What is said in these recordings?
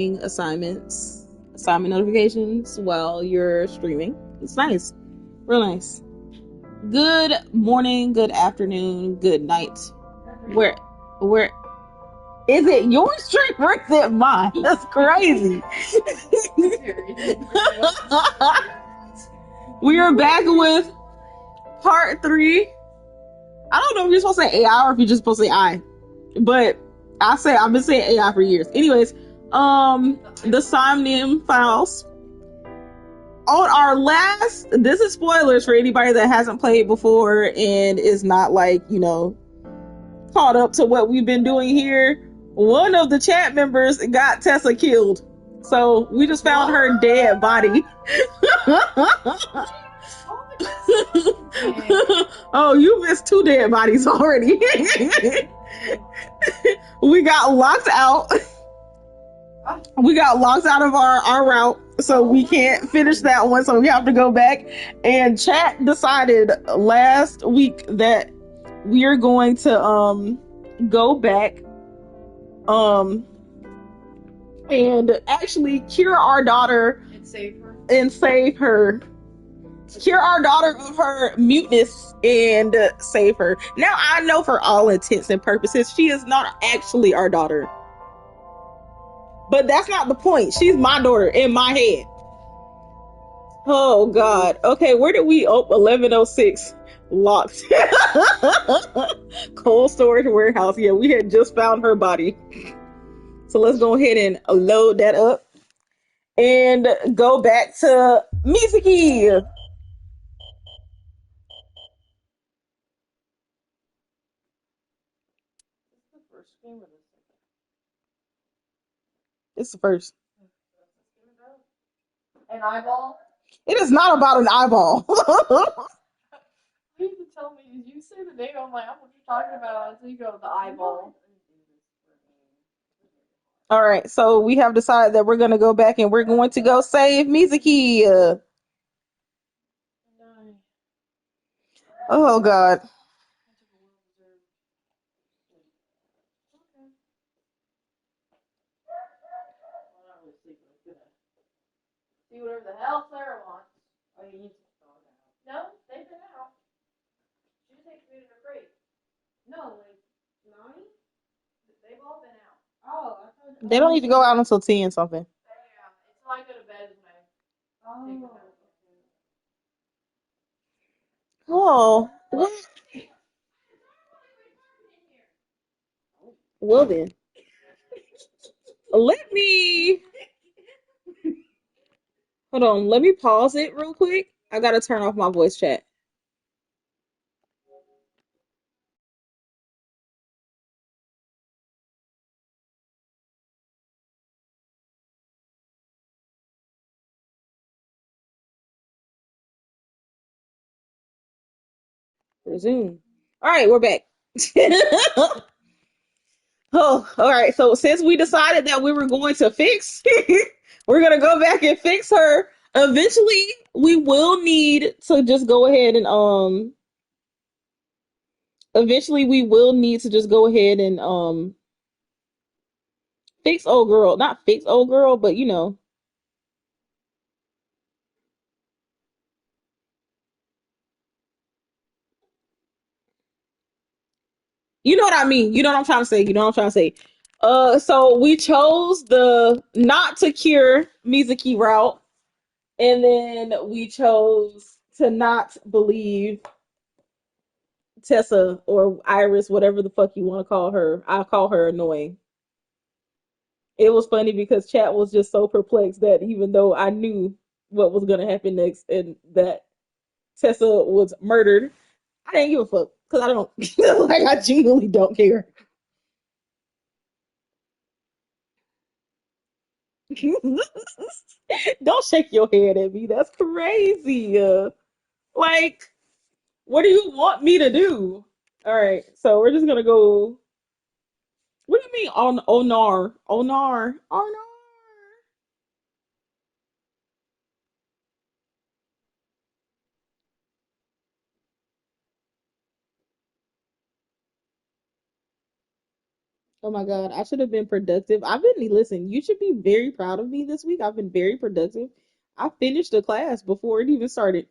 assignments, assignment notifications while you're streaming. It's nice. Real nice. Good morning, good afternoon, good night. Where is it your stream or is it mine? That's crazy. We are back with part 3. I don't know if you're supposed to say AI or if you're just supposed to say I. But I've been saying AI for years. Anyways, the Somnium files. On our last, this is spoilers for anybody that hasn't played before and is not like, caught up to what we've been doing here. One of the chat members got Tessa killed. So we just found her dead body. Oh, you missed 2 dead bodies already. We got locked out. We got locked out of our route, so we can't finish that one, so we have to go back. And chat decided last week that we are going to go back and actually cure our daughter and save her. Cure our daughter of her muteness and save her. Now I know for all intents and purposes she is not actually our daughter. But that's not the point. She's my daughter in my head. Oh God. Okay, where did we 1106 locked. Cold storage warehouse. Yeah, we had just found her body. So let's go ahead and load that up and go back to Mizuki. It's the first. An eyeball? It is not about an eyeball. You need to tell me, you say the name, I'm like, I don't know what you're talking about until you go the eyeball. All right, so we have decided that we're going to go back and we're going to go save Mizuki. Oh God. See whatever the hell Sarah wants. Oh, you need to go now. No, they've been out. She just ain't committed her break. No, like 9? They've all been out. Oh, I thought They don't need to go out until 10 something. yeah, until I go to bed when I take them out. Oh. Well then. Let me hold on. Let me pause it real quick. I gotta turn off my voice chat. Resume. All right, we're back. Oh, all right. So since we decided that we were going to fix, we're gonna go back and fix her. Eventually, we will need to just go ahead and Eventually, we will need to just go ahead and fix old girl. Not fix old girl, but you know what I mean. You know what I'm trying to say. You know what I'm trying to say. So we chose the not to cure Mizuki route, and then we chose to not believe Tessa or Iris, whatever the fuck you want to call her. I call her annoying. It was funny because chat was just so perplexed that even though I knew what was gonna happen next and that Tessa was murdered, I didn't give a fuck because I don't like. I genuinely don't care. Don't shake your head at me. That's crazy. Like, what do you want me to do? All right, so we're just gonna go. What do you mean on Onar? Onar? Onar? Oh my God, I should have been productive. Listen, you should be very proud of me this week. I've been very productive. I finished the class before it even started.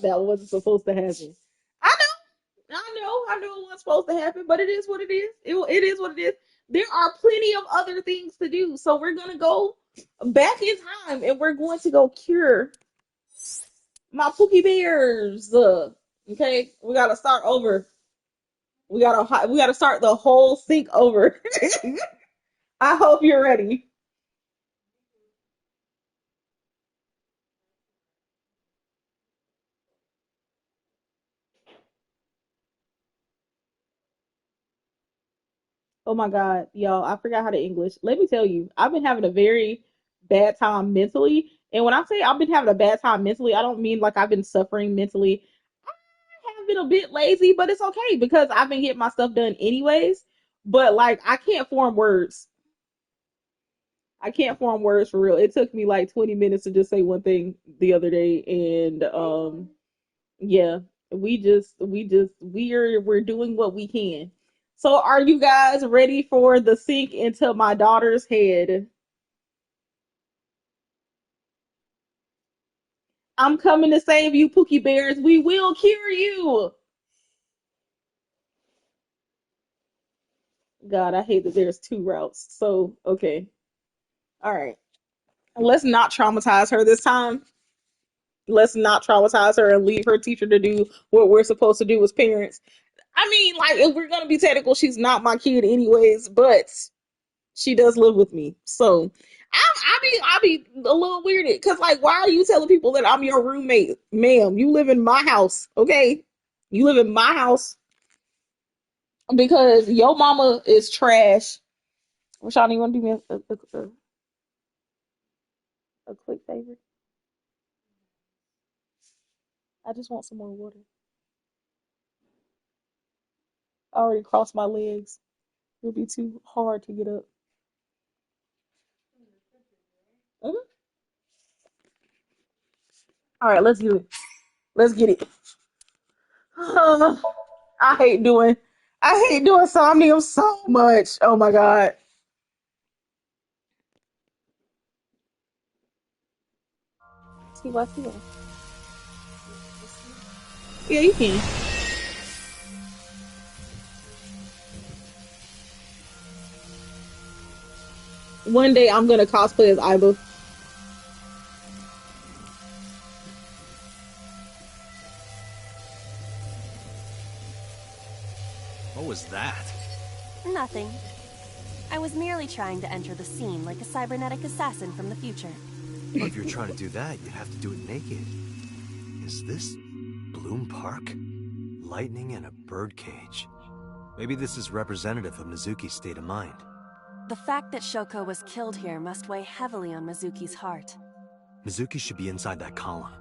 That wasn't supposed to happen. I I know it wasn't supposed to happen, but it is what it is. It is what it is. There are plenty of other things to do, so we're gonna go back in time and we're going to go cure my Pookie Bears. Okay, we gotta start over. We gotta start the whole sink over. I hope you're ready. Oh my God, y'all, I forgot how to English. Let me tell you, I've been having a very bad time mentally. And when I say I've been having a bad time mentally, I don't mean like I've been suffering mentally. I have been a bit lazy, but it's okay because I've been getting my stuff done anyways. But like, I can't form words. I can't form words for real. It took me like 20 minutes to just say one thing the other day. And yeah, we're doing what we can. So are you guys ready for the sink into my daughter's head? I'm coming to save you, Pookie Bears. We will cure you. God, I hate that there's two routes. So, okay. All right. Let's not traumatize her this time. Let's not traumatize her and leave her teacher to do what we're supposed to do as parents. I mean, like, if we're gonna be technical, she's not my kid anyways, but she does live with me. So I be a little weirded because like, why are you telling people that I'm your roommate, ma'am? You live in my house, okay? You live in my house because your mama is trash. Rashawn, you want to do me a quick favor? I just want some more water. I already crossed my legs. It'll be too hard to get up. Mhm. All right, let's do it. Let's get it. I hate doing I hate doing Somnium so much. Oh my God. See what I feel. Yeah, you can. One day I'm gonna cosplay as Aiba. What was that? Nothing. I was merely trying to enter the scene like a cybernetic assassin from the future. Well, if you're trying to do that, you'd have to do it naked. Is this Bloom Park? Lightning in a birdcage. Maybe this is representative of Mizuki's state of mind. The fact that Shoko was killed here must weigh heavily on Mizuki's heart. Mizuki should be inside that column.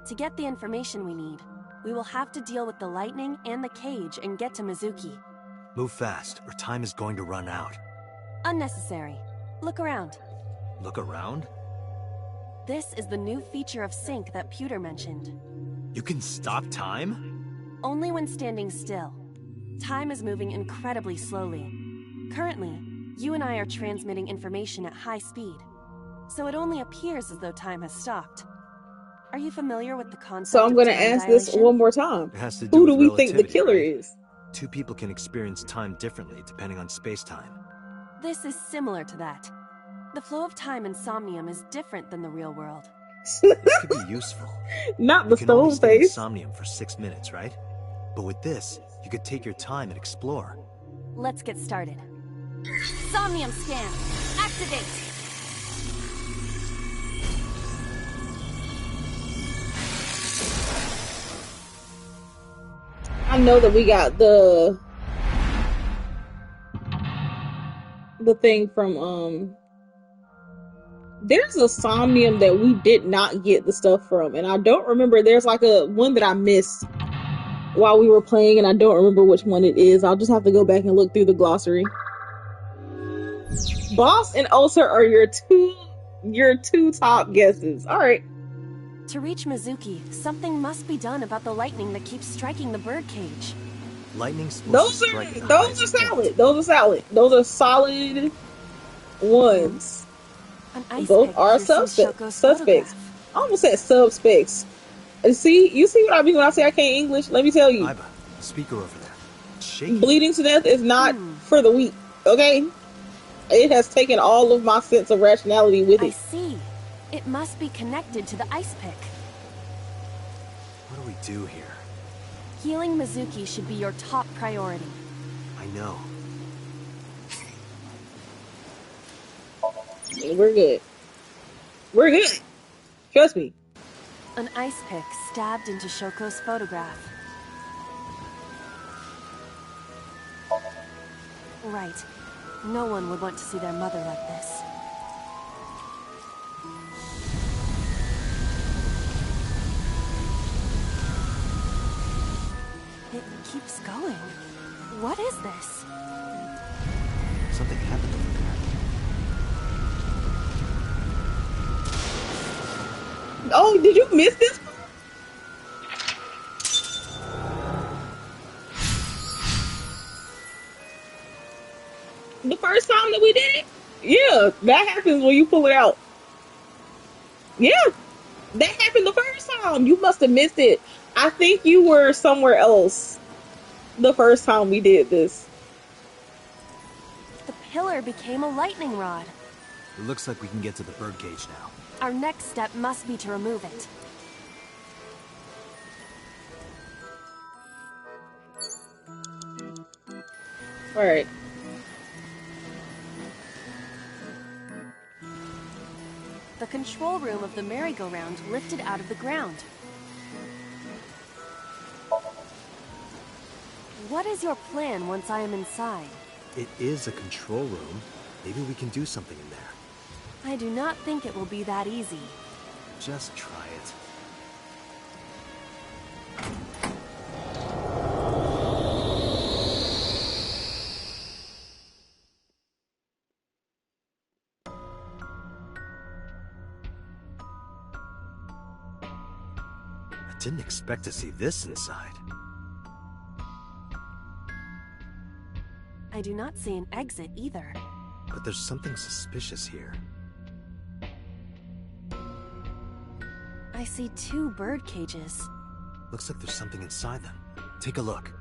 To get the information we need, we will have to deal with the lightning and the cage and get to Mizuki. Move fast, or time is going to run out. Unnecessary. Look around. Look around? This is the new feature of Sync that Pewter mentioned. You can stop time? Only when standing still. Time is moving incredibly slowly. Currently, you and I are transmitting information at high speed, so it only appears as though time has stopped. Are you familiar with the concept So I'm of gonna time ask this dilation? one more time. It has to do Who with do we think the relativity, killer right? is? Two people can experience time differently depending on space-time. This is similar to that. The flow of time in Somnium is different than the real world. This could be useful. Not You the can only stone stay in face. Somnium for 6 minutes, right? But with this, you could take your time and explore. Let's get started. Somnium scan! Activate! I know that we got the thing from there's a Somnium that we did not get the stuff from, and I don't remember. There's like a one that I missed while we were playing, and I don't remember which one it is. I'll just have to go back and look through the glossary. Boss and Ulcer are your two top guesses. All right. To reach Mizuki, something must be done about the lightning that keeps striking the birdcage. Lightning's supposed Those to are strike at the those highest are solid. point. Those are solid. Those are solid ones. An ice Both pick are piercings Shoko's suspects. photograph. I almost said subspecs. See, you see what I mean when I say I can't English? Let me tell you. Iba, the speaker over there. It's shaking. Bleeding to death is not for the weak, okay? It has taken all of my sense of rationality with I it. see. It must be connected to the ice pick. What do we do here? Healing Mizuki should be your top priority. I know. We're good. We're good. Trust me. An ice pick stabbed into Shoko's photograph. Right. No one would want to see their mother like this. It keeps going. What is this? Something happened over there. Oh, did you miss this? The first time that we did it? Yeah, that happens when you pull it out. Yeah, that happened the first time. You must have missed it. I think you were somewhere else the first time we did this. The pillar became a lightning rod. It looks like we can get to the birdcage now. Our next step must be to remove it. All right. The control room of the merry-go-round lifted out of the ground. What is your plan once I am inside? It is a control room. Maybe we can do something in there. I do not think it will be that easy. Just try it. I didn't expect to see this inside. I do not see an exit either. But there's something suspicious here. I see 2 bird cages. Looks like there's something inside them. Take a look.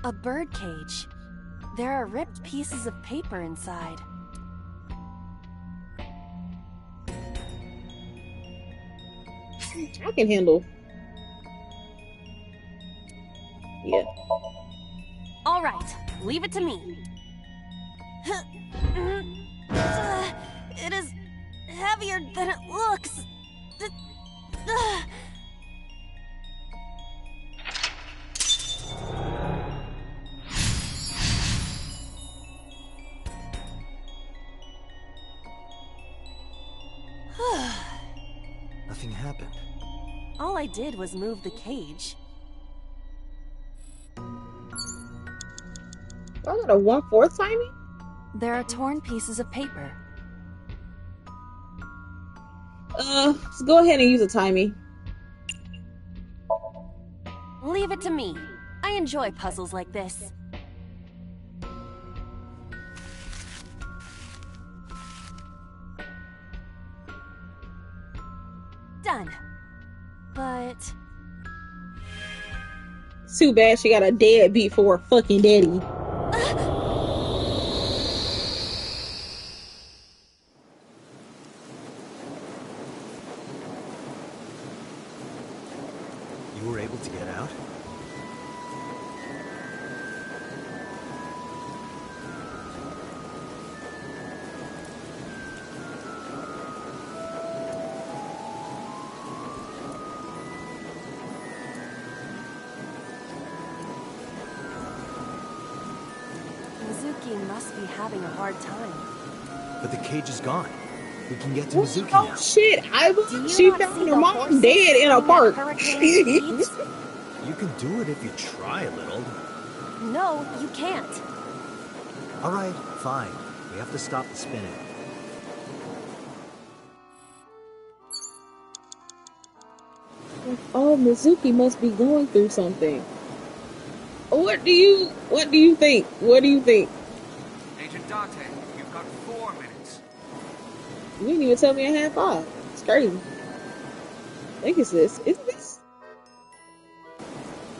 A bird cage. There are ripped pieces of paper inside. I can handle. Yeah. All right, leave it to me. It is heavier than it looks. Nothing happened. All I did was move the cage. I got a 1/4 timing? There are torn pieces of paper. Let's go ahead and use a timing. Leave it to me. I enjoy puzzles like this. Done. But It's too bad she got a deadbeat for her fucking daddy. You were able to get out? Mizuki must be having a hard time. But the cage is gone. We can get to Oh Mizuki now. shit! Do you She not found see her the mom horses dead in a at park. hurricane speeds? You can do it if you try a little. No, you can't. All right, fine. We have to stop the spinning. Oh, Mizuki must be going through something. What do you think? What do you think? Agent Dante, you've got 4 minutes. You didn't even tell me I had 5. It's crazy. I think it's this. Is this?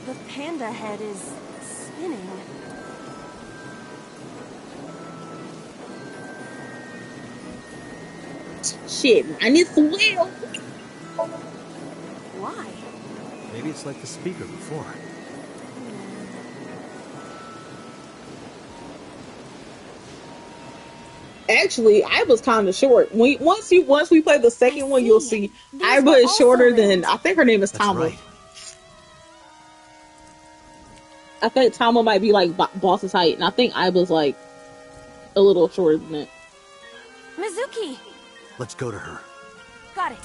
The panda head is spinning. Shit, mine is well. Why? Maybe it's like the speaker before. Actually, I was kind of short. Once we play the second one, you'll see These Iba were is also shorter than linked. I think her name is That's Tama. right. I think Tama might be like boss's height, and I think Iba's like a little shorter than that. Mizuki! Let's go to her. Got it.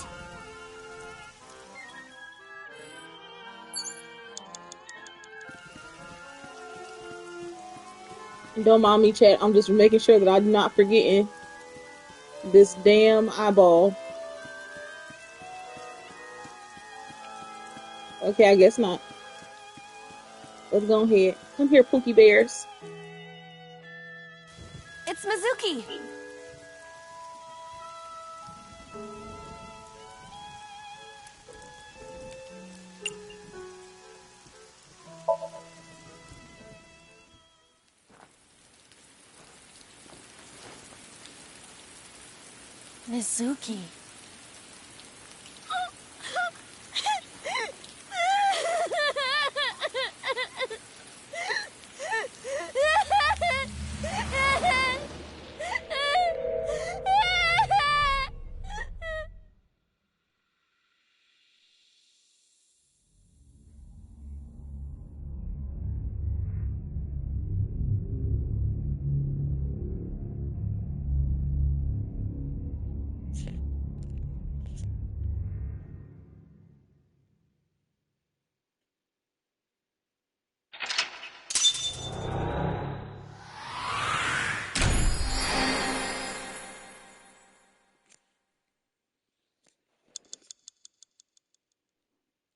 Don't mind me, chat. I'm just making sure that I'm not forgetting this damn eyeball. Okay, I guess not. Let's go ahead. Come here, Pookie Bears. It's Mizuki! Mizuki.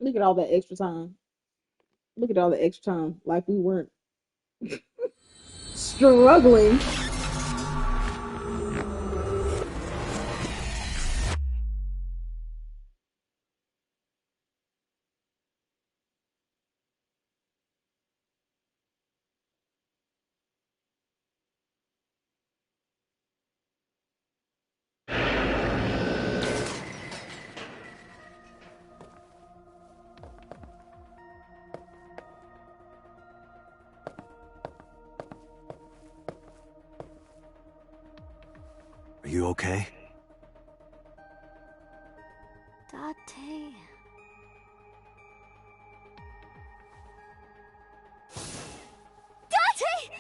Look at all that extra time. Look at all the extra time. Like we weren't struggling. Are you okay? Date. Date!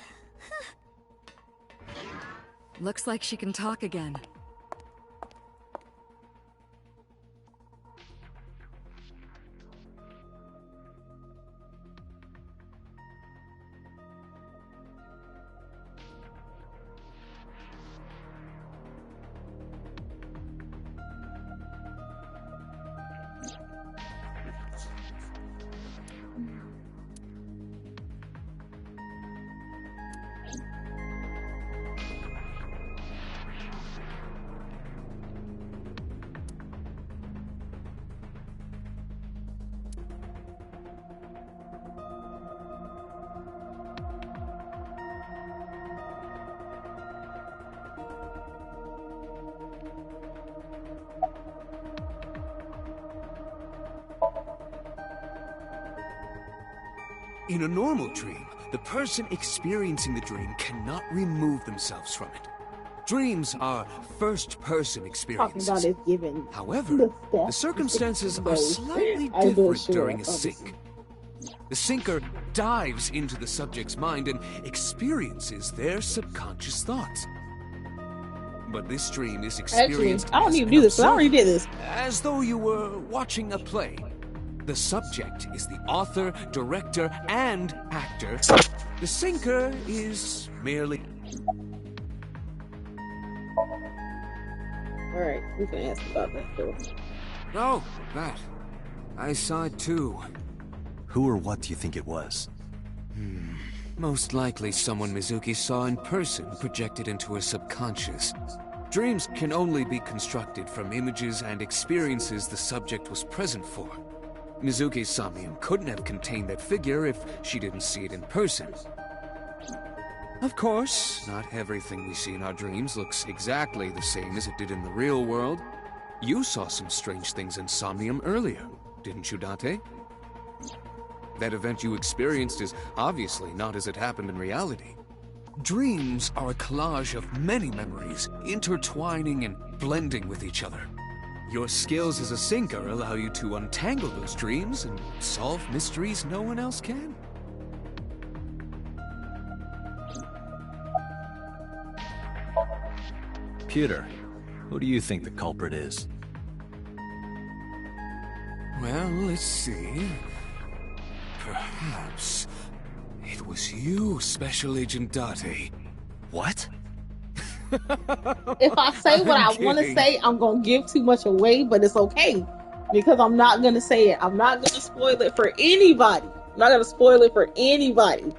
Looks like she can talk again. In a normal dream, the person experiencing the dream cannot remove themselves from it. Dreams are first-person Talking experiences. about is given. However, the circumstances are slightly different during a sync. The syncer dives into the subject's mind and experiences their subconscious thoughts. But this dream is experienced Actually, I don't as need to an do this. I observer, already did this. as though you were watching a play. The subject is the author, director, and actor. The syncer is merely... Alright, we can ask about that though. Oh, that. I saw it too. Who or what do you think it was? Most likely someone Mizuki saw in person projected into her subconscious. Dreams can only be constructed from images and experiences the subject was present for. Mizuki's Somnium couldn't have contained that figure if she didn't see it in person. Of course, not everything we see in our dreams looks exactly the same as it did in the real world. You saw some strange things in Somnium earlier, didn't you, Date? That event you experienced is obviously not as it happened in reality. Dreams are a collage of many memories, intertwining and blending with each other. Your skills as a sinker allow you to untangle those dreams and solve mysteries no one else can. Pewter, who do you think the culprit is? Well, let's see. Perhaps it was you, Special Agent Date. What? If I say what I want to kidding. say, I'm gonna give too much away, but it's okay because I'm not gonna say it. I'm not gonna spoil it for anybody. I'm not gonna spoil it for anybody.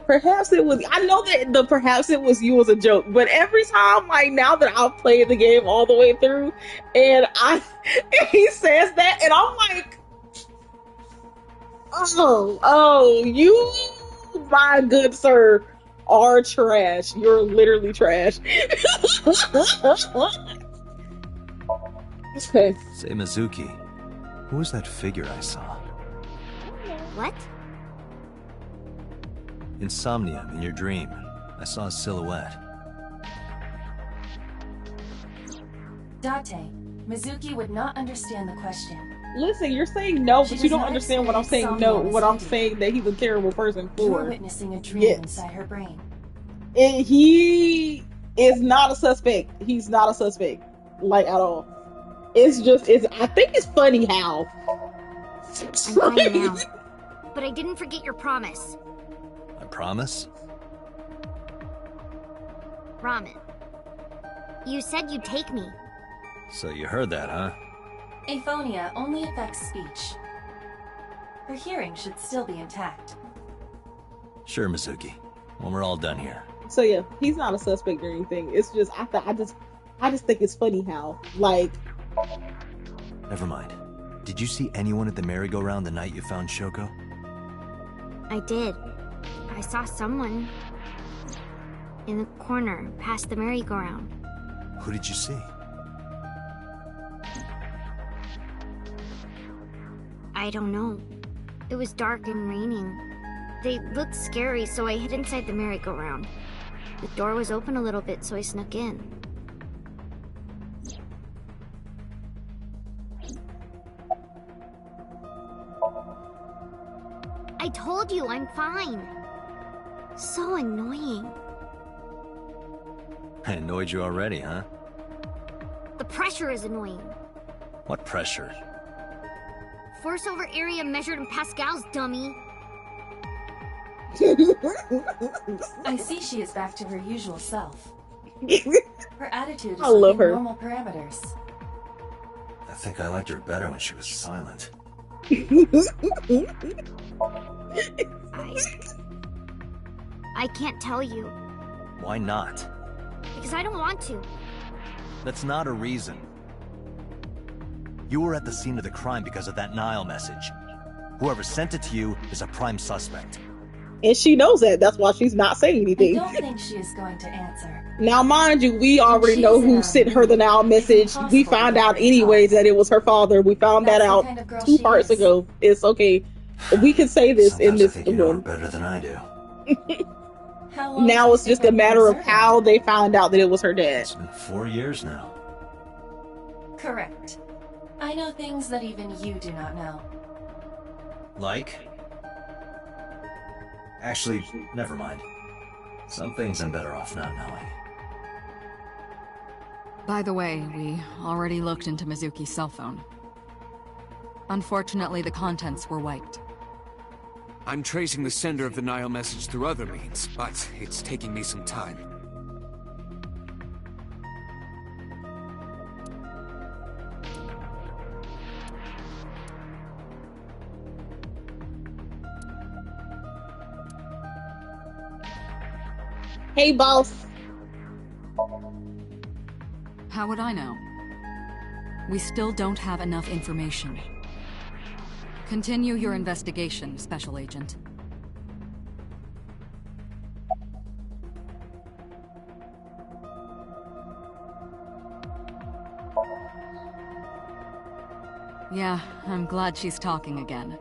Perhaps it was. I know that the perhaps it was you was a joke, but every time, like now that I've played the game all the way through, and he says that, and I'm like, oh, you, my good sir, are trash. You're literally trash. Okay. Say, Mizuki, who was that figure I saw? What? In Somnium, in your dream, I saw a silhouette. Date, Mizuki would not understand the question. Listen, you're saying no, She but does you don't not understand what I'm saying. experience No, somnium what as I'm you do. saying that he's a terrible person You for. are witnessing a dream Yes. inside her brain. And he is not a suspect. He's not a suspect, like at all. It's just, I think it's funny how. I'm fine now. But I didn't forget your promise. I promise? Ramen. You said you'd take me. So you heard that, huh? Aphonia only affects speech. Her hearing should still be intact. Sure, Mizuki. When we're all done here. So yeah, he's not a suspect or anything. It's just, I just think it's funny how, like, Never mind. Did you see anyone at the merry-go-round the night you found Shoko? I did. I saw someone in the corner past the merry-go-round. Who did you see? I don't know. It was dark and raining. They looked scary, so I hid inside the merry-go-round. The door was open a little bit, so I snuck in. I told you, I'm fine. So annoying. I annoyed you already, huh? The pressure is annoying. What pressure? Force over area measured in pascals, dummy. I see she is back to her usual self. Her attitude is I love within her. normal parameters. I think I liked her better when she was silent. I can't tell you, Why not? because I don't want to. That's not a reason. You were at the scene of the crime because of that Nile message. Whoever sent it to you is a prime suspect. and she knows that. That's why she's not saying I anything. don't think she is going to answer. Now, mind you, we already She's know in who a sent her the now mood. message. It's We impossible found to out get anyways her that it was her father. We found that That's the out kind of girl 2 she parts is. ago. It's okay. We can say this in Sometimes I this think you know her one. better than I do. How long Now does it's it just take a her matter of to how they found out that it was her dad. It's been 4 years now. Correct. I know things that even you do not know. Like? Actually, never mind. Some things I'm better off not knowing. By the way, we already looked into Mizuki's cell phone. Unfortunately, the contents were wiped. I'm tracing the sender of the Nile message through other means, but it's taking me some time. Hey, boss. How would I know? We still don't have enough information. Continue your investigation, Special Agent. Yeah, I'm glad she's talking again.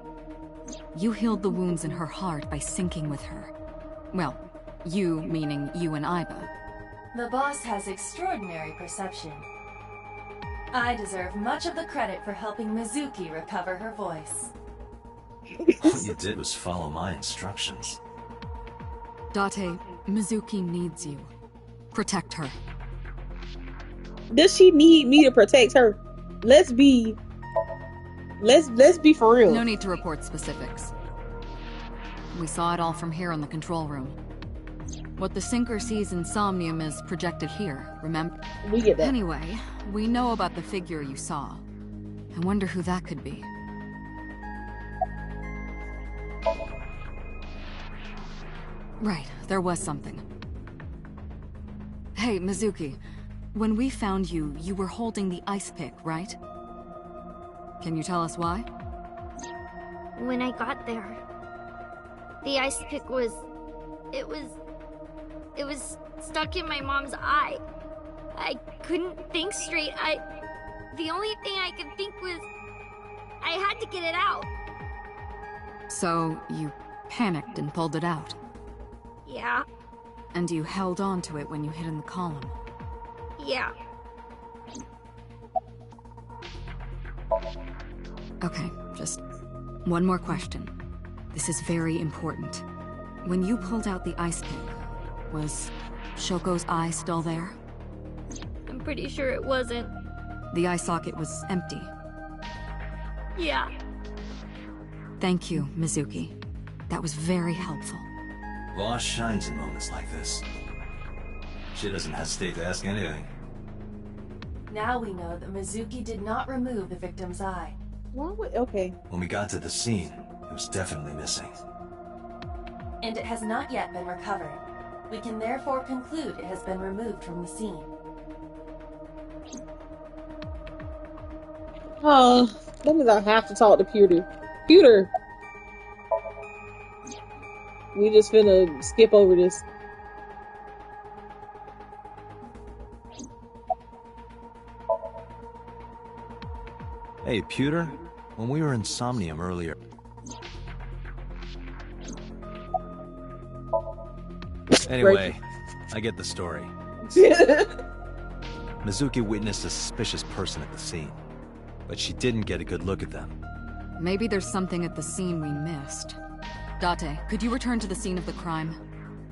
You healed the wounds in her heart by syncing with her. Well, you meaning you and Iba. The boss has extraordinary perception. I deserve much of the credit for helping Mizuki recover her voice. All you did was follow my instructions. Date, Mizuki needs you. Protect her. Does she need me to protect her? Let's be for real. No need to report specifics. We saw it all from here in the control room. What the sinker sees in Somnium is projected here, remember? We get that. Anyway, we know about the figure you saw. I wonder who that could be. Right, there was something. Hey, Mizuki. When we found you, you were holding the ice pick, right? Can you tell us why? When I got there, the ice pick was... It was stuck in my mom's eye. I couldn't think straight. The only thing I could think was... I had to get it out. So, you panicked and pulled it out? Yeah, And you held on to it when you hid in the column? yeah. Okay, just one more question. This is very important. When you pulled out the ice pick, was Shoko's eye still there? I'm pretty sure it wasn't. The eye socket was empty. Yeah. Thank you, Mizuki. That was very helpful. Boss shines in moments like this. She doesn't hesitate to ask anything. Now we know that Mizuki did not remove the victim's eye. Okay. When we got to the scene, it was definitely missing. And it has not yet been recovered. We can therefore conclude it has been removed from the scene. Oh, that means I have to talk to Pewter. Pewter! We just finna skip over this. Hey, Pewter, when we were in Somnium earlier... Anyway, I get the story. Mizuki witnessed a suspicious person at the scene, but she didn't get a good look at them. Maybe there's something at the scene we missed. Date, could you return to the scene of the crime?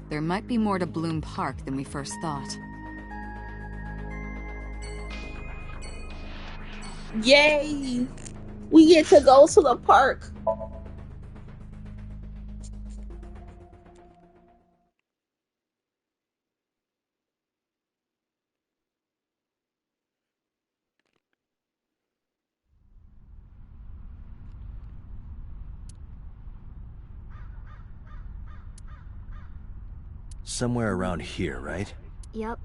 There might be more to Bloom Park than we first thought. Yay! We get to go to the park. Somewhere around here, right? Yep.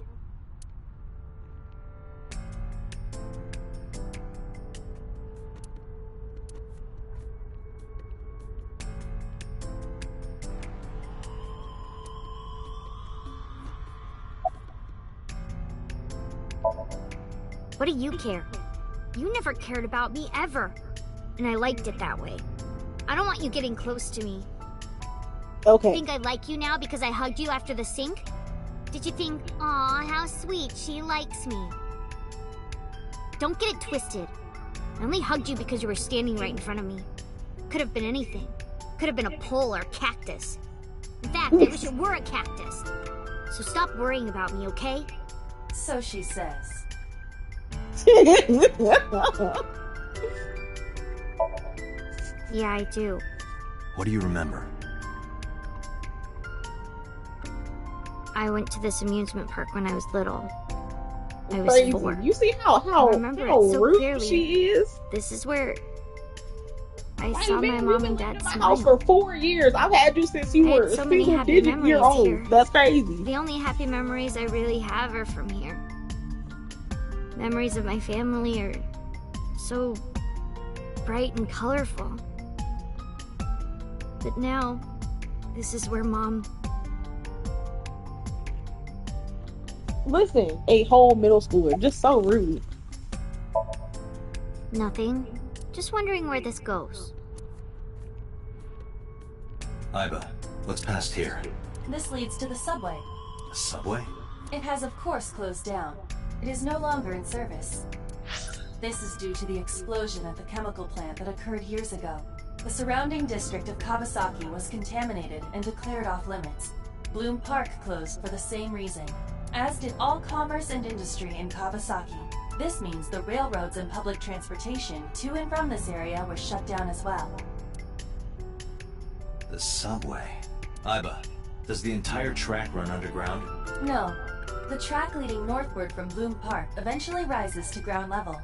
What do you care? You never cared about me, ever. And I liked it that way. I don't want you getting close to me. Okay. Think I like you now because I hugged you after the sink? Did you think, aw, how sweet, she likes me? Don't get it twisted. I only hugged you because you were standing right in front of me. Could have been anything. Could have been a pole or a cactus. In fact, I wish it were a cactus. So stop worrying about me, okay? So she says. Yeah, I do. What do you remember? I went to this amusement park when I was little. I was Crazy. 4. You see how I remember it so rude clearly. she is? This is where I saw my mom and dad House smile. for 4 years. I've had you since you I had were so a many single happy digit year memories old. here. That's crazy. The only happy memories I really have are from here. Memories of my family are so bright and colorful. But now, this is where Mom... Listen, a whole middle schooler, just so rude. Nothing. Just wondering where this goes. Iba, what's past here? This leads to the subway. The subway? It has of course closed down. It is no longer in service. This is due to the explosion at the chemical plant that occurred years ago. The surrounding district of Kawasaki was contaminated and declared off limits. Bloom Park closed for the same reason, as did all commerce and industry in Kawasaki. This means the railroads and public transportation to and from this area was shut down as well. The subway. Iba, does the entire track run underground? No. The track leading northward from Bloom Park eventually rises to ground level.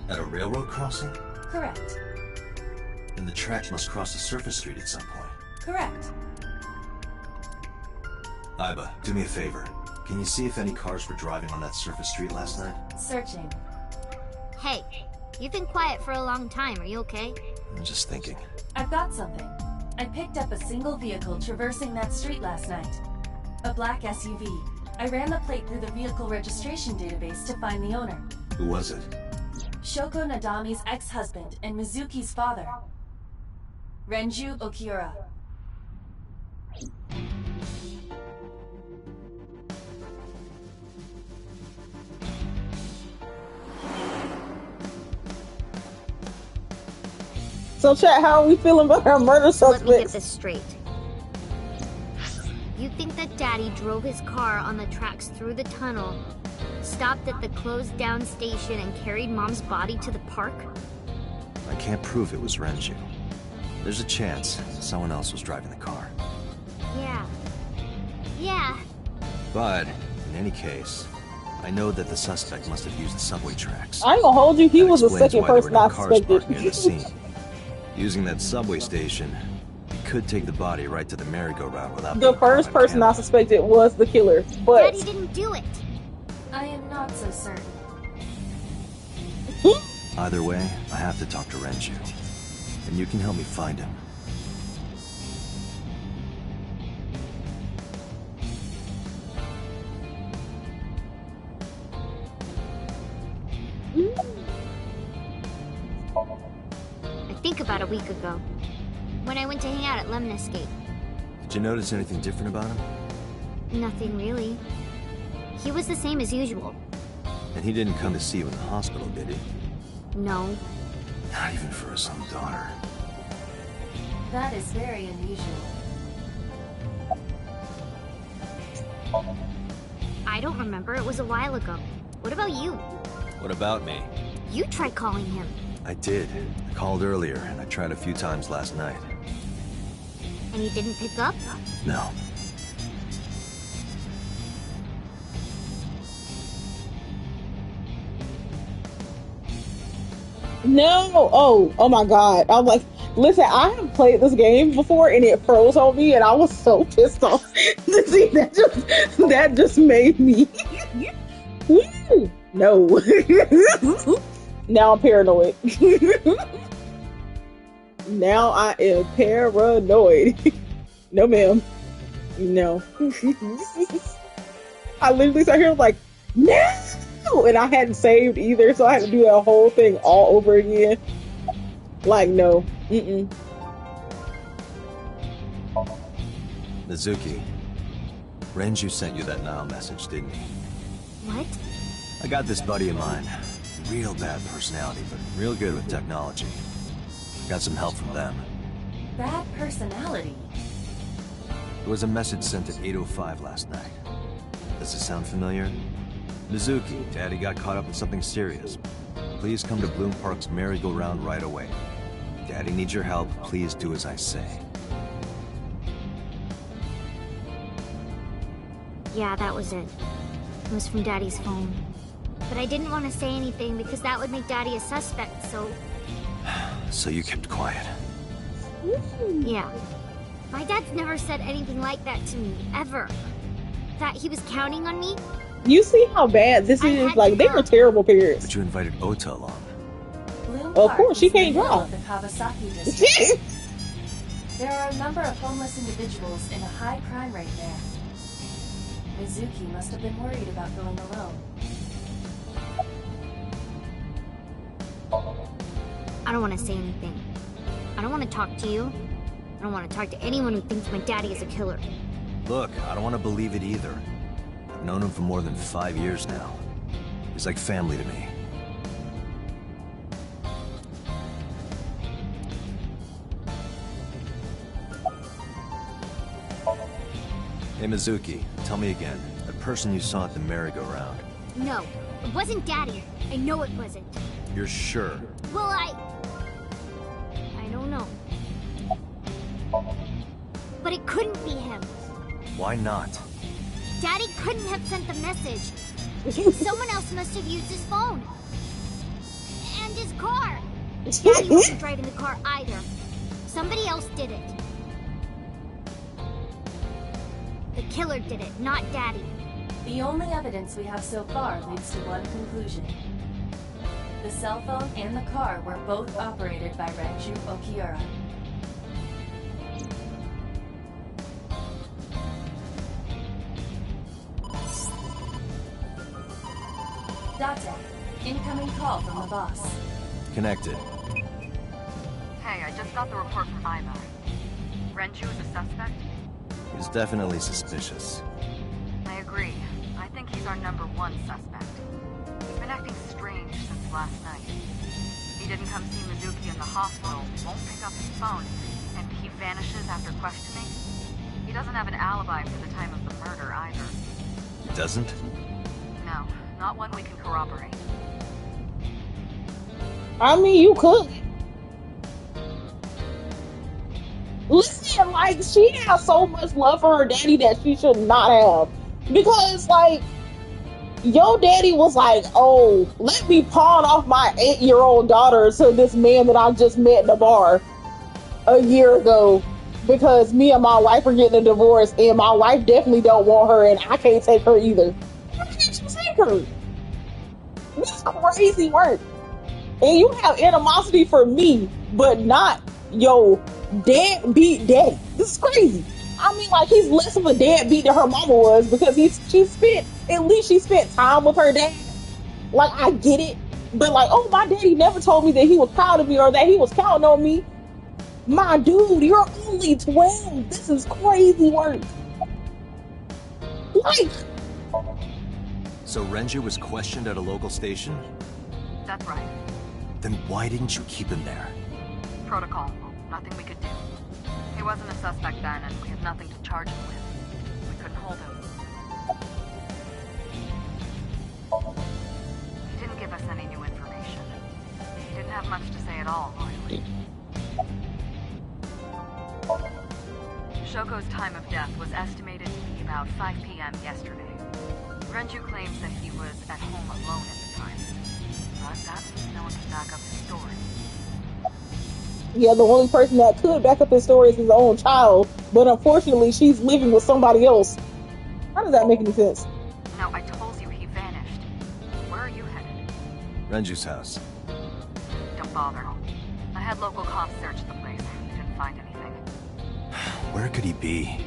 At a railroad crossing? Correct. Then the track must cross a surface street at some point. Correct. Iba, do me a favor. Can you see if any cars were driving on that surface street last night? Searching. Hey, you've been quiet for a long time. Are you okay? I'm just thinking. I've got something. I picked up a single vehicle traversing that street last night. A black SUV. I ran the plate through the vehicle registration database to find the owner. Who was it? Shoko Nadami's ex-husband and Mizuki's father. Renju Okiura. So chat, how are we feeling about our murder Let me get suspects? this straight. You think that Daddy drove his car on the tracks through the tunnel, stopped at the closed down station, and carried Mom's body to the park? I can't prove it was Renju. There's a chance someone else was driving the car. Yeah. But, in any case, I know that the suspect must have used the subway tracks. I ain't gonna hold you. He That was the explains second why there person were I no cars suspected. parked near the scene. Using that subway station, you could take the body right to the merry-go-round without The being first caught on person I camera. suspected was the killer, but Daddy didn't do it. I am not so certain. Either way, I have to talk to Renju. And you can help me find him. I think about a week ago, when I went to hang out at Lemon Escape. Did you notice anything different about him? Nothing really. He was the same as usual. And he didn't come to see you in the hospital, did he? No. Not even for his own daughter. That is very unusual. I don't remember. It was a while ago. What about you? What about me? You tried calling him. I did. I called earlier, and I tried a few times last night. And he didn't pick up? No. no. Oh my god. I'm like, listen, I have played this game before and it froze on me and I was so pissed off to see that just made me Woo! No. Now I'm paranoid. Now I am paranoid. No ma'am. No. I literally sat here like, no! And I hadn't saved either, so I had to do that whole thing all over again. Like, no. Mizuki, Renju sent you that Nile message, didn't he? What? I got this buddy of mine. Real bad personality, but real good with technology. Got some help from them. Bad personality. There was a message sent at 8:05 last night. Does it sound familiar? Mizuki, Daddy got caught up in something serious. Please come to Bloom Park's merry-go-round right away. Daddy needs your help. Please do as I say. Yeah, that was it. It was from Daddy's phone. But I didn't want to say anything because that would make Daddy a suspect, so... So you kept quiet. Yeah. My dad's never said anything like that to me, ever. That he was counting on me? You see how bad this is? Like, they were terrible parents. But you invited Ota along. Bloom Of Park course, she is in can't the middle drive. of the Kawasaki district. There are a number of homeless individuals in a high crime rate there. Mizuki must have been worried about going alone. I don't want to say anything. I don't want to talk to you. I don't want to talk to anyone who thinks my daddy is a killer. Look, I don't want to believe it either. I've known him for more than 5 years now. He's like family to me. Hey Mizuki, tell me again. That person you saw at the merry-go-round. No, it wasn't daddy. I know it wasn't. You're sure? Well, I don't know. But it couldn't be him. Why not? Daddy couldn't have sent the message. Someone else must have used his phone. And his car. Daddy wasn't driving the car either. Somebody else did it. The killer did it, not Daddy. The only evidence we have so far leads to one conclusion. The cell phone and the car were both operated by Renju Okiura. Date, incoming call from the boss. Connected. Hey, I just got the report from Iva. Renju is a suspect? He's definitely suspicious. I agree. I think he's our #1 suspect. He's been acting strange since last night. He didn't come see Mizuki in the hospital, won't pick up his phone, and he vanishes after questioning. He doesn't have an alibi for the time of the murder either. He doesn't? No, not one we can corroborate. I mean, you could. Listen, like, she has so much love for her daddy that she should not have. Because, like, your daddy was like, oh, let me pawn off my 8-year-old daughter to this man that I just met in the bar a year ago. Because me and my wife are getting a divorce, and my wife definitely don't want her, and I can't take her either. Why can't you take her? This is crazy work. And you have animosity for me, but not yo deadbeat daddy. This is crazy. I mean, like, he's less of a deadbeat than her mama was because she spent time with her dad. Like, I get it, but like, oh, my daddy never told me that he was proud of me or that he was counting on me. My dude, you're only 12. This is crazy work. Like, So Renju was questioned at a local station? That's right. Then why didn't you keep him there? Protocol. Nothing we could do. He wasn't a suspect then, and we had nothing to charge him with. We couldn't hold him. He didn't give us any new information. He didn't have much to say at all, really. Shoko's time of death was estimated to be about 5 p.m. yesterday. Renju claims that he was at home alone at the time. But that means no one can back up his story. yeah, the only person that could back up his story is his own child, but unfortunately, she's living with somebody else. How does that make any sense? No, I told you he vanished. Where are you headed? Renju's house. Don't bother. I had local cops search the place. They didn't find anything. Where could he be?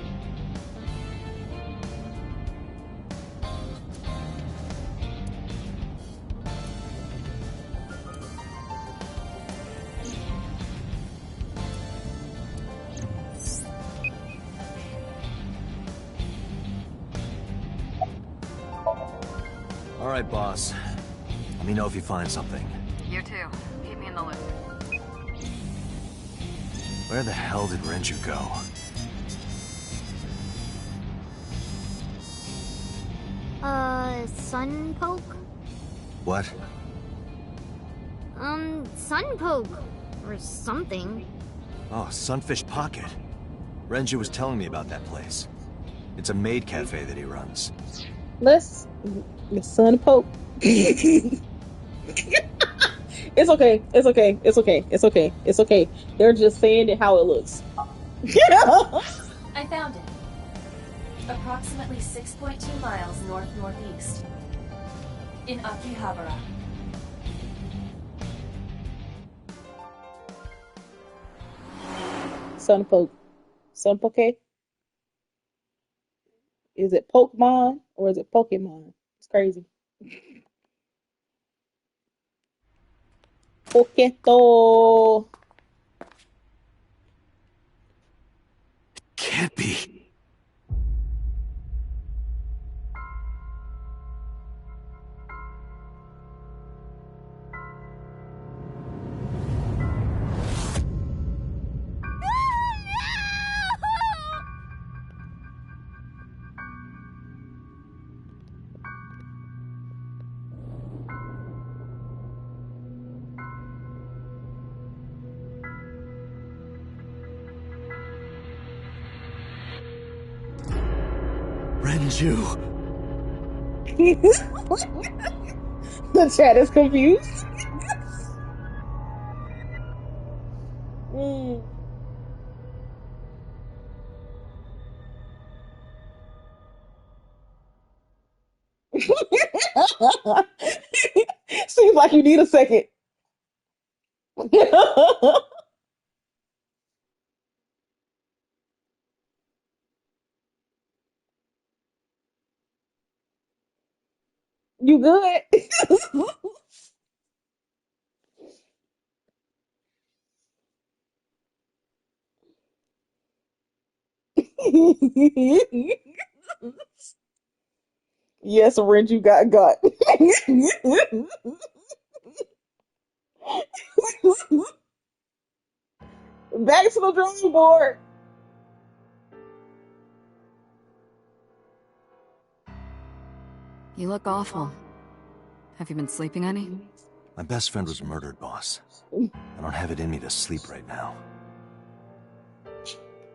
All right, boss. Let me know if you find something. You too. Keep me in the loop. Where the hell did Renju go? Sun poke? What? Sun poke. Or something. Oh, Sunfish Pocket. Renju was telling me about that place. It's a maid cafe that he runs. Let's the sun poke. It's okay. It's okay. It's okay. It's okay. It's okay. They're just saying it how it looks. I found it. Approximately 6.2 miles north-northeast. In Akihabara. Sunpoke. Sunpoke? Is it Pokemon or is it Pokemon? It's crazy. Poketo. Can't be. Renju. The chat is confused. Mm. Seems like you need a second. You good? Yes, Renju got. Back to the drawing board. You look awful. Have you been sleeping any? My best friend was murdered, boss. I don't have it in me to sleep right now.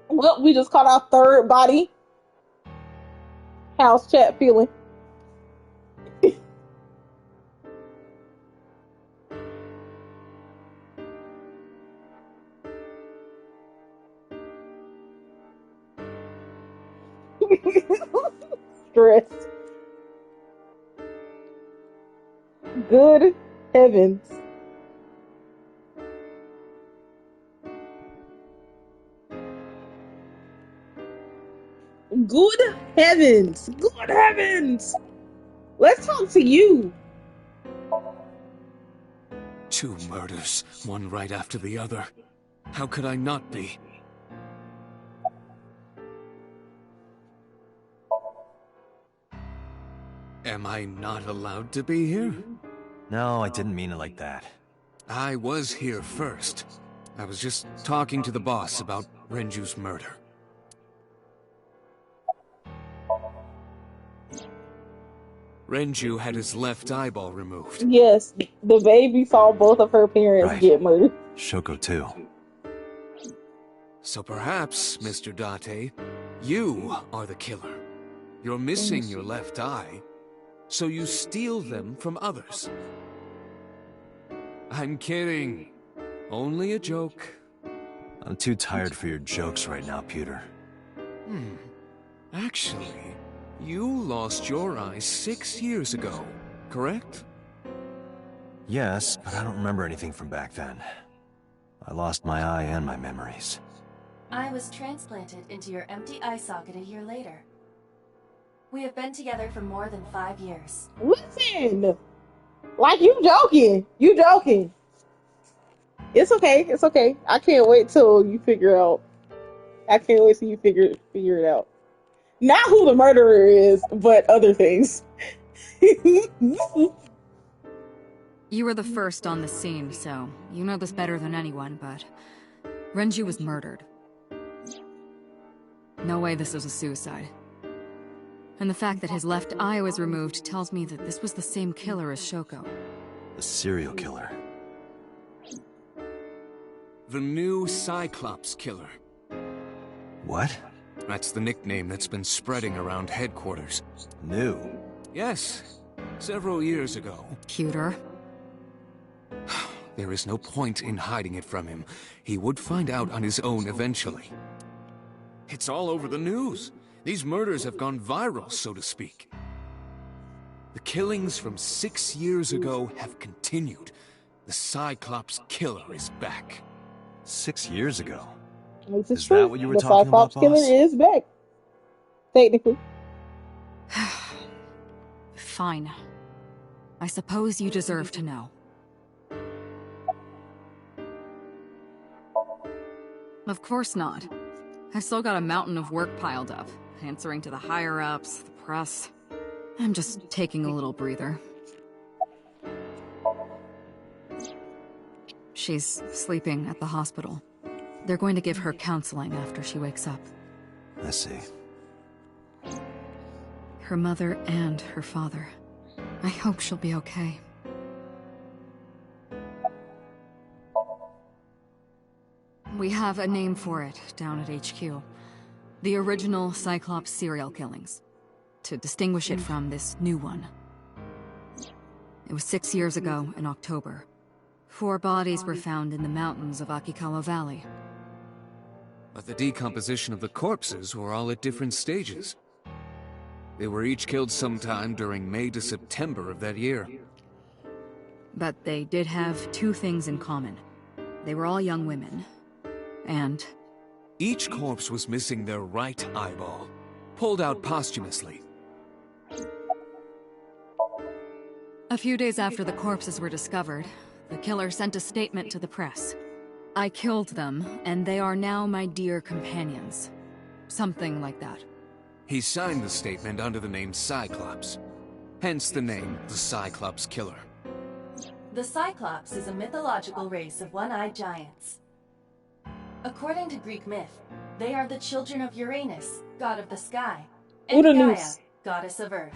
Well, we just caught our third body. How's chat feeling? Stressed. Good heavens. Good heavens. Good heavens. Let's talk to you. 2 murders, one right after the other. How could I not be? Am I not allowed to be here? No, I didn't mean it like that. I was here first. I was just talking to the boss about Renju's murder. Renju had his left eyeball removed. Yes, the baby saw both of her parents get murdered. Shoko too. So perhaps, Mr. Date, you are the killer. You're missing your left eye, so you steal them from others. I'm kidding. Only a joke. I'm too tired for your jokes right now, Peter. Actually, you lost your eye 6 years ago, correct? Yes, but I don't remember anything from back then. I lost my eye and my memories. I was transplanted into your empty eye socket a year later. We have been together for more than 5 years. Listen, like you joking. You joking. It's okay. It's okay. I can't wait till you figure out. I can't wait till you figure it out. Not who the murderer is, but other things. You were the first on the scene, so you know this better than anyone, but Renju was murdered. No way this was a suicide. And the fact that his left eye was removed tells me that this was the same killer as Shoko. The serial killer. The new Cyclops killer. What? That's the nickname that's been spreading around headquarters. New? Yes, several years ago. Cuter. There is no point in hiding it from him. He would find out on his own eventually. It's all over the news. These murders have gone viral, so to speak. The killings from 6 years ago have continued. The Cyclops killer is back. 6 years ago? This Is true. that what you were the talking about, Cyclops killer boss? is back. Technically. Fine. I suppose you deserve to know. Of course not. I've still got a mountain of work piled up, answering to the higher-ups, the press. I'm just taking a little breather. She's sleeping at the hospital. They're going to give her counseling after she wakes up. I see. Her mother and her father. I hope she'll be okay. We have a name for it down at HQ. The original Cyclops serial killings. To distinguish it from this new one. It was 6 years ago in October. 4 bodies were found in the mountains of Akikawa Valley. But the decomposition of the corpses were all at different stages. They were each killed sometime during May to September of that year. But they did have 2 things in common. They were all young women. And Each corpse was missing their right eyeball, pulled out posthumously. a few days after the corpses were discovered, the killer sent a statement to the press. I killed them, and they are now my dear companions. Something like that. He signed the statement under the name Cyclops. Hence the name, the Cyclops Killer. The Cyclops is a mythological race of one-eyed giants. According to Greek myth, they are the children of Uranus, god of the sky, and Gaia, Uranus, goddess of earth.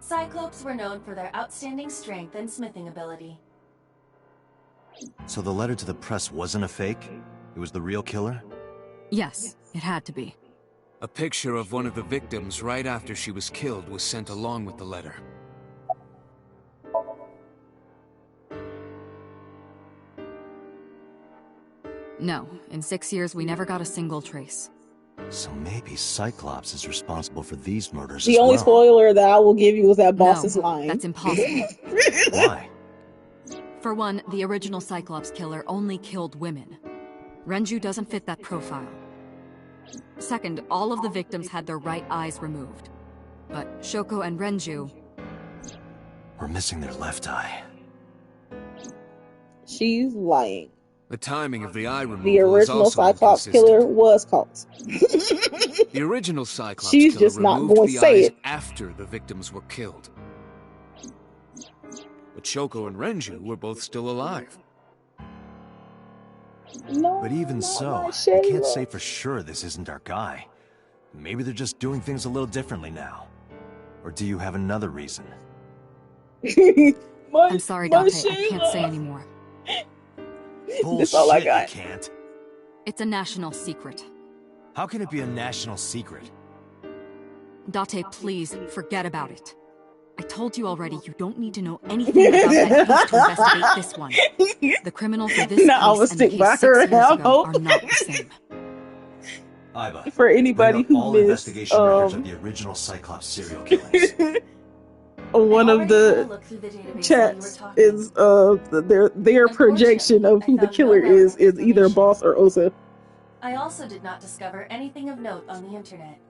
Cyclopes were known for their outstanding strength and smithing ability. So the letter to the press wasn't a fake? It was the real killer? Yes, it had to be. A picture of one of the victims right after she was killed was sent along with the letter. No, in 6 years we never got a single trace. So maybe Cyclops is responsible for these murders the as only well. spoiler that I will give you is that boss No, is lying. that's impossible. Why? For one, the original Cyclops killer only killed women. Renju doesn't fit that profile. Second, all of the victims had their right eyes removed. But Shoko and Renju... We're missing their left eye. She's lying. The timing of the eye removal The is original also Cyclops inconsistent. killer was caught. The original Cyclops She's killer just not removed gonna the say eyes it. after the victims were killed. But Shoko and Renju were both still alive. No, But even not so, my we Shayla. can't say for sure this isn't our guy. Maybe they're just doing things a little differently now. Or do you have another reason? I'm sorry, Date, I can't say anymore. That's all I Bullshit, got. you can't. It's a national secret. How can it be a national secret? Date, please, forget about it. I told you already, you don't need to know anything about that case to investigate this one. The criminals for this Nah, I'ma case and the stick case by 6 her. years I ago hope. are not the same. Iva, For anybody bring up who all missed investigation records of the original Cyclops serial killings. one I of already had a the look through the database while you were chats talking. is their projection of who the killer is either Boss or Osa. I also did not discover anything of note on the internet.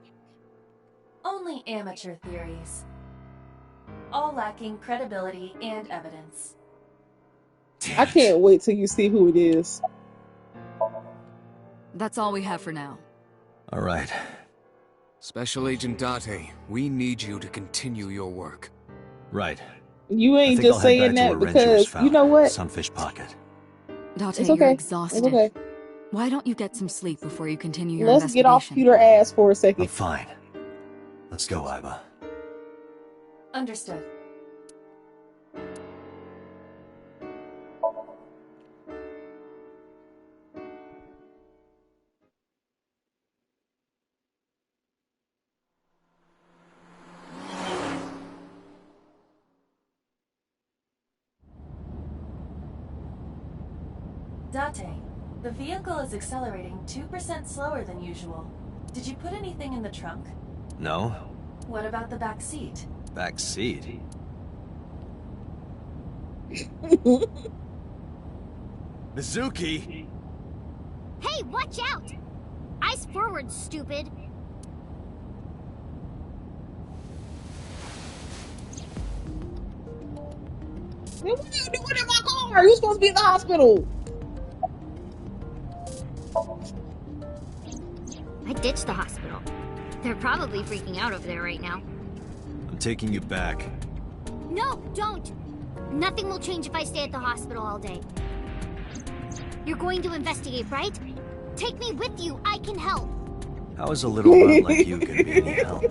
Only amateur theories. All lacking credibility and evidence. Damn I it. can't wait till you see who it is. That's all we have for now. All right. Special Agent Date, we need you to continue your work. Right. You I ain't think just I'll head saying back to that where Renju was because found. you know what? Sunfish Pocket. Date, It's you're okay. exhausted. It's okay. Why don't you get some sleep before you continue your Let's get off investigation? Peter ass for a I'm second. fine. Let's go, Iva. Understood. Date, the vehicle is accelerating 2% slower than usual. Did you put anything in the trunk? No? What about the back seat? Back seat? Mizuki! Hey, watch out! Eyes forward, stupid. What are you doing in my car? You're supposed to be in the hospital. I ditched the hospital. They're probably freaking out over there right now. I'm taking you back. No, don't! Nothing will change if I stay at the hospital all day. You're going to investigate, right? Take me with you. I can help. How is a little runt like you gonna be any help?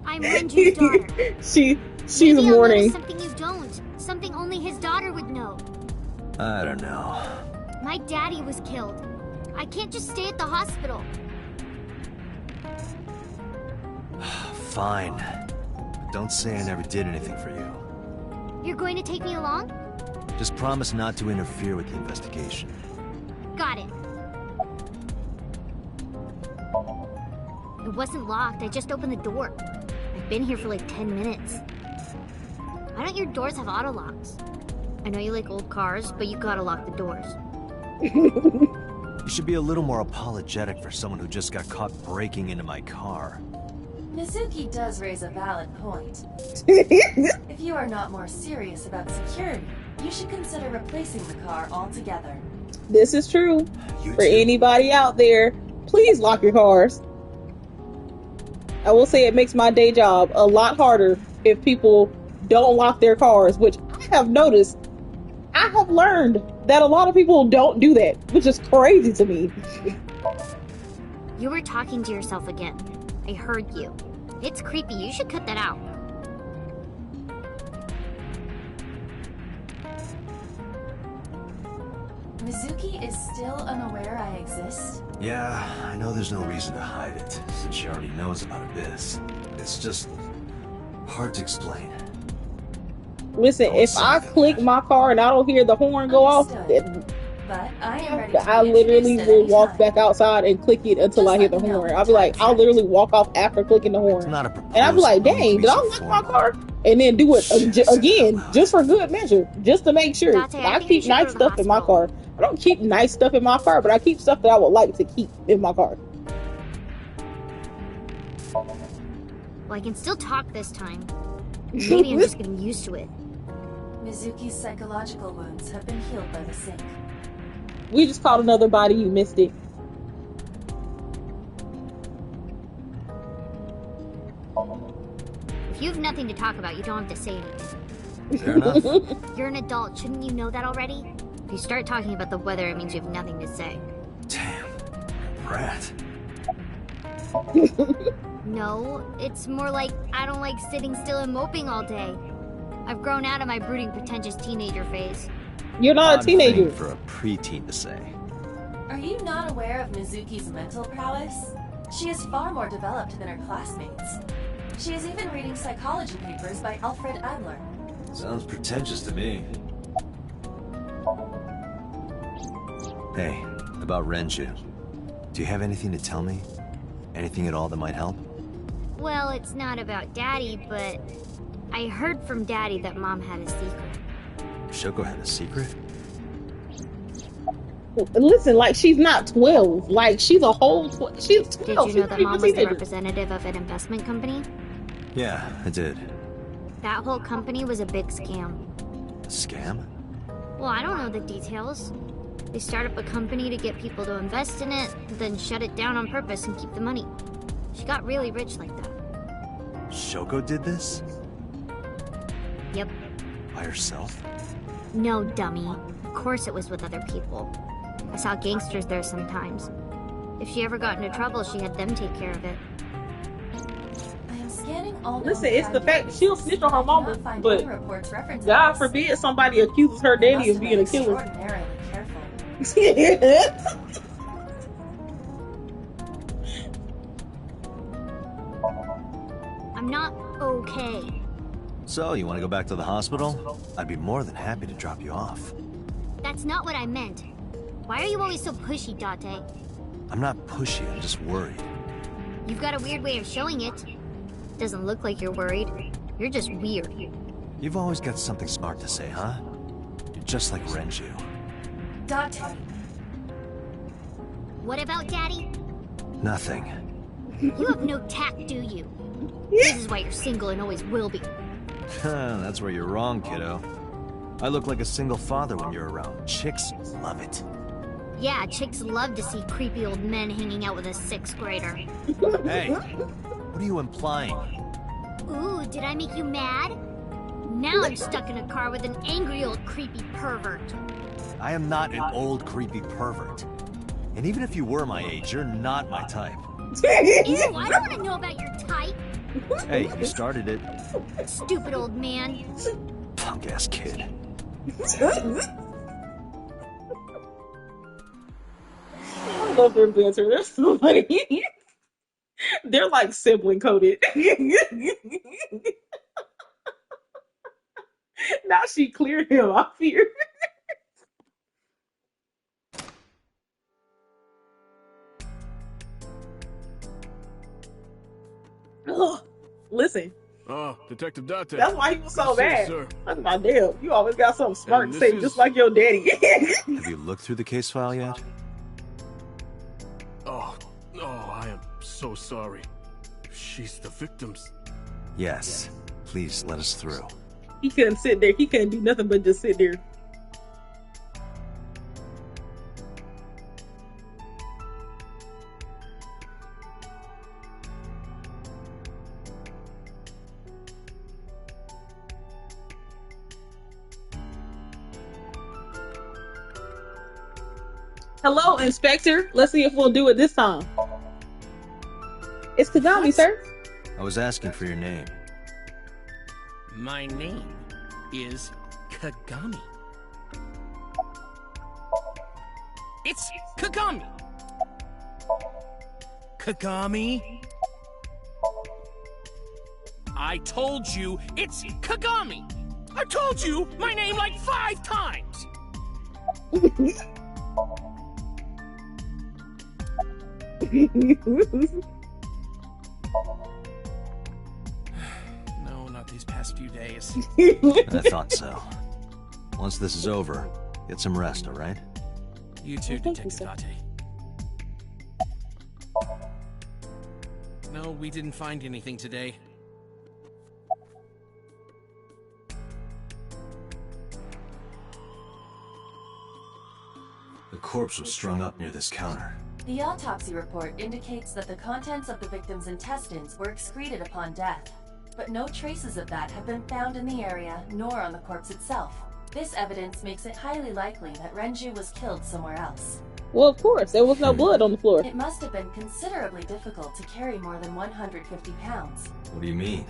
I'm Renju's daughter. She's Maybe I'll mourning. notice something you don't. Something only his daughter would know. I don't know. My daddy was killed. I can't just stay at the hospital. Fine. But don't say I never did anything for you. You're going to take me along? Just promise not to interfere with the investigation. Got it. It wasn't locked. I just opened the door. I've been here for like 10 minutes. Why don't your doors have auto locks? I know you like old cars, but you gotta lock the doors. You should be a little more apologetic for someone who just got caught breaking into my car. Mizuki does raise a valid point. If you are not more serious about security, you should consider replacing the car altogether. This is true. You For too. anybody out there, please lock your cars. I will say it makes my day job a lot harder if people don't lock their cars, which I have noticed. I have learned that a lot of people don't do that, which is crazy to me. You were talking to yourself again. I heard you. It's creepy. You should cut that out. Mizuki is still unaware I exist? Yeah, I know there's no reason to hide it, since she already knows about Abyss. It's just hard to explain. Listen, if I click my car and I don't hear the horn go off, Understood. But I am ready to I be literally introduced at will any walk time. back outside and click it until Just I hear let the me know horn. when I'll be like, time's I'll right. literally walk off after clicking the horn. It's not a proposal. And I'll be like, No need to dang, be did I so lock my formal. car? And then do it Shit, again, just for good measure, just to make sure. Dante, I I think you keep should go nice to the stuff in my hospital. car. I don't keep nice stuff in my car, but I keep stuff that I would like to keep in my car. Well, I can still talk this time. Maybe I'm just getting used to it. Mizuki's psychological wounds have been healed by the sink. We just caught another body, you missed it. If you have nothing to talk about, you don't have to say anything. Fair enough. You're an adult. Shouldn't you know that already? If you start talking about the weather, it means you have nothing to say. Damn. Rat. No, it's more like I don't like sitting still and moping all day. I've grown out of my brooding, pretentious teenager phase. You're not a Odd teenager. thing for a preteen to say. Are you not aware of Mizuki's mental prowess? She is far more developed than her classmates. She is even reading psychology papers by Alfred Adler. Sounds pretentious to me. Hey, about Renju. Do you have anything to tell me? Anything at all that might help? Well, it's not about Daddy, but I heard from Daddy that Mom had a secret. Shoko had a secret? Listen, like, she's not 12. Like, she's a whole... she's 12. Did you know She's that not even Mom a was the teenager. representative of an investment company? Yeah, I did. That whole company was a big scam. A scam? Well, I don't know the details. They start up a company to get people to invest in it, then shut it down on purpose and keep the money. She got really rich like that. Shoko did this? Yep. By herself? No, dummy. Of course it was with other people. I saw gangsters there sometimes. If she ever got into trouble, she had them take care of it. I am scanning all Listen, known it's the crime fact she'll databases, snitch on her but mama, cannot find but any reports referencing God this. forbid somebody accuses her I daddy must of have being been a killer. extraordinarily careful. I'm not okay. So, you want to go back to the hospital? I'd be more than happy to drop you off. That's not what I meant. Why are you always so pushy, Date? I'm not pushy, I'm just worried. You've got a weird way of showing it. Doesn't look like you're worried. You're just weird. You've always got something smart to say, huh? You're just like Renju. Date. What about Daddy? Nothing. You have no tact, do you? This is why you're single and always will be. That's where you're wrong, kiddo. I look like a single father when you're around. Chicks love it. Yeah, chicks love to see creepy old men hanging out with a 6th grader. Hey, what are you implying? Ooh, did I make you mad? Now I'm stuck in a car with an angry old creepy pervert. I am not an old creepy pervert. And even if you were my age, you're not my type. Ew, I don't want to know about your type. Hey, you started it. Stupid old man. Punk-ass kid. I love their banter. They're so funny. They're like sibling coded. Now she cleared him off here. Ugh. Listen, Oh, Detective Date. that's why he was so Good to see you, bad. sir. Look at my damn. You always got something smart And to this say, is- just like your daddy. Have you looked through the case file yet? Oh, I am so sorry. She's the victim's. Yes. Please let us through. He couldn't sit there. He couldn't do nothing but just sit there. Hello, Inspector. Let's see if we'll do it this time. It's Kagami, sir. I was asking for your name. My name is Kagami. It's Kagami. Kagami. I told you it's Kagami. I told you my name like 5 times. No, not these past few days. I thought so. Once this is over, get some rest, alright? You too, Thank you, Detective sir. Date. No, we didn't find anything today. The corpse was strung up near this counter. The autopsy report indicates that the contents of the victim's intestines were excreted upon death, but no traces of that have been found in the area nor on the corpse itself. This evidence makes it highly likely that Renju was killed somewhere else. Well, of course. There was no blood on the floor. It must have been considerably difficult to carry more than 150 pounds. What do you mean?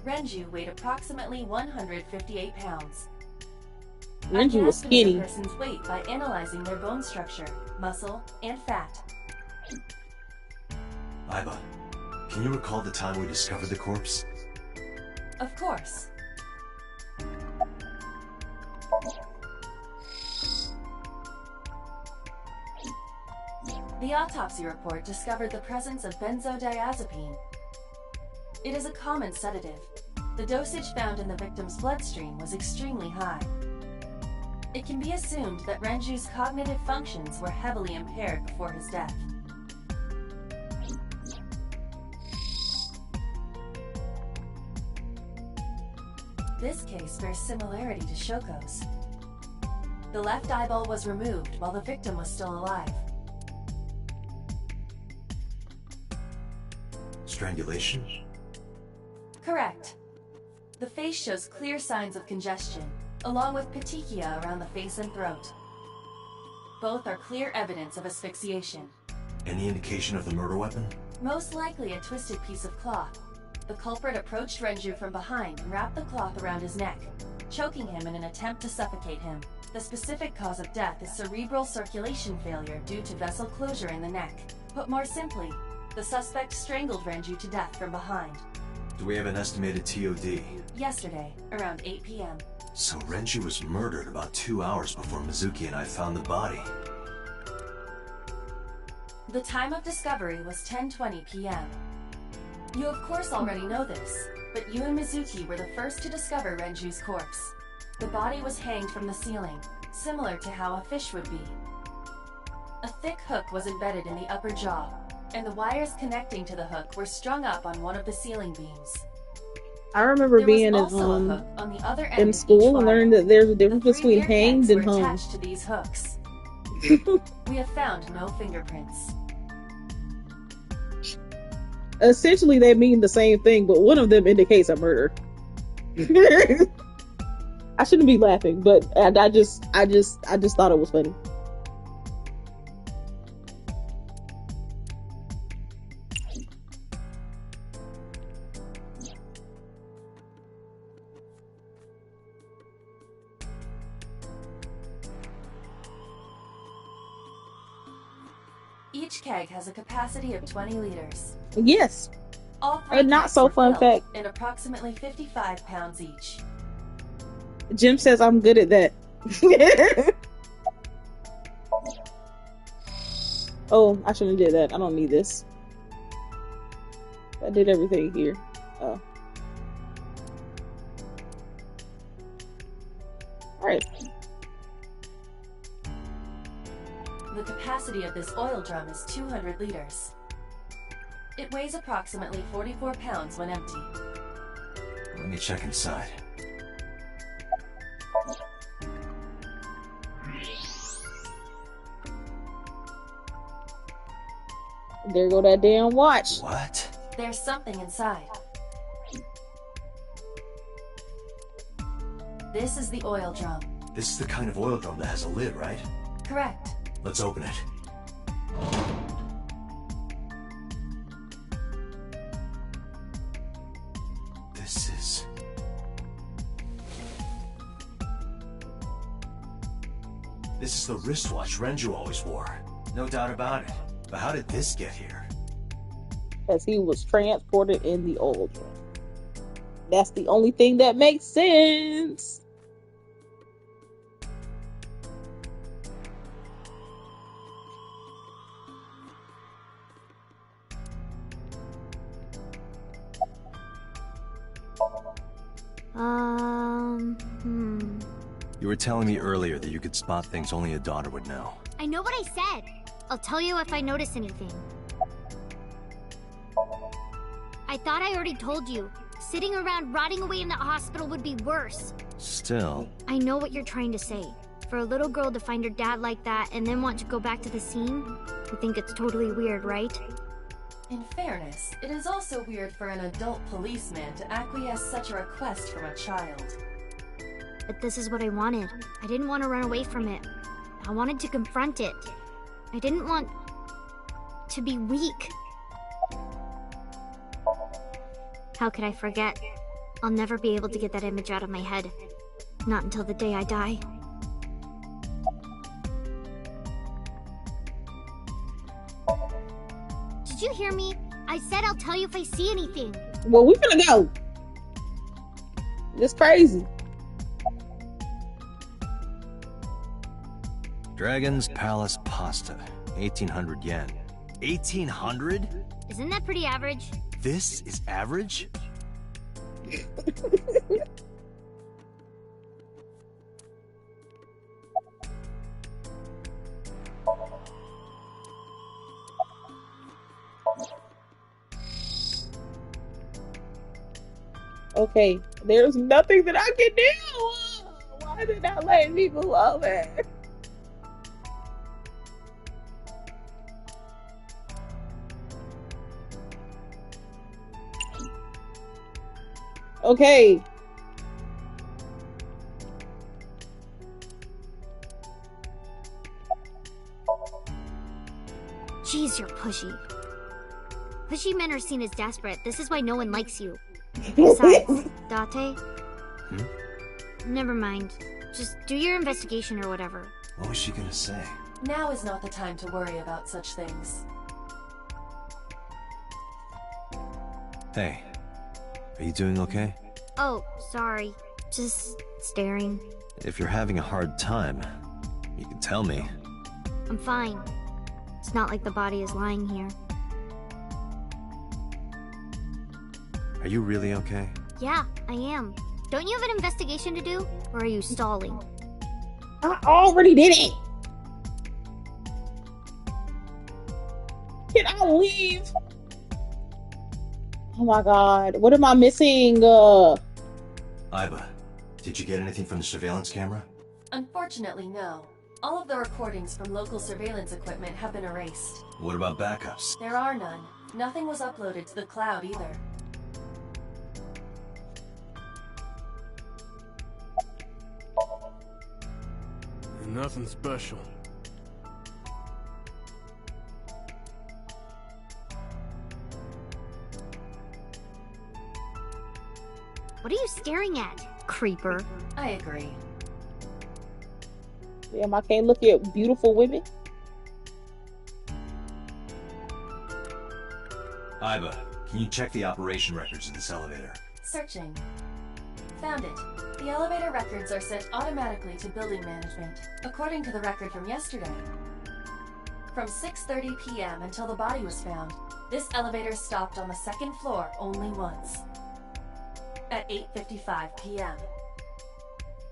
Renju weighed approximately 158 pounds. Renju I can was estimate skinny. a person's weight by analyzing their bone structure, muscle, and fat. Aiba, can you recall the time we discovered the corpse? Of course. The autopsy report discovered the presence of benzodiazepine. It is a common sedative. The dosage found in the victim's bloodstream was extremely high. It can be assumed that Renju's cognitive functions were heavily impaired before his death. This case bears similarity to Shoko's. The left eyeball was removed while the victim was still alive. Strangulation? Correct. The face shows clear signs of congestion, along with petechia around the face and throat. Both are clear evidence of asphyxiation. Any indication of the murder weapon? Most likely a twisted piece of cloth. The culprit approached Renju from behind and wrapped the cloth around his neck, choking him in an attempt to suffocate him. The specific cause of death is cerebral circulation failure due to vessel closure in the neck. Put more simply, the suspect strangled Renju to death from behind. Do we have an estimated TOD? Yesterday, around 8 p.m. So Renju was murdered about 2 hours before Mizuki and I found the body. The time of discovery was 10:20 p.m. You of course already know this, but you and Mizuki were the first to discover Renju's corpse. The body was hanged from the ceiling, similar to how a fish would be. A thick hook was embedded in the upper jaw, and the wires connecting to the hook were strung up on one of the ceiling beams. I remember There being was also a hook on the other end in of school each and wire. learning that there's a difference The 3 between beer hanged kegs and were hung. attached to these hooks. We have found no fingerprints. Essentially, they mean the same thing, but one of them indicates a murder. I shouldn't be laughing, but I just thought it was funny. Each keg has a capacity of 20 liters. Yes. All 3 A not kegs so were fun filled fact. in approximately 55 pounds each. Jim says I'm good at that. Oh, I shouldn't have did that. I don't need this. I did everything here. Oh. Alright. The capacity of this oil drum is 200 liters. It weighs approximately 44 pounds when empty. Let me check inside. There go that damn watch. What? There's something inside. This is the oil drum. This is the kind of oil drum that has a lid, right? Correct. Let's open it. This is... This is the wristwatch Renju always wore. No doubt about it. But how did this get here? As he was transported in the oil drum. That's the only thing that makes sense. You were telling me earlier that you could spot things only a daughter would know. I know what I said. I'll tell you if I notice anything. I thought I already told you. Sitting around rotting away in that hospital would be worse. Still... I know what you're trying to say. For a little girl to find her dad like that and then want to go back to the scene, you think it's totally weird, right? In fairness, it is also weird for an adult policeman to acquiesce such a request from a child. But this is what I wanted. I didn't want to run away from it. I wanted to confront it. I didn't want to be weak. How could I forget? I'll never be able to get that image out of my head. Not until the day I die. Did you hear me? I said I'll tell you if I see anything. Well, we finna go. It's crazy. Dragon's Palace Pasta. 1,800 yen. 1,800? Isn't that pretty average? This is average? Okay, there's nothing that I can do. Why did I let people love it? Okay. Jeez, you're pushy. Pushy men are seen as desperate. This is why no one likes you. Besides, Date? Never mind. Just do your investigation or whatever. What was she gonna say? Now is not the time to worry about such things. Hey, are you doing okay? Oh, sorry. Just staring. If you're having a hard time, you can tell me. I'm fine. It's not like the body is lying here. Are you really okay? Yeah, I am. Don't you have an investigation to do? Or are you stalling? I already did it. Can I leave? Oh my god. What am I missing? Iba, did you get anything from the surveillance camera? Unfortunately, no. All of the recordings from local surveillance equipment have been erased. What about backups? There are none. Nothing was uploaded to the cloud either. Nothing special. What are you staring at, creeper? I agree. Damn, I can't look at beautiful women. Iba, can you check the operation records of this elevator? Searching. Found it. The elevator records are sent automatically to building management, according to the record from yesterday. From 6:30 p.m. until the body was found, this elevator stopped on the second floor only once. At 8:55 p.m.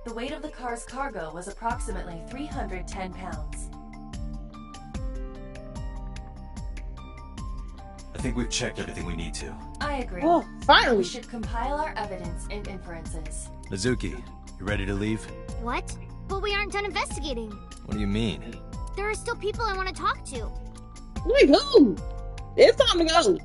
The weight of the car's cargo was approximately 310 pounds. I think we've checked everything we need to. I agree. Oh, finally. We should compile our evidence and inferences. Mizuki, you ready to leave? What? But we aren't done investigating. What do you mean? There are still people I want to talk to. Like who? It's time to go.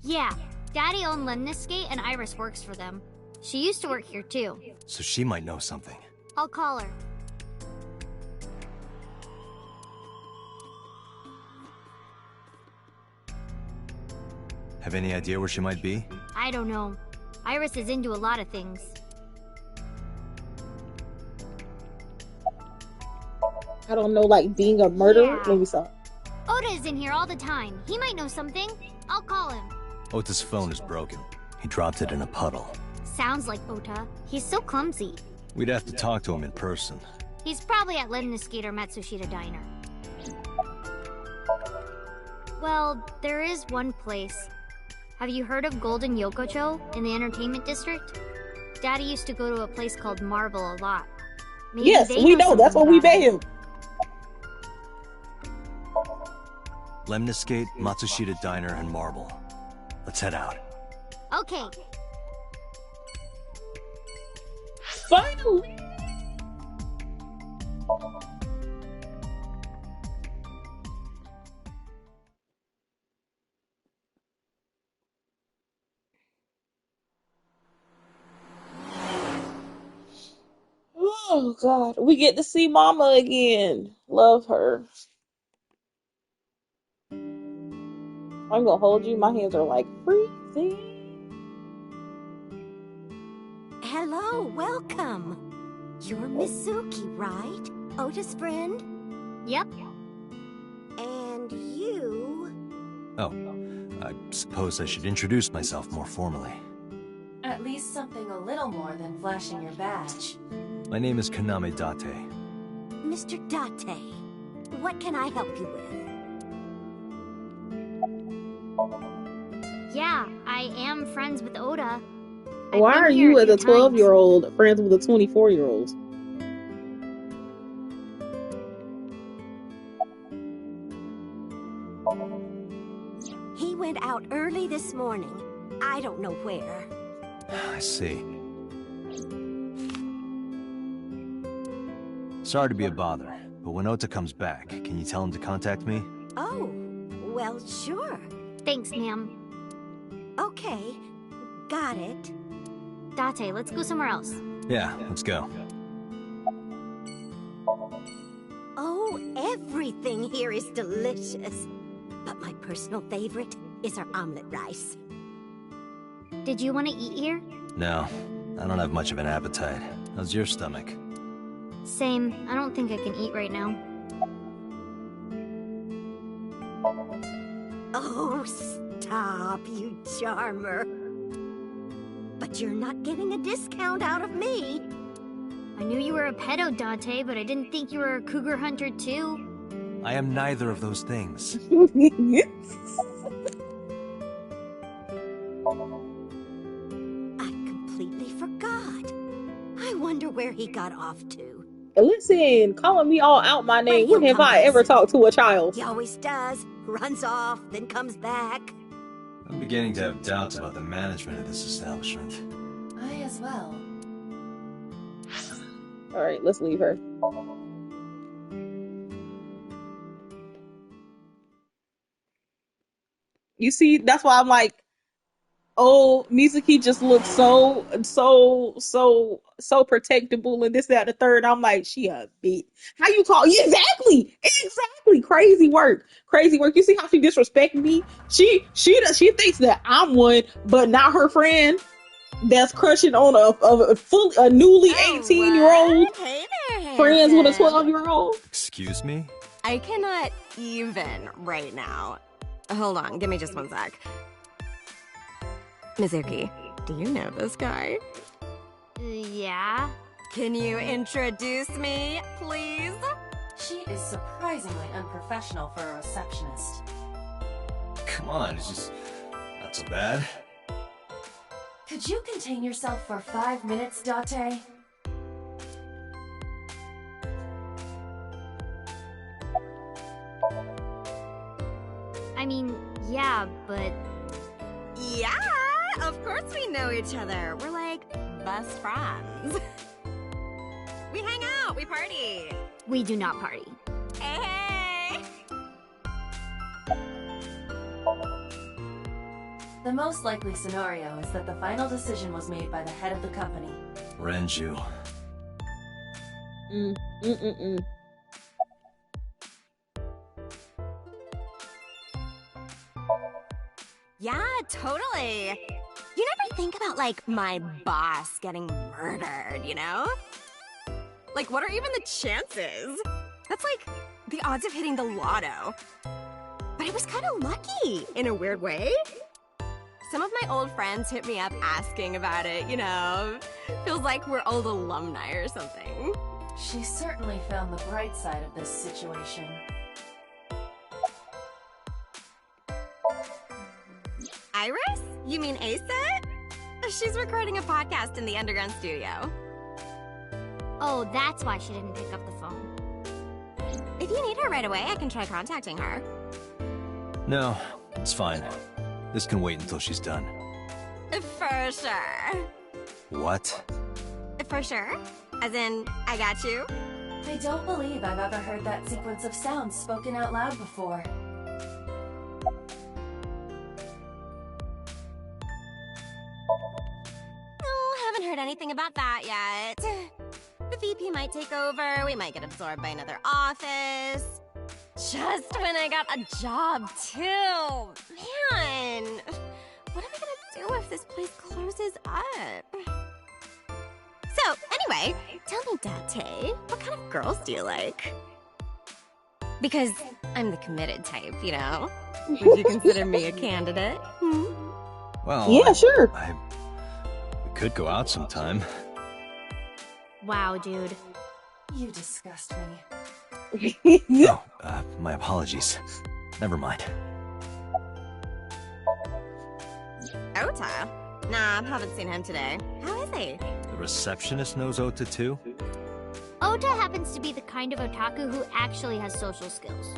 Yeah, Daddy owned Lemniscate and Iris works for them. She used to work here too. So she might know something. I'll call her. Have any idea where she might be? I don't know. Iris is into a lot of things. I don't know, like being a murderer. Yeah. Let me stop. Oda is in here all the time. He might know something. I'll call him. Ota's phone is broken. He dropped it in a puddle. Sounds like Ota. He's so clumsy. We'd have to talk to him in person. He's probably at Lemniscate or Matsushita Diner. Well, there is one place. Have you heard of Golden Yokocho in the entertainment district? Daddy used to go to a place called Marble a lot. Maybe Yes, they we know. That's what something we about bet it. him. Lemniscate, Matsushita Diner, and Marble. Let's head out. Okay. Finally. Oh God, we get to see Mama again. Love her. I'm gonna hold you. My hands are like freezing. Hello, welcome. You're Mizuki, right? Ota's friend? Yep. And you... Oh, I suppose I should introduce myself more formally. At least something a little more than flashing your badge. My name is Kaname Date. Mr. Date, what can I help you with? Yeah, I am friends with Oda. Why are you as a 12-year-old friends with a 24-year-old? He went out early this morning. I don't know where. I see. Sorry to be a bother, but when Ota comes back, can you tell him to contact me? Oh, well, sure. Thanks, ma'am. Okay, got it. Date, let's go somewhere else. Yeah, let's go. Oh, everything here is delicious. But my personal favorite is our omelet rice. Did you want to eat here? No, I don't have much of an appetite. How's your stomach? Same. I don't think I can eat right now. Oh, stop, you charmer. But you're not getting a discount out of me. I knew you were a pedo, Dante, but I didn't think you were a cougar hunter too. I am neither of those things. I completely forgot. I wonder where he got off to. Listen, calling me all out my name. When have I ever talked to a child? He always does. Runs off, then comes back. I'm beginning to have doubts about the management of this establishment. I as well. Alright, let's leave her. You see, that's why I'm like, oh, Mizuki just looks so protectable and this, that, and the third. I'm like, she a bitch. How you call? Yeah, exactly. Crazy work. You see how she disrespect me? She thinks that I'm one, but not her friend that's crushing on a newly 18-year-old Hey there, friends with a 12-year-old. Excuse me? I cannot even right now. Hold on, give me just one sec. Mizuki, do you know this guy? Yeah. Can you introduce me, please? She is surprisingly unprofessional for a receptionist. Come on, it's just not so bad. Could you contain yourself for 5 minutes, Date? I mean, yeah, but... Yeah, of course we know each other. We're like best friends. We hang out, we party. We do not party. Hey! The most likely scenario is that the final decision was made by the head of the company. Renju. Yeah, totally. You never think about, like, my boss getting murdered, you know? Like, what are even the chances? That's like the odds of hitting the lotto. But it was kind of lucky, in a weird way. Some of my old friends hit me up asking about it, you know? Feels like we're old alumni or something. She certainly found the bright side of this situation. Iris? You mean Asa? She's recording a podcast in the underground studio. Oh, that's why she didn't pick up the phone. If you need her right away, I can try contacting her. No, it's fine. This can wait until she's done. For sure. What? For sure? As in, I got you? I don't believe I've ever heard that sequence of sounds spoken out loud before. Haven't heard anything about that yet. The VP might take over, we might get absorbed by another office. Just when I got a job, too. Man, what am I gonna do if this place closes up? So, anyway, tell me, Date, what kind of girls do you like? Because I'm the committed type, you know? Would you consider me a candidate? Well, yeah, sure. We could go out sometime. Wow, dude. You disgust me. Oh, my apologies. Never mind. Ota? Nah, haven't seen him today. How is he? The receptionist knows Ota too? Ota happens to be the kind of otaku who actually has social skills.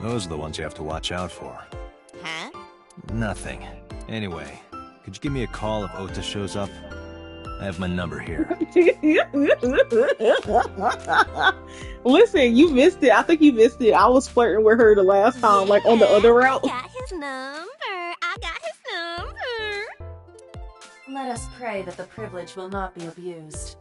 Those are the ones you have to watch out for. Huh? Nothing. Anyway, could you give me a call if Ota shows up? I have my number here. Listen, you missed it. I think you missed it. I was flirting with her the last time, like on the other route. I got his number. I got his number. Let us pray that the privilege will not be abused.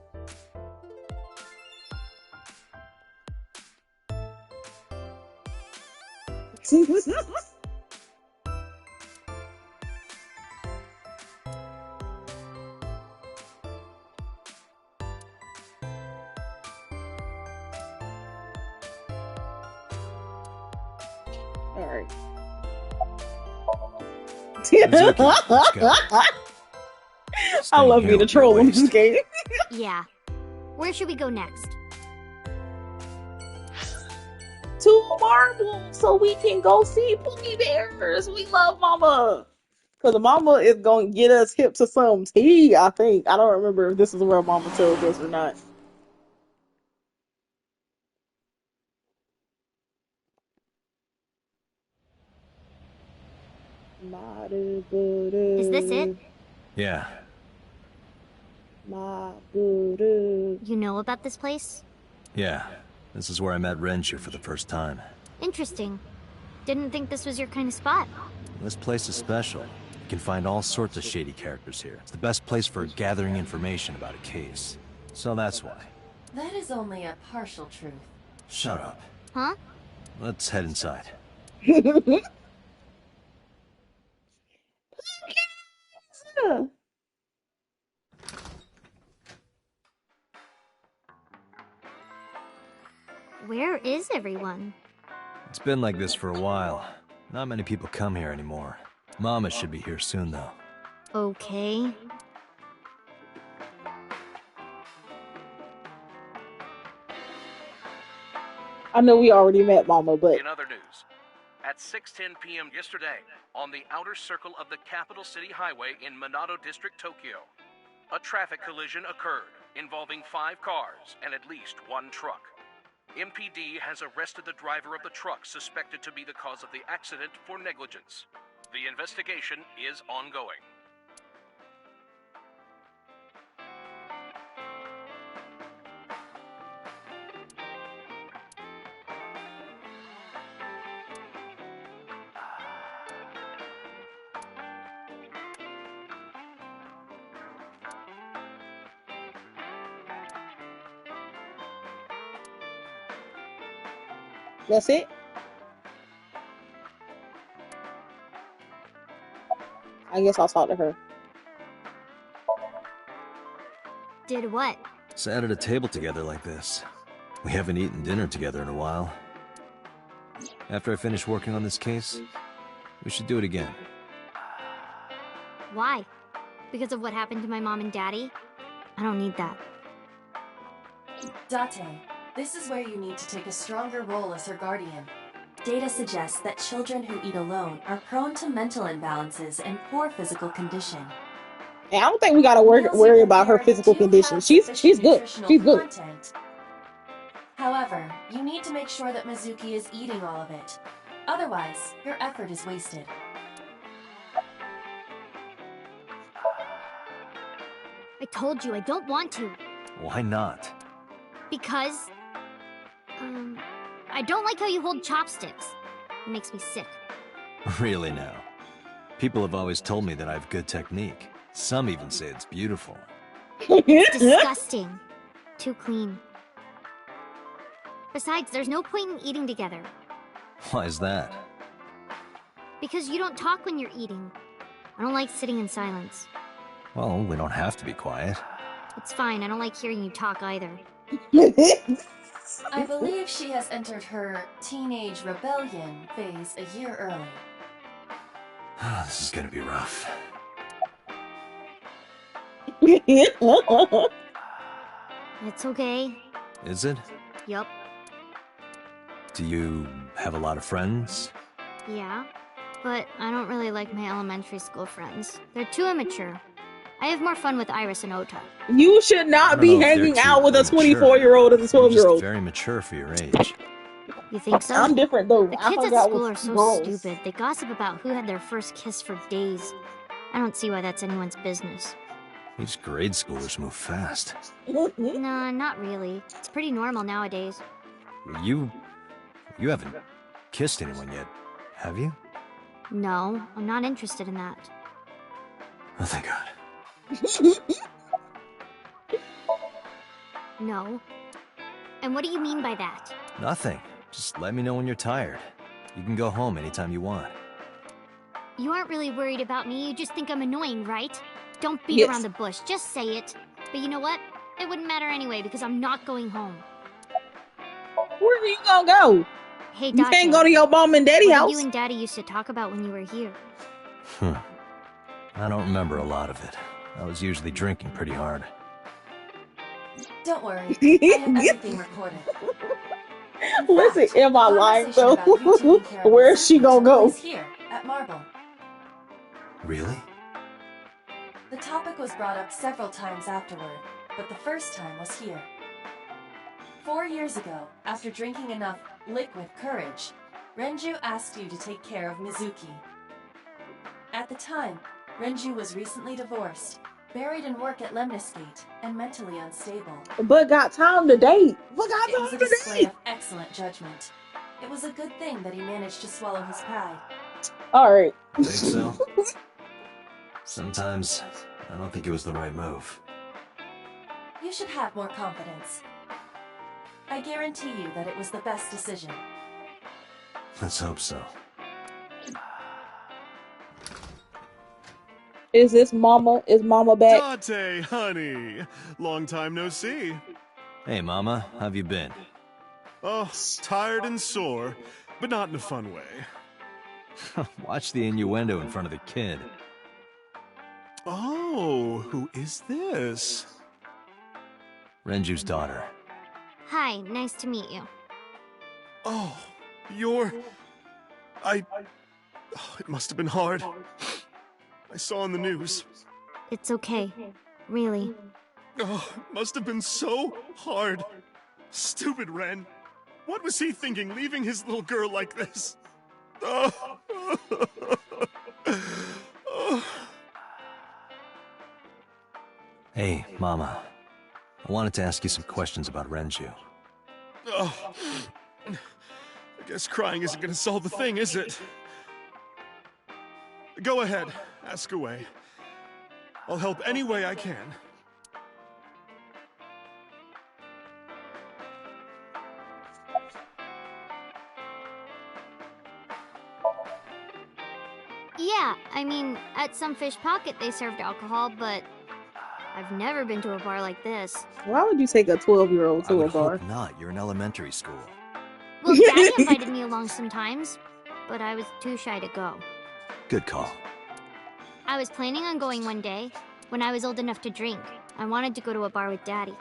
Alright. I love being a troll in this game. Yeah. Where should we go next? To Marble so we can go see Pookie Bears. We love Mama. Because Mama is going to get us hip to some tea, I think. I don't remember if this is where Mama tells us or not. Is this it? Yeah. You know about this place? Yeah. This is where I met Renshu for the first time. Interesting. Didn't think this was your kind of spot. This place is special. You can find all sorts of shady characters here. It's the best place for gathering information about a case. So that's why. That is only a partial truth. Shut up. Huh? Let's head inside. Where is everyone? It's been like this for a while. Not many people come here anymore. Mama should be here soon, though. Okay. I know we already met Mama, but... In other news, at 6:10 p.m. yesterday, on the outer circle of the capital city highway in Minato District, Tokyo, a traffic collision occurred involving 5 cars and at least 1 truck. MPD has arrested the driver of the truck suspected to be the cause of the accident for negligence. The investigation is ongoing. That's it? I guess I'll talk to her. Did what? Sat at a table together like this. We haven't eaten dinner together in a while. After I finish working on this case, we should do it again. Why? Because of what happened to my mom and daddy? I don't need that. Date, this is where you need to take a stronger role as her guardian. Data suggests that children who eat alone are prone to mental imbalances and poor physical condition. And I don't think we gotta worry about her physical condition. She's good. She's good. Content. However, you need to make sure that Mizuki is eating all of it. Otherwise, your effort is wasted. I told you I don't want to. Why not? Because... I don't like how you hold chopsticks. It makes me sick. Really now? People have always told me that I have good technique. Some even say it's beautiful. It's disgusting. Too clean. Besides, there's no point in eating together. Why is that? Because you don't talk when you're eating. I don't like sitting in silence. Well, we don't have to be quiet. It's fine, I don't like hearing you talk either. I believe she has entered her teenage rebellion phase a year early. This is gonna be rough. It's okay. Is it? Yup. Do you have a lot of friends? Yeah. But I don't really like my elementary school friends. They're too immature. I have more fun with Iris and Ota. You should not be hanging out with a 24-year-old and a 12-year-old. Very mature for your age. You think so? I'm different though. The kids at school are so stupid. They gossip about who had their first kiss for days. I don't see why that's anyone's business. These grade schoolers move fast. Nah, not really. It's pretty normal nowadays. You haven't kissed anyone yet, have you? No, I'm not interested in that. Oh, thank God. No. And what do you mean by that? Nothing. Just let me know when you're tired. You can go home anytime you want. You aren't really worried about me, you just think I'm annoying, right? Don't beat around the bush, just say it. But you know what? It wouldn't matter anyway, because I'm not going home. Where are you gonna go? Hey, you can't go to your mom and daddy house. What you and daddy used to talk about when you were here? I don't remember a lot of it. I was usually drinking pretty hard. Don't worry, I have everything recorded. Listen, am I lying though? Where's she gonna go? Here, at Marble. Really? The topic was brought up several times afterward, but the first time was here. 4 years ago, after drinking enough liquid courage, Renju asked you to take care of Mizuki. At the time, Renju was recently divorced, buried in work at Lemniscate, and mentally unstable. But got time to date. But got It was a time to display date. of excellent judgment. It was a good thing that he managed to swallow his pride. Alright. Think so? Sometimes, I don't think it was the right move. You should have more confidence. I guarantee you that it was the best decision. Let's hope so. Is this Mama? Is Mama back? Date, honey. Long time no see. Hey, Mama, how have you been? Oh, tired and sore, but not in a fun way. Watch the innuendo in front of the kid. Oh, who is this? Renju's daughter. Hi, nice to meet you. Oh, you're... Oh, it must have been hard. I saw on the news. It's okay. Really. Oh, it must have been so hard. Stupid Ren. What was he thinking, leaving his little girl like this? Oh. Oh. Hey, Mama. I wanted to ask you some questions about Renju. Oh. I guess crying isn't going to solve the thing, is it? Go ahead, ask away. I'll help any way I can. Yeah, I mean, at some fish pocket they served alcohol, but I've never been to a bar like this. Why would you take a 12-year-old I to a would bar? hope not. You're in elementary school. Well, Daddy invited me along sometimes, but I was too shy to go. Good call. I was planning on going one day, when I was old enough to drink. I wanted to go to a bar with Daddy.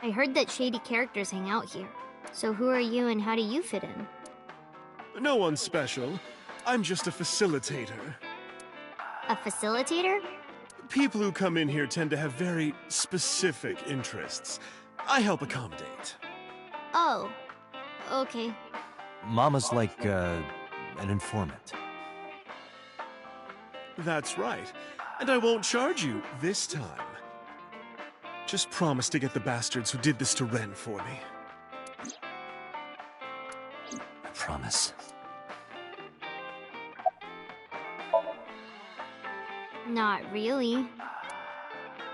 I heard that shady characters hang out here. So who are you and how do you fit in? No one special. I'm just a facilitator. A facilitator? People who come in here tend to have very specific interests. I help accommodate. Oh, okay. Mama's like, an informant. That's right. And I won't charge you this time. Just promise to get the bastards who did this to Ren for me. I promise. Not really.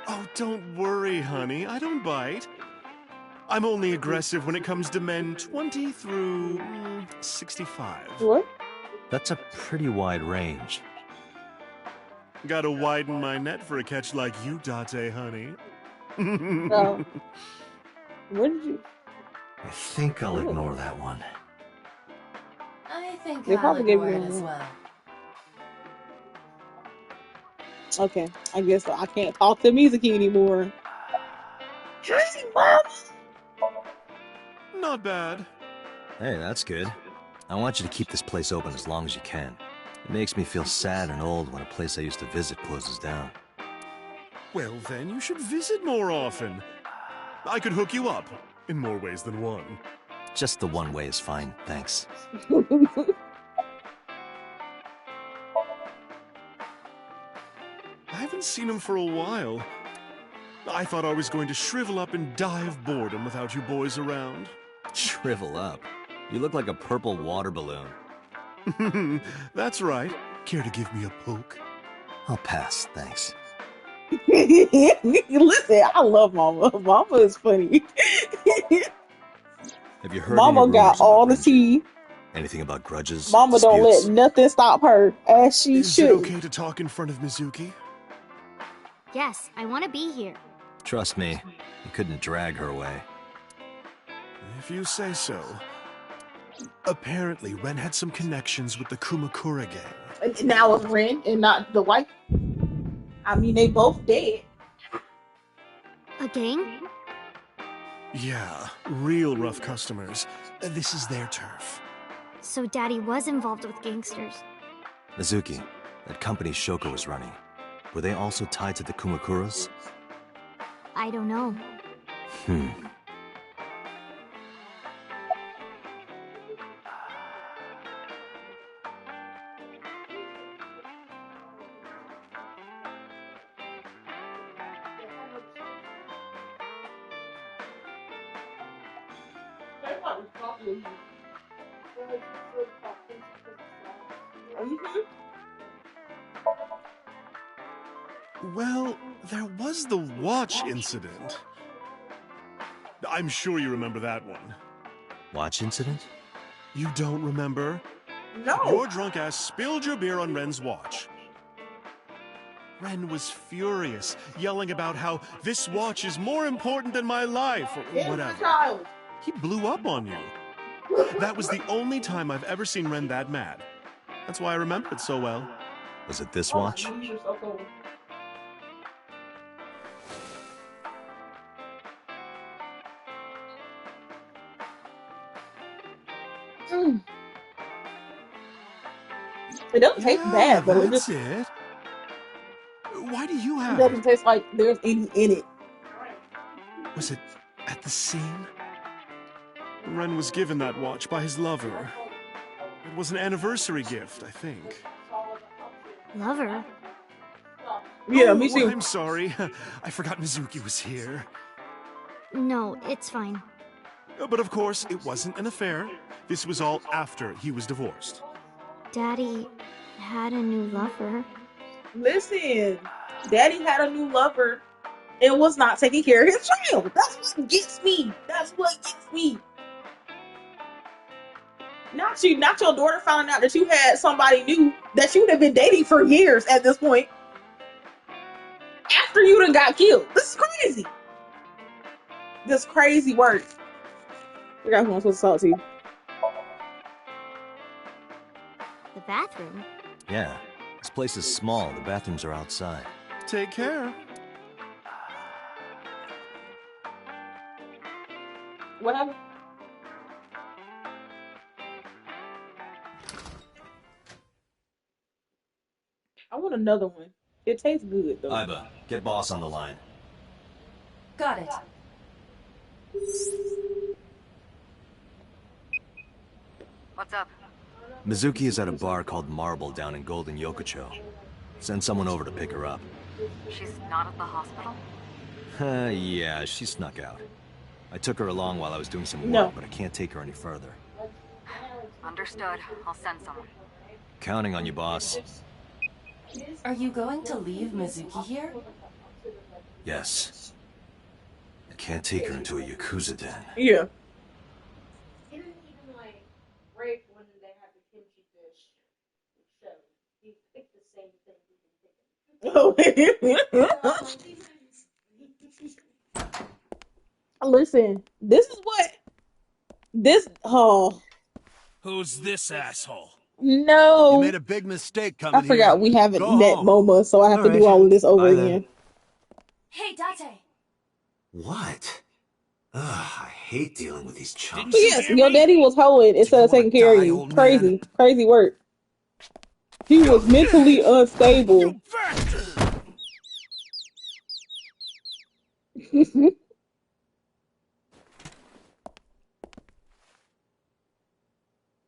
Oh, don't worry, honey. I don't bite. I'm only aggressive when it comes to men 20 through 65. What? That's a pretty wide range. Gotta widen my net for a catch like you, Date, honey. No. What did you... I think I'll ignore that one. I think They I'll probably gave ignore you it as one. well. Okay, I guess I can't talk to Mizuki anymore. Hey, Mom! Not bad. Hey, that's good. I want you to keep this place open as long as you can. It makes me feel sad and old when a place I used to visit closes down. Well, then you should visit more often. I could hook you up, in more ways than one. Just the one way is fine, thanks. I haven't seen him for a while. I thought I was going to shrivel up and die of boredom without you boys around. Shrivel up. You look like a purple water balloon. That's right. Care to give me a poke? I'll pass, thanks. Listen, I love Mama. Mama is funny. Have you heard Mama any got rumors all about the Renju? tea. Anything about grudges? Mama don't disputes? let nothing stop her, as she Is it should. okay to talk in front of Mizuki? Yes, I want to be here. Trust me, you couldn't drag her away. If you say so. Apparently, Ren had some connections with the Kumakura gang. Now it's Ren and not the wife. I mean, they both dead. A gang? Yeah, real rough customers. This is their turf. So Daddy was involved with gangsters. Mizuki, that company Shoko was running, were they also tied to the Kumakuras? I don't know. Well, there was the watch incident. I'm sure you remember that one. Watch incident? You don't remember? No. Your drunk ass spilled your beer on Ren's watch. Ren was furious, yelling about how this watch is more important than my life, or whatever. He blew up on you. That was the only time I've ever seen Ren that mad. That's why I remember it so well. Was it this watch? It doesn't taste bad, though. It That's just it. Why do you have doesn't it? taste like there's any in it. Was it at the scene? Ren was given that watch by his lover. It was an anniversary gift, I think. Lover? Yeah, me too. I'm sorry. I forgot Mizuki was here. No, it's fine. But of course, it wasn't an affair. This was all after he was divorced. Daddy had a new lover. Listen, Daddy had a new lover and was not taking care of his child. That's what gets me. That's what gets me. Not your daughter finding out that you had somebody new that you'd have been dating for years at this point. After you done got killed. This is crazy. This crazy work. I forgot who I'm supposed to talk to. The bathroom? Yeah. This place is small. The bathrooms are outside. Take care. What happened? I want another one. It tastes good, though. Iba, get boss on the line. Got it. What's up? Mizuki is at a bar called Marble down in Golden Yokocho. Send someone over to pick her up. She's not at the hospital? Yeah, she snuck out. I took her along while I was doing some work, No. but I can't take her any further. Understood. I'll send someone. Counting on you, boss. Are you going to leave Mizuki here? Yes. I can't take her into a Yakuza den. Yeah. He didn't even like break when they had the kimchi dish show. He picked the same thing we've been picking. Listen, this is what this. Oh Who's this asshole? no! You made a big mistake coming I forgot here. we haven't Go met home. MoMA, so I have to do all of this over Bye, then. again. Hey, Date. What? Ugh, I hate dealing with these chumps. But yes, your daddy was hoeing instead of taking care of you. old Crazy, crazy work. He was mentally unstable.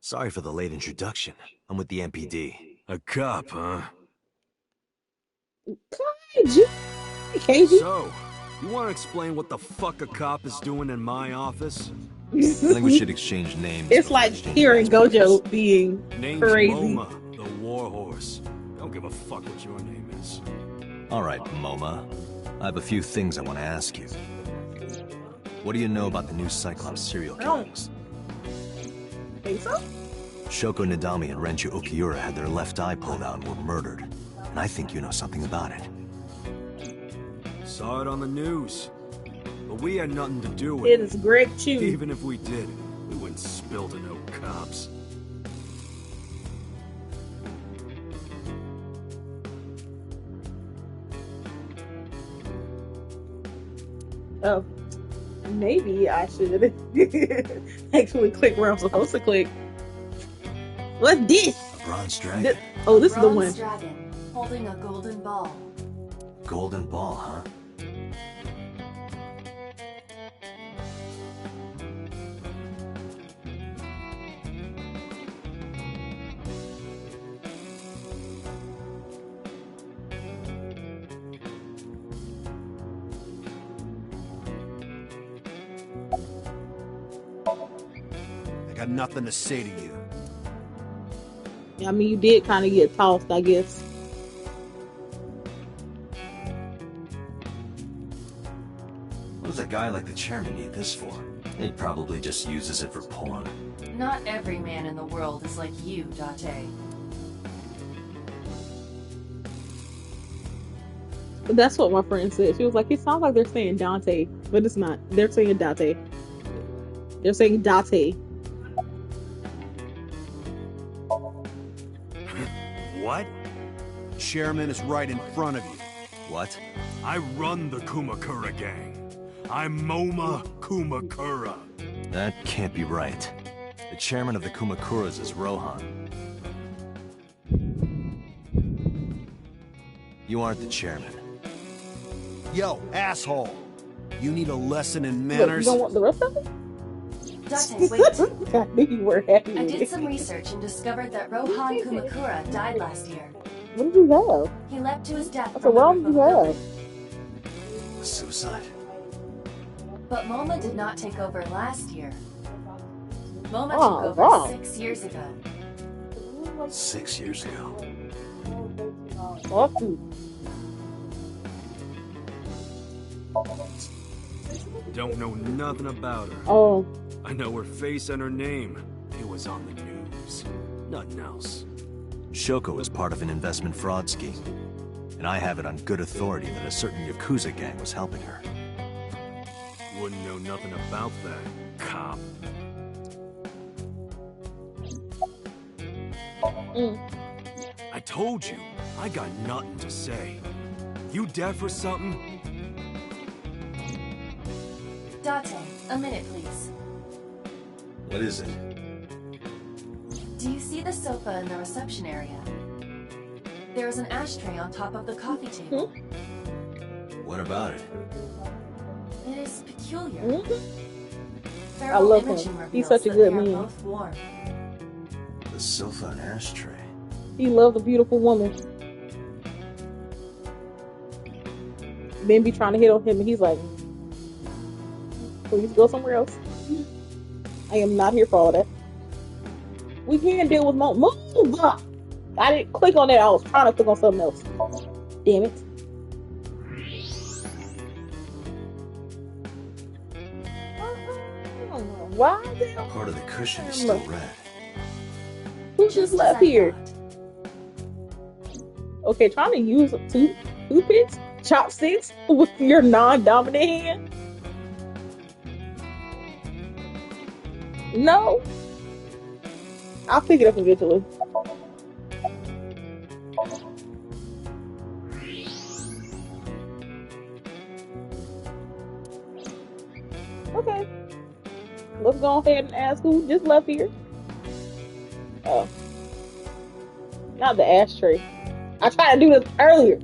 Sorry for the late introduction. I'm with the MPD. A cop, huh? KG? So, you want to explain what the fuck a cop is doing in my office? I think we should exchange names. It's like hearing Gojo being Name's crazy. MoMA, the warhorse. Don't give a fuck what your name is. All right, MoMA. I have a few things I want to ask you. What do you know about the new Cyclops serial killings? Think so? Shoko Nadami and Renju Okiura had their left eye pulled out and were murdered. And I think you know something about it. Saw it on the news. But we had nothing to do with It is Greg Chew. Even if we did, we wouldn't spill to no cops. Oh, maybe I should actually click where I'm supposed to click. What's this? A bronze dragon. Oh, this is the one. Bronze dragon holding a golden ball. Golden ball, huh? I got nothing to say to you. I mean, you did kind of get tossed, I guess. What does a guy like the chairman need this for? He probably just uses it for porn. Not every man in the world is like you, Date. That's what my friend said. She was like, it sounds like they're saying Dante, but it's not. They're saying Date. They're saying Date. What? Chairman is right in front of you. What? I run the Kumakura gang. I'm Moma Kumakura. That can't be right. The chairman of the Kumakuras is Rohan. You aren't the chairman. Yo, asshole! You need a lesson in manners? You don't want the rest of it? Date, wait. I knew you were happy. I did some research and discovered that Rohan Kumakura died last year. What did you have? He leapt to his death So from what the did you roof of a have? building. Suicide? But Moma did not take over last year. Moma Oh, took over wow. 6 years ago. 6 years ago. Fuck you. Don't know nothing about her. Oh. I know her face and her name. It was on the news. Nothing else. Shoko is part of an investment fraud scheme. And I have it on good authority that a certain Yakuza gang was helping her. Wouldn't know nothing about that, cop. I told you, I got nothing to say. You deaf or something? Date, a minute, please. What is it? Do you see the sofa in the reception area? There is an ashtray on top of the coffee table. What about it? It is peculiar. I love him. He's such a good man. Both warm. The sofa and ashtray. He loves a beautiful woman. Men be trying to hit on him, and he's like, please go somewhere else. I am not here for all that. We can't deal with move! I didn't click on that. I was trying to click on something else. Damn it. Why the hell? Part of the cushion is still red. Who just left here? Okay, trying to use toothpicks, chopsticks with your non-dominant hand? No. I'll pick it up eventually. Okay. Let's go ahead and ask who just left here. Oh. Not the ashtray. I tried to do this earlier.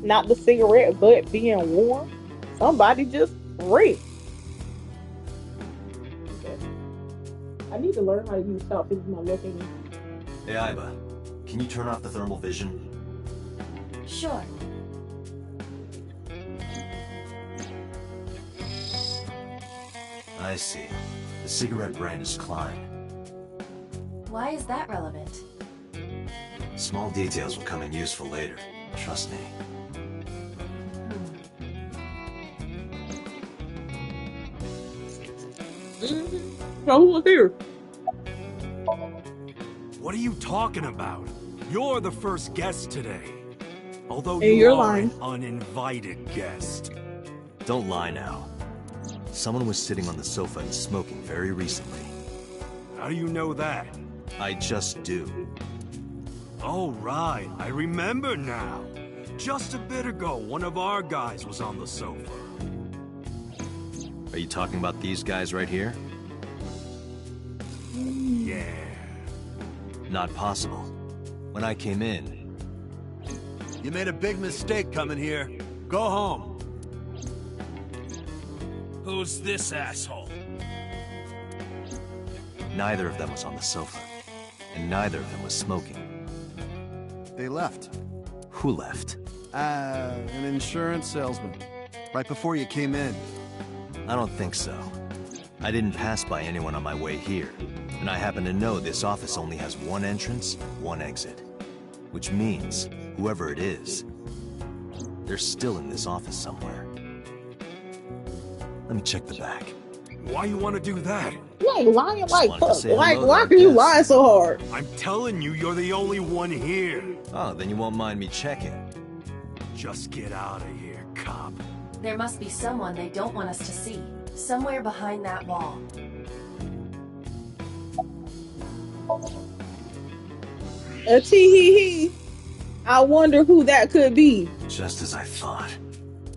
Not the cigarette butt being warm. Somebody just ripped. Okay. I need to learn how to use chopsticks with my left hand. Hey, Aiba, can you turn off the thermal vision? Sure. I see. The cigarette brand is Klein. Why is that relevant? Small details will come in useful later. Trust me. So who was here? What are you talking about? You're the first guest today. Although Hey, you you're are lying. an uninvited guest. Don't lie now. Someone was sitting on the sofa and smoking very recently. How do you know that? I just do. Oh, right. I remember now. Just a bit ago, one of our guys was on the sofa. Are you talking about these guys right here? Yeah. Not possible. When I came in... You made a big mistake coming here. Go home. Who's this asshole? Neither of them was on the sofa. And neither of them was smoking. They left. Who left? An insurance salesman. Right before you came in. I don't think so. I didn't pass by anyone on my way here. And I happen to know this office only has one entrance, one exit. Which means, whoever it is, they're still in this office somewhere. Let me check the back. Why you want to do that? Wait, why you like fuck? Like, hello why there, are you guess. lying so hard? I'm telling you, you're the only one here. Oh, then you won't mind me checking. Just get out of here, cop. There must be someone they don't want us to see. Somewhere behind that wall. A tee-hee-hee. I wonder who that could be. Just as I thought.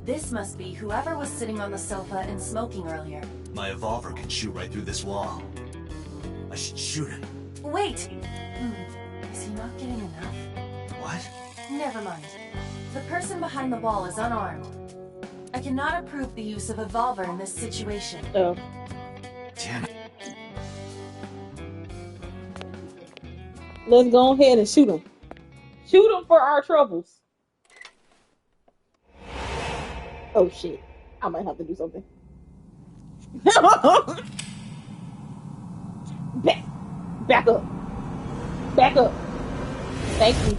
This must be whoever was sitting on the sofa and smoking earlier. My evolver can shoot right through this wall. I should shoot him. Wait! Is he not getting enough? What? Never mind. The person behind the wall is unarmed. I cannot approve the use of evolver in this situation. Oh. Damn it. Let's go ahead and shoot him. Shoot him for our troubles. Oh shit. I might have to do something. Back up. Back up. Thank you.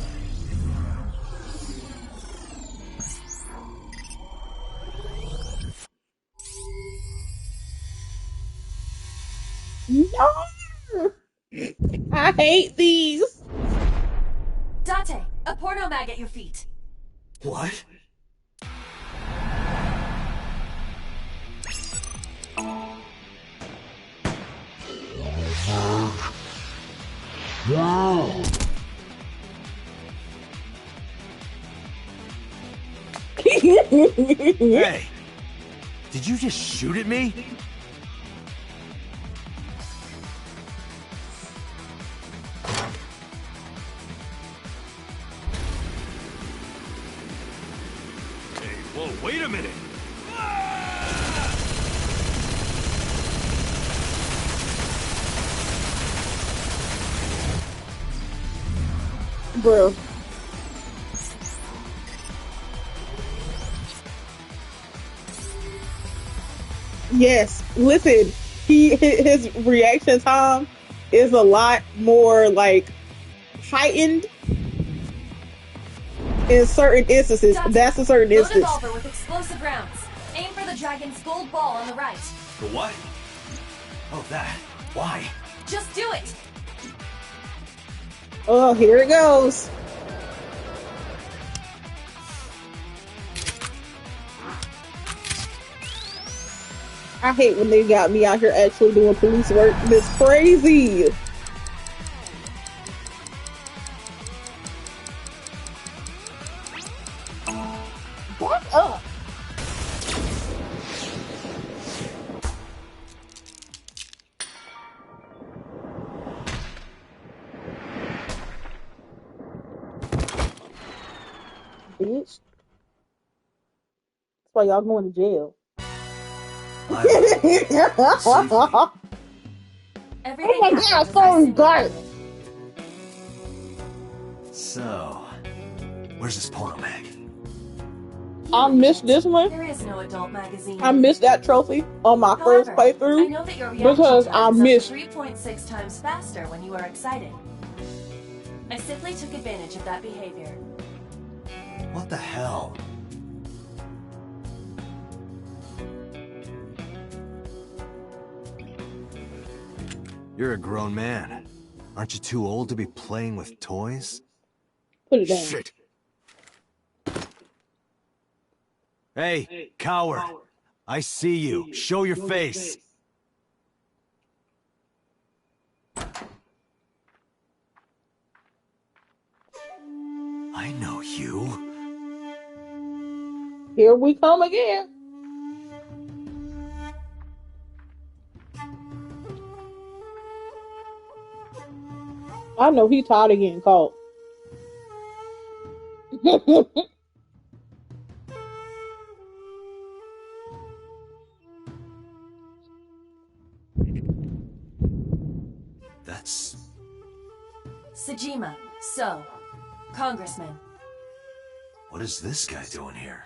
No! I hate these. Date, a porno mag at your feet. What? Hey! Did you just shoot at me? Hey, whoa, wait a minute! Bro. Yes, listen, his reaction time is a lot more like heightened in certain instances. That's a certain Load instance. evolver with explosive rounds. Aim for the dragon's gold ball on the right. The what? Oh, that. Why? Just do it! Oh, here it goes. I hate when they got me out here actually doing police work. This crazy. Back up. Bitch. That's why y'all going to jail. Oh my god, so dark. So, where's this porno mag? I missed this one. There is no adult magazine. I missed that trophy on my first However, I playthrough know that your reaction because I time is missed. up to 3.6 times faster when you are excited. I simply took advantage of that behavior. What the hell? You're a grown man. Aren't you too old to be playing with toys? Put it down. Shit. Hey, coward. I see you. Show your face. I know you. Here we come again. I know he tired of getting caught. That's... Sejima, so, Congressman. What is this guy doing here?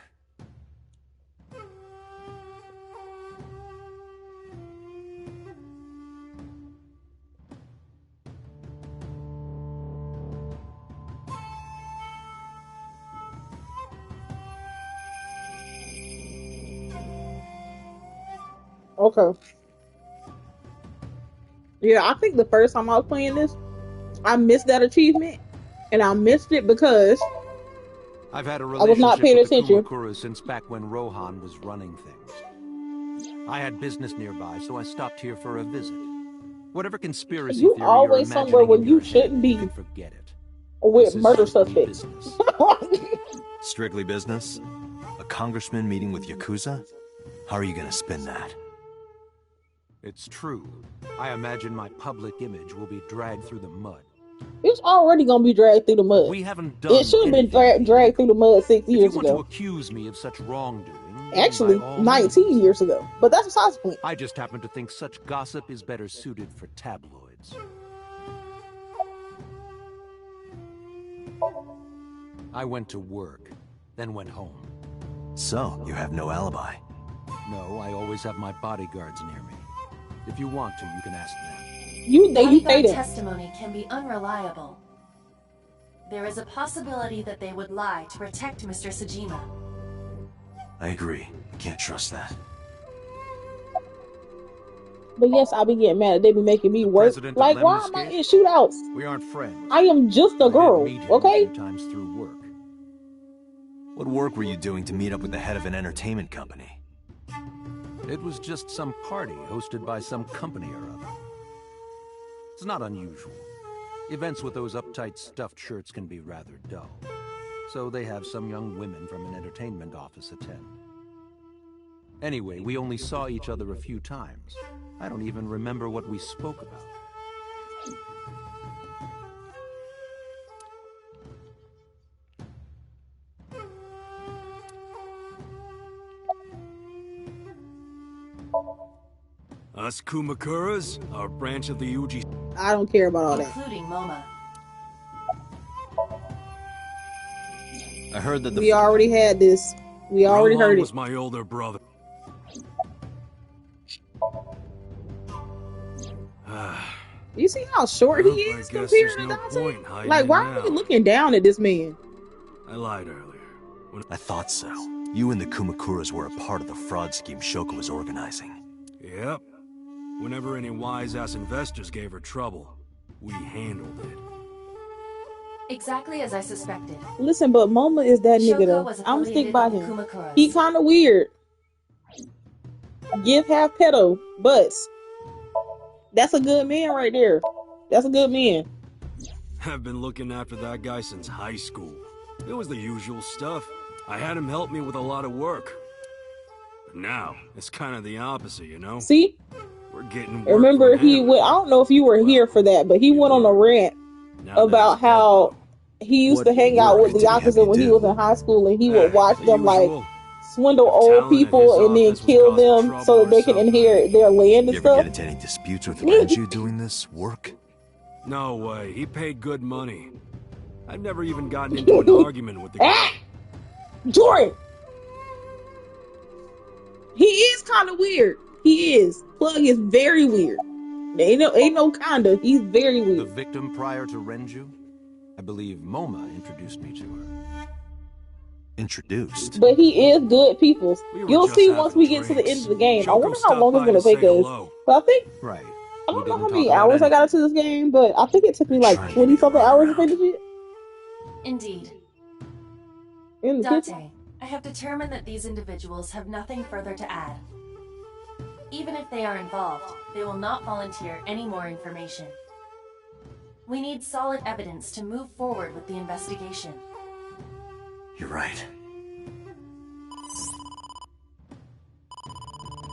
Okay. Yeah, I think the first time I was playing this, I missed that achievement, and I missed it because I've had a I was not relationship paying with the attention. Kumakura since back when Rohan was running things. I had business nearby, so I stopped here for a visit. Whatever conspiracy You theory you're always somewhere imagining where in you your shouldn't head, be you can forget it. with This is murder strictly suspects. business. Strictly business? A congressman meeting with Yakuza? How are you gonna spin that? It's true. I imagine my public image will be dragged through the mud. It's already gonna be dragged through the mud. We haven't done It should have been dragged through the mud 6 If you years want to ago. accuse me of such wrongdoing, Actually, by all 19 means. years ago. But that's besides the point. I just happen to think such gossip is better suited for tabloids. I went to work, then went home. So, you have no alibi? No, I always have my bodyguards near me. If you want to, you can ask them. You pay Bodyguard them. testimony can be unreliable. There is a possibility that they would lie to protect Mr. Sejima. I agree. Can't trust that. But yes, I be getting mad. They be making me work. President of Like, why am I Lemniscate? in shootouts? We aren't friends. I am just a girl, Meet him okay? a few times through work. What work were you doing to meet up with the head of an entertainment company? It was just some party hosted by some company or other. It's not unusual. Events with those uptight stuffed shirts can be rather dull. So they have some young women from an entertainment office attend. Anyway, we only saw each other a few times. I don't even remember what we spoke about. Us Kumakuras, our branch of the Uji. I don't care about all that. Including MoMA. I heard that the... We already had this. We already Rohan heard was it. my older brother. You see how short he Well, is I guess compared there's to no Dante? point hiding Like, why now. are you looking down at this man? I lied earlier. I thought so. You and the Kumakuras were a part of the fraud scheme Shoko was organizing. Yep. Whenever any wise-ass investors gave her trouble, we handled it. Exactly as I suspected. Listen, but Moma is that nigga Shoko though. was I'm stick affiliated by with the him. Kumakuras. He kind of weird. Give half pedo, but that's a good man right there. That's a good man. I've been looking after that guy since high school. It was the usual stuff. I had him help me with a lot of work. But now, it's kind of the opposite, you know? See? We're getting work Remember, from he him. went. I don't know if you were here for that, but he went on a rant Now about that's how he used to hang out with the Yakuza when he was in high school, and he would watch the them like usual. swindle old people and then kill them so that they can inherit their land and You ever get stuff. into any disputes with Renju doing this work? No way. He paid good money. I've never even gotten into an argument with the guy. Jordan! He is kind of weird. He is. Plug is very weird. Ain't no kinda. He's very The weird. victim prior to Renju? I believe MoMA introduced me to her. Introduced? But he is good people. We were You'll just see having once we get to the drinks. end of the game. I Shoko wonder how stopped long it's by gonna to say take us. hello. But I think Right. I don't know how didn't many talk about hours I got into this game, but I think it took me like 20 something hours to finish it. Indeed. In the kitchen. Date, I have determined that these individuals have nothing further to add. Even if they are involved, they will not volunteer any more information. We need solid evidence to move forward with the investigation. You're right.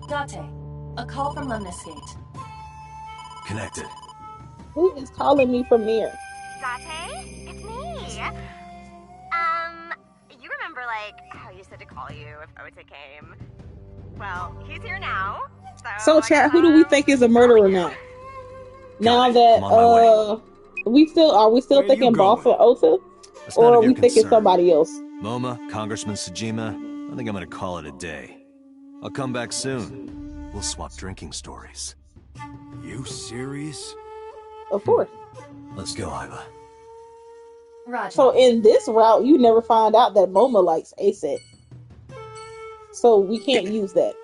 Date, a call from Lemniscate. Connected. Who is calling me from there? Date, it's me. You remember, like, how you said to call you if Ota came? Well, he's here now. So, chat, who do we think is a murderer now? Now that, we still thinking boss or Ota? Or are we thinking somebody else? MoMA, Congressman Tsujima, I think I'm gonna call it a day. I'll come back soon. We'll swap drinking stories. You serious? Of course. Let's go, Iva. Roger. So in this route, you never find out that MoMA likes ASAP. So we can't use that.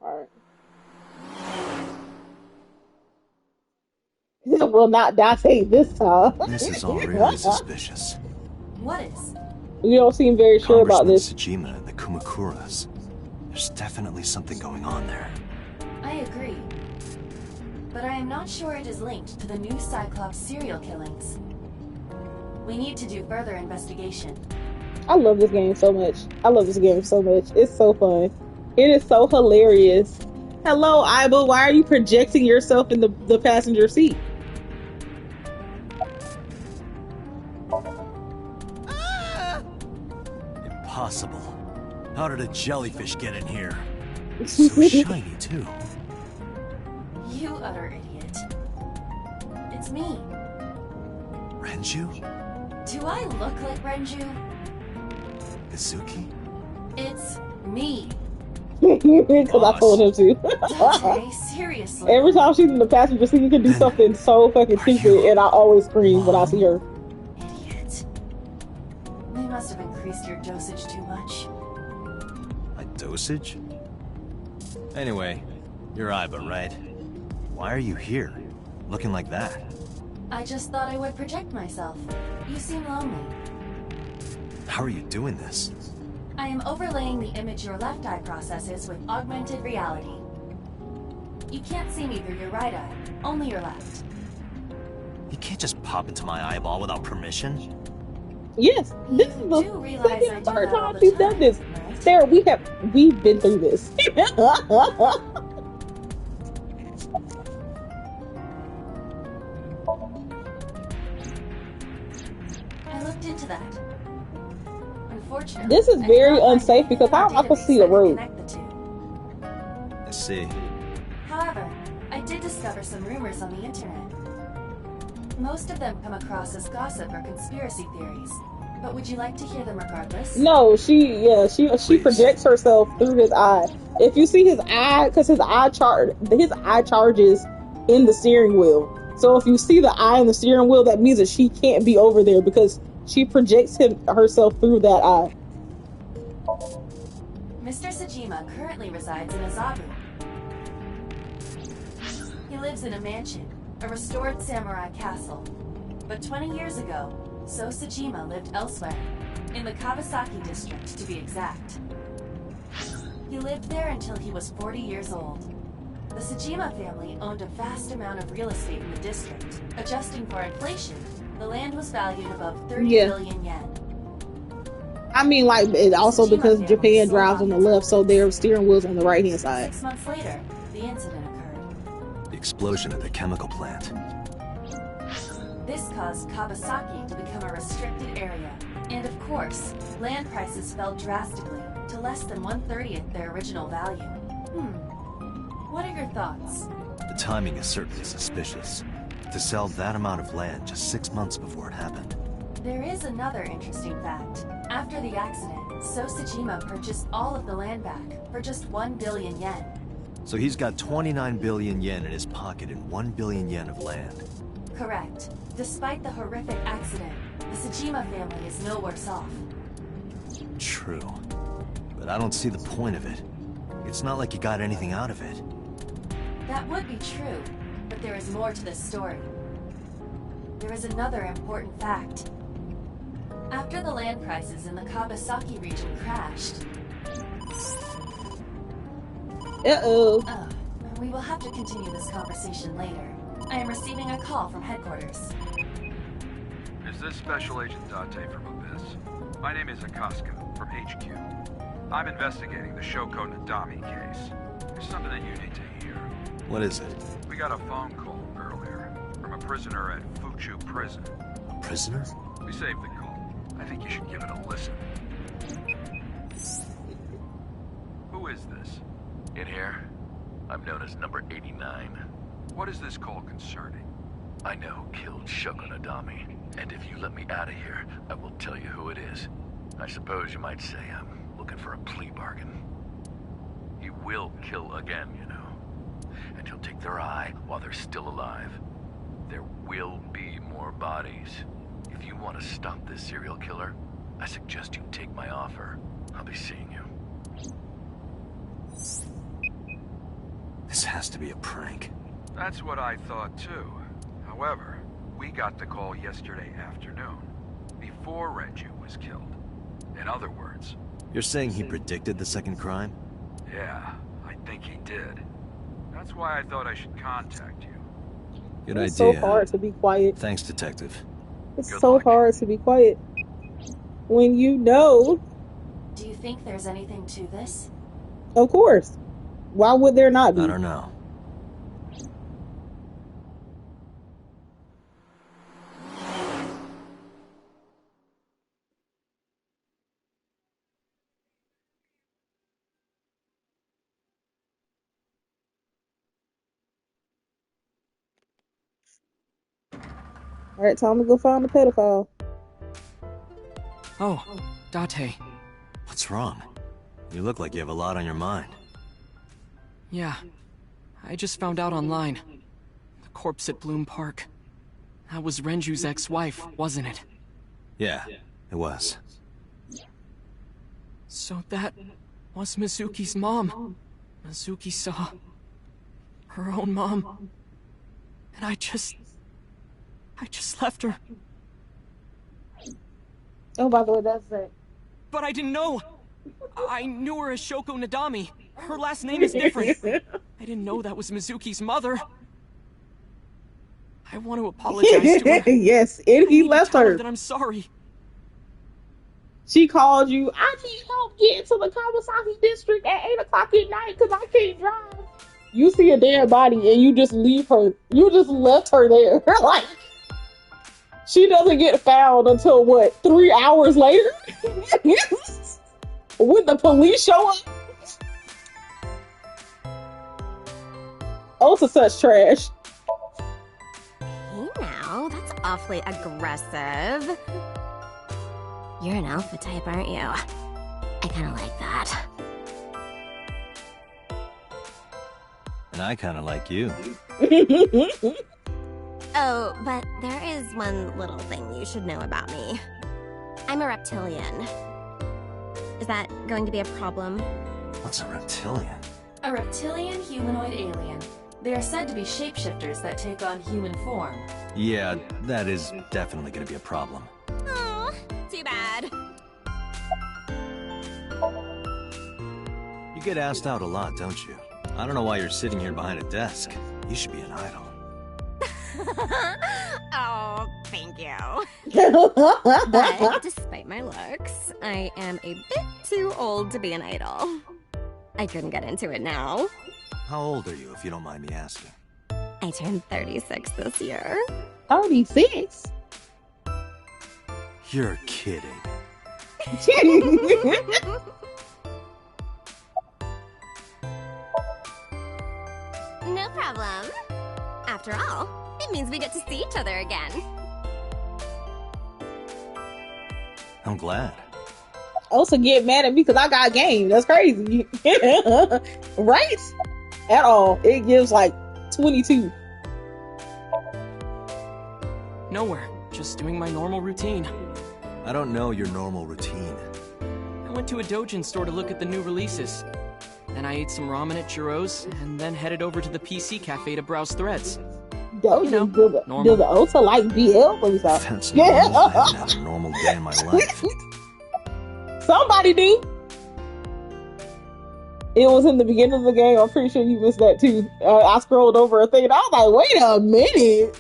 Alright. Well, not Dante this time. This is all really suspicious. What is? You don't seem very sure about this. Tsujima and the Kumakuras. There's definitely something going on there. I agree. But I am not sure it is linked to the new Cyclops serial killings. We need to do further investigation. I love this game so much. It's so fun. It is so hilarious. Hello, Iba. Why are you projecting yourself in the passenger seat? Impossible. How did a jellyfish get in here? So shiny, too. You utter idiot. It's me. Renju? Do I look like Renju? Mizuki? It's me. Because I told him to. Dante, seriously. Every time she's in the passenger seat, you can do something so fucking stupid, and I always scream when I see her. Idiot. They must have increased your dosage too much. My dosage? Anyway, you're Iba, right? Why are you here? Looking like that? I just thought I would project myself. You seem lonely. How are you doing this? I am overlaying the image your left eye processes with augmented reality. You can't see me through your right eye, only your left. You can't just pop into my eyeball without permission. Yes, this is the second third time she's done this. Sarah, we've been through this. I looked into that. Unfortunately, This is very unsafe because how am I supposed to see the road? I see. However, I did discover some rumors on the internet. Most of them come across as gossip or conspiracy theories. But would you like to hear them regardless? No, she projects herself through his eye. If you see his eye, because his eye charges in the steering wheel. So if you see the eye in the steering wheel, that means that she can't be over there because she projects herself through that eye. Mr. Tsujima currently resides in Azabu. He lives in a mansion, a restored samurai castle. But 20 years ago, So Tsujima lived elsewhere, in the Kawasaki district to be exact. He lived there until he was 40 years old. The Tsujima family owned a vast amount of real estate in the district. Adjusting for inflation, the land was valued above 30 billion yen. I mean, like, it also because Japan drives on the left, so their steering wheel's on the right-hand side. 6 months later, the incident occurred. The explosion at the chemical plant. This caused Kawasaki to become a restricted area. And of course, land prices fell drastically to less than 1/30th their original value. What are your thoughts? The timing is certainly suspicious. To sell that amount of land just 6 months before it happened. There is another interesting fact. After the accident, So Tsujima purchased all of the land back for just 1 billion yen. So he's got 29 billion yen in his pocket and 1 billion yen of land. Correct. Despite the horrific accident, the Tsujima family is no worse off. True. But I don't see the point of it. It's not like you got anything out of it. That would be true, but there is more to this story. there is another important fact. After the land prices in the Kawasaki region crashed... we will have to continue this conversation later. I am receiving a call from headquarters. Is this Special Agent Date from Abyss? My name is Akaska, from HQ. I'm investigating the Shoko Nadami case. There's something that you need to hear. What is it? We got a phone call earlier from a prisoner at Fuchu Prison. A prisoner? We saved the call. I think you should give it a listen. Who is this? In here, I'm known as number 89. What is this call concerning? I know who killed Shoko Nadami, and if you let me out of here, I will tell you who it is. I suppose you might say I'm looking for a plea bargain. He will kill again, you know. And he'll take their eye while they're still alive. There will be more bodies. If you want to stop this serial killer, I suggest you take my offer. I'll be seeing you. This has to be a prank. That's what I thought too. However, we got the call yesterday afternoon, before Renju was killed. In other words... You're saying he predicted the second crime? Yeah, I think he did. That's why I thought I should contact you. Good It's idea. so hard to be quiet. Thanks, Detective. It's so hard to be quiet. When you know... Do you think there's anything to this? Of course. Why would there not be? I don't know. Alright, time to go find the pedophile. Oh, Date. What's wrong? You look like you have a lot on your mind. Yeah. I just found out online. The corpse at Bloom Park. That was Renju's ex-wife, wasn't it? Yeah, it was. So that was Mizuki's mom. Mizuki saw her own mom. And I just left her. Oh, by the way, that's it. But I didn't know. I knew her as Shoko Nadami. Her last name is different. I didn't know that was Mizuki's mother. I want to apologize to her. Yes, and he left her. That I'm sorry. She called you. I need help getting to the Kawasaki district at 8 o'clock at night because I can't drive. You see a dead body and you just leave her. You just left her there. Like, she doesn't get found until what, 3 hours later? When the police show up? Oh, it's such trash. Hey now, that's awfully aggressive. You're an alpha type, aren't you? I kinda like that. And I kind of like you. Oh, but there is one little thing you should know about me. I'm a reptilian. Is that going to be a problem? What's a reptilian? A reptilian humanoid alien. They are said to be shapeshifters that take on human form. Yeah, that is definitely going to be a problem. Oh, too bad. You get asked out a lot, don't you? I don't know why you're sitting here behind a desk. You should be an idol. Oh, thank you. But despite my looks, I am a bit too old to be an idol. I couldn't get into it now. How old are you, if you don't mind me asking? I turned 36 this year. 36? You're kidding. No problem. After all, it means we get to see each other again. I'm glad. Also get mad at me because I got game. That's crazy. Right? At all. It gives like 22. Nowhere. Just doing my normal routine. I don't know your normal routine. I went to a doujin store to look at the new releases. Then I ate some ramen at Chiro's, and then headed over to the PC cafe to browse threads. Does the Ota like BL? Let me stop. That's normal. I haven't had a normal day in my life. Somebody do. It was in the beginning of the game. I'm pretty sure you missed that too. I scrolled over a thing and I was like, wait a minute.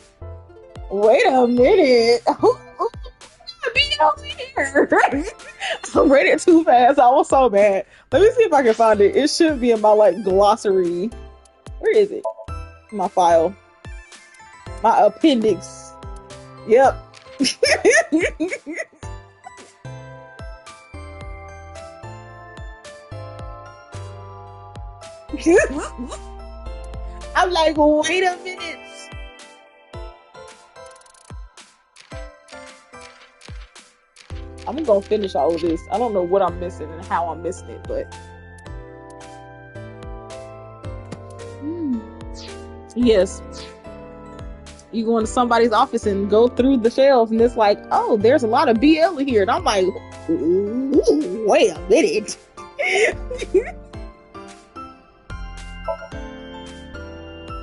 Who BL's here? I read it too fast. I was so bad. Let me see if I can find it. It should be in my like glossary. Where is it? My file. My appendix. Yep. I'm like, wait a minute. I'm gonna finish all of this. I don't know what I'm missing and how I'm missing it, but yes. You go into somebody's office and go through the shelves and it's like, oh, there's a lot of BL here. And I'm like, wait a minute.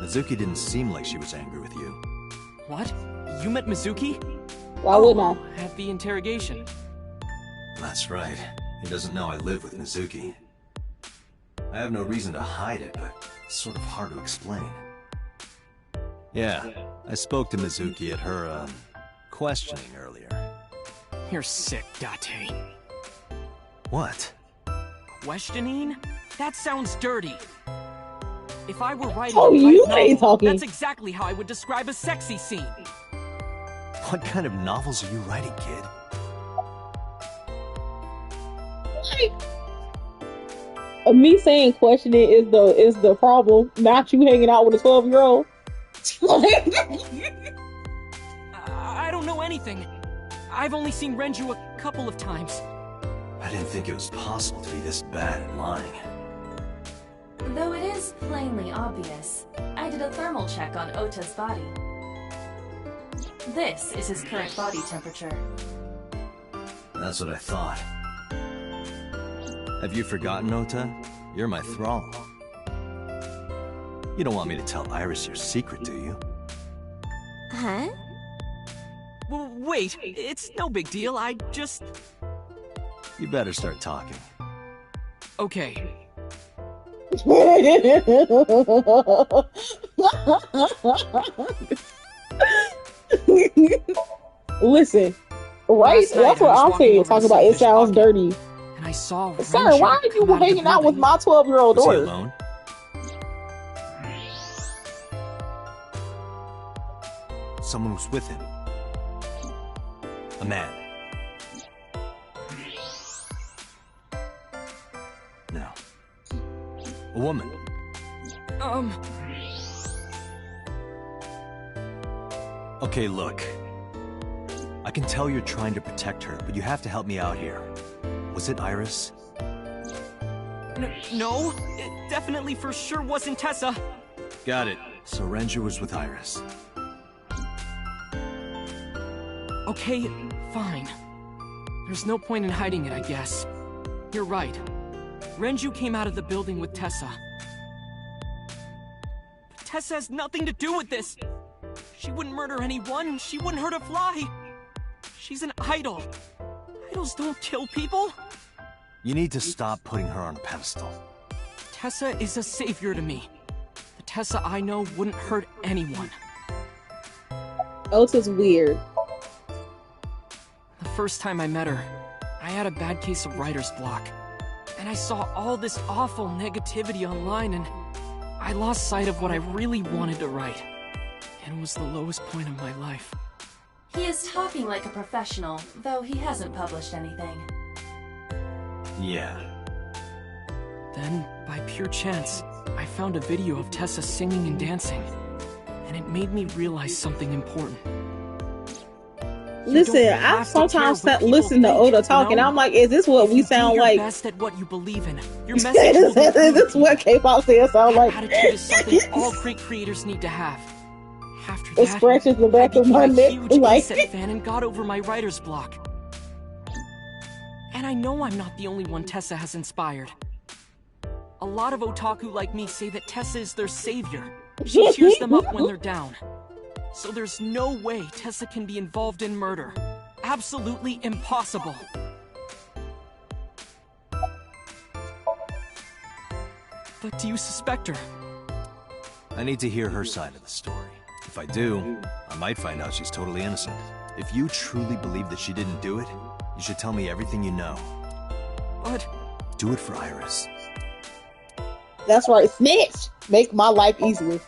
Mizuki didn't seem like she was angry with you. What? You met Mizuki? Why wouldn't I? At the interrogation. That's right. He doesn't know I live with Mizuki. I have no reason to hide it, but it's sort of hard to explain. Yeah, I spoke to Mizuki at her, questioning earlier. You're sick, Date. What? Questioning? That sounds dirty. If I were writing that's exactly how I would describe a sexy scene. What kind of novels are you writing, kid? Me saying questioning is the problem, not you hanging out with a 12-year-old. I don't know anything. I've only seen Renju a couple of times. I didn't think it was possible to be this bad at lying. Though it is plainly obvious, I did a thermal check on Ota's body. This is his current body temperature. That's what I thought. Have you forgotten, Ota? You're my thrall. You don't want me to tell Iris your secret, do you? Huh? Well, wait, it's no big deal. I just... You better start talking. Okay. Listen, right? That's what I'm saying. Talk about it sounds dirty. And I saw Sir, why are you hanging out with my 12-year-old daughter? Was he alone? Someone was with him. A man. No. A woman. Okay, look. I can tell you're trying to protect her, but you have to help me out here. Was it Iris? No, it definitely for sure wasn't Tessa. Got it. So Renju was with Iris. Okay, fine. There's no point in hiding it, I guess. You're right. Renju came out of the building with Tessa. But Tessa has nothing to do with this. She wouldn't murder anyone. She wouldn't hurt a fly. She's an idol. Idols don't kill people. You need to stop putting her on a pedestal. Tessa is a savior to me. The Tessa I know wouldn't hurt anyone. Ota's weird. The first time I met her, I had a bad case of writer's block. And I saw all this awful negativity online and I lost sight of what I really wanted to write. And it was the lowest point of my life. He is talking like a professional, though he hasn't published anything. Yeah. Then, by pure chance, I found a video of Tessa singing and dancing. And it made me realize something important. Listen, I sometimes listen to Ota talk, and I'm like, is this what we sound like? Best at what you believe in. Your Is message will be this what K-pop says sound like? Attitude is something all great creators need to have. After It that, scratches the back I of my became a neck. huge Like, Aset fan and got over my writer's block. And I know I'm not the only one Tessa has inspired. A lot of otaku like me say that Tessa is their savior. She cheers them up when they're down. So there's no way Tessa can be involved in murder. Absolutely impossible. But do you suspect her? I need to hear her side of the story. If I do, I might find out she's totally innocent. If you truly believe that she didn't do it, you should tell me everything you know. But... do it for Iris. That's right, snitch! Make my life easier.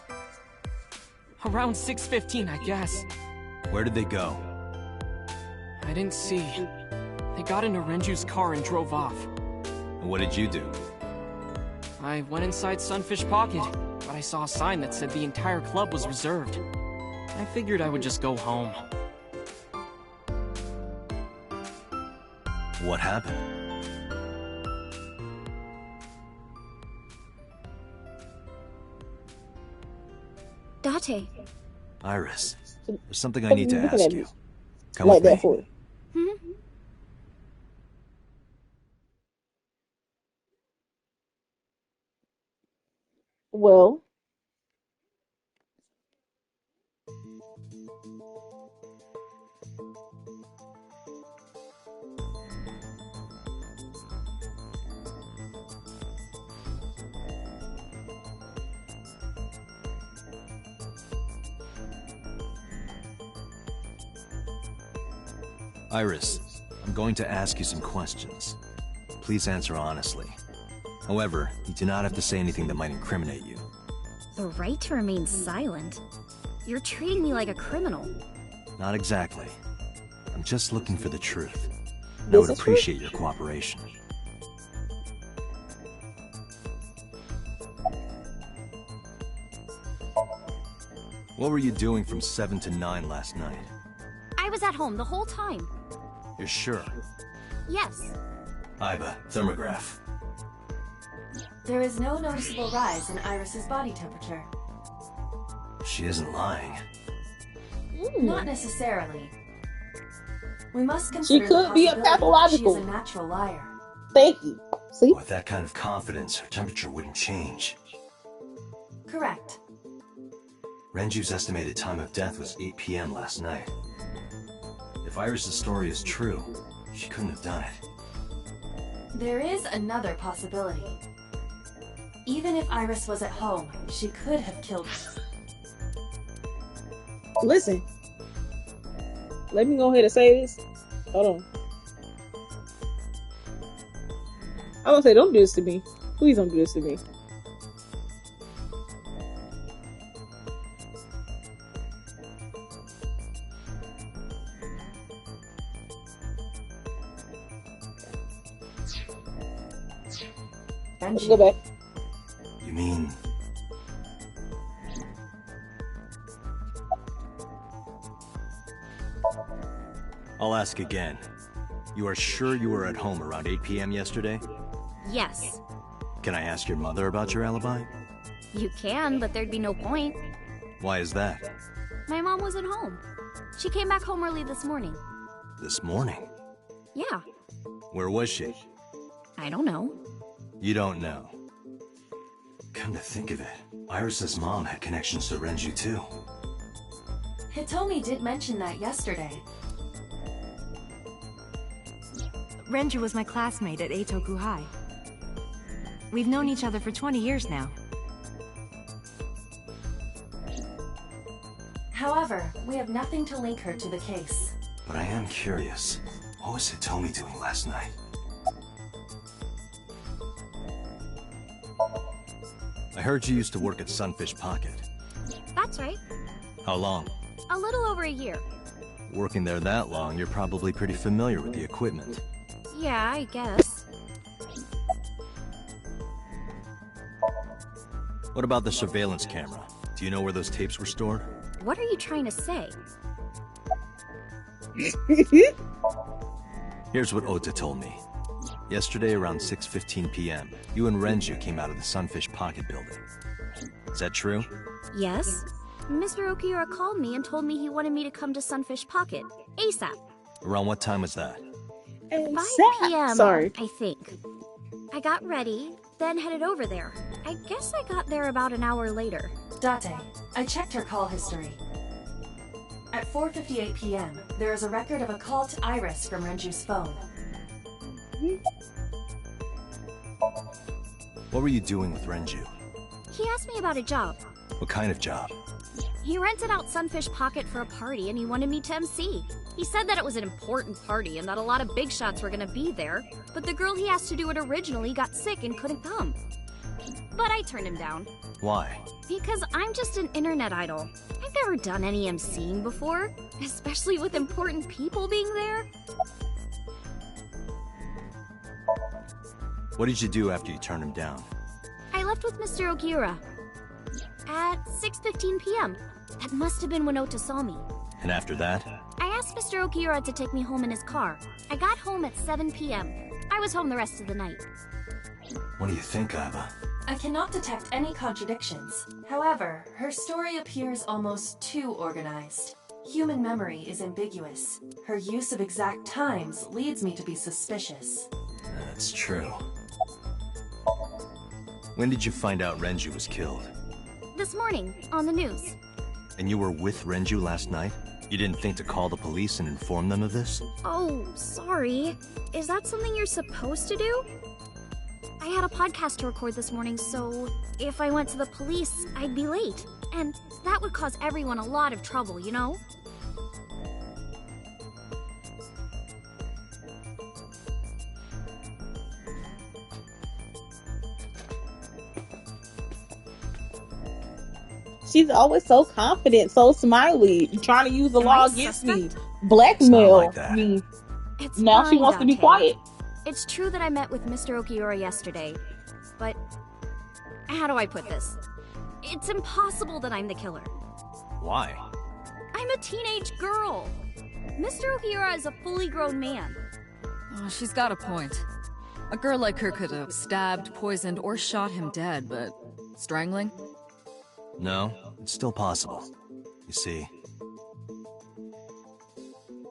Around 6:15, I guess. Where did they go? I didn't see. They got into Renju's car and drove off. And what did you do? I went inside Sunfish Pocket, but I saw a sign that said the entire club was reserved. I figured I would just go home. What happened? Date. Iris, there's something I need to ask you. Come Like with that me. for Well, Iris, I'm going to ask you some questions. Please answer honestly. However, you do not have to say anything that might incriminate you. The right to remain silent? You're treating me like a criminal. Not exactly. I'm just looking for the truth. And I would appreciate your cooperation. What were you doing from 7 to 9 last night? I was at home the whole time. You're sure? Yes. Iba, thermograph. There is no noticeable rise in Iris's body temperature. She isn't lying. Not necessarily. We must consider she could be a pathological. She's a natural liar. Thank you. See? With that kind of confidence, her temperature wouldn't change. Correct. Renju's estimated time of death was 8 p.m. last night. If Iris' story is true, she couldn't have done it. There is another possibility. Even if Iris was at home, she could have killed her. Listen. Let me go ahead and say this. Hold on. I was gonna say, don't do this to me. Please don't do this to me. Let's go back. You mean... I'll ask again. You are sure you were at home around 8 p.m. yesterday? Yes. Can I ask your mother about your alibi? You can, but there'd be no point. Why is that? My mom wasn't home. She came back home early this morning. This morning? Yeah. Where was she? I don't know. You don't know. Come to think of it, Iris' mom had connections to Renju too. Hitomi did mention that yesterday. Renju was my classmate at Eitoku High. We've known each other for 20 years now. However, we have nothing to link her to the case. But I am curious. What was Hitomi doing last night? I heard you used to work at Sunfish Pocket. That's right. How long? A little over a year. Working there that long, you're probably pretty familiar with the equipment. Yeah, I guess. What about the surveillance camera? Do you know where those tapes were stored? What are you trying to say? Here's what Ota told me. Yesterday around 6:15 p.m., you and Renju came out of the Sunfish Pocket building. Is that true? Yes. Mr. Okiura called me and told me he wanted me to come to Sunfish Pocket, ASAP. Around what time was that? 5 p.m., Sorry. I think. I got ready, then headed over there. I guess I got there about an hour later. Date, I checked her call history. At 4:58 p.m., there is a record of a call to Iris from Renju's phone. What were you doing with Renju? He asked me about a job. What kind of job? He rented out Sunfish Pocket for a party and he wanted me to MC. He said that it was an important party and that a lot of big shots were gonna be there, but the girl he asked to do it originally got sick and couldn't come. But I turned him down. Why? Because I'm just an internet idol. I've never done any MCing before, especially with important people being there. What did you do after you turned him down? I left with Mr. Okiura at 6:15 p.m. That must have been when Ota saw me. And after that? I asked Mr. Okiura to take me home in his car. I got home at 7 p.m. I was home the rest of the night. What do you think, Aiba? I cannot detect any contradictions. However, her story appears almost too organized. Human memory is ambiguous. Her use of exact times leads me to be suspicious. That's true. When did you find out Renju was killed? This morning, on the news. And you were with Renju last night? You didn't think to call the police and inform them of this? Oh, sorry. Is that something you're supposed to do? I had a podcast to record this morning, so if I went to the police, I'd be late. And that would cause everyone a lot of trouble, you know? She's always so confident, so smiley, trying to use the law against me. Blackmail like that. me. It's Now she fine, wants to be Dante. quiet. It's true that I met with Mr. Okiura yesterday, but how do I put this? It's impossible that I'm the killer. Why? I'm a teenage girl. Mr. Okiura is a fully grown man. Oh, she's got a point. A girl like her could have stabbed, poisoned, or shot him dead, but strangling? No, it's still possible. You see.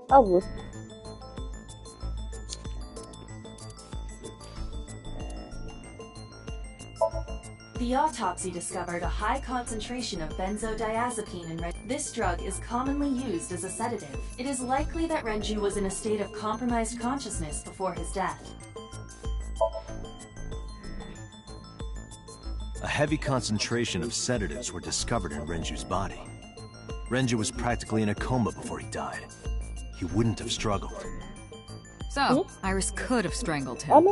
Oh. The autopsy discovered a high concentration of benzodiazepine in Renju. This drug is commonly used as a sedative. It is likely that Renju was in a state of compromised consciousness before his death. A heavy concentration of sedatives were discovered in Renju's body. Renju was practically in a coma before he died. He wouldn't have struggled. So, Iris could have strangled him.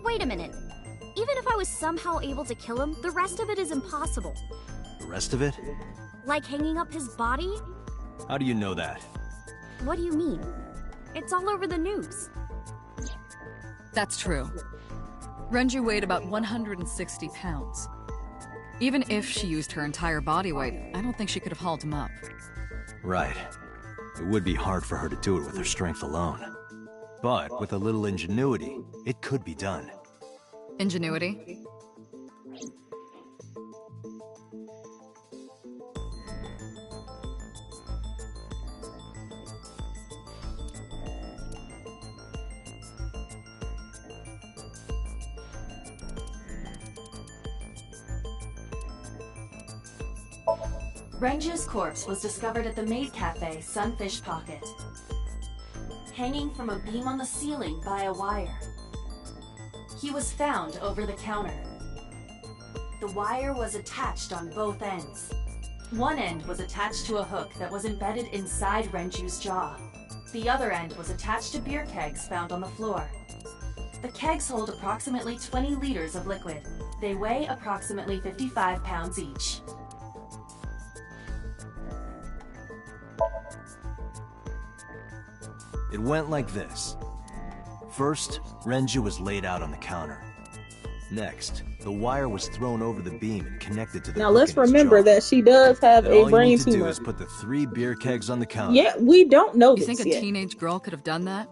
Wait a minute. Even if I was somehow able to kill him, the rest of it is impossible. The rest of it? Like hanging up his body? How do you know that? What do you mean? It's all over the news. That's true. Renju weighed about 160 pounds. Even if she used her entire body weight, I don't think she could have hauled him up. Right. It would be hard for her to do it with her strength alone. But with a little ingenuity, it could be done. Ingenuity? Renju's corpse was discovered at the maid cafe Sunfish Pocket, hanging from a beam on the ceiling by a wire. He was found over the counter. The wire was attached on both ends. One end was attached to a hook that was embedded inside Renju's jaw. The other end was attached to beer kegs found on the floor. The kegs hold approximately 20 liters of liquid. They weigh approximately 55 pounds each. It went like this. First, Renju was laid out on the counter. Next, the wire was thrown over the beam and connected to the Now hook let's in his remember jaw. that she does have Then a all you brain need to do tumor. is put the 3 beer kegs on the counter. Yeah, we don't know You this think a yet. teenage girl could have done that?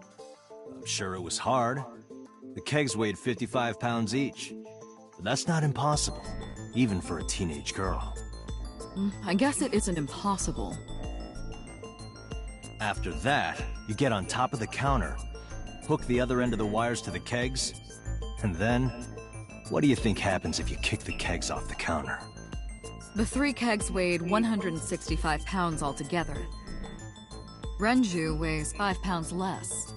I'm sure it was hard. The kegs weighed 55 pounds each. But that's not impossible, even for a teenage girl. I guess it isn't impossible. After that, you get on top of the counter, hook the other end of the wires to the kegs, and then, what do you think happens if you kick the kegs off the counter? The 3 kegs weighed 165 pounds altogether. Renju weighs 5 pounds less.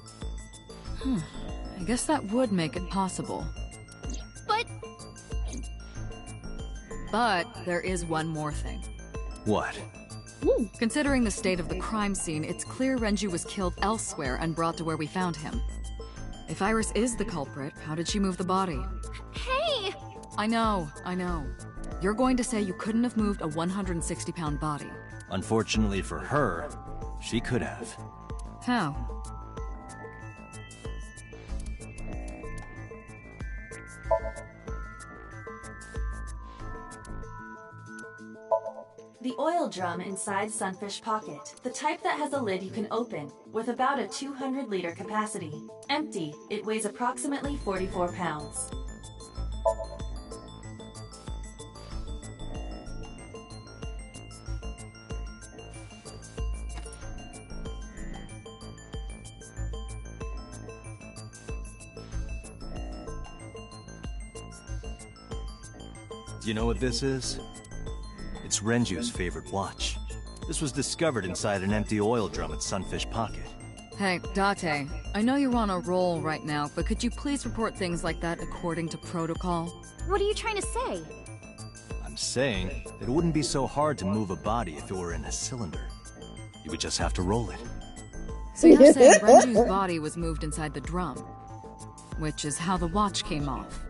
I guess that would make it possible. But there is one more thing. What? Considering the state of the crime scene, it's clear Renju was killed elsewhere and brought to where we found him. If Iris is the culprit, how did she move the body? Hey! I know. You're going to say you couldn't have moved a 160-pound body. Unfortunately for her, she could have. How? The oil drum inside Sunfish Pocket, the type that has a lid you can open, with about a 200-liter capacity. Empty, it weighs approximately 44 pounds. Do you know what this is? It's Renju's favorite watch. This was discovered inside an empty oil drum at Sunfish Pocket. Hey, Date, I know you're on a roll right now, but could you please report things like that according to protocol? What are you trying to say? I'm saying that it wouldn't be so hard to move a body if it were in a cylinder. You would just have to roll it. So you're saying Renju's body was moved inside the drum, which is how the watch came off.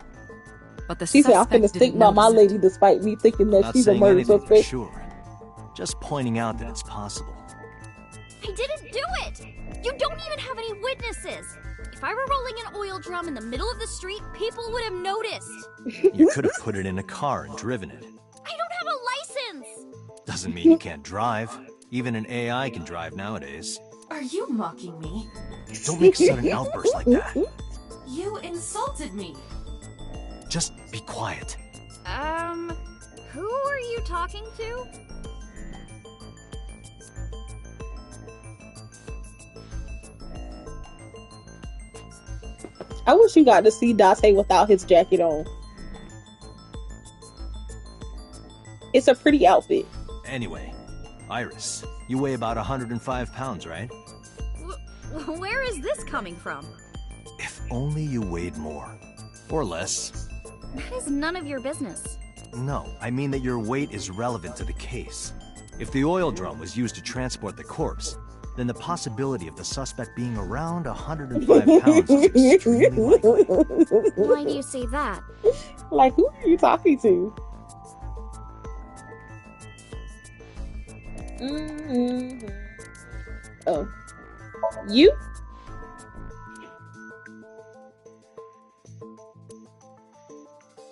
But the She said, I'm suspect finna think didn't about my notice it. lady despite me thinking that Not she's a saying murder anything for suspect. sure. Just pointing out that it's possible. I didn't do it! You don't even have any witnesses! If I were rolling an oil drum in the middle of the street, people would have noticed! You could have put it in a car and driven it. I don't have a license! Doesn't mean you can't drive. Even an AI can drive nowadays. Are you mocking me? Don't make sudden outbursts like that. You insulted me! Just be quiet. Who are you talking to? I wish you got to see Date without his jacket on. It's a pretty outfit. Anyway, Iris, you weigh about 105 pounds, right? Where is this coming from? If only you weighed more. Or less. That is none of your business. No, I mean that your weight is relevant to the case. If the oil drum was used to transport the corpse, then the possibility of the suspect being around 105 pounds is extremely likely. Why do you say that? Like, who are you talking to? Oh. You?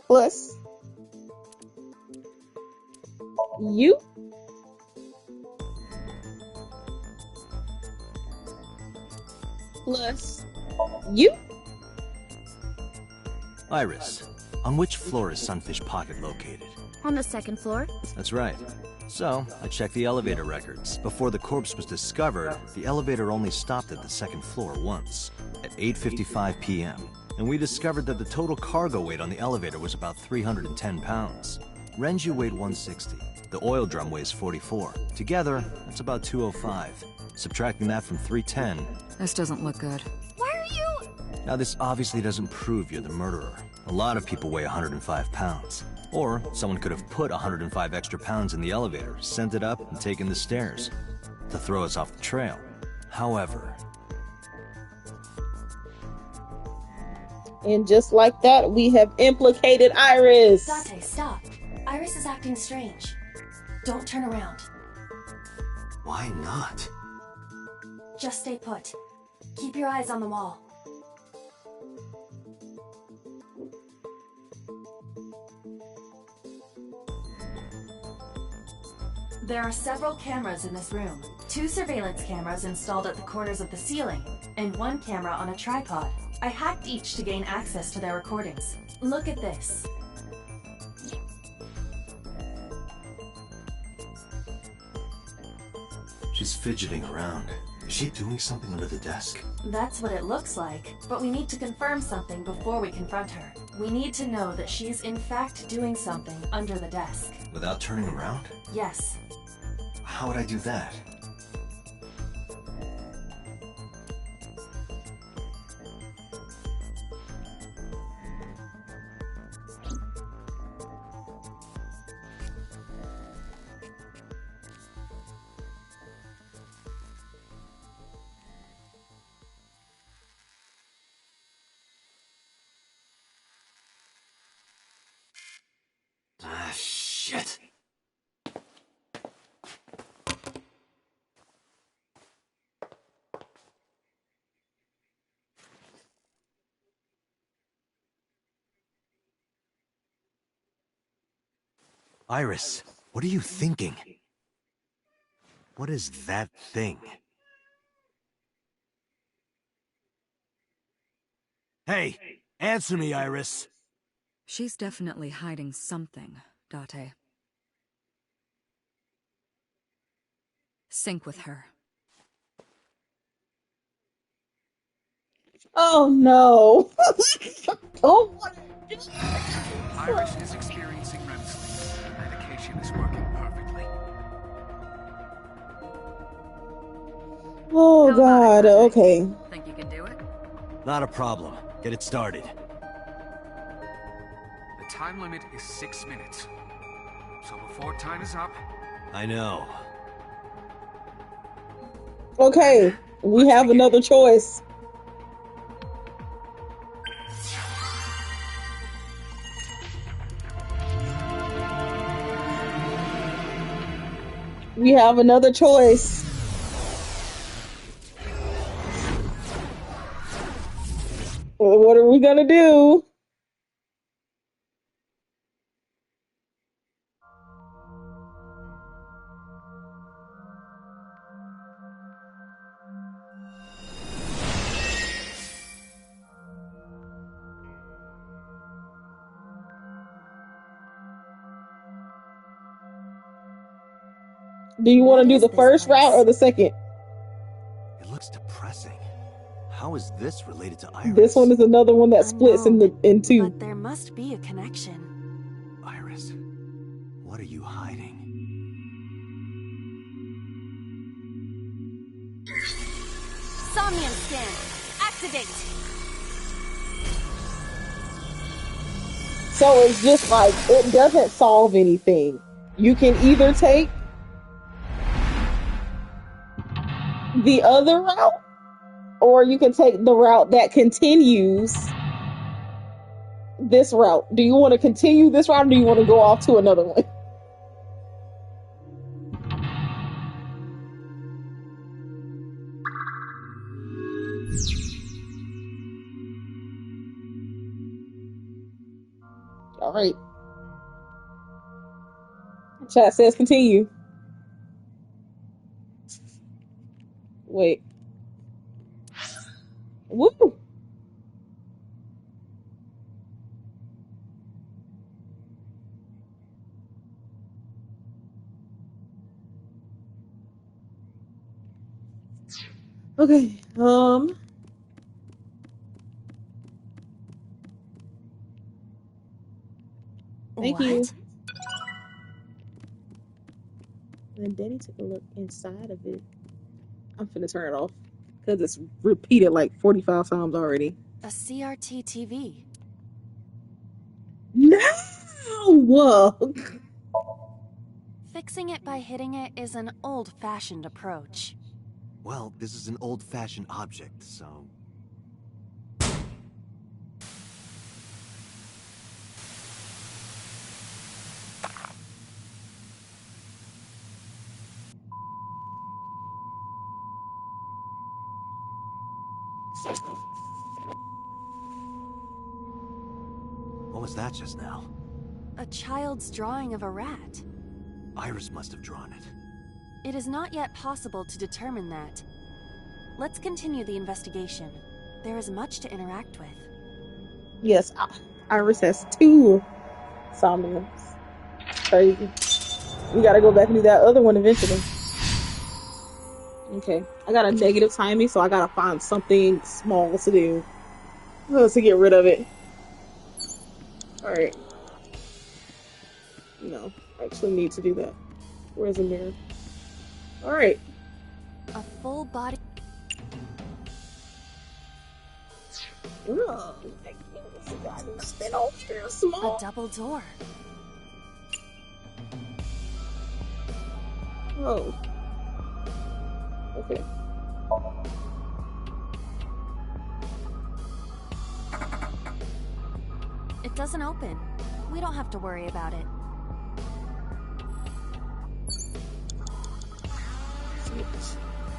Plus. You? Plus. You? Iris, on which floor is Sunfish Pocket located? On the second floor. That's right. So, I checked the elevator records. Before the corpse was discovered, the elevator only stopped at the second floor once, at 8:55 p.m. And we discovered that the total cargo weight on the elevator was about 310 pounds. Renju weighed 160. The oil drum weighs 44. Together, that's about 205. Subtracting that from 310... This doesn't look good. Why are you... Now, this obviously doesn't prove you're the murderer. A lot of people weigh 105 pounds. Or someone could have put 105 extra pounds in the elevator, sent it up, and taken the stairs to throw us off the trail. However... And just like that, we have implicated Iris. Date, stop. Iris is acting strange. Don't turn around. Why not? Just stay put. Keep your eyes on the wall. There are several cameras in this room. 2 surveillance cameras installed at the corners of the ceiling, and 1 camera on a tripod. I hacked each to gain access to their recordings. Look at this. She's fidgeting around. Is she doing something under the desk? That's what it looks like, but we need to confirm something before we confront her. We need to know that she's in fact doing something under the desk. Without turning around? Yes. How would I do that? Ah, shit. Iris, what are you thinking? What is that thing? Hey, answer me, Iris. She's definitely hiding something, Date. Sync with her. Oh no. Oh, Iris is experiencing REM sleep. The medication is working perfectly. oh God. Okay. Think you can do it? Not a problem. Get it started. The time limit is 6 minutes. So before time is up... I know. Okay. We have another choice. We have another choice. What are we gonna do? Do you want to do the first route or the second? It looks depressing. How is this related to Iris? This one is another one that splits in two. But there must be a connection. Iris, what are you hiding? Somnium scan. Activate. So it's just like, it doesn't solve anything. You can either take the other route, or you can take the route that continues this route. Do you want to continue this route, or do you want to go off to another one? All right. Chat says continue. Wait. Woo! Okay. Thank you. And Daddy took a look inside of it. I'm finna turn it off because it's repeated like 45 times already. A CRT TV. No! Fixing it by hitting it is an old-fashioned approach. Well, this is an old-fashioned object, so... What was that just now? A child's drawing of a rat. Iris must have drawn it. It is not yet possible to determine that. Let's continue the investigation. There is much to interact with. Yes, Iris has 2 Somniums. Crazy. We gotta go back and do that other one eventually. Okay, I got a negative timing, so I gotta find something small to do to get rid of it. Alright. No. I actually need to do that. Where's the mirror? Alright. A full body. Ugh, small. A double door. Oh. Okay. It doesn't open. We don't have to worry about it.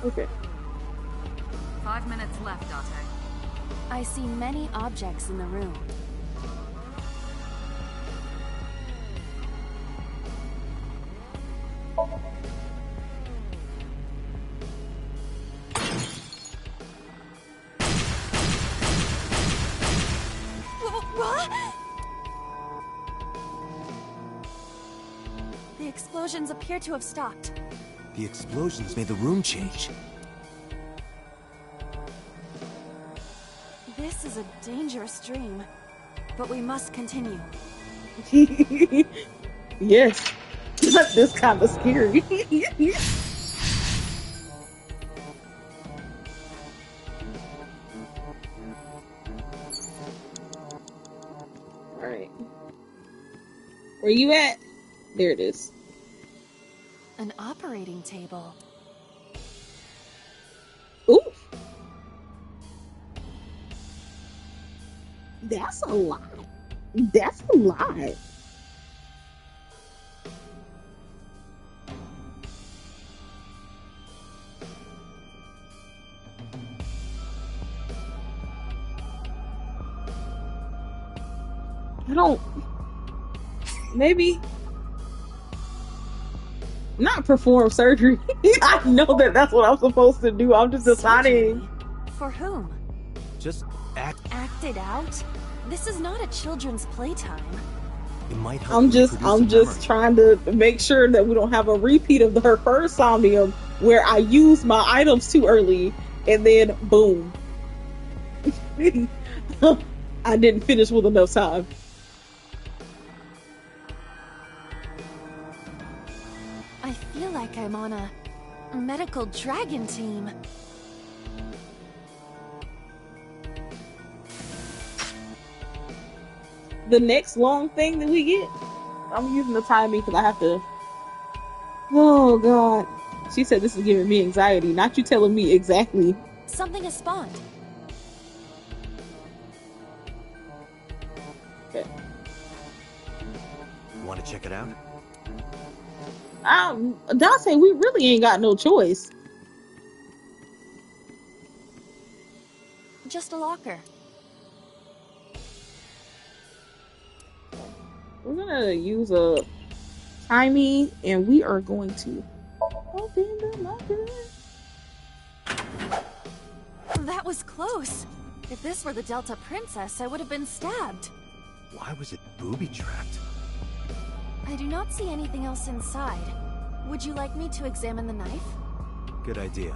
Okay. 5 minutes left, Date. I see many objects in the room. What? The explosions appear to have stopped. The explosions made the room change. This is a dangerous dream, but we must continue. Yes. This kind of scary. Alright. Where you at? There it is. An operating table. Ooh. That's a lot. That's a lot. I don't. Maybe. Not perform surgery. I know that that's what I'm supposed to do. I'm just deciding. Surgery? For whom? Just act. Act it out? This is not a children's playtime. It might help. I'm just trying to make sure that we don't have a repeat of her first Somnium where I used my items too early and then boom. I didn't finish with enough time. I feel like I'm on a medical dragon team. The next long thing that we get, I'm using the timing because I have to. Oh god. She said this is giving me anxiety. Not you telling me exactly. Something has spawned. Okay. Want to check it out? Dante, we really ain't got no choice. Just a locker. We're gonna use a timey and we are going to open the locker. That was close. If this were the Delta Princess, I would have been stabbed. Why was it booby-trapped? I do not see anything else inside. Would you like me to examine the knife? Good idea.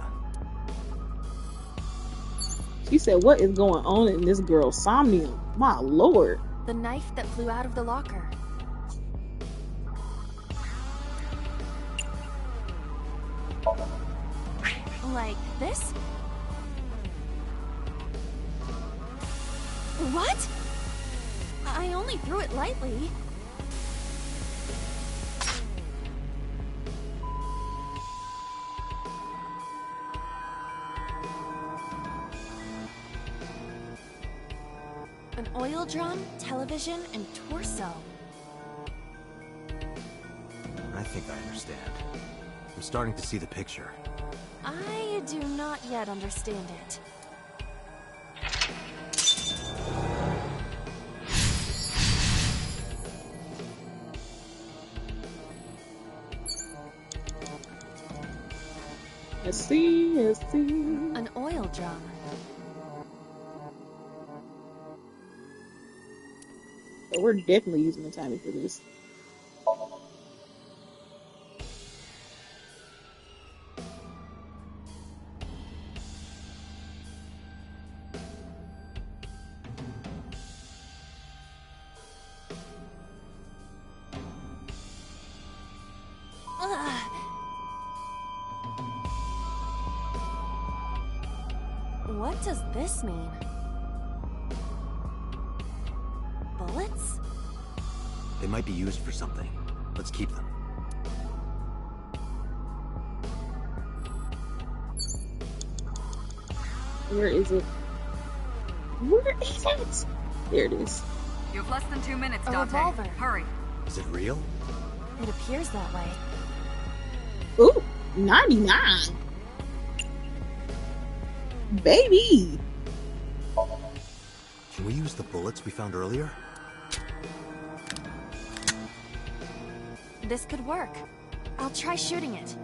She said, what is going on in this girl's Somnium? My lord. The knife that flew out of the locker. Like this? What? I only threw it lightly. An oil drum, television, and torso. I think I understand. I'm starting to see the picture. I do not yet understand it. Let's see. An oil drum. So we're definitely using the timing for this. What does this mean? Bullets? They might be used for something. Let's keep them. Where is it? Where is it? There it is. You have less than 2 minutes, A Dante. revolver. Hurry. Is it real? It appears that way. Ooh, 99. Baby. Can we use the bullets we found earlier? This could work. I'll try shooting it.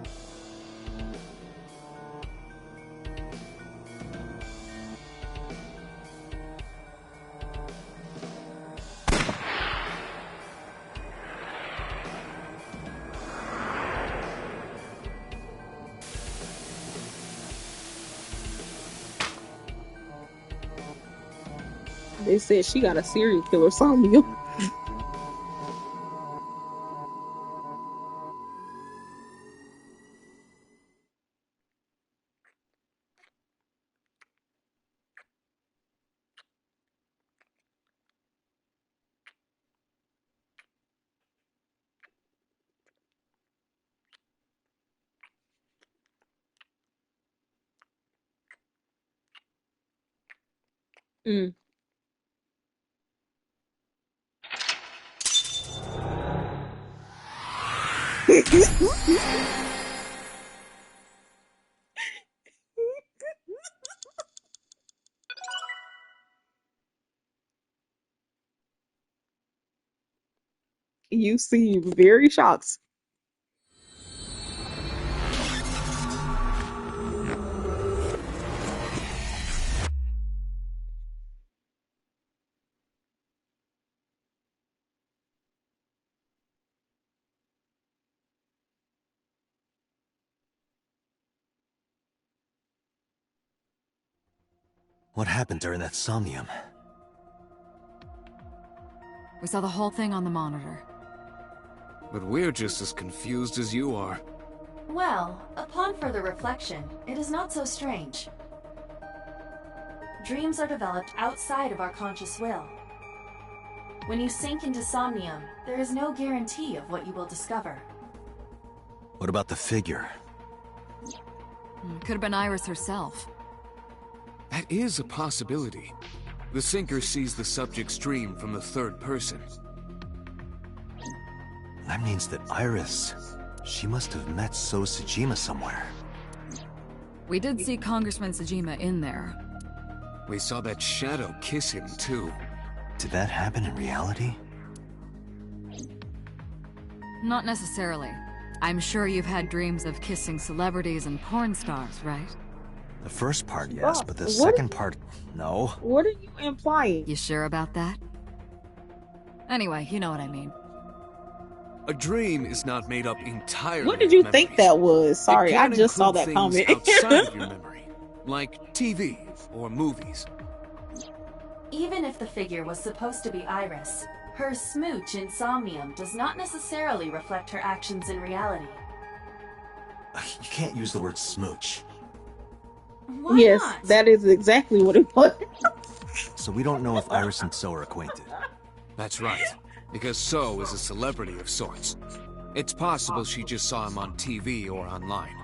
They said she got a serial killer Somnium. Mm. You seem very shocked. What happened during that Somnium? We saw the whole thing on the monitor. But we're just as confused as you are. Well, upon further reflection, it is not so strange. Dreams are developed outside of our conscious will. When you sink into Somnium, there is no guarantee of what you will discover. What about the figure? Could have been Iris herself. That is a possibility. The sinker sees the subject's dream from the third person. That means that Iris... she must have met So Tsujima somewhere. We did see Congressman Tsujima in there. We saw that shadow kiss him, too. Did that happen in reality? Not necessarily. I'm sure you've had dreams of kissing celebrities and porn stars, right? The first part, yes, but the What? second part, no. What are you implying? You sure about that? Anyway, you know what I mean. A dream is not made up entirely What did you of think memories. that was? Sorry, It I can just saw include that comment. things outside of your memory, like TV or movies. Even if the figure was supposed to be Iris, her smooch in Somnium does not necessarily reflect her actions in reality. You can't use the word smooch. Why Yes, not? that is exactly what it was. So we don't know if Iris and So are acquainted. That's right, because So is a celebrity of sorts. It's possible she just saw him on TV or online.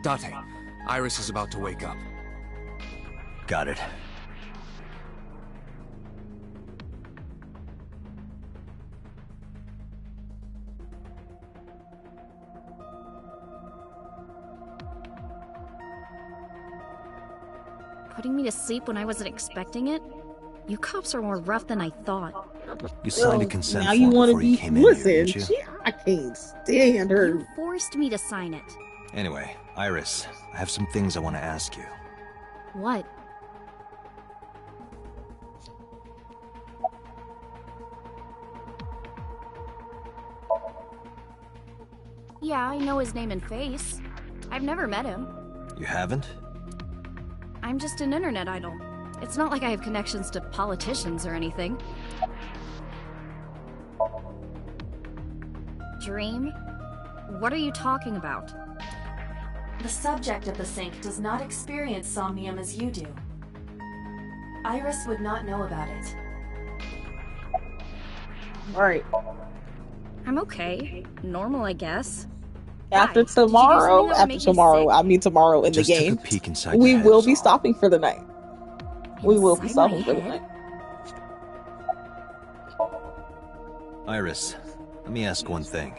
Date, Iris is about to wake up. Got it. Putting me to sleep when I wasn't expecting it? You cops are more rough than I thought. You signed a consent now you form want to before you be came in here, didn't listen. you? I can't stand her. You forced me to sign it. Anyway, Iris, I have some things I want to ask you. What? Yeah, I know his name and face. I've never met him. You haven't? I'm just an internet idol. It's not like I have connections to politicians or anything. Dream? What are you talking about? The subject of the sync does not experience somnium as you do. Iris would not know about it. Right. I'm okay. Normal, I guess. After Why? Did you do something tomorrow, that would make me sick? I mean tomorrow in Just the took a game, peek inside we your head will is be all. stopping for the night. We will be Inside stopping my for the head? night. Iris, let me ask one thing.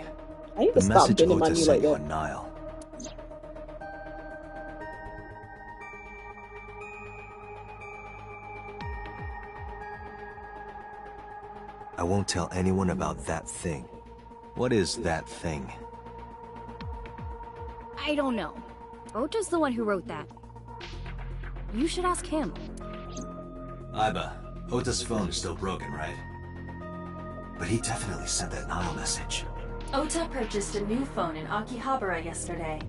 I need The to stop message bending my Ota knee sent like you that. on Nile. I won't tell anyone about that thing. What is that thing? I don't know. Ota's the one who wrote that. You should ask him. Aiba, Ota's phone is still broken, right? But he definitely sent that Nile message. Ota purchased a new phone in Akihabara yesterday.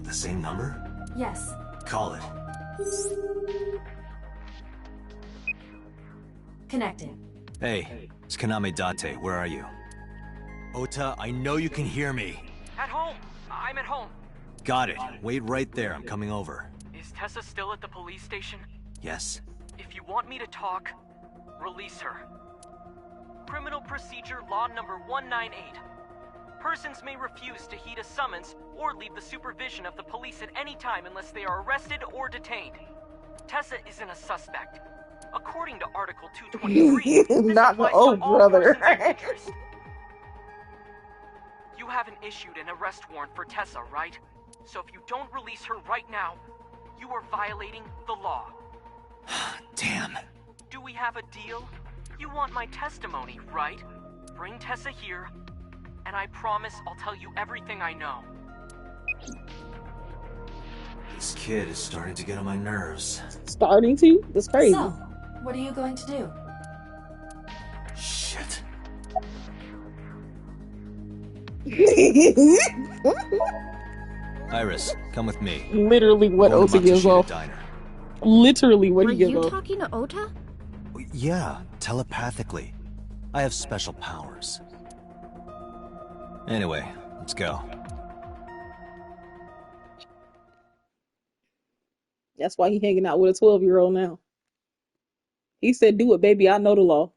The same number? Yes. Call it. Connected. Hey, it's Kaname Date. Where are you? Ota, I know you can hear me. At home. I'm at home. Got it. Wait right there. I'm coming over. Is Tessa still at the police station? Yes. If you want me to talk, release her. Criminal Procedure Law Number 198. Persons may refuse to heed a summons or leave the supervision of the police at any time unless they are arrested or detained. Tessa isn't a suspect. According to Article 223, this Not the applies old to all brother. persons of interest. You haven't issued an arrest warrant for Tessa, right? So if you don't release her right now, you are violating the law. Damn. Do we have a deal? You want my testimony, right? Bring Tessa here, and I promise I'll tell you everything I know. This kid is starting to get on my nerves. Starting to? That's crazy. So, what are you going to do? Shit. Iris, come with me. Literally what Going to Ota gives Matsushita off. Diner. Literally what Were he gives you off. talking to Ota? Yeah, telepathically. I have special powers. Anyway, let's go. That's why he hanging out with a 12-year-old now. He said, do it, baby. I know the law.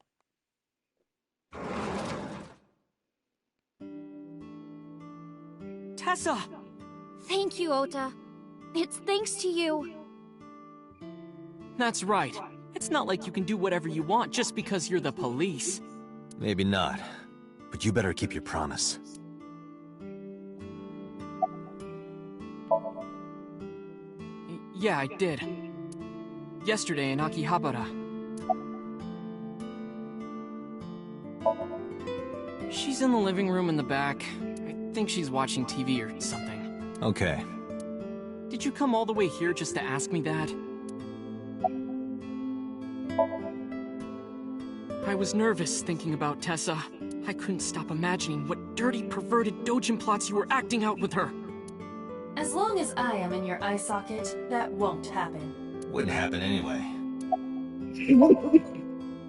Tessa! Thank you, Ota. It's thanks to you. That's right. It's not like you can do whatever you want just because you're the police. Maybe not, but you better keep your promise. Yeah, I did. Yesterday in Akihabara. She's in the living room in the back. I think she's watching TV or something. Okay. Did you come all the way here just to ask me that? I was nervous thinking about Tessa. I couldn't stop imagining what dirty, perverted dojin plots you were acting out with her. As long as I am in your eye socket, that won't happen. Wouldn't happen anyway.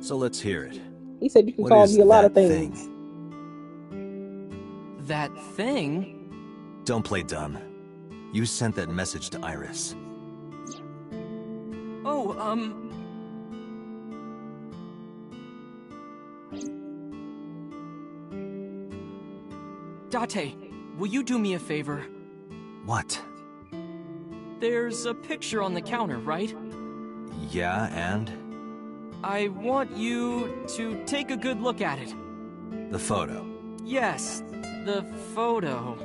So let's hear it. He said you can What call is me a lot of that things. thing? That thing? Don't play dumb. You sent that message to Iris. Oh, Date, will you do me a favor? What? There's a picture on the counter, right? Yeah, and? I want you to take a good look at it. The photo. Yes, the photo.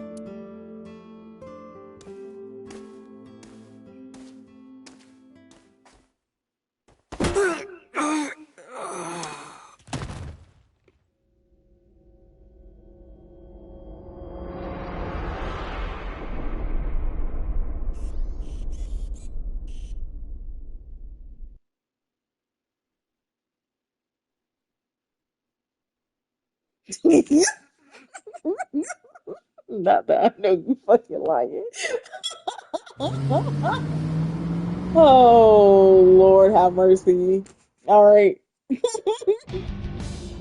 Not that I know you fucking lying. Oh, Lord have mercy. All right.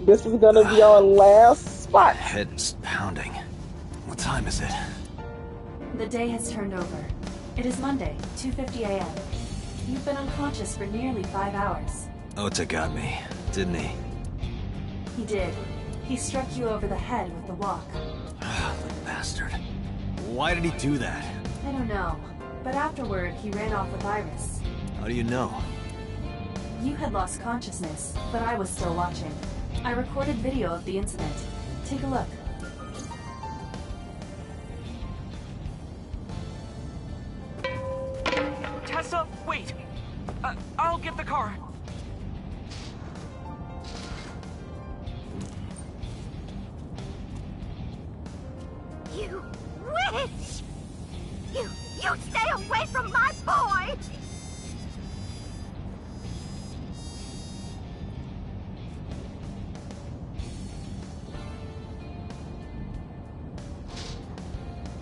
This is gonna be our last spot. Head's pounding. What time is it? The day has turned over. It is Monday, 2:50 a.m. You've been unconscious for nearly 5 hours. Ota got me, didn't he? He did. He struck you over the head with the walk. The bastard. Why did he do that? I don't know, but afterward he ran off with Iris. How do you know? You had lost consciousness, but I was still watching. I recorded video of the incident. Take a look. Tessa, wait! I'll get the car. You witch! You stay away from my boy!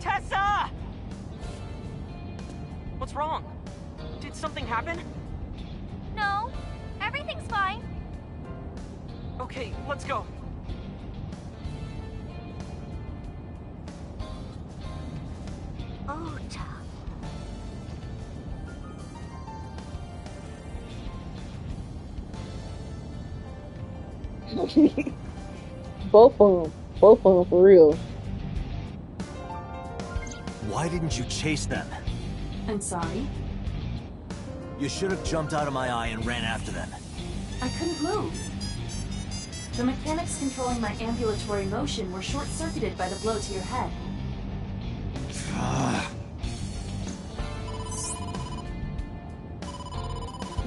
Tessa! What's wrong? Did something happen? No, everything's fine. Okay, let's go. Ota. Both of them. Both of them, for real. Why didn't you chase them? I'm sorry. You should have jumped out of my eye and ran after them. I couldn't move. The mechanics controlling my ambulatory motion were short-circuited by the blow to your head.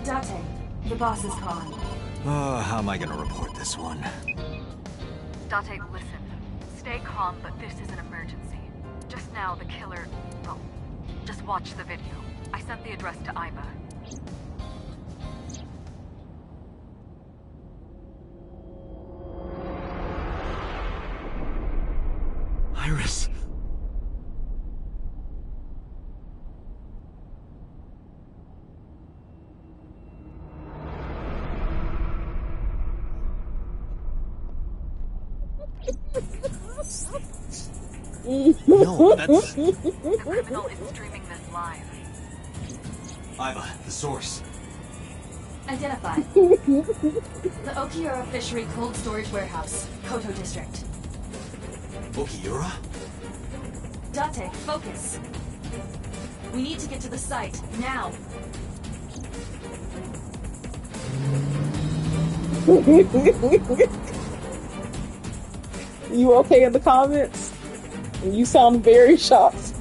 Date, the boss is calling. How am I gonna report this one? Date, listen. Stay calm, but this is an emergency. Just now, the killer... Well, just watch the video. I sent the address to Iva. Iris. No, that's... The criminal is streaming this live. Iva, the source. Identified. The Okiura Fishery Cold Storage Warehouse, Koto District. Okiura? Date, focus. We need to get to the site, now. You okay in the comments? You sound very shocked.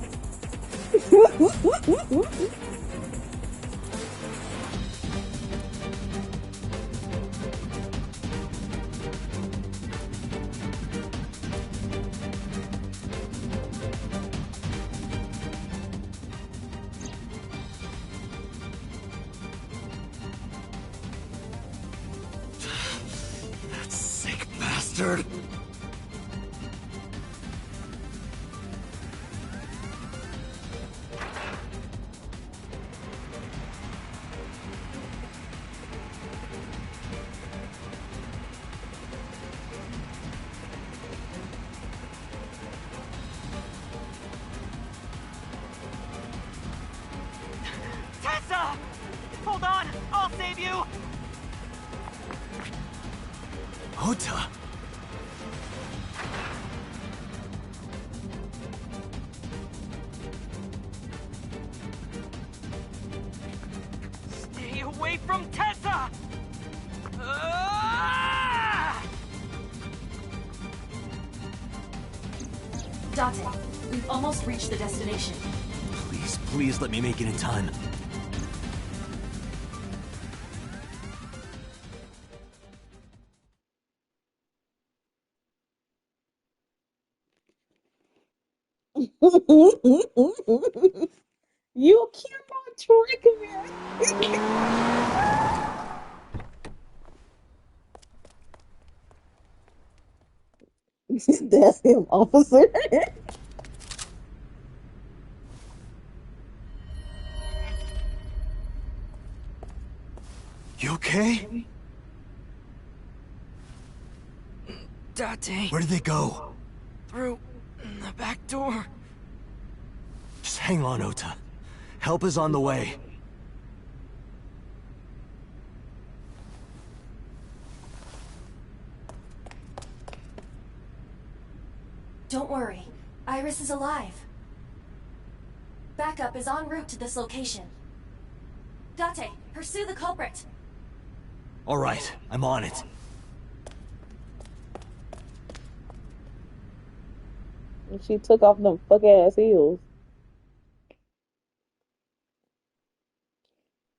That sick bastard. Tessa! Hold on! I'll save you! Ota! Stay away from Tessa! Ah! Date, we've almost reached the destination. Please, please let me make it in time. You cannot trick me. That's him, officer. You okay? Date. Where did they go? Through the back door. Just hang on, Ota. Help is on the way. Don't worry. Iris is alive. Backup is en route to this location. Date, pursue the culprit. All right, I'm on it. And she took off them fuck ass heels.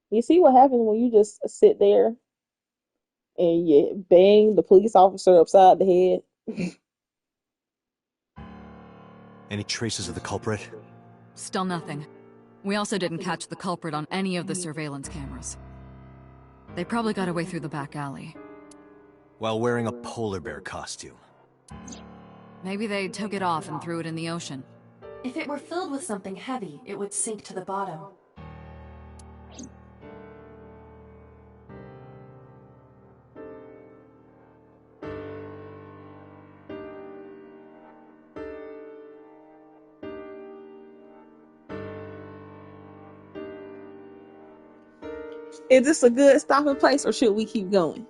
You see what happens when you just sit there and you bang the police officer upside the head? Any traces of the culprit? Still nothing. We also didn't catch the culprit on any of the surveillance cameras. They probably got away through the back alley. While wearing a polar bear costume. Maybe they took it off and threw it in the ocean. If it were filled with something heavy, it would sink to the bottom. Is this a good stopping place, or should we keep going?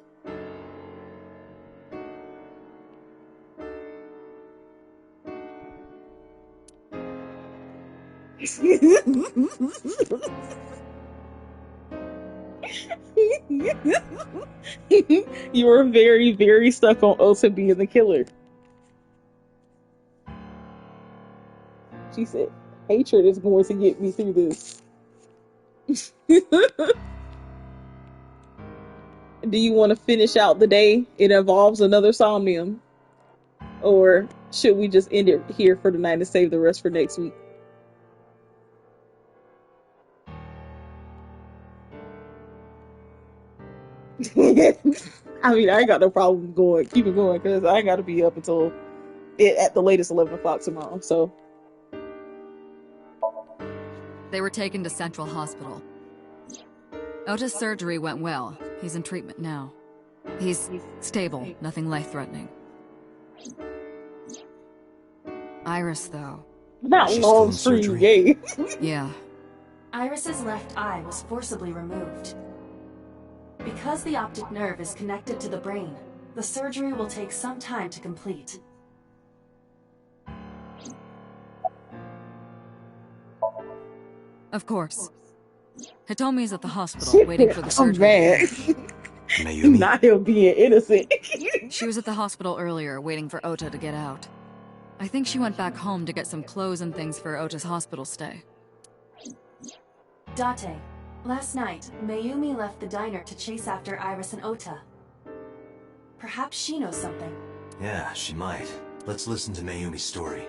You were very, very stuck on Ota being the killer. She said, hatred is going to get me through this. Do you want to finish out the day? It involves another Somnium. Or should we just end it here for tonight and save the rest for next week? I mean, I ain't got no problem keeping going, because I ain't got to be up until at the latest 11 o'clock tomorrow. So they were taken to Central Hospital. Ota's surgery went well. He's in treatment now. He's stable, nothing life-threatening. Iris, though. Not long stream gay. Yeah. Iris's left eye was forcibly removed. Because the optic nerve is connected to the brain, the surgery will take some time to complete. Of course. Hitomi's at the hospital, waiting for the surgery. I'm mad. Not him being innocent. She was at the hospital earlier, waiting for Ota to get out. I think she went back home to get some clothes and things for Ota's hospital stay. Date, last night, Mayumi left the diner to chase after Iris and Ota. Perhaps she knows something. Yeah, she might. Let's listen to Mayumi's story.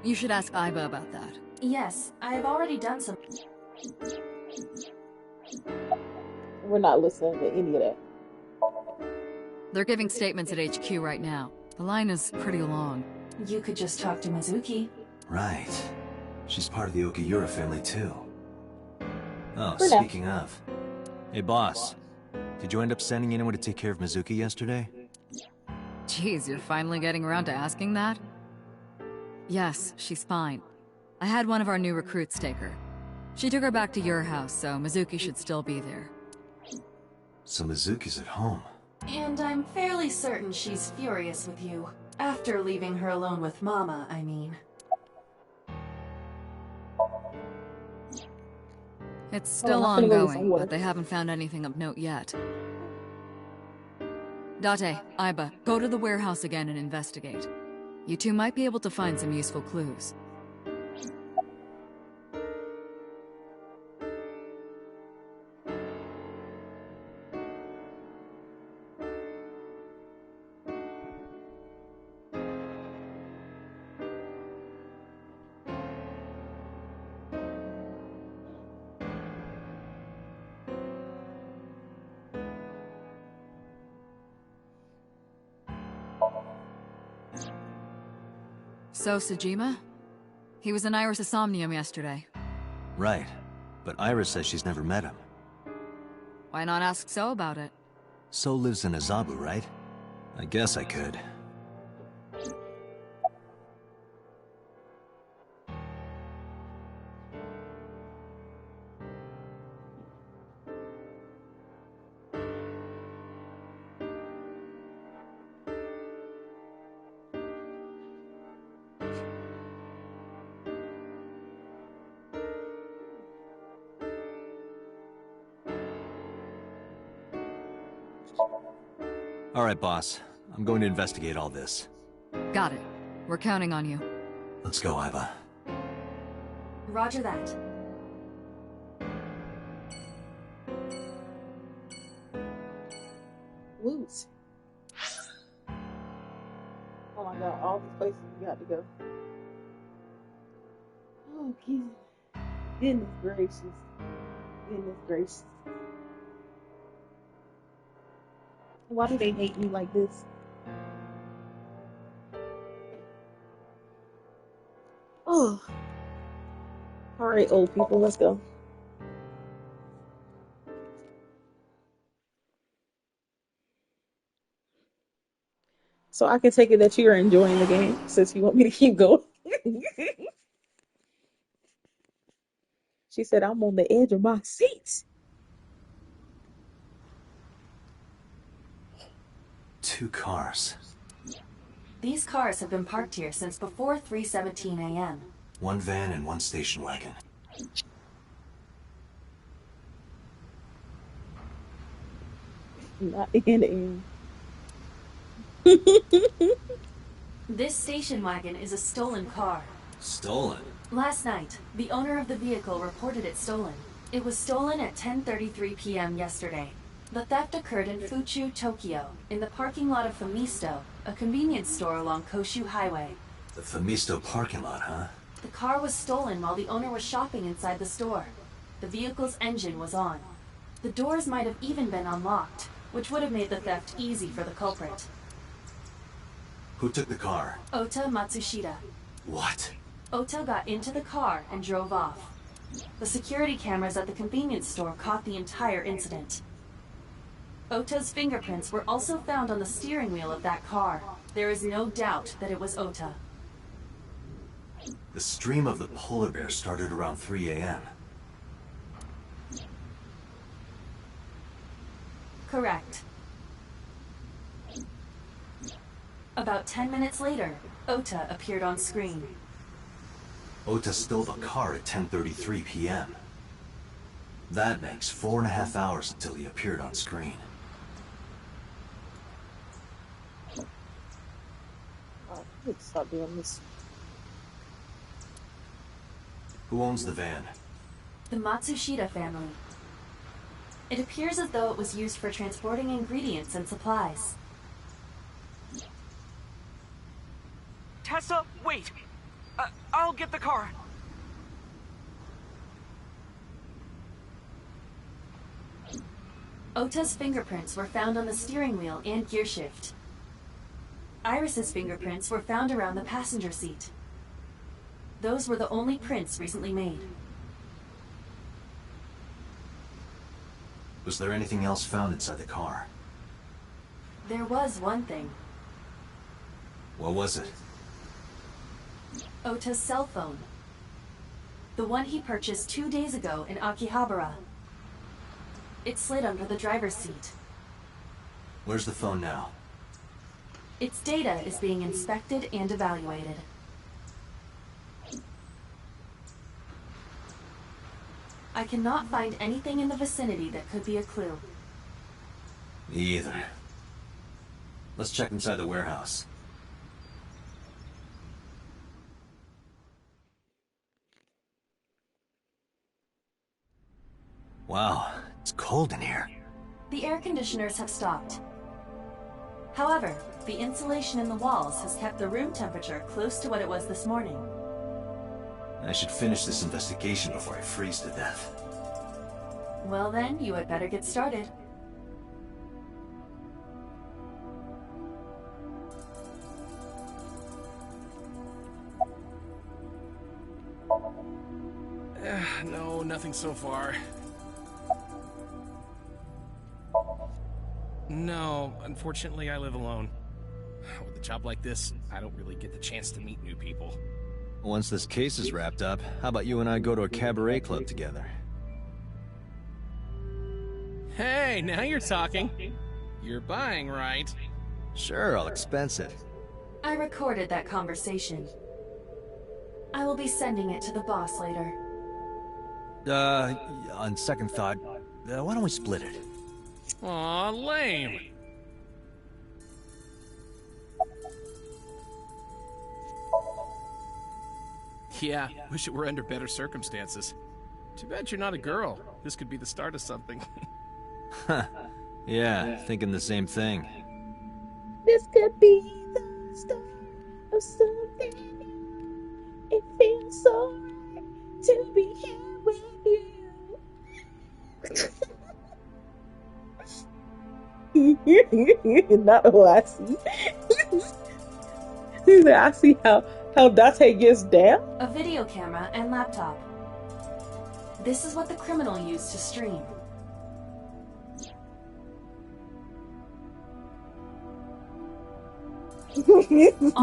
You should ask Aiba about that. Yes, I've already done some. We're not listening to any of that. They're giving statements at HQ right now. The line is pretty long. You could just talk to Mizuki. Right. She's part of the Okiura family, too. Oh, For speaking of. Hey, boss. Did you end up sending anyone to take care of Mizuki yesterday? Jeez, you're finally getting around to asking that? Yes, she's fine. I had one of our new recruits take her. She took her back to your house, so Mizuki should still be there. So Mizuki's at home. And I'm fairly certain she's furious with you. After leaving her alone with Mama, I mean. It's still ongoing, but they haven't found anything of note yet. Date, Aiba, go to the warehouse again and investigate. You two might be able to find some useful clues. So, Sejima? He was in Iris' Somnium yesterday. Right. but Iris says she's never met him. Why not ask So about it? So lives in Azabu, right? I guess I could. All right, boss. I'm going to investigate all this. Got it. We're counting on you. Let's go, Iva. Roger that. Woot. Oh my god, all these places we got to go. Oh, goodness gracious. Goodness gracious. Why do they hate me like this? Oh. Alright, old people, let's go. So I can take it that you are enjoying the game since you want me to keep going. She said, I'm on the edge of my seat. Two cars. These cars have been parked here since before 3:17 a.m. One van and one station wagon. Not in. This station wagon is a stolen car. Stolen? Last night, the owner of the vehicle reported it stolen. It was stolen at 10:33 p.m. yesterday. The theft occurred in Fuchu, Tokyo, in the parking lot of Famisto, a convenience store along Koshu Highway. The Famisto parking lot, huh? The car was stolen while the owner was shopping inside the store. The vehicle's engine was on. The doors might have even been unlocked, which would have made the theft easy for the culprit. Who took the car? Ota Matsushita. What? Ota got into the car and drove off. The security cameras at the convenience store caught the entire incident. Ota's fingerprints were also found on the steering wheel of that car. There is no doubt that it was Ota. The stream of the polar bear started around 3 a.m. Correct. About 10 minutes later, Ota appeared on screen. Ota stole the car at 10:33 p.m. That makes 4.5 hours until he appeared on screen. Let's stop doing this. Who owns the van? The Matsushita family. It appears as though it was used for transporting ingredients and supplies. Tessa, wait! I'll get the car. Ota's fingerprints were found on the steering wheel and gearshift. Iris's fingerprints were found around the passenger seat. Those were the only prints recently made. Was there anything else found inside the car? There was one thing. What was it? Ota's cell phone. The one he purchased 2 days ago in Akihabara. It slid under the driver's seat. Where's the phone now? Its data is being inspected and evaluated. I cannot find anything in the vicinity that could be a clue. Me either. Let's check inside the warehouse. Wow, it's cold in here. The air conditioners have stopped. However, the insulation in the walls has kept the room temperature close to what it was this morning. I should finish this investigation before I freeze to death. Well then, you had better get started. No, nothing so far. No, unfortunately I live alone. With a job like this, I don't really get the chance to meet new people. Once this case is wrapped up, how about you and I go to a cabaret club together? Hey, now you're talking. You're buying, right? Sure, I'll expense it. I recorded that conversation. I will be sending it to the boss later. On second thought, why don't we split it? Aw, lame. Yeah, wish it were under better circumstances. Too bad you're not a girl. This could be the start of something. Huh. Yeah, thinking the same thing. This could be the start of something. It feels so right to be here with you. Not who I see. I see how Dante gets down. A video camera and laptop. This is what the criminal used to stream.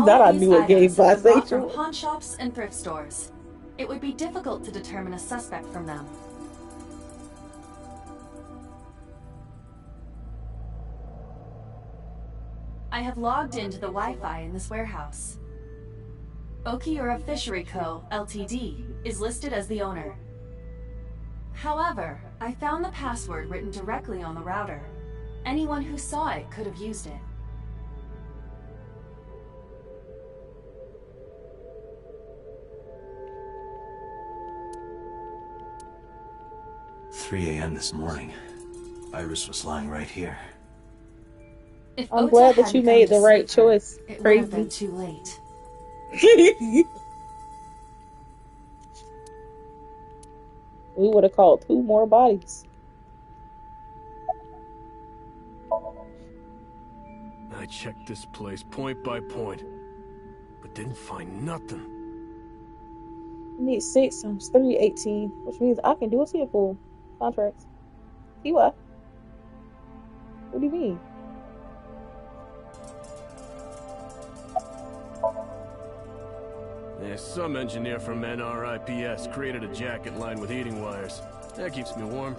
That I knew a game bisexual. bisexual. From pawn shops and thrift stores. It would be difficult to determine a suspect from them. I have logged into the Wi-Fi in this warehouse. Okiura Fishery Co., Ltd. is listed as the owner. However, I found the password written directly on the router. Anyone who saw it could have used it. 3 a.m. this morning. Iris was lying right here. If I'm Ota glad that hadn't you come made to the right save her, choice. It would have been Crazy. too late. We would have called 2 more bodies. I checked this place point by point, but didn't find nothing. I need 6 times 3, 18, which means I can do a full contract. See what? What do you mean? Yeah, some engineer from NRIPS created a jacket lined with heating wires. That keeps me warm.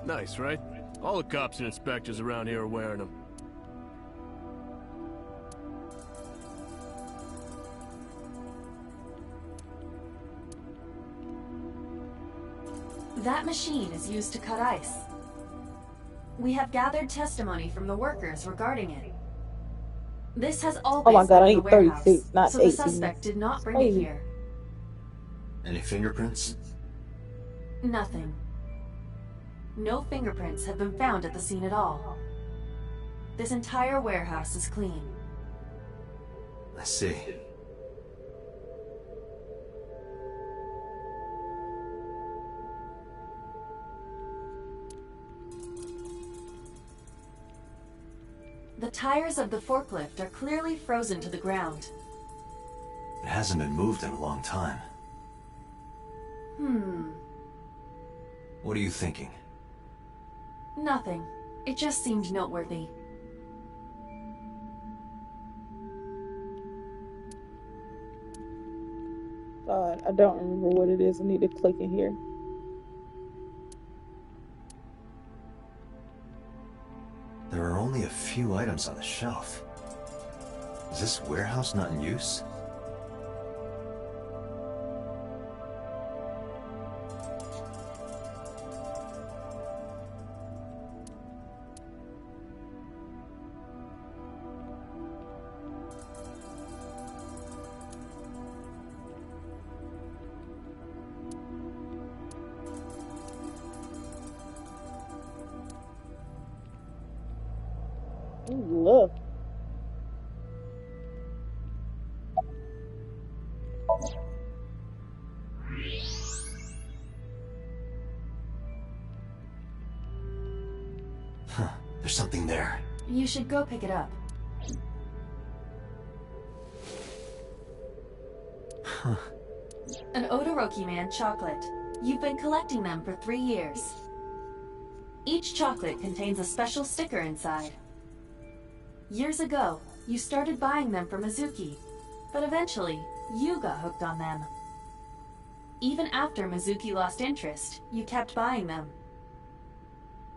Nice, right? All the cops and inspectors around here are wearing them. That machine is used to cut ice. We have gathered testimony from the workers regarding it. This has always Oh my god, I been in need the warehouse, 36, not so 18. the suspect did not bring it Crazy. here. Any fingerprints? Nothing. No fingerprints have been found at the scene at all. This entire warehouse is clean. I see. The tires of the forklift are clearly frozen to the ground. It hasn't been moved in a long time. What are you thinking? Nothing. It just seemed noteworthy. God, I don't remember what it is. I need to click in here. There are only a few items on the shelf. Is this warehouse not in use? Ooh, look. Huh, there's something there. You should go pick it up. Huh. An Odoroki Man chocolate. You've been collecting them for 3 years. Each chocolate contains a special sticker inside. Years ago, you started buying them for Mizuki, but eventually, you got hooked on them. Even after Mizuki lost interest, you kept buying them.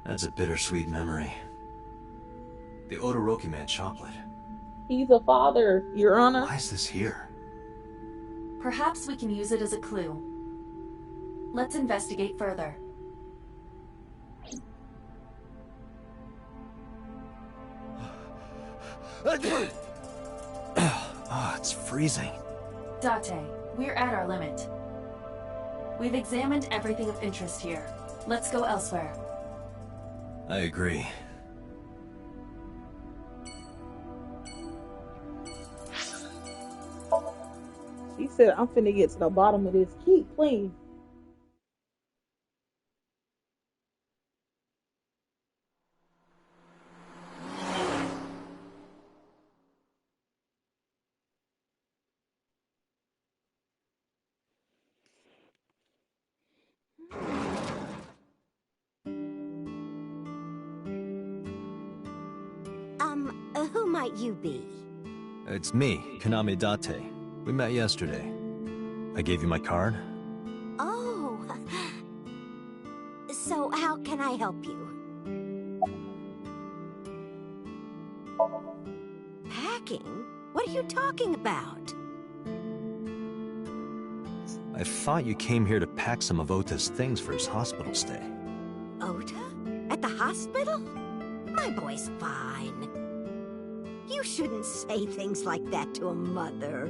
That's a bittersweet memory. The Todoroki Man chocolate. He's a father, Your Honor. Why is this here? Perhaps we can use it as a clue. Let's investigate further. Oh, it's freezing. Date, we're at our limit. We've examined everything of interest here. Let's go elsewhere. I agree. She said, I'm finna get to the bottom of this. Keep playing. Who might you be? It's me, Kaname Date. We met yesterday. I gave you my card. Oh. So how can I help you? Packing? What are you talking about? I thought you came here to pack some of Ota's things for his hospital stay. Ota? At the hospital? My boy's fine. You shouldn't say things like that to a mother.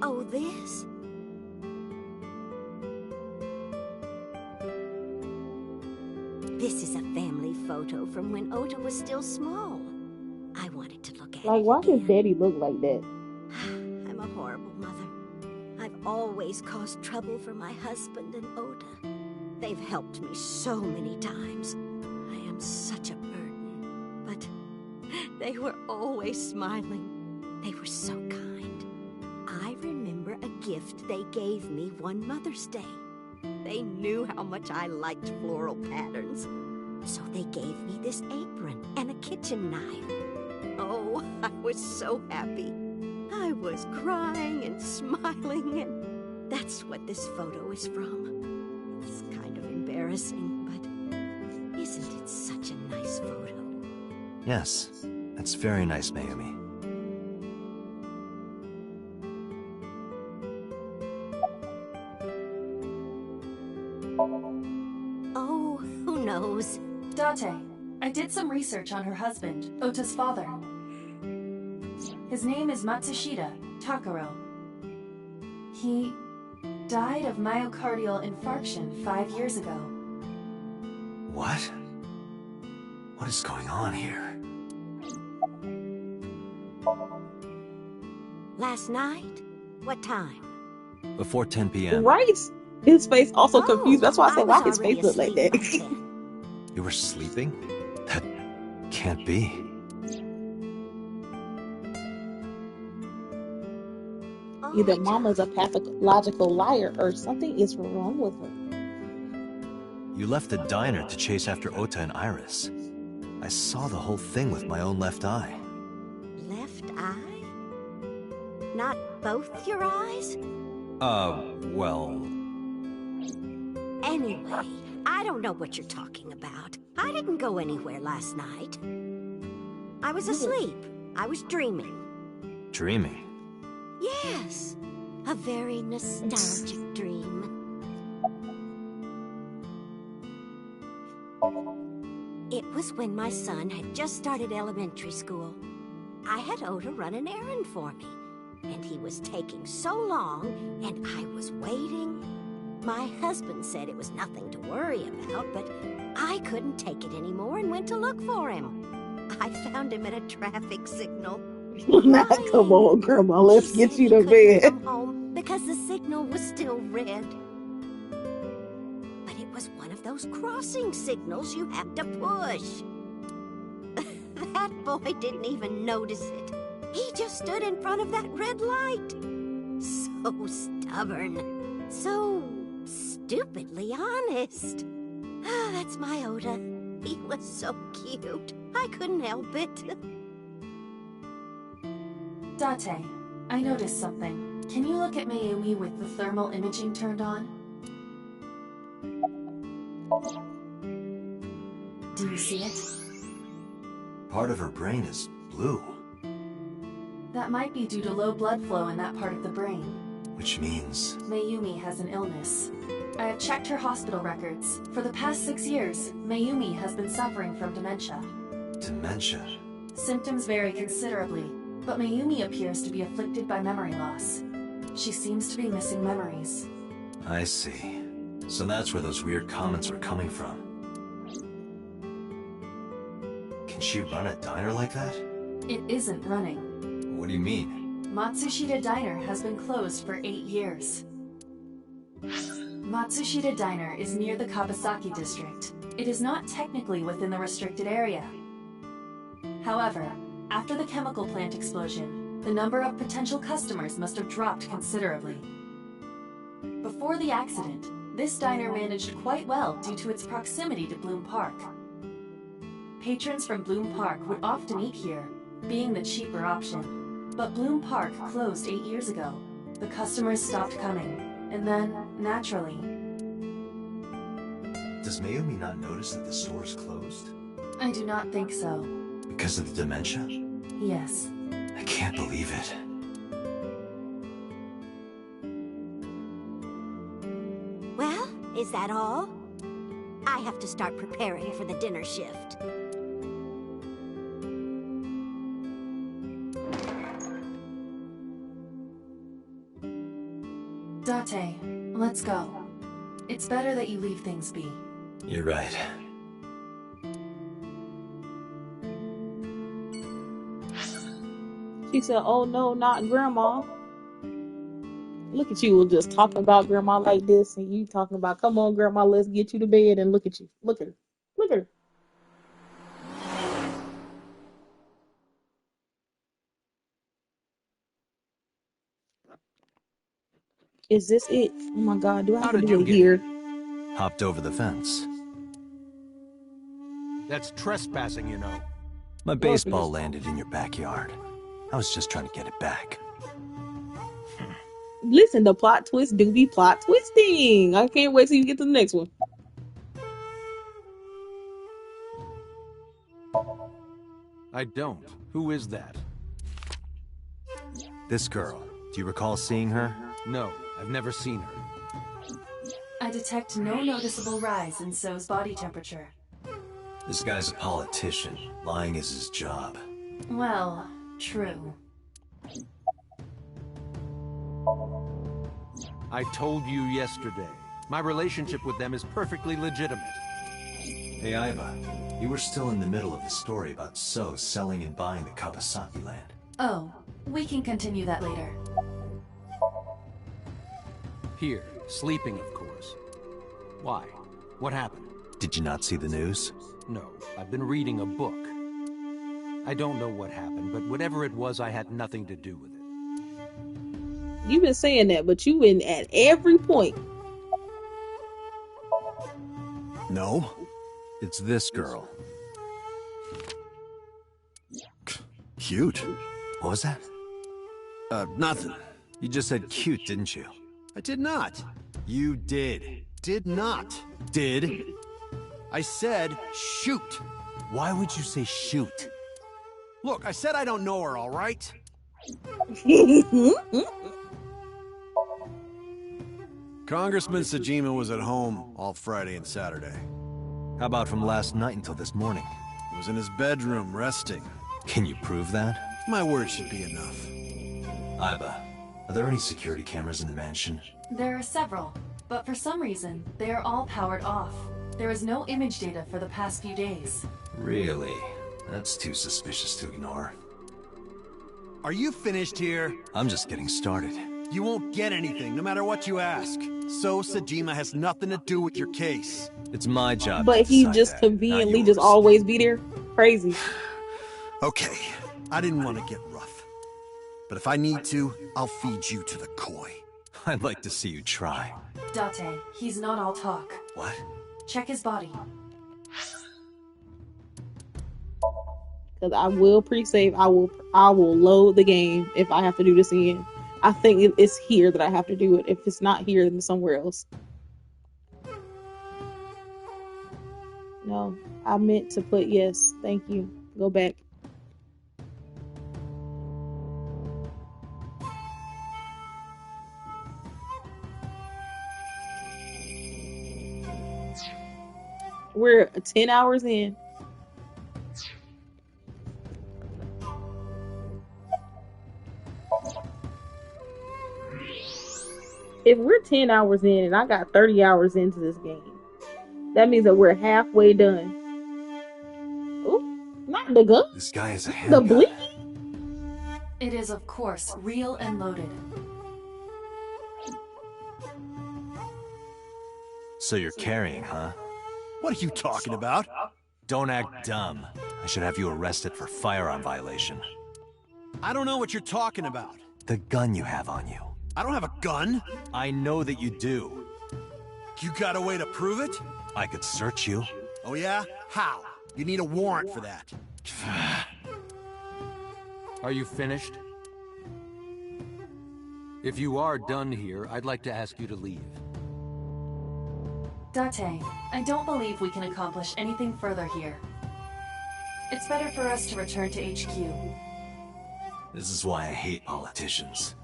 Oh, this? This is a family photo from when Ota was still small. I wanted to look at it. Like, why does Daddy look like that? I'm a horrible mother. I've always caused trouble for my husband and Ota. They've helped me so many times. I am such a burden. But they were always smiling. They were so kind. I remember a gift they gave me one Mother's Day. They knew how much I liked floral patterns. So they gave me this apron and a kitchen knife. Oh, I was so happy. I was crying and smiling, and that's what this photo is from. It's kind of embarrassing, but isn't it such a nice photo? Yes, that's very nice, Mayumi. Oh, who knows? Date, I did some research on her husband, Ota's father. His name is Matsushita Takaro. He died of myocardial infarction 5 years ago. What? What is going on here? Last night? What time? Before 10 p.m. Right? His face also confused. That's why I said, why his face look like that? You were sleeping? That can't be. Either Mama's a pathological liar or something is wrong with her. You left the diner to chase after Ota and Iris. I saw the whole thing with my own left eye. Left eye? Not both your eyes? Well... Anyway, I don't know what you're talking about. I didn't go anywhere last night. I was asleep. I was dreaming. Dreaming? Yes, a very nostalgic dream. It was when my son had just started elementary school. I had Ota run an errand for me, and he was taking so long, and I was waiting. My husband said it was nothing to worry about, but I couldn't take it anymore and went to look for him. I found him at a traffic signal. Now, come on, Grandma, let's get you to bed. Come home because the signal was still red. But it was one of those crossing signals you have to push. That boy didn't even notice it. He just stood in front of that red light. So stubborn. So stupidly honest. Ah, that's my Oda. He was so cute. I couldn't help it. Date, I noticed something. Can you look at Mayumi with the thermal imaging turned on? Do you see it? Part of her brain is blue. That might be due to low blood flow in that part of the brain. Which means... Mayumi has an illness. I have checked her hospital records. For the past 6 years, Mayumi has been suffering from dementia. Dementia? Symptoms vary considerably, but Mayumi appears to be afflicted by memory loss. She seems to be missing memories. I see. So that's where those weird comments were coming from. Can she run a diner like that? It isn't running. What do you mean? Matsushita Diner has been closed for 8 years. Matsushita Diner is near the Kawasaki district. It is not technically within the restricted area. However, after the chemical plant explosion, the number of potential customers must have dropped considerably. Before the accident, this diner managed quite well due to its proximity to Bloom Park. Patrons from Bloom Park would often eat here, being the cheaper option. But Bloom Park closed 8 years ago. The customers stopped coming, and then, naturally... Does Mayumi not notice that the store is closed? I do not think so. Because of the dementia? Yes. I can't believe it. Well, is that all? I have to start preparing for the dinner shift. Date, let's go. It's better that you leave things be. You're right. She said, oh no, not grandma. Look at you just talking about grandma like this, and you talking about, come on grandma, let's get you to bed, and look at you. Look at her. Look at her. Is this it? Oh my god, do I have to do it here? Hopped over the fence. That's trespassing, you know. My baseball landed in your backyard. I was just trying to get it back. Listen, the plot twist do be plot twisting. I can't wait till you get to the next one. I don't. Who is that? This girl. Do you recall seeing her? No, I've never seen her. I detect no noticeable rise in So's body temperature. This guy's a politician. Lying is his job. Well, true. I told you yesterday. My relationship with them is perfectly legitimate. Hey, Aiba. You were still in the middle of the story about So selling and buying the Kawasaki land. Oh, we can continue that later. Here, sleeping, of course. Why? What happened? Did you not see the news? No, I've been reading a book. I don't know what happened, but whatever it was, I had nothing to do with it. You've been saying that, but you've been at every point. No. It's this girl. Cute? What was that? Nothing. You just said cute, didn't you? I did not. You did. Did not. Did? I said shoot. Why would you say shoot? Look, I said I don't know her, all right? Congressman Sajima was at home all Friday and Saturday. How about from last night until this morning? He was in his bedroom, resting. Can you prove that? My word should be enough. Aiba, are there any security cameras in the mansion? There are several, but for some reason, they are all powered off. There is no image data for the past few days. Really? That's too suspicious to ignore. Are you finished here? I'm just getting started. You won't get anything, no matter what you ask. So Sajima has nothing to do with your case. It's my job. But he just conveniently just always be there. Crazy. Okay, I didn't want to get rough. But if I need to, I'll feed you to the koi. I'd like to see you try. Date, he's not all talk. What? Check his body. Because I will pre-save. I will load the game if I have to do this again. I think it's here that I have to do it. If it's not here, then it's somewhere else. No, I meant to put yes. Thank you. Go back. We're 10 hours in. If we're 10 hours in and I got 30 hours into this game, that means that we're halfway done. Ooh, not the gun. This guy is a The handgun. blinky. It is, of course, real and loaded. So you're carrying, huh? What are you talking about? Don't act dumb. I should have you arrested for firearm violation. I don't know what you're talking about. The gun you have on you. I don't have a gun. I know that you do. You got a way to prove it? I could search you. Oh yeah? How? You need a warrant for that. Are you finished? If you are done here, I'd like to ask you to leave. Date, I don't believe we can accomplish anything further here. It's better for us to return to HQ. This is why I hate politicians.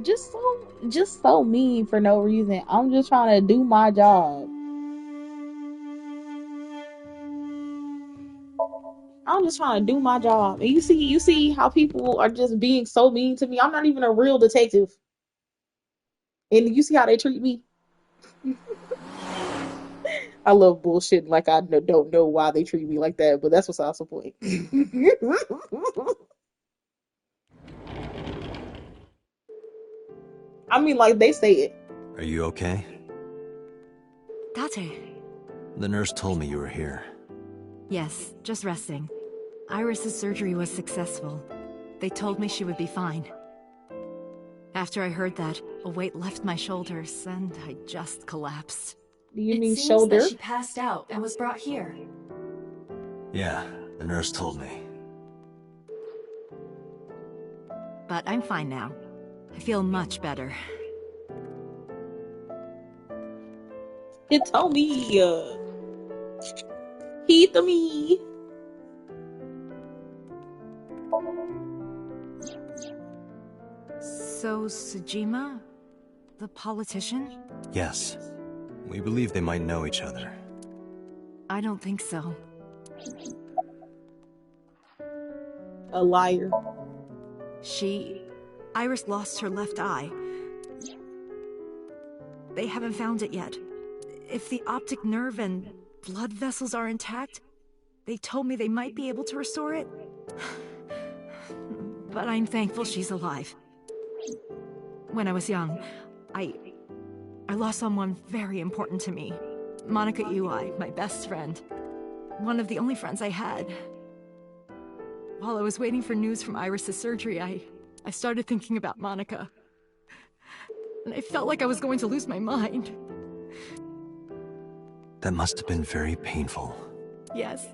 Just so mean for no reason. I'm just trying to do my job. I'm just trying to do my job. And you see how people are just being so mean to me. I'm not even a real detective. And you see how they treat me? I love bullshit like I don't know why they treat me like that, but that's what's the point. I mean, like, they say it. Are you okay? Date. The nurse told me you were here. Yes, just resting. Iris's surgery was successful. They told me she would be fine. After I heard that, a weight left my shoulders, and I just collapsed. Do you It mean seems shoulder? that she passed out and was brought here. Yeah, the nurse told me. But I'm fine now. I feel much better. It told me, he to me. So, Sejima? The politician? Yes. We believe they might know each other. I don't think so. A liar. Iris lost her left eye. They haven't found it yet. If the optic nerve and blood vessels are intact, they told me they might be able to restore it. But I'm thankful she's alive. When I was young, I lost someone very important to me. Monica Ui, my best friend. One of the only friends I had. While I was waiting for news from Iris's surgery, I started thinking about Monica. And I felt like I was going to lose my mind. That must have been very painful. Yes.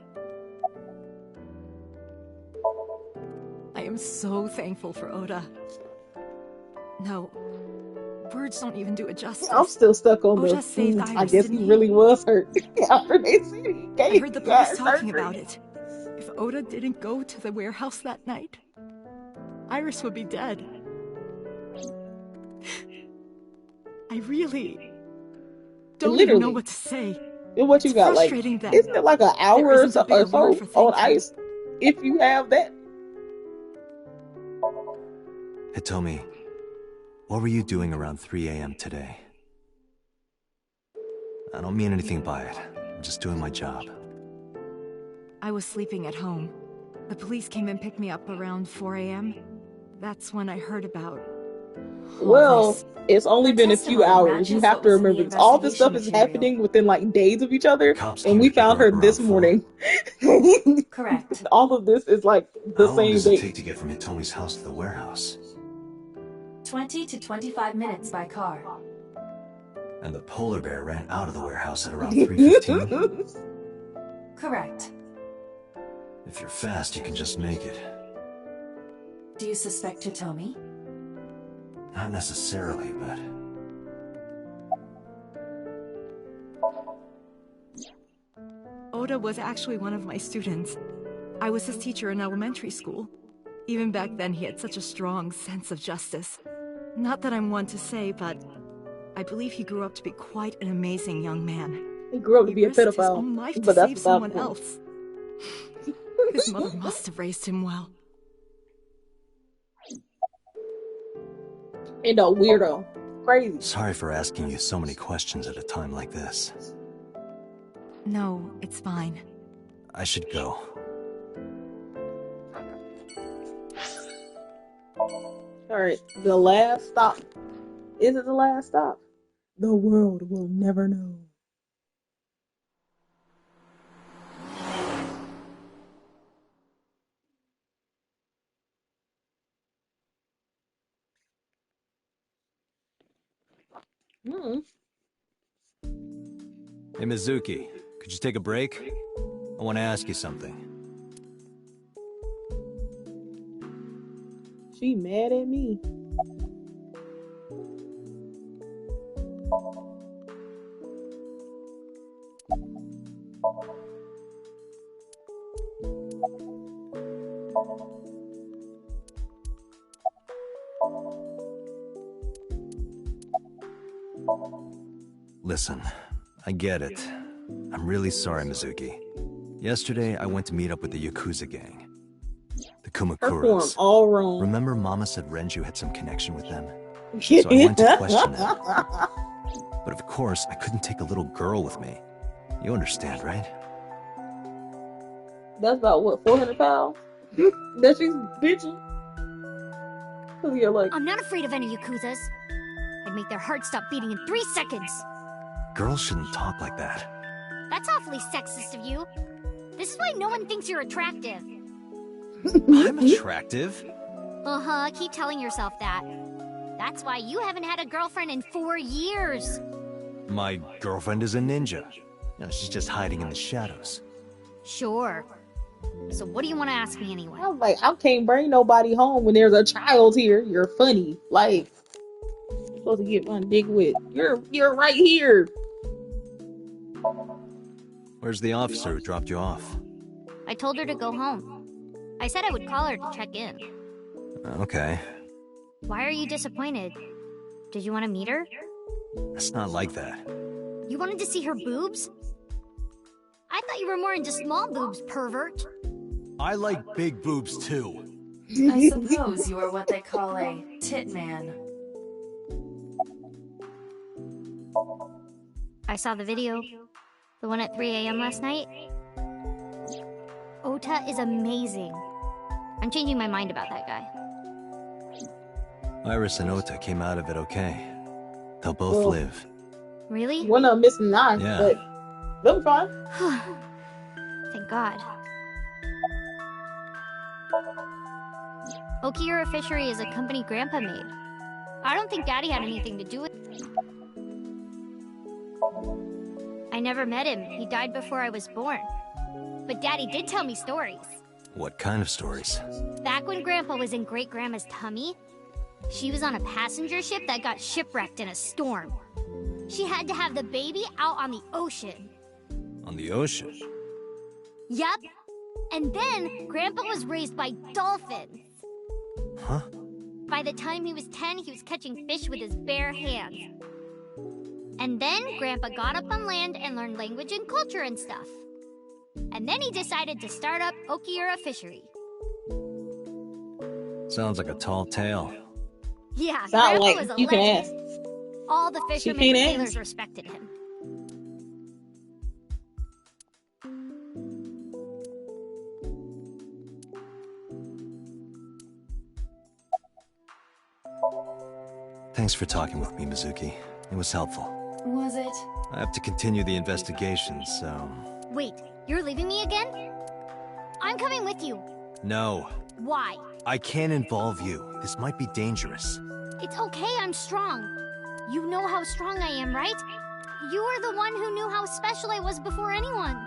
I am so thankful for Oda. No, words don't even do it justice. I'm still stuck on Oda the saved Iris, I guess he didn't really was hurt after they said he I gave heard the me that police talking surgery. about it. If Oda didn't go to the warehouse that night, Iris would be dead. I really don't even know Literally. what to say. And what you It's got, like, frustrating that isn't it like an hour there or isn't so, a bigger word for on thank you. ice if you have that? Hitomi, what were you doing around 3 a.m. today? I don't mean anything by it. I'm just doing my job. I was sleeping at home. The police came and picked me up around 4 a.m. That's when I heard about Well, it's only been a few hours. You have to remember this. All this stuff is happening within like days of each other, and we found her this morning. Correct. All of this is like the How long same does it day. take to get from Hitomi's house to the warehouse? 20 to 25 minutes by car. And the polar bear ran out of the warehouse at around 3:15? Correct. If you're fast, you can just make it. Do you suspect Hitomi? Not necessarily, but... Oda was actually one of my students. I was his teacher in elementary school. Even back then, he had such a strong sense of justice. Not that I'm one to say, but I believe he grew up to be quite an amazing young man. He grew up to be a risked his pedophile, own life to but that's save someone beside the point. else. His mother must have raised him well. And a weirdo. Crazy. Sorry for asking you so many questions at a time like this. No, it's fine. I should go. Alright, the last stop. Is it the last stop? The world will never know. Hey, Mizuki, could you take a break? I want to ask you something. She mad at me. Listen, I get it. I'm really sorry, Mizuki. Yesterday, I went to meet up with the Yakuza gang. The Her form Kumakuras. all wrong. Remember Mama said Renju had some connection with them? So I went to question them. But of course, I couldn't take a little girl with me. You understand, right? That's about what, 400 pounds? That she's bitching. Cause you're like, I'm not afraid of any Yakuzas. I'd make their hearts stop beating in 3 seconds. Girls shouldn't talk like that. That's awfully sexist of you. This is why no one thinks you're attractive. I'm attractive. Uh-huh, keep telling yourself that. That's why you haven't had a girlfriend in 4 years. My girlfriend is a ninja. You know, she's just hiding in the shadows. Sure. So what do you want to ask me anyway? I'm like, I can't bring nobody home when there's a child here. You're funny. Like, I'm supposed to get my dick with. You're right here. Where's the officer who dropped you off? I told her to go home. I said I would call her to check in. Okay. Why are you disappointed? Did you want to meet her? It's not like that. You wanted to see her boobs? I thought you were more into small boobs, pervert. I like big boobs too. I suppose you are what they call a tit man. I saw the video. The one at 3 a.m. last night. Ota is amazing. I'm changing my mind about that guy. Iris and Ota came out of it okay. They'll both live. Really? One of them missing an eye, Yeah. but they'll be fine. Thank God. Okiura Fishery is a company Grandpa made. I don't think Daddy had anything to do with it. I never met him. He died before I was born. But Daddy did tell me stories. What kind of stories? Back when Grandpa was in Great-Grandma's tummy, she was on a passenger ship that got shipwrecked in a storm. She had to have the baby out on the ocean. On the ocean? Yep. And then Grandpa was raised by dolphins. Huh? By the time he was 10, he was catching fish with his bare hands. And then Grandpa got up on land and learned language and culture and stuff. And then he decided to start up Okiura Fishery. Sounds like a tall tale. Yeah, Sound Grandpa like was a you can legend. ask. All the fishermen can't and ask. sailors respected him. Thanks for talking with me, Mizuki. It was helpful. Was it? I have to continue the investigation, so... Wait, you're leaving me again? I'm coming with you. No. Why? I can't involve you. This might be dangerous. It's okay, I'm strong. You know how strong I am, right? You were the one who knew how special I was before anyone.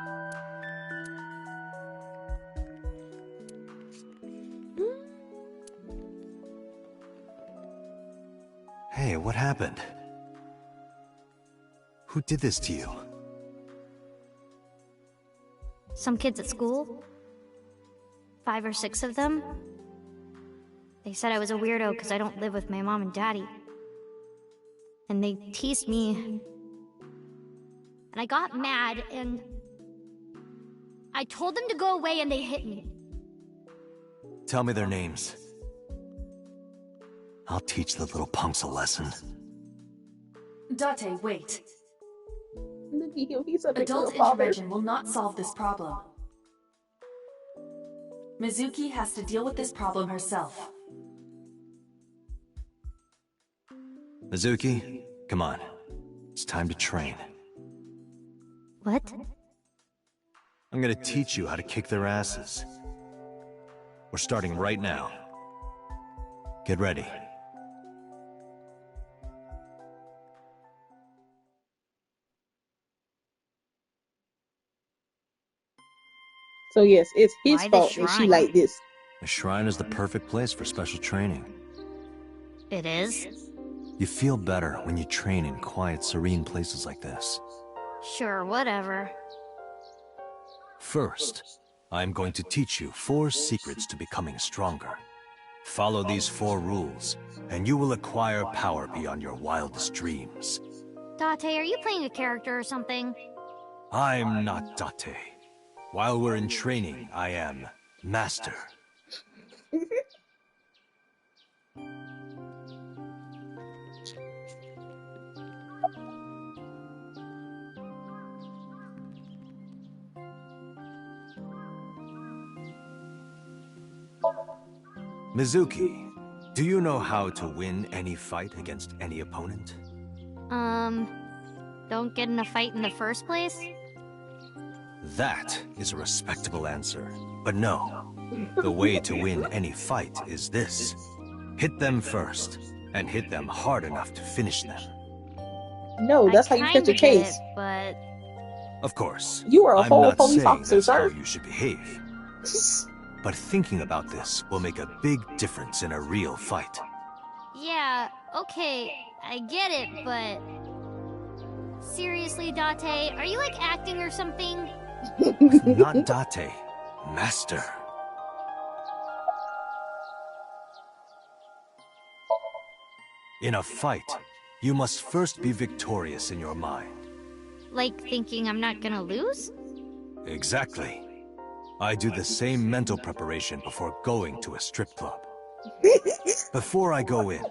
Hey, what happened? Who did this to you? Some kids at school. 5 or 6 of them. They said I was a weirdo because I don't live with my mom and daddy. And they teased me. And I got mad and... I told them to go away and they hit me. Tell me their names. I'll teach the little punks a lesson. Date, wait. He's a big Adult little father. intervention will not solve this problem. Mizuki has to deal with this problem herself. Mizuki, come on. It's time to train. What? I'm gonna teach you how to kick their asses. We're starting right now. Get ready. So yes, it's his Why the fault that she shrine? like this. The shrine is the perfect place for special training. It is? You feel better when you train in quiet, serene places like this. Sure, whatever. First, I'm going to teach you 4 secrets to becoming stronger. Follow these 4 rules, and you will acquire power beyond your wildest dreams. Date, are you playing a character or something? I'm not Date. While we're in training, I am Master. Mizuki, do you know how to win any fight against any opponent? Don't get in a fight in the first place? That is a respectable answer. But no, the way to win any fight is this. Hit them first, and hit them hard enough to finish them. No, that's how you catch a case. But Of course, You are a I'm whole not police saying officer, that's how sir. you should behave. But thinking about this will make a big difference in a real fight. yeah, okay, I get it, but... Seriously, Date, are you like acting or something? Not Date, Master. In a fight, you must first be victorious in your mind. Like thinking I'm not gonna lose? Exactly. I do the same mental preparation before going to a strip club. Before I go in,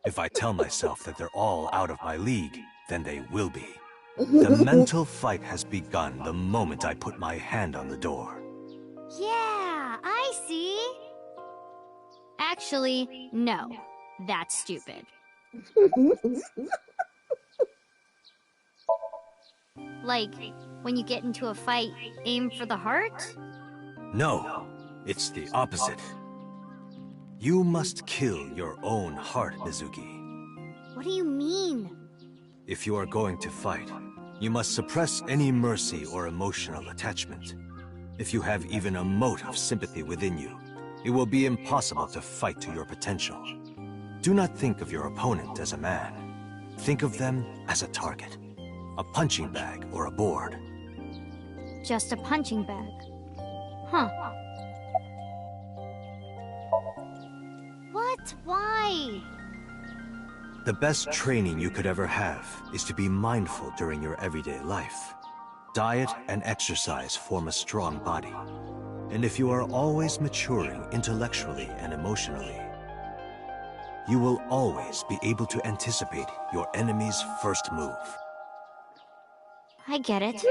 if I tell myself that they're all out of my league, then they will be. The mental fight has begun the moment I put my hand on the door. Yeah, I see. Actually, no. That's stupid. Like, when you get into a fight, aim for the heart? No, it's the opposite. You must kill your own heart, Mizuki. What do you mean? If you are going to fight, you must suppress any mercy or emotional attachment. If you have even a mote of sympathy within you, it will be impossible to fight to your potential. Do not think of your opponent as a man. Think of them as a target, a punching bag or a board. Just a punching bag. Huh. What? Why? The best training you could ever have is to be mindful during your everyday life. Diet and exercise form a strong body. And if you are always maturing intellectually and emotionally, you will always be able to anticipate your enemy's first move. I get it.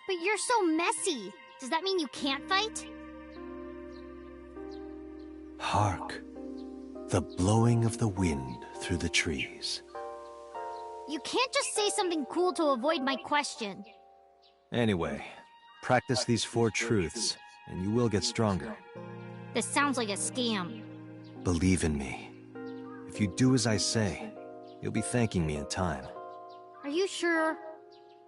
But you're so messy. Does that mean you can't fight? Hark. the blowing of the wind through the trees. You can't just say something cool to avoid my question. Anyway, practice these 4 truths, and you will get stronger. This sounds like a scam. Believe in me. If you do as I say, you'll be thanking me in time. Are you sure?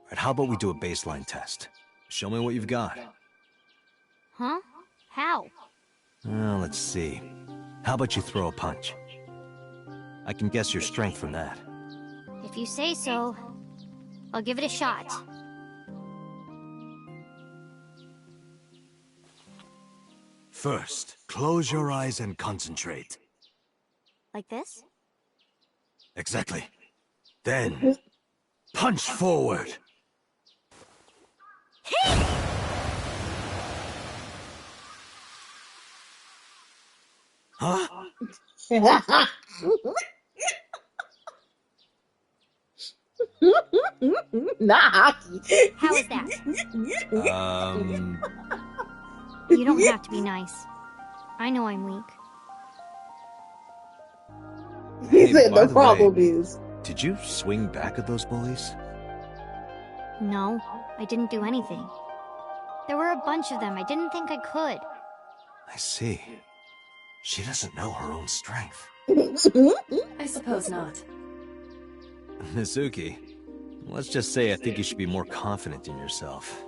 Alright, how about we do a baseline test? Show me what you've got. Huh? How? Well, let's see. How about you throw a punch? I can guess your strength from that. If you say so, I'll give it a shot. First, close your eyes and concentrate. Like this? Exactly. Then, punch forward. Huh? Not hockey. How is that? You don't have to be nice. I know I'm weak. He said by the the problem way, is. Did you swing back at those bullies? No, I didn't do anything. There were a bunch of them. I didn't think I could. I see. She doesn't know her own strength. I suppose not. Mizuki, let's just say I think you should be more confident in yourself.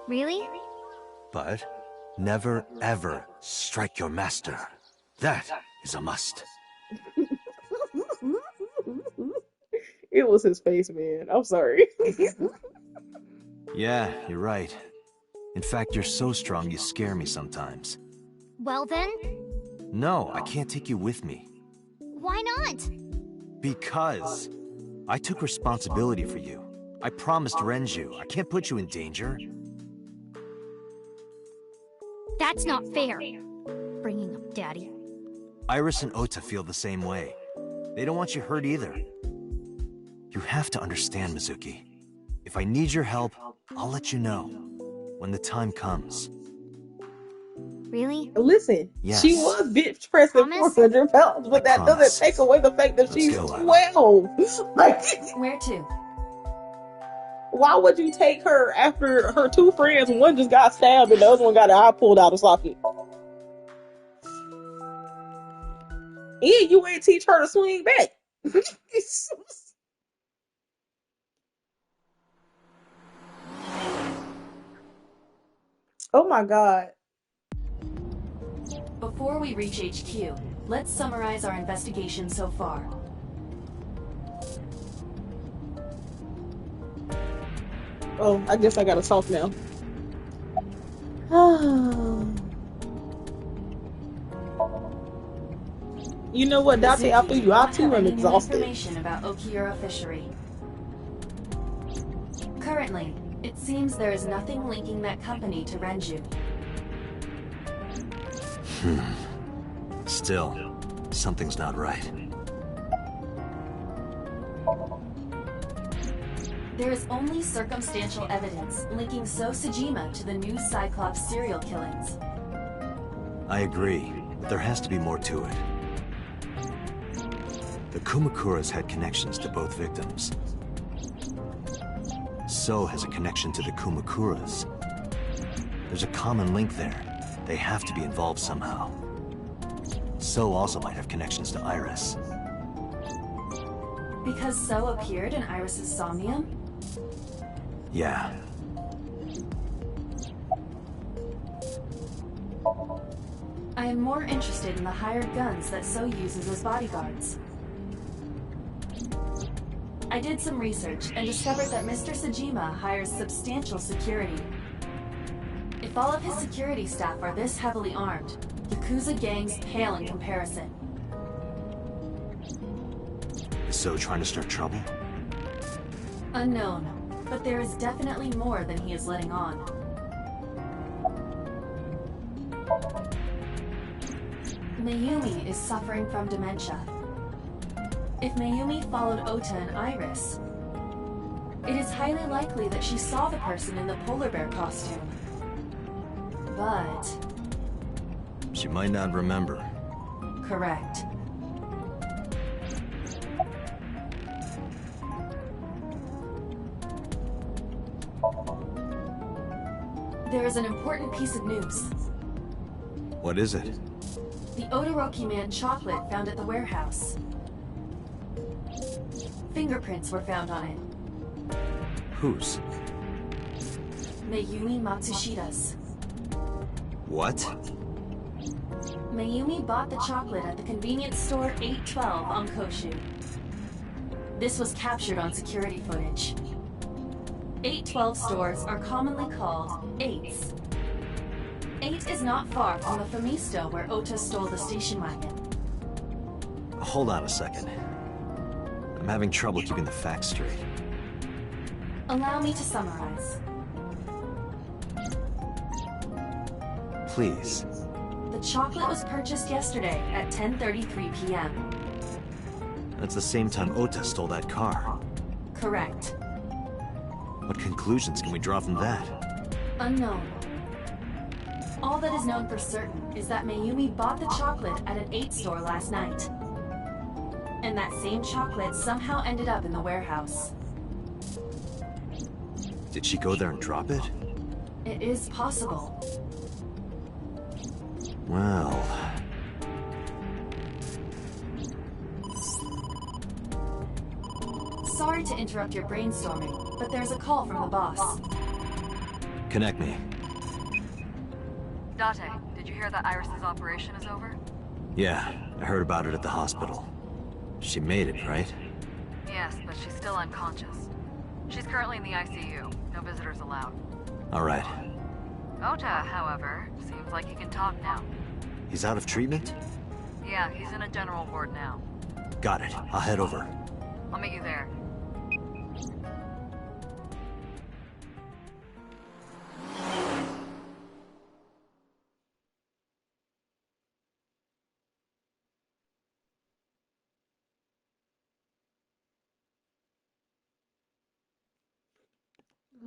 Really? But never ever strike your master. That is a must. It was his face, man. I'm sorry. Yeah, you're right. In fact, you're so strong you scare me sometimes. Well then, No, I can't take you with me. why not? Because I took responsibility for you. I promised Renju. I can't put you in danger. That's not fair. Bringing up Daddy. Iris and Ota feel the same way. They don't want you hurt either. You have to understand, Mizuki. If I need your help, I'll let you know when the time comes. Really? Listen, Yes. she was bitch pressing Promise? 400 pounds, but that promise. doesn't take away the fact that Let's she's go, Lila. 12. Like, Where to? why would you take her after her 2 friends? One just got stabbed and the other one got her eye pulled out of socket. And you ain't teach her to swing back. Oh my god. Before we reach HQ, let's summarize our investigation so far. Oh, I guess I gotta talk now. You know what, Date, after you out too, I'm exhausted. Information about Okiura Fishery. Currently, it seems there is nothing linking that company to Renju. Still, something's not right. There is only circumstantial evidence linking So Sejima to the new Cyclops serial killings. I agree, but there has to be more to it. The Kumakuras had connections to both victims. So has a connection to the Kumakuras. There's a common link there. They have to be involved somehow. So also might have connections to Iris. Because So appeared in Iris's Somnium? Yeah. I am more interested in the hired guns that So uses as bodyguards. I did some research and discovered that Mr. Sejima hires substantial security. If all of his security staff are this heavily armed, Yakuza gangs pale in comparison. Is So trying to start trouble? Unknown, but there is definitely more than he is letting on. Mayumi is suffering from dementia. If Mayumi followed Ota and Iris, it is highly likely that she saw the person in the polar bear costume. But She might not remember. Correct. There is an important piece of news. What is it? The Odoroki Man chocolate found at the warehouse. Fingerprints were found on it. Whose? Mayumi Matsushida's. What? Mayumi bought the chocolate at the convenience store 812 on Koshu. This was captured on security footage. 812 stores are commonly called 8s. 8 is not far from the Famisto where Ota stole the station wagon. Hold on a second. I'm having trouble keeping the facts straight. Allow me to summarize. Please. The chocolate was purchased yesterday at 10:33 p.m. That's the same time Ota stole that car. Correct. What conclusions can we draw from that? Unknown. All that is known for certain is that Mayumi bought the chocolate at an 8 store last night. And that same chocolate somehow ended up in the warehouse. Did she go there and drop it? It is possible. Well... Sorry to interrupt your brainstorming, but there's a call from the boss. Connect me. Date, did you hear that Iris's operation is over? Yeah, I heard about it at the hospital. She made it, right? Yes, but she's still unconscious. She's currently in the ICU. No visitors allowed. Alright. Ota, however, seems like he can talk now. He's out of treatment? Yeah, he's in a general ward now. Got it. I'll head over. I'll meet you there.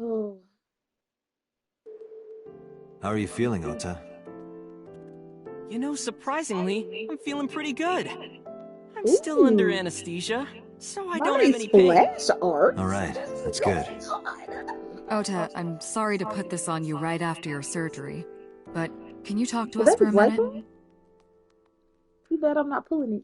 Oh. How are you feeling, Ota? You know, surprisingly, I'm feeling pretty good. I'm still under anesthesia, so I don't have any pain. Alright, that's good. Ota, I'm sorry to put this on you right after your surgery, but can you talk to us for a minute? Too bad I'm not pulling it.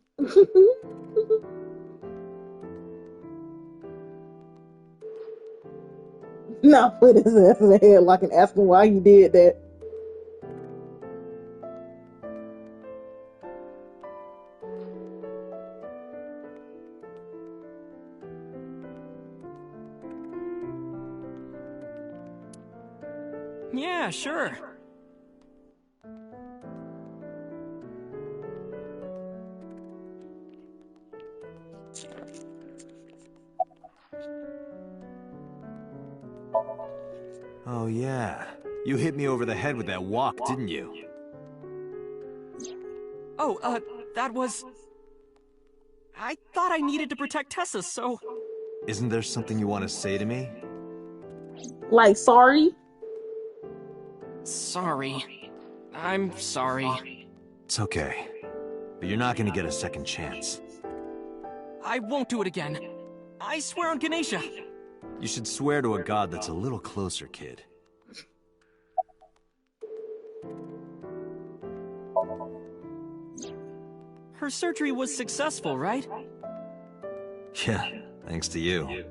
Not put his ass in the head like and ask him why he did that. Yeah, sure. Oh yeah. You hit me over the head with that walk, didn't you? Oh, that was... I thought I needed to protect Tessa, so... Isn't there something you want to say to me? Like, sorry? Sorry. I'm sorry. It's okay. But you're not gonna get a second chance. I won't do it again. I swear on Ganesha. You should swear to a god that's a little closer, kid. Her surgery was successful, right? Yeah, thanks to you.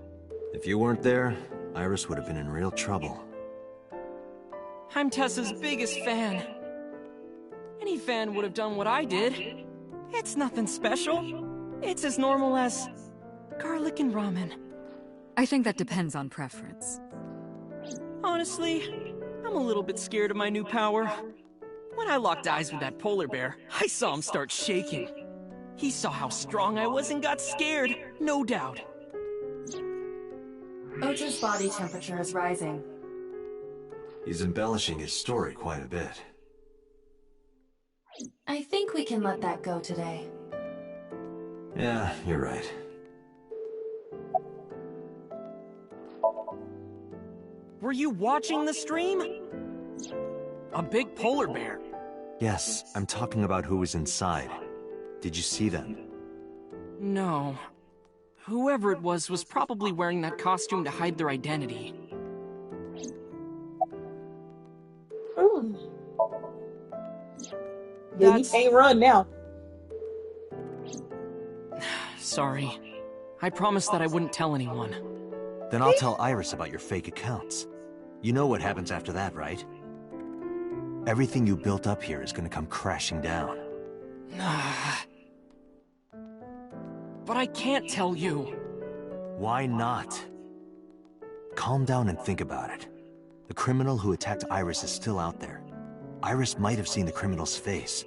If you weren't there, Iris would have been in real trouble. I'm Tessa's biggest fan. Any fan would have done what I did. It's nothing special. It's as normal as garlic and ramen. I think that depends on preference. Honestly, I'm a little bit scared of my new power. When I locked eyes with that polar bear, I saw him start shaking. He saw how strong I was and got scared, no doubt. Ota's body temperature is rising. He's embellishing his story quite a bit. I think we can let that go today. Yeah, you're right. Were you watching the stream? A big polar bear. Yes, I'm talking about who was inside. Did you see them? No. Whoever it was probably wearing that costume to hide their identity. Yeah, you can't run now. Sorry. I promised that I wouldn't tell anyone. Then I'll tell Iris about your fake accounts. You know what happens after that, right? Everything you built up here is gonna come crashing down. But I can't tell you. Why not? Calm down and think about it. The criminal who attacked Iris is still out there. Iris might have seen the criminal's face.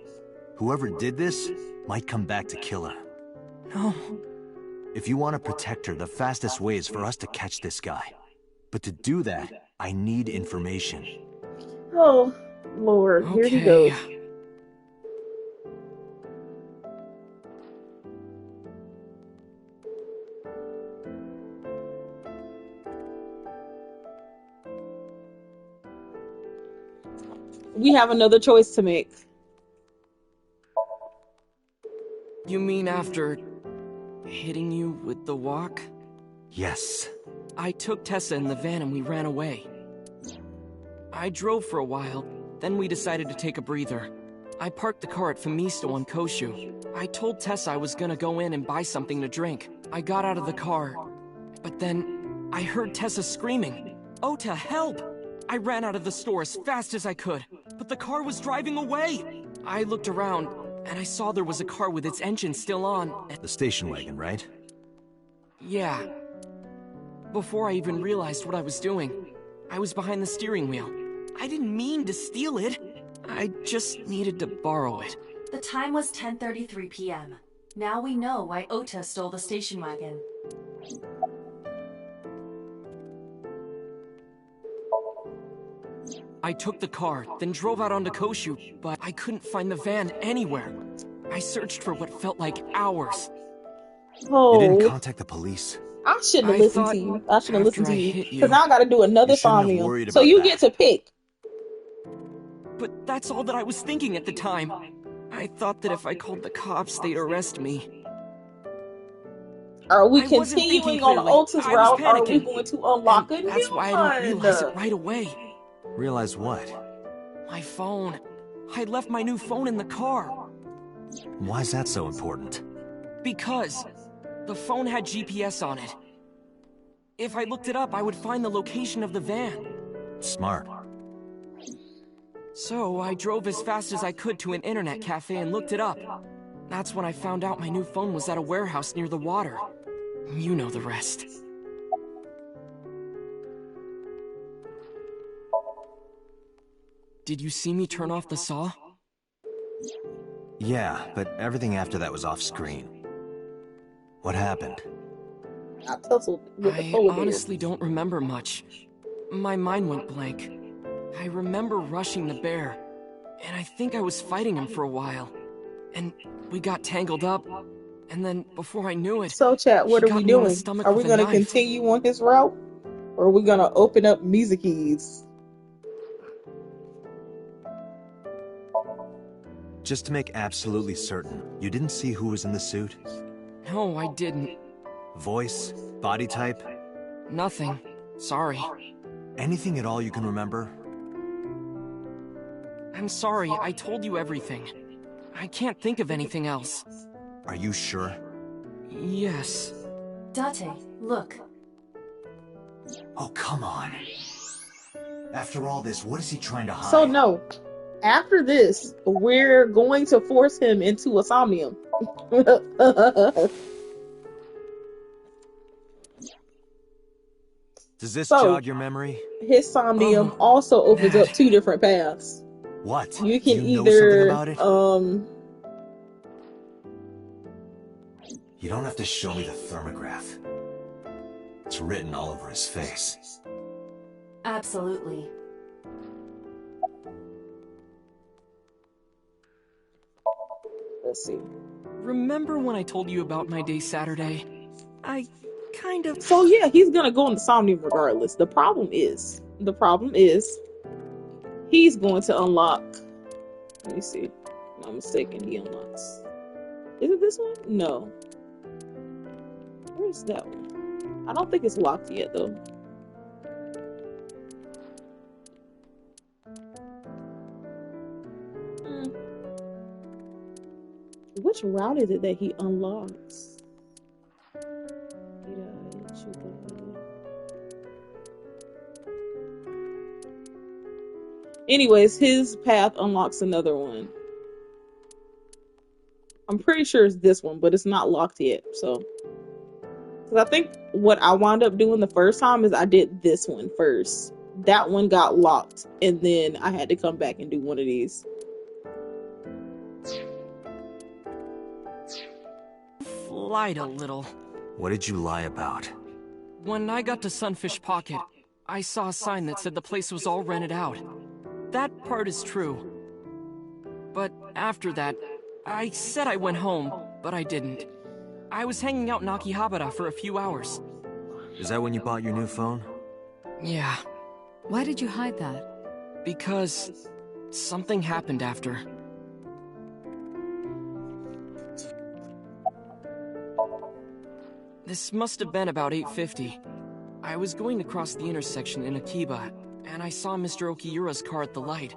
Whoever did this might come back to kill her. No. If you want to protect her, the fastest way is for us to catch this guy. But to do that, I need information. Oh, Lord, here he goes. We have another choice to make. You mean after hitting you with the walk? Yes. I took Tessa in the van and we ran away. I drove for a while, then we decided to take a breather. I parked the car at Famisto on Koshu. I told Tessa I was gonna go in and buy something to drink. I got out of the car, but then I heard Tessa screaming, "Ota, help!" I ran out of the store as fast as I could, but the car was driving away. I looked around, and I saw there was a car with its engine still on. The station wagon, right? Yeah. Before I even realized what I was doing, I was behind the steering wheel. I didn't mean to steal it. I just needed to borrow it. The time was 10:33 p.m. Now we know why Ota stole the station wagon. I took the car, then drove out onto Koshu, but I couldn't find the van anywhere. I searched for what felt like hours. You didn't contact the police? I shouldn't have listened to you. I shouldn't have listened to you. hit you- Because now I gotta do another You shouldn't have Somnium. worried So about you that. get to pick. But that's all that I was thinking at the time. I thought that if I called the cops, they'd arrest me. Are we I wasn't continuing thinking on clearly. Ota's I was route, or are we panicking. going to unlock a new That's why I didn't realize it one? right away. Realize what? My phone. I left my new phone in the car. Why's that so important? Because the phone had GPS on it. If I looked it up, I would find the location of the van. Smart. So I drove as fast as I could to an internet cafe and looked it up. That's when I found out my new phone was at a warehouse near the water. You know the rest. Did you see me turn off the saw? Yeah, but everything after that was off screen. What happened? I tussled with the I polar bear. honestly don't remember much. My mind went blank. I remember rushing the bear, and I think I was fighting him for a while. And we got tangled up, and then before I knew it, So, chat, what he are we got me on the doing? stomach Are we with a going to knife. continue on his route? Or are we going to open up Mizuki's? Just to make absolutely certain, you didn't see who was in the suit? No, I didn't. Voice? Body type? Nothing. Sorry. Anything at all you can remember? I'm sorry, I told you everything. I can't think of anything else. Are you sure? Yes. Date, look. Oh, come on. After all this, what is he trying to hide? So, no. After this, we're going to force him into a Somnium. Does this So- jog your memory? His Somnium also opens up two different paths. What? You can you know something either about it? You don't have to show me the thermograph. It's written all over his face. Absolutely. Let's see. Remember when I told you about my day Saturday? I kind of... So yeah, he's gonna go into Somnium regardless. The problem is, he's going to unlock. Let me see. If I'm not mistaken, he unlocks. Is it this one? No. Where's that one? I don't think it's locked yet, though. Which route is it that he unlocks? Anyways, his path unlocks another one. I'm pretty sure it's this one, but it's not locked yet. So, because I think what I wound up doing the first time is I did this one first. That one got locked, and then I had to come back and do one of these. Lied a little. What did you lie about? When I got to Sunfish Pocket, I saw a sign that said the place was all rented out. That part is true. But after that, I said I went home, but I didn't. I was hanging out in Akihabara for a few hours. Is that when you bought your new phone? Yeah. Why did you hide that? Because something happened after. This must have been about 8:50. I was going to cross the intersection in Akiba, and I saw Mr. Okiura's car at the light.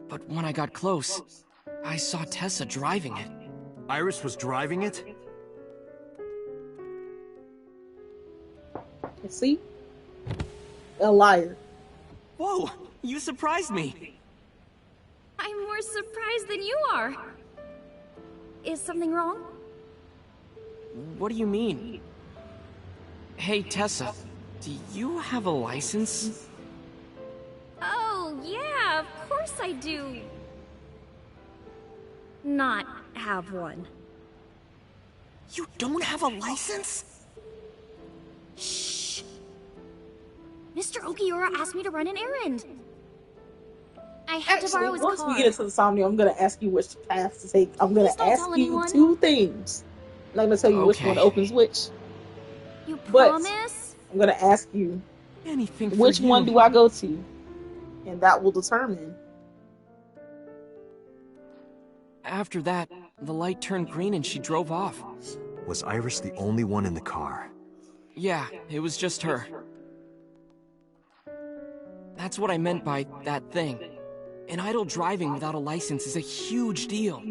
But when I got close, I saw Tessa driving it. Iris was driving it? See? A liar. Whoa! You surprised me! I'm more surprised than you are. Is something wrong? What do you mean? Hey, Tessa, do you have a license? Oh, yeah, of course I do. Not have one. You don't have a license? Shh. Mr. Okiura asked me to run an errand. I had to borrow his once car. we get into the Somnium, I'm gonna ask you which path to take. I'm gonna Please don't ask tell you anyone. 2 things. I'm not gonna tell you which one opens which. You But promise? I'm gonna ask you anything for which you. one do I go to, and that will determine. After that, the light turned green and she drove off. Was Iris the only one in the car? Yeah, it was just her. That's what I meant by that thing. An idle driving without a license is a huge deal.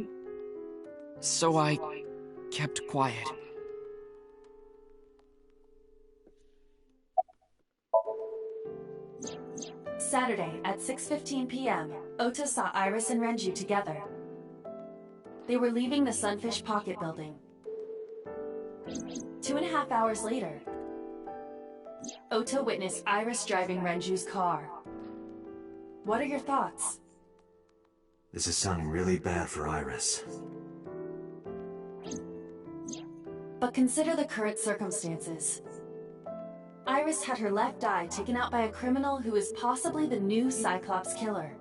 So I kept quiet. Saturday at 6:15 p.m., Ota saw Iris and Renju together. They were leaving the Sunfish Pocket building. 2.5 hours later, Ota witnessed Iris driving Renju's car. What are your thoughts? This is sounding really bad for Iris. But consider the current circumstances. Iris had her left eye taken out by a criminal who is possibly the new Cyclops killer.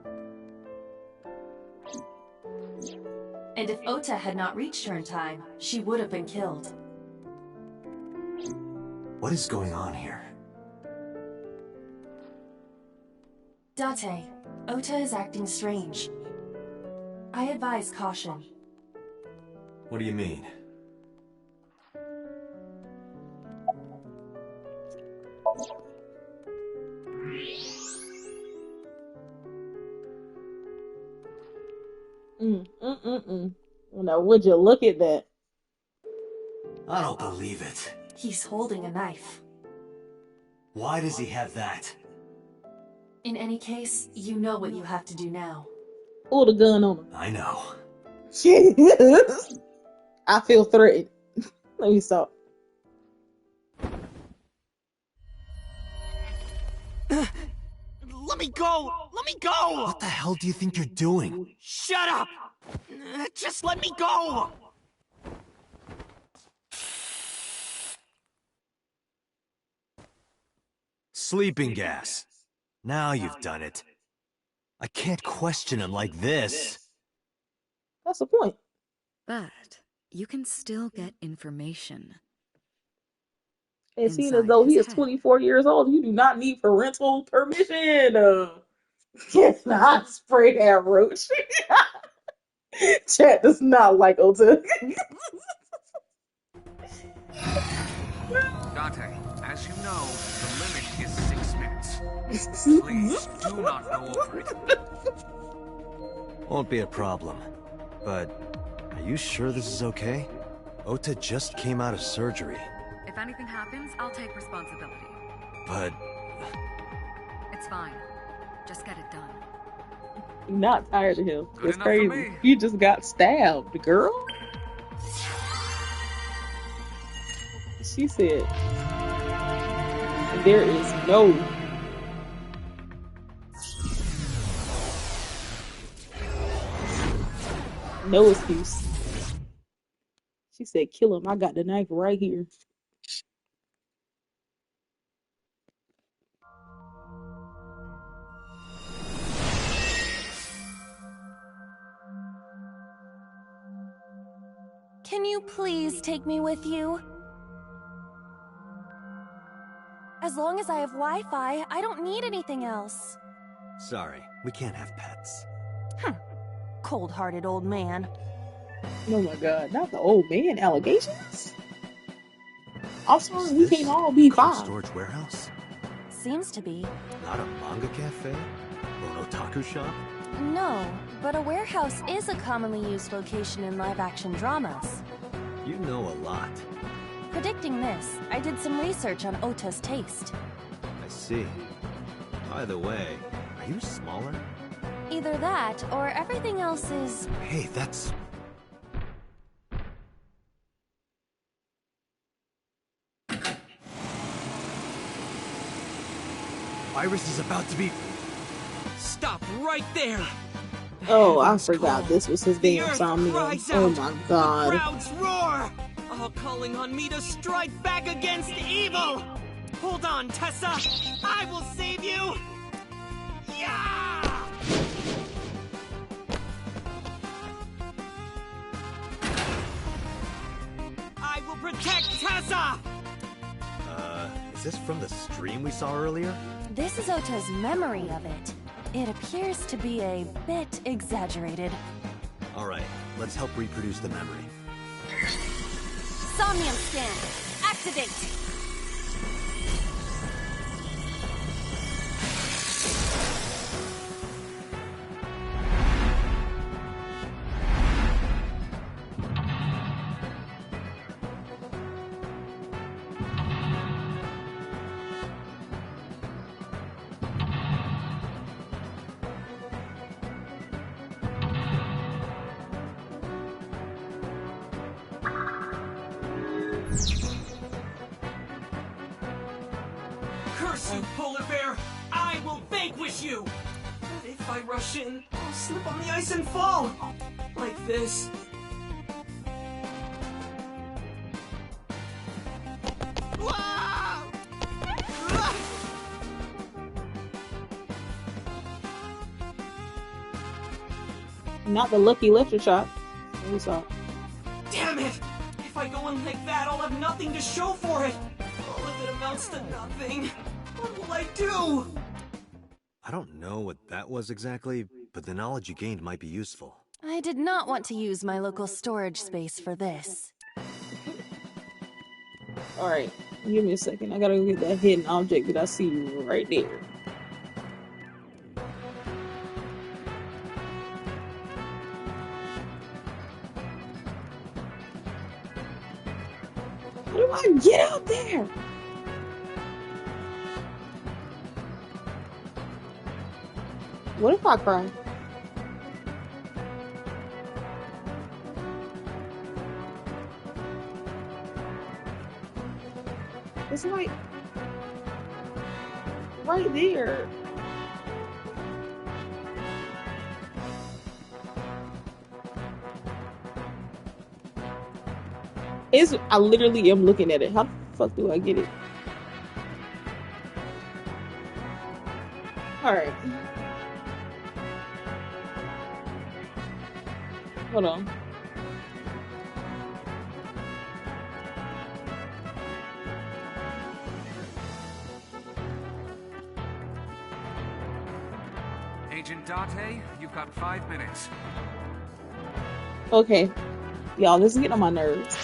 And if Ota had not reached her in time, she would have been killed. What is going on here? Date, Ota is acting strange. I advise caution. What do you mean? Now, would you look at that? I don't believe it. He's holding a knife. Why does he have that? In any case, you know what you have to do now. Pull the gun on him. I know. I feel threatened. Let me stop. Let me go! Let me go! What the hell do you think you're doing? Shut up! Just let me go! Sleeping gas. Now you've done it. I can't question him like this. That's the point. But you can still get information. And seeing as though he is 24 years old, you do not need parental permission. Cannot spray that roach. Chat does not like Ota. Dante, as you know, the limit is 6 minutes. Please, do not go over it. Won't be a problem. But are you sure this is okay? Ota just came out of surgery. If anything happens, I'll take responsibility. But It's fine. Just get it done. I'm not tired of him. Good It's enough for crazy. me. He just got stabbed, girl. She said, there is no excuse. She said, kill him. I got the knife right here. Can you please take me with you? As long as I have Wi-Fi, I don't need anything else. sorry, we can't have pets. Cold-hearted old man. Oh my god, not the old man allegations? I'm sorry, Is we this can't all be cold fine. storage warehouse? Seems to be. Not a manga cafe? Or an otaku shop? No, but a warehouse is a commonly used location in live-action dramas. You know a lot. Predicting this, I did some research on Ota's taste. I see. By the way, are you smaller? Either that, or everything else is... Hey, that's... Iris is about to be... Stop right there! Oh, I forgot this was his The damn earth Somnium. cries Oh out, my the god. crowds roar, all calling on me to strike back against evil. Hold on, Tessa. I will save you. Yeah! I will protect Tessa. Is this from the stream we saw earlier? This is Ota's memory of it. It appears to be a bit exaggerated. Alright, let's help reproduce the memory. Somnium scan. Activate. Curse you, polar bear! I will vanquish you! But if I rush in, I'll slip on the ice and fall! Like this. Not the lucky lifter shot. We saw. Damn it! If I go in like that, I'll have nothing to show for it! All of it amounts to nothing. What will I do? I don't know what that was exactly, but the knowledge you gained might be useful. I did not want to use my local storage space for this. Alright, give me a second. I gotta go get that hidden object that I see right there. How do I get out there? What if I cry? It's like right there. I literally am looking at it. How the fuck do I get it? Alright. Hold on. Agent Date, you've got 5 minutes. Okay, y'all, this is getting on my nerves.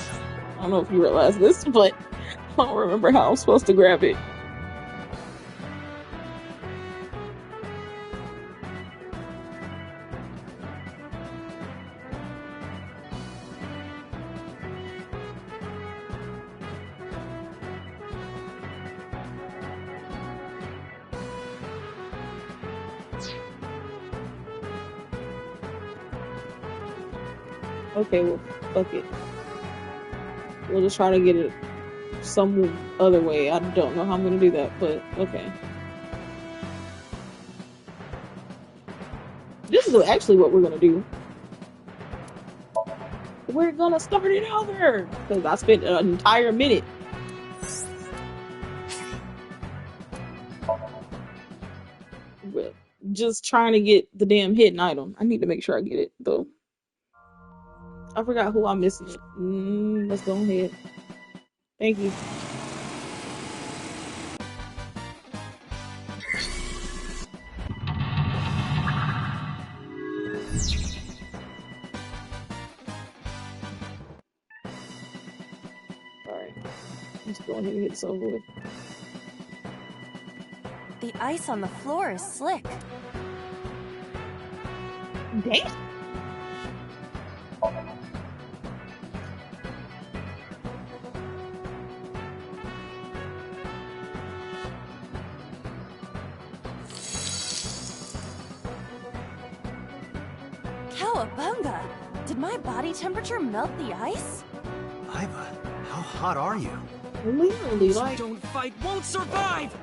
I don't know if you realize this, but I don't remember how I'm supposed to grab it. Okay, well, fuck it. We'll just try to get it some other way. I don't know how I'm gonna do that, but okay. This is actually what we're gonna do. We're gonna start it over because I spent an entire minute. Just trying to get the damn hidden item. I need to make sure I get it though. I forgot who I'm missing it. Let's go ahead. Thank you. Alright. Let's go ahead and get this over with. The ice on the floor is slick. Damn. Cowabunga! Did my body temperature melt the ice? Iva, how hot are you? Literally, like... Don't fight, won't survive!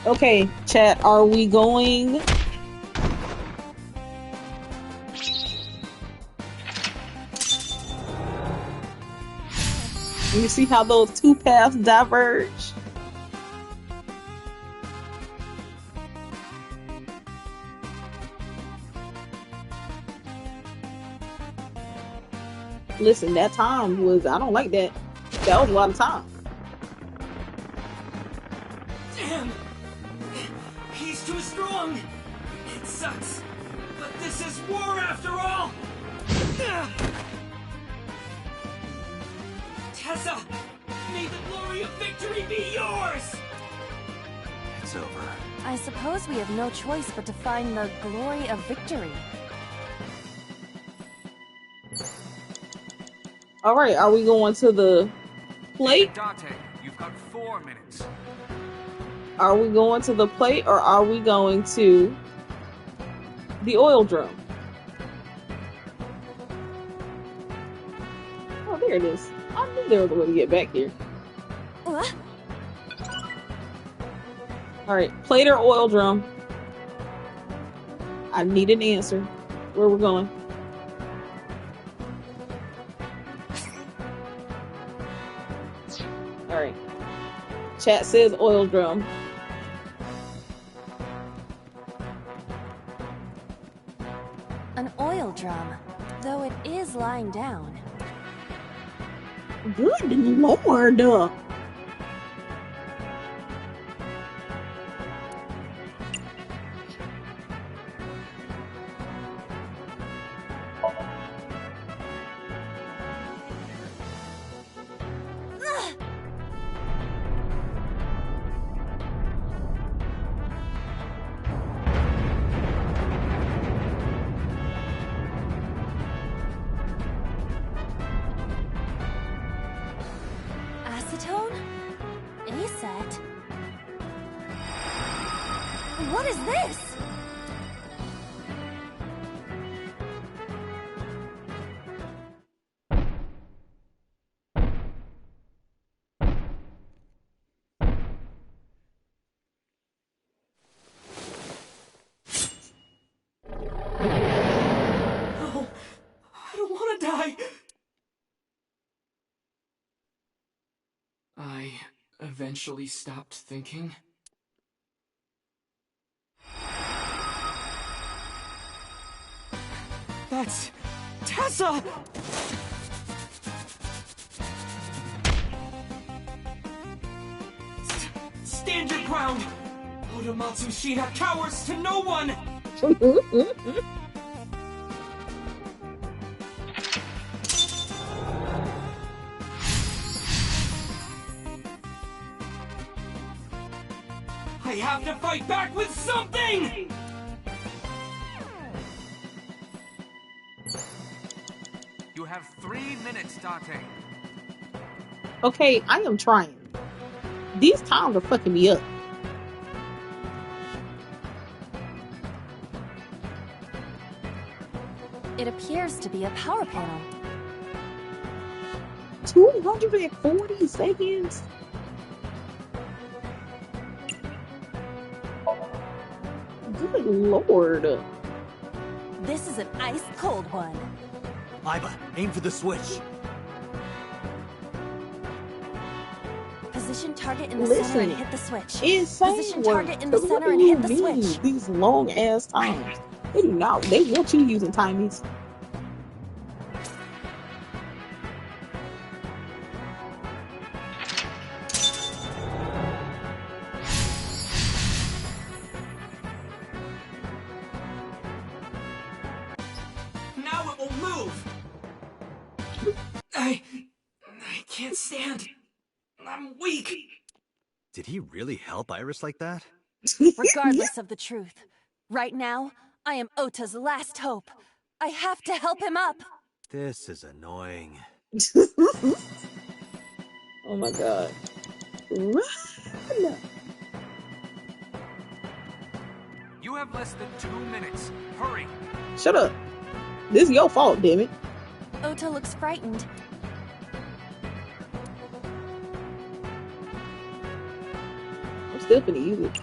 Okay, chat, are we going... You see how those two paths diverge? Listen, that time was... I don't like that. That was a lot of time. Damn! He's too strong! It sucks, but this is war after all! Tessa! May the glory of victory be yours! It's over. I suppose we have no choice but to find the glory of victory. Alright, are we going to the plate? Dante, you've got 4 minutes. Are we going to the plate or are we going to the oil drum? Oh, there it is. I knew there was a way to get back here. What? Alright, plate or oil drum? I need an answer. Where we're going? Alright. Chat says oil drum. An oil drum, though it is lying down. Good lord! Acetone? Acet? What is this? No, I don't want to die! I eventually stopped thinking. That's Tessa! Stand your ground! Oda Matsushita cowers to no one! I have to fight back with something! You have 3 minutes, Date. Okay, I am trying. These times are fucking me up. It appears to be a power panel. 240 seconds? Good lord. This is an ice cold one. Iba, aim for the switch. Position target in the center and hit the switch. Insane Position work. target in the What center do and you hit the mean, switch. these long ass times? They do not. They want you using timies. Now it will move! I can't stand. I'm weak. Did he really help Iris like that? Regardless of the truth, right now, I am Ota's last hope. I have to help him up. This is annoying. Oh my god. Run! You have less than 2 minutes. Hurry. Shut up. This is your fault, damn it. Ota looks frightened. I'm still finna use it.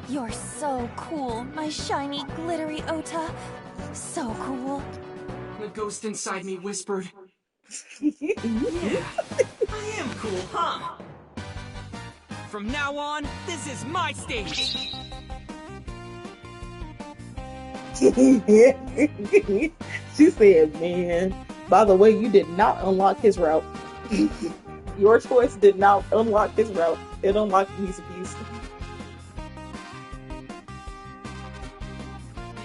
You're so cool, my shiny, glittery Ota. So cool. The ghost inside me whispered. Yeah, I am cool, huh? From now on, this is my stage. She said, man, by the way, you did not unlock his route. Your choice did not unlock his route. It unlocked Mizuki's.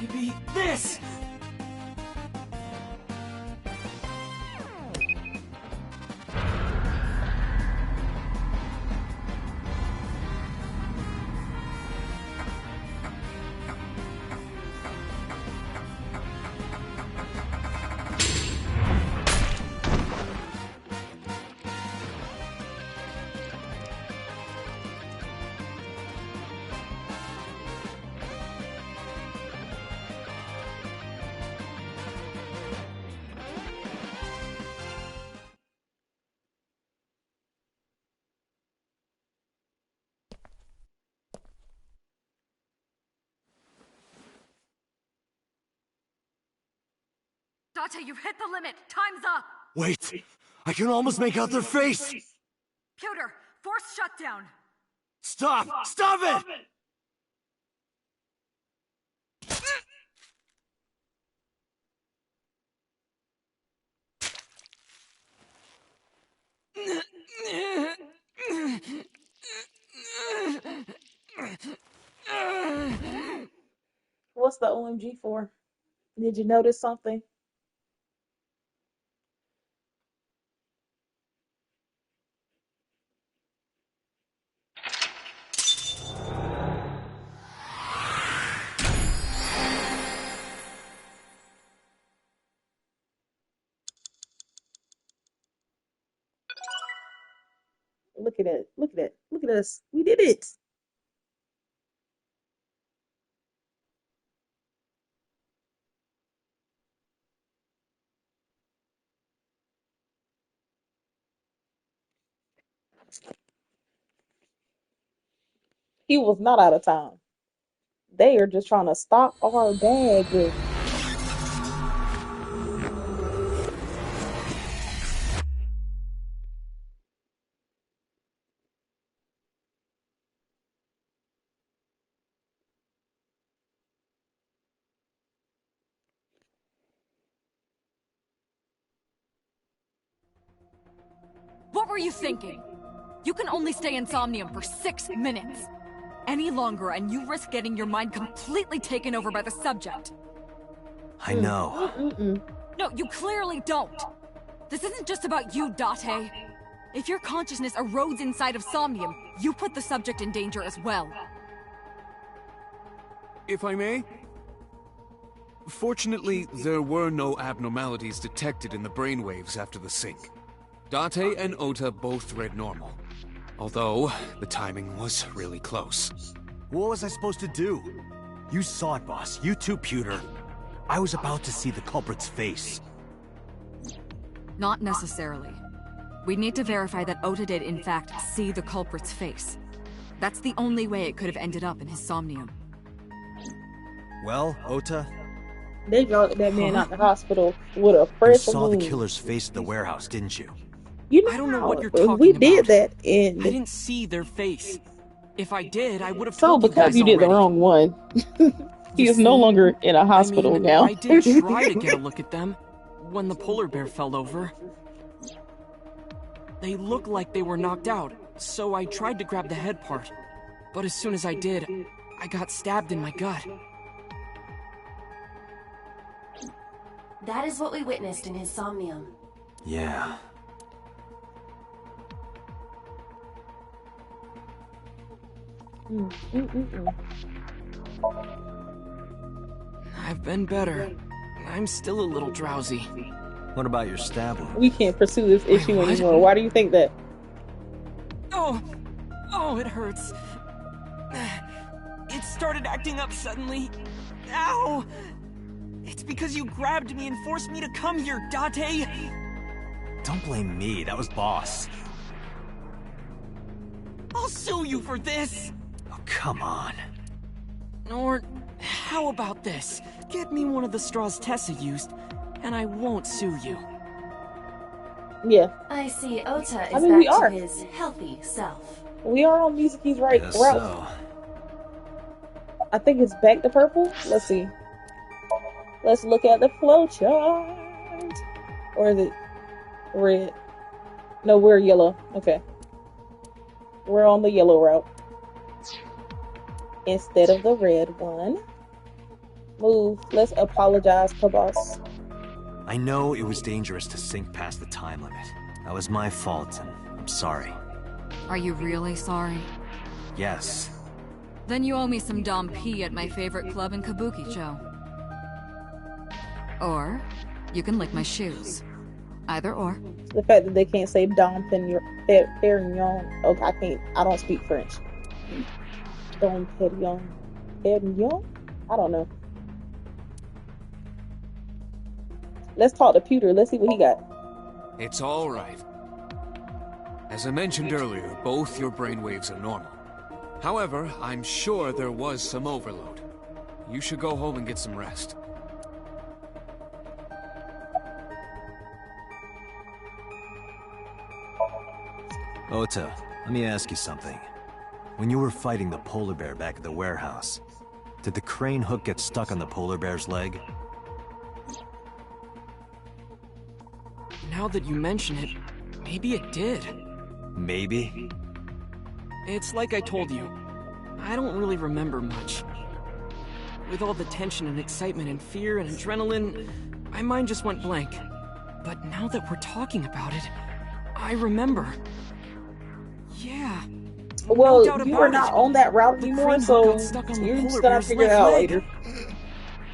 Maybe this. Date, you've hit the limit. Time's up. Wait! I can almost make out their face! Pewter, force shutdown. Stop! Stop it! What's the OMG for? Did you notice something? Look at it. Look at it. Look at us. We did it. He was not out of time. They are just trying to stop our bag. What were you thinking? You can only stay in Somnium for 6 minutes. Any longer and you risk getting your mind completely taken over by the subject. I know. No, you clearly don't. This isn't just about you, Date. If your consciousness erodes inside of Somnium, you put the subject in danger as well. If I may? Fortunately, there were no abnormalities detected in the brainwaves after the sync. Date and Ota both read normal. Although, the timing was really close. What was I supposed to do? You saw it, boss. You too, Pewter. I was about to see the culprit's face. Not necessarily. We need to verify that Ota did in fact see the culprit's face. That's the only way it could have ended up in his Somnium. Well, Ota, They brought that man out the hospital with a fresh you saw the wound. killer's face at the warehouse, didn't you? You know I don't know how what you're talking we about. did that in. I didn't see their face. If I did, I would have So told you because guys you did the already. wrong one, he is no longer in a hospital now. I did try to get a look at them when the polar bear fell over. They looked like they were knocked out, so I tried to grab the head part. But as soon as I did, I got stabbed in my gut. That is what we witnessed in his Somnium. Yeah. I've been better. I'm still a little drowsy. What about your stab wound? We can't pursue this issue what? anymore. Why do you think that? Oh, it hurts. It started acting up suddenly. Ow! It's because you grabbed me and forced me to come here, Date! Don't blame me. That was boss. I'll sue you for this! Oh, come on. Or, how about this? Get me one of the straws Tessa used, and I won't sue you. Yeah. I see Ota is I mean, we back are. to his healthy self. We are on Mizuki's right Guess route. so. I think it's back to purple. Let's see. Let's look at the flow chart. Or is it red? No, we're yellow. Okay. We're on the yellow route. Instead of the red one. Move. Let's apologize to boss. I know it was dangerous to sink past the time limit. That was my fault, and I'm sorry. Are you really sorry? Yes. Then you owe me some Dom P at my favorite club in Kabukicho. Or, you can lick my shoes. Either or. The fact that they can't say Dom Perignon. Okay, I don't speak French. Dom Perignon. Perignon? I don't know. Let's talk to Pewter. Let's see what he got. It's all right. As I mentioned earlier, both your brainwaves are normal. However, I'm sure there was some overload. You should go home and get some rest. Ota, let me ask you something. When you were fighting the polar bear back at the warehouse, did the crane hook get stuck on the polar bear's leg? Now that you mention it, maybe it did. Maybe? It's like I told you. I don't really remember much. With all the tension and excitement and fear and adrenaline, my mind just went blank. But now that we're talking about it, I remember. Yeah. Well, doubt you about are it. not on that route The anymore, crane hook so got stuck on the you're polar just gonna bear's figure it left out leg. later.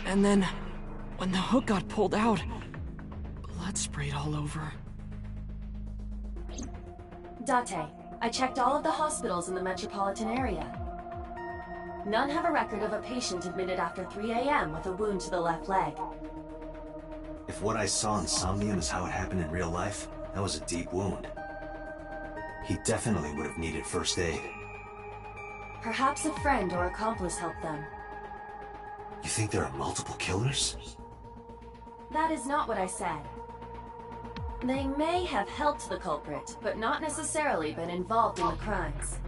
And then, when the hook got pulled out, blood sprayed all over. Date, I checked all of the hospitals in the metropolitan area. None have a record of a patient admitted after 3 a.m. with a wound to the left leg. If what I saw in Somnium is how it happened in real life, that was a deep wound. He definitely would have needed first aid. Perhaps a friend or accomplice helped them. You think there are multiple killers? That is not what I said. They may have helped the culprit, but not necessarily been involved in the crimes.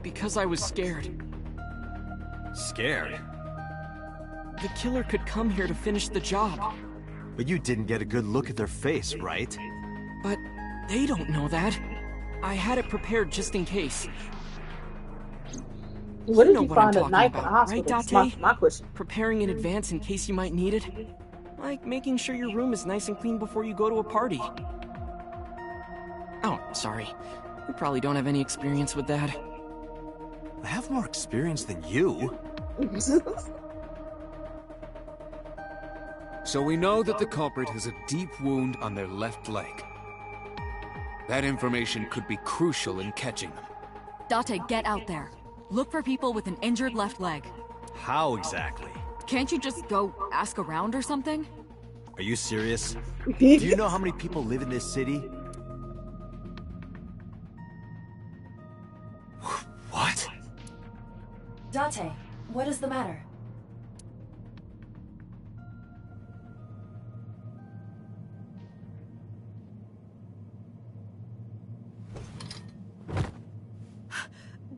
Because I was scared. Scared? The killer could come here to finish the job. But you didn't get a good look at their face, right? But they don't know that. I had it prepared just in case. What You did know you what I'm find a talking knife in the about, right, hospital? Date? My question. Preparing in advance in case you might need it. Like making sure your room is nice and clean before you go to a party. Oh, sorry. You probably don't have any experience with that. I have more experience than you. So we know that the culprit has a deep wound on their left leg. That information could be crucial in catching them. Date, get out there. Look for people with an injured left leg. How exactly? Can't you just go ask around or something? Are you serious? Do you know how many people live in this city? What? Date, what is the matter?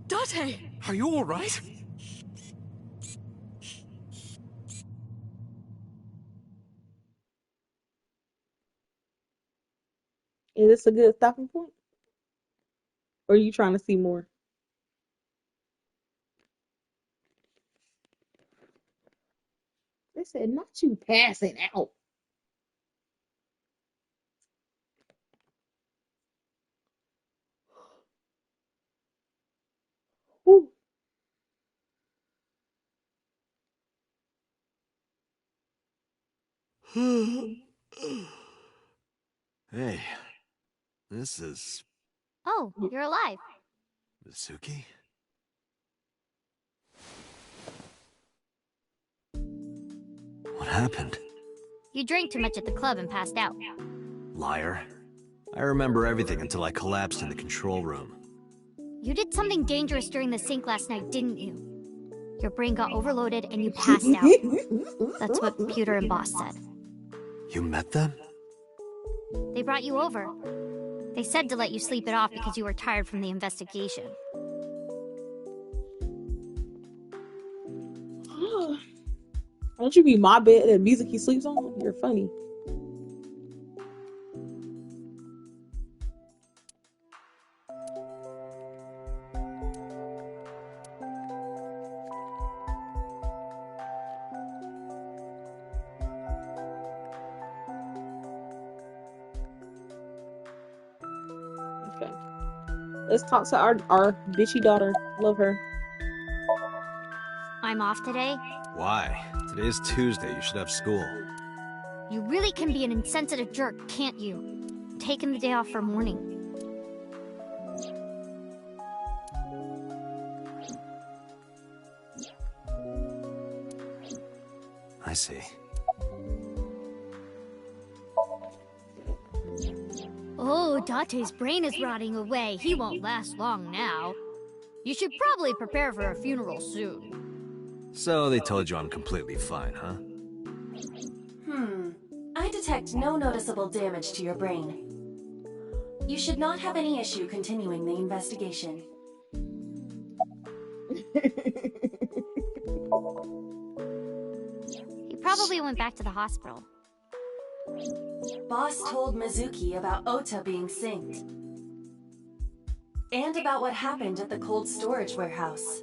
Date! Are you alright? Is this a good stopping point? Or are you trying to see more? They said not you passing out. Whew. Hey, this is Oh, you're alive. Mizuki? What happened? You drank too much at the club and passed out. Liar. I remember everything until I collapsed in the control room. You did something dangerous during the sink last night, didn't you? Your brain got overloaded and you passed out. That's what Pewter and Boss said. You met them? They brought you over. They said to let you sleep it off because you were tired from the investigation. Don't you be my bed that Mizuki sleeps on? You're funny. Okay. Let's talk to our bitchy daughter. Love her. I'm off today. Why? Today is Tuesday. You should have school. You really can be an insensitive jerk, can't you? Taking the day off for mourning. I see. Oh, Date's brain is rotting away. He won't last long now. You should probably prepare for a funeral soon. So they told you I'm completely fine, huh? I detect no noticeable damage to your brain. You should not have any issue continuing the investigation. He probably went back to the hospital. Boss told Mizuki about Ota being synced. And about what happened at the cold storage warehouse.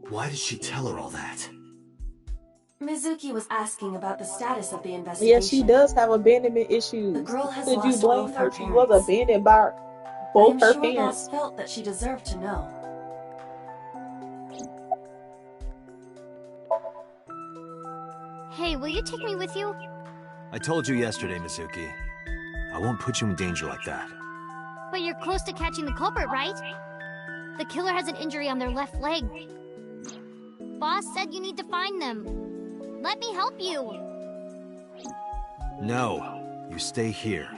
Why did she tell her all that? Mizuki was asking about the status of the investigation. Yes, she does have abandonment issues. The girl has Could you lost blame both her? her She was parents. abandoned by both I'm her sure parents. Boss felt that she deserved to know. Hey, will you take me with you? I told you yesterday, Mizuki. I won't put you in danger like that. But you're close to catching the culprit, right? The killer has an injury on their left leg. Boss said you need to find them. Let me help you. No, you stay here.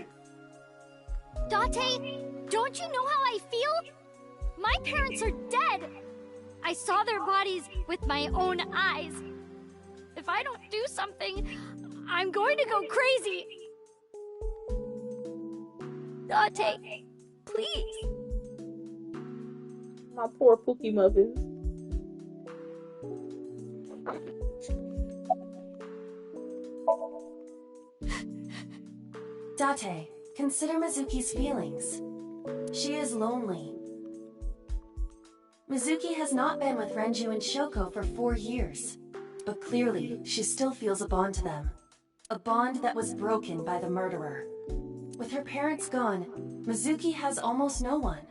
Date, don't you know how I feel? My parents are dead. I saw their bodies with my own eyes. If I don't do something, I'm going to go crazy. Date, please. My poor Pookie muffins. Date, consider Mizuki's feelings. She is lonely. Mizuki has not been with Renju and Shoko for 4 years. But clearly, she still feels a bond to them. A bond that was broken by the murderer. With her parents gone, Mizuki has almost no one.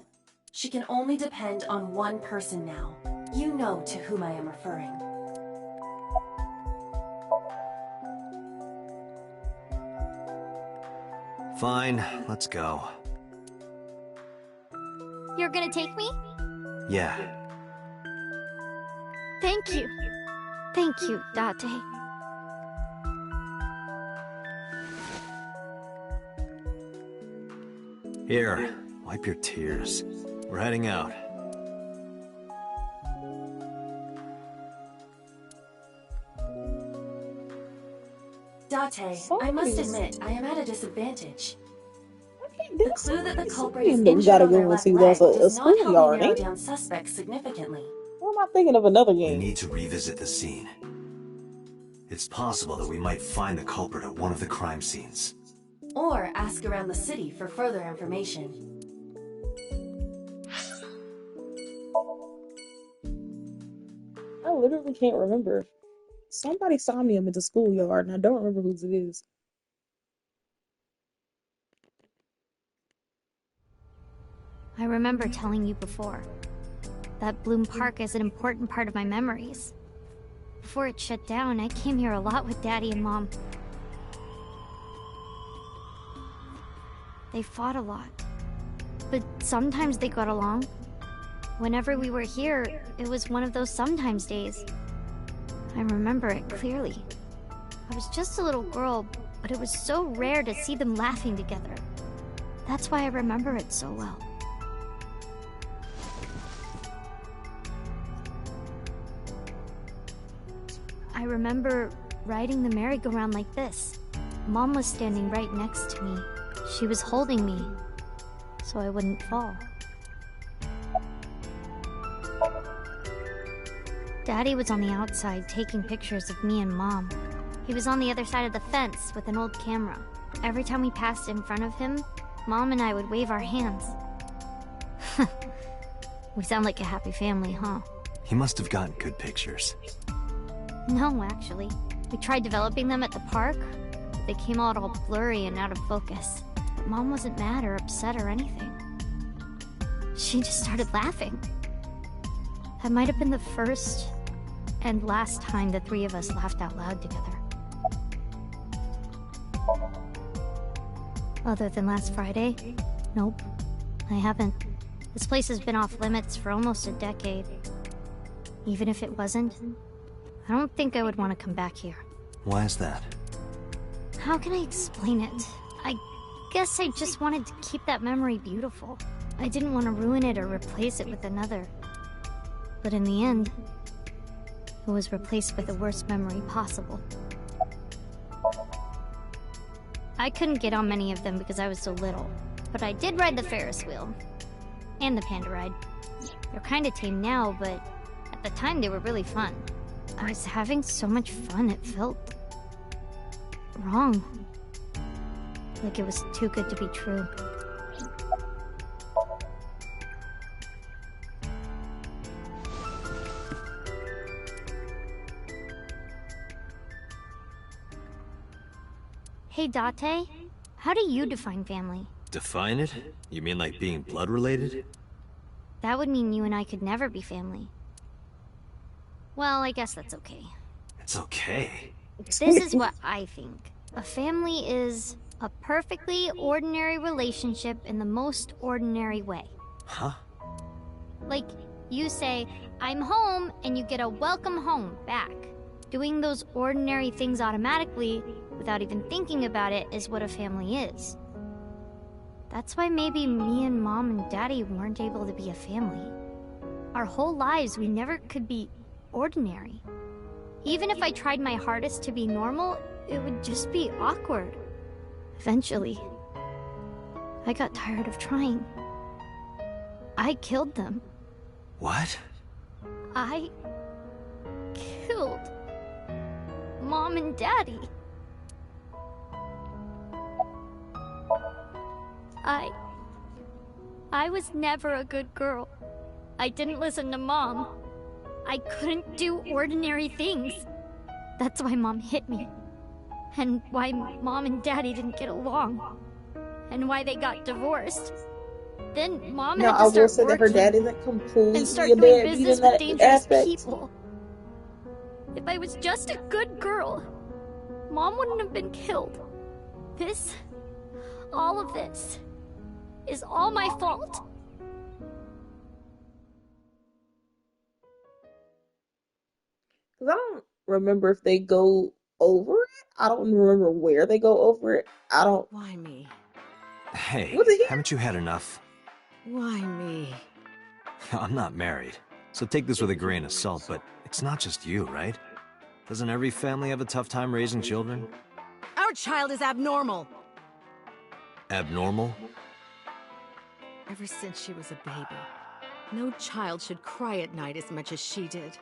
She can only depend on one person now. You know to whom I am referring. Fine, let's go. You're gonna take me? Yeah. Thank you. Thank you, Date. Here, wipe your tears. We're heading out. Date, I must admit, I am at a disadvantage. The clue that the culprit is We injured gotta on go their and left see leg that's a does not help me schoolyard, narrow ain't it? down suspects significantly. Why am I thinking of another We game? need to revisit the scene. It's possible that we might find the culprit at one of the crime scenes. Or ask around the city for further information. I literally can't remember. Somebody Somnium at the schoolyard, and I don't remember whose it is. I remember telling you before. That Bloom Park is an important part of my memories. Before it shut down, I came here a lot with Daddy and Mom. They fought a lot. But sometimes they got along. Whenever we were here, it was one of those sometimes days. I remember it clearly. I was just a little girl, but it was so rare to see them laughing together. That's why I remember it so well. I remember riding the merry-go-round like this. Mom was standing right next to me. She was holding me, so I wouldn't fall. Daddy was on the outside taking pictures of me and Mom. He was on the other side of the fence with an old camera. Every time we passed in front of him, Mom and I would wave our hands. We sound like a happy family, huh? He must have gotten good pictures. No, actually. We tried developing them at the park, but they came out all blurry and out of focus. But Mom wasn't mad or upset or anything. She just started laughing. That might have been the first and last time the three of us laughed out loud together. Other than last Friday? Nope. I haven't. This place has been off limits for almost a decade. Even if it wasn't, I don't think I would want to come back here. Why is that? How can I explain it? I guess I just wanted to keep that memory beautiful. I didn't want to ruin it or replace it with another. But in the end, it was replaced with the worst memory possible. I couldn't get on many of them because I was so little, but I did ride the Ferris wheel. And the panda ride. They're kinda tame now, but at the time they were really fun. I was having so much fun, it felt wrong. Like it was too good to be true. Hey, Date, how do you define family? Define it? You mean like being blood related? That would mean you and I could never be family. Well, I guess that's okay. It's okay. This is what I think. A family is a perfectly ordinary relationship in the most ordinary way. Huh? Like, you say, I'm home, and you get a welcome home back. Doing those ordinary things automatically, without even thinking about it, is what a family is. That's why maybe me and Mom and Daddy weren't able to be a family. Our whole lives, we never could be ordinary. Even if I tried my hardest to be normal, it would just be awkward. Eventually, I got tired of trying. I killed them. What? I killed Mom and Daddy. I was never a good girl. I didn't listen to Mom. I couldn't do ordinary things. That's why Mom hit me. And why Mom and Daddy didn't get along. And why they got divorced. Then Mom Now, had I to will start say that her working dad isn't completely and start a doing deadbeat business in with that dangerous aspect. people. If I was just a good girl, Mom wouldn't have been killed. All of this, is all my fault. Because I don't remember if they go over it. I don't remember where they go over it. I don't. Why me? Hey, Was it here? haven't you had enough? Why me? I'm not married, so take this with a grain of salt, but it's not just you, right? Doesn't every family have a tough time raising children? Our child is abnormal. Abnormal? Ever since she was a baby, no child should cry at night as much as she did.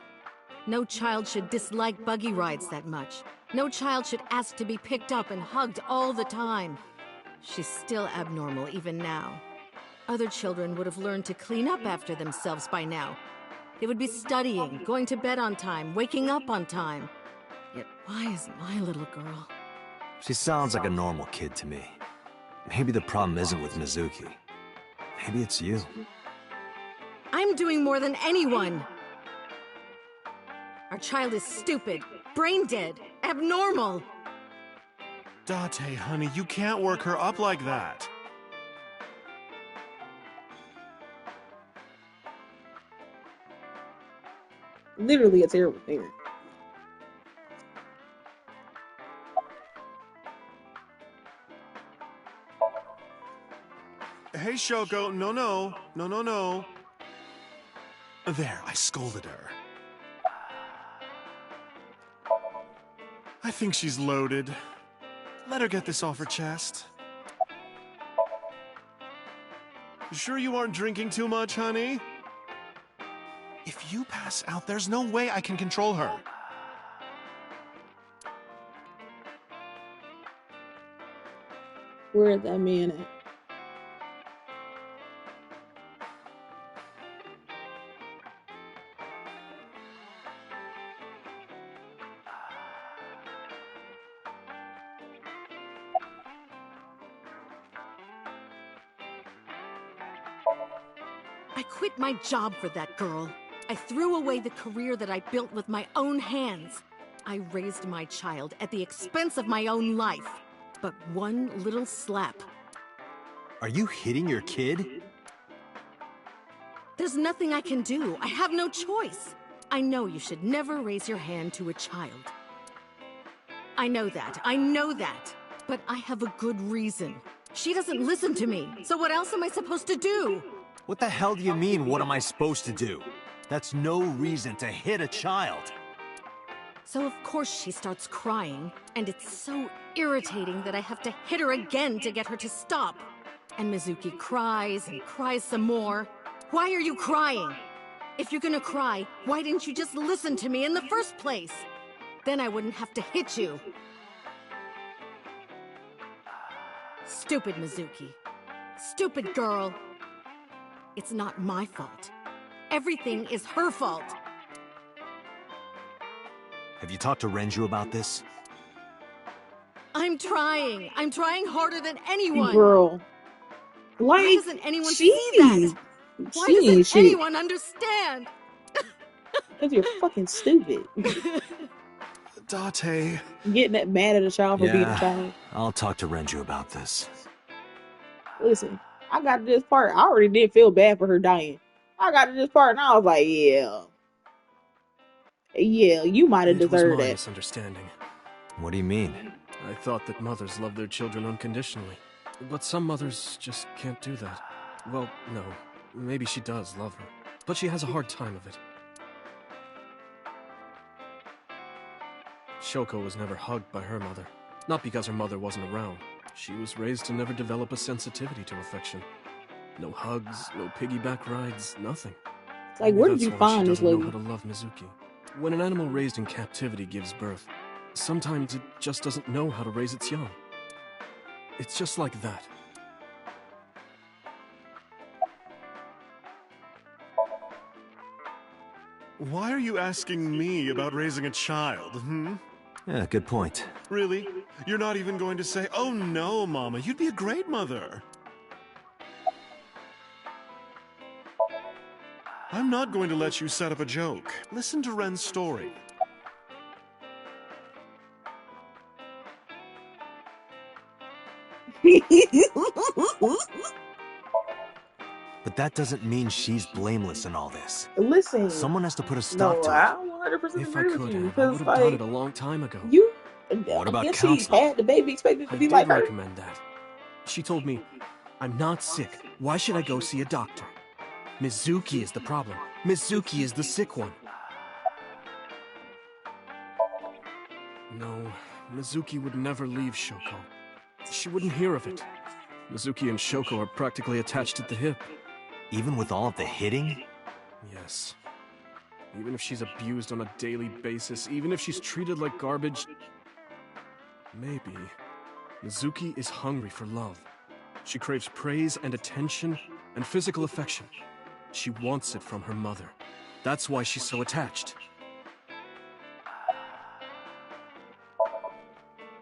No child should dislike buggy rides that much. No child should ask to be picked up and hugged all the time. She's still abnormal even now. Other children would have learned to clean up after themselves by now. They would be studying, going to bed on time, waking up on time. Yet why is my little girl? She sounds like a normal kid to me. Maybe the problem isn't with Mizuki. Maybe it's you. I'm doing more than anyone! Our child is stupid, brain dead, abnormal! Date, honey, you can't work her up like that. Literally a terrible parent. Hey, Shoko, no. There, I scolded her. I think she's loaded. Let her get this off her chest. You sure you aren't drinking too much, honey? If you pass out, there's no way I can control her. Where is that man at? I quit my job for that girl. I threw away the career that I built with my own hands. I raised my child at the expense of my own life. But one little slap. Are you hitting your kid? There's nothing I can do. I have no choice. I know you should never raise your hand to a child. I know that. But I have a good reason. She doesn't listen to me, so what else am I supposed to do? What the hell do you mean, what am I supposed to do? That's no reason to hit a child. So of course she starts crying, and it's so irritating that I have to hit her again to get her to stop. And Mizuki cries and cries some more. Why are you crying? If you're gonna cry, why didn't you just listen to me in the first place? Then I wouldn't have to hit you. Stupid Mizuki. Stupid girl. It's not my fault. Everything is her fault. Have you talked to Renju about this? I'm trying. I'm trying harder than anyone. Girl. Like, why doesn't anyone see that? Why doesn't anyone understand? Because you're fucking stupid. Date. Getting that mad at a child for being a child. I'll talk to Renju about this. Listen, I got to this part. I already did feel bad for her dying. I got to this part and I was like, yeah, you might have deserved It was my it. misunderstanding. What do you mean? I thought that mothers love their children unconditionally. But some mothers just can't do that. Well, no. Maybe she does love her. But she has a hard time of it. Shoko was never hugged by her mother. Not because her mother wasn't around. She was raised to never develop a sensitivity to affection. No hugs, no piggyback rides, nothing. It's like, where did you find this lady? She doesn't know how to love Mizuki. When an animal raised in captivity gives birth, sometimes it just doesn't know how to raise its young. It's just like that. Why are you asking me about raising a child, Yeah, good point. Really? You're not even going to say, "Oh no, Mama, you'd be a great mother." I'm not going to let you set up a joke. Listen to Ren's story. But that doesn't mean she's blameless in all this. Listen, someone has to put a stop no, to I it. 100% If I agree with could you have, I would because, have done like, it a long time ago. you. What I about guess she counseling? had the baby expected to I be did like her. recommend that. She told me, I'm not sick. Why should I go see a doctor? Mizuki is the problem. Mizuki is the sick one. No, Mizuki would never leave Shoko. She wouldn't hear of it. Mizuki and Shoko are practically attached at the hip. Even with all of the hitting? Yes. Even if she's abused on a daily basis, even if she's treated like garbage... Maybe. Mizuki is hungry for love. She craves praise and attention and physical affection. She wants it from her mother. That's why she's so attached.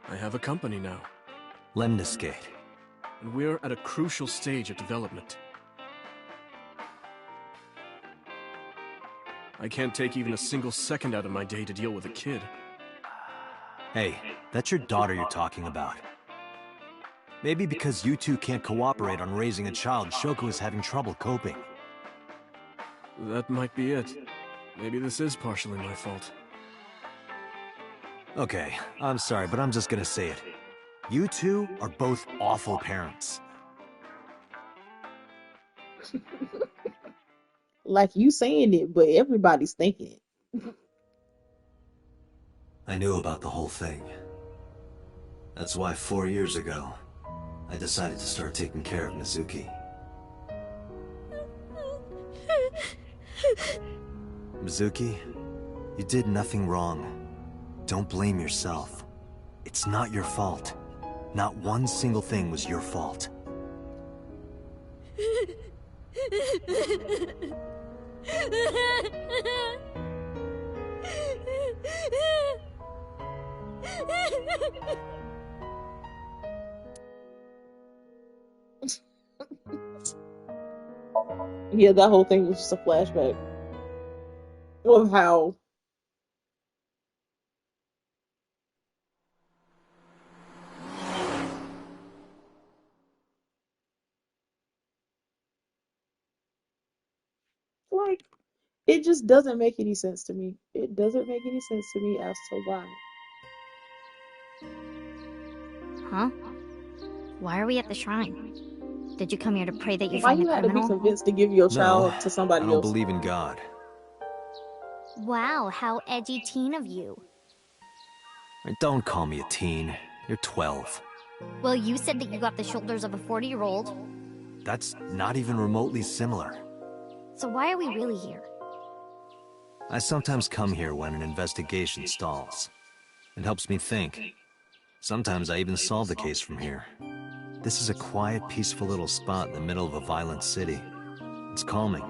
I have a company now. Lemniscate. And we're at a crucial stage of development. I can't take even a single second out of my day to deal with a kid. Hey, that's your daughter you're talking about. Maybe because you two can't cooperate on raising a child, Shoko is having trouble coping. That might be it. Maybe this is partially my fault. Okay, I'm sorry, but I'm just gonna say it. You two are both awful parents. Like you saying it, but everybody's thinking it. I knew about the whole thing. That's why 4 years ago, I decided to start taking care of Mizuki. Mizuki, you did nothing wrong. Don't blame yourself. It's not your fault. Not one single thing was your fault. Yeah, that whole thing was just a flashback of how like it just doesn't make any sense to me. It doesn't make any sense to me as to why. Huh? Why are we at the shrine? Did you come here to pray that you Why find you a had to be criminal? convinced to give your No, child to I somebody don't else? believe in God. Wow, how edgy teen of you. Don't call me a teen. You're 12. Well, you said that you got the shoulders of a 40-year-old. That's not even remotely similar. So why are we really here? I sometimes come here when an investigation stalls. It helps me think. Sometimes I even solve the case from here. This is a quiet, peaceful little spot in the middle of a violent city. It's calming.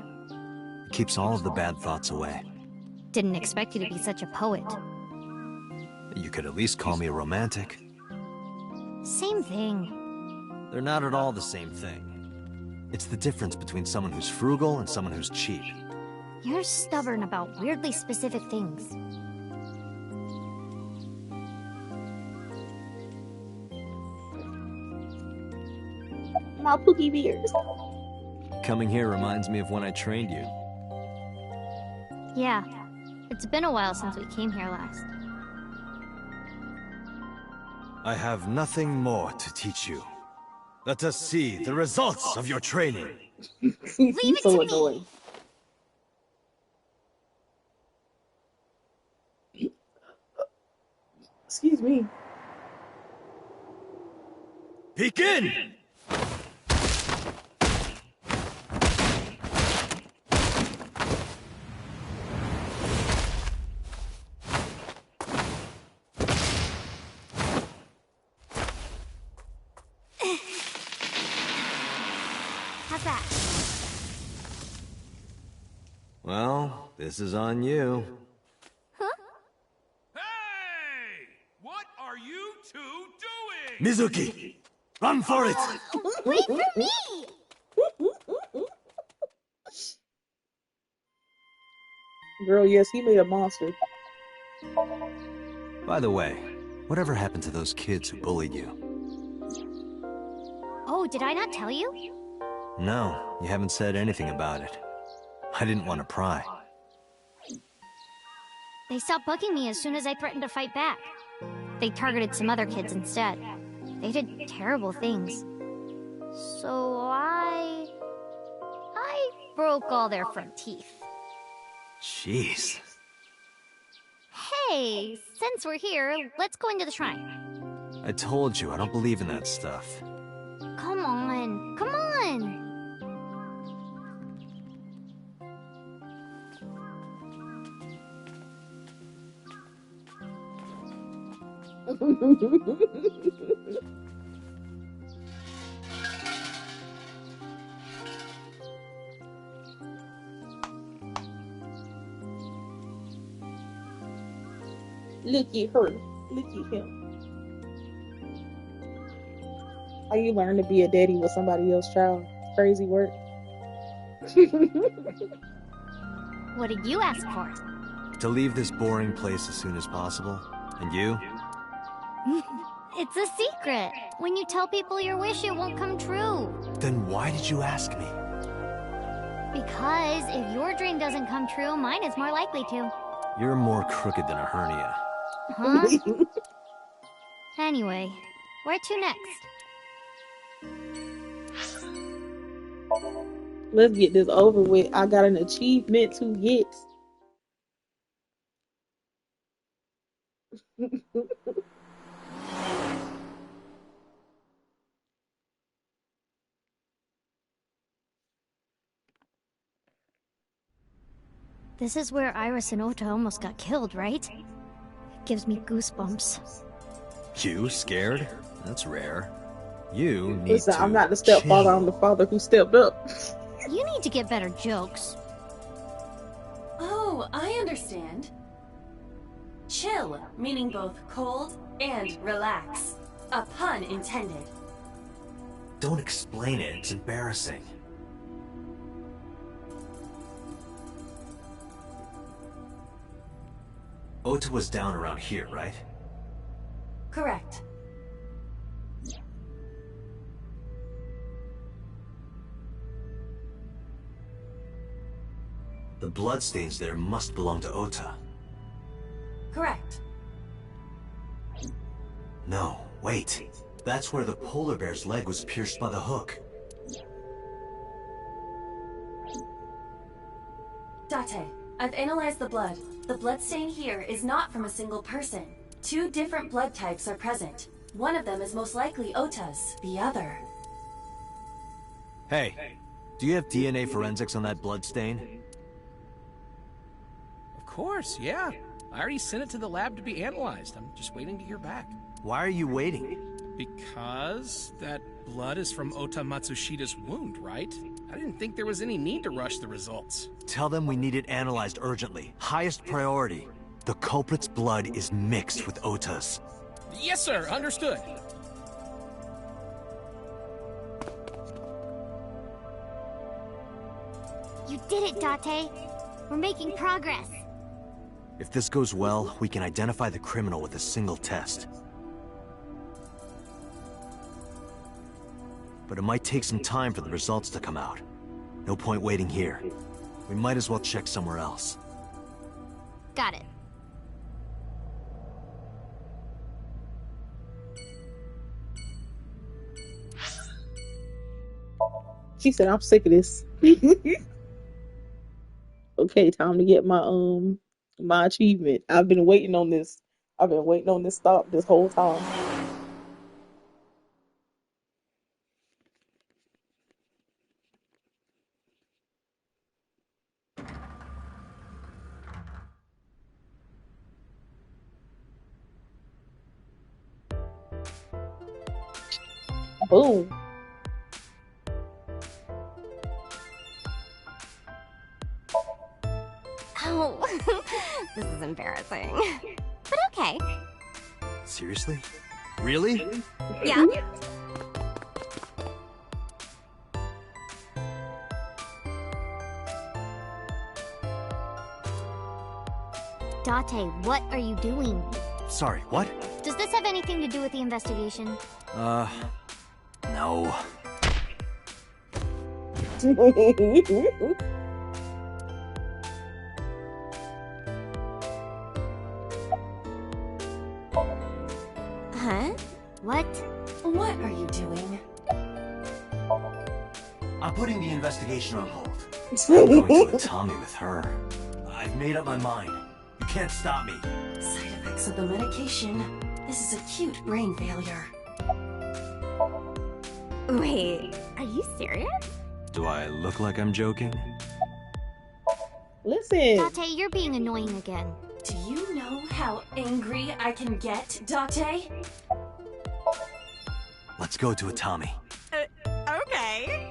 It keeps all of the bad thoughts away. Didn't expect you to be such a poet. You could at least call me a romantic. Same thing. They're not at all the same thing. It's the difference between someone who's frugal and someone who's cheap. You're stubborn about weirdly specific things. My pookie beers. Coming here reminds me of when I trained you. Yeah, it's been a while since we came here last. I have nothing more to teach you. Let us see the results of your training. He's so annoying. Excuse me. Begin! How's that? Well, this is on you. What are you two doing? Mizuki, run for it! Wait for me! Girl, yes, he made a monster. By the way, whatever happened to those kids who bullied you? Oh, did I not tell you? No, you haven't said anything about it. I didn't want to pry. They stopped bugging me as soon as I threatened to fight back. They targeted some other kids instead. They did terrible things. So I broke all their front teeth. Jeez. Hey, since we're here, let's go into the shrine. I told you, I don't believe in that stuff. Come on, come on! Looky her. Looky him. How you learn to be a daddy with somebody else's child? Crazy work. What did you ask for? To leave this boring place as soon as possible. And you? It's a secret. When you tell people your wish, it won't come true. Then why did you ask me? Because if your dream doesn't come true, mine is more likely to. You're more crooked than a hernia. Huh? Anyway, where to next? Let's get this over with. I got an achievement to get. This is where Iris and Ota almost got killed, right? It gives me goosebumps. You scared? That's rare. You need Listen, to I'm not the stepfather, chill. I'm the father who stepped up. You need to get better jokes. Oh, I understand. Chill, meaning both cold and relax. A pun intended. Don't explain it, it's embarrassing. Ota was down around here, right? Correct. The bloodstains there must belong to Ota. Correct. No, wait. That's where the polar bear's leg was pierced by the hook. Date, I've analyzed the blood. The bloodstain here is not from a single person. Two different blood types are present. One of them is most likely Ota's, the other. Hey, do you have DNA forensics on that bloodstain? Of course, yeah. I already sent it to the lab to be analyzed. I'm just waiting to hear back. Why are you waiting? Because that blood is from Ota Matsushida's wound, right? I didn't think there was any need to rush the results. Tell them we need it analyzed urgently. Highest priority. The culprit's blood is mixed with Ota's. Yes, sir. Understood. You did it, Date. We're making progress. If this goes well, we can identify the criminal with a single test. But it might take some time for the results to come out. No point waiting here. We might as well check somewhere else. Got it. She said, I'm sick of this. Okay, time to get my achievement. I've been waiting on this. I've been waiting on this stop this whole time. Boom. This is embarrassing. But okay. Seriously? Really? Yeah? Date, what are you doing? Sorry, what? Does this have anything to do with the investigation? No. Huh? What? What are you doing? I'm putting the investigation on hold. I'm going to Tommy with her. I've made up my mind. You can't stop me. Side effects of the medication. This is acute brain failure. Wait, are you serious? Do I look like I'm joking? Listen. Date, you're being annoying again. Do you know how angry I can get, Date? Let's go to Tommy. Okay.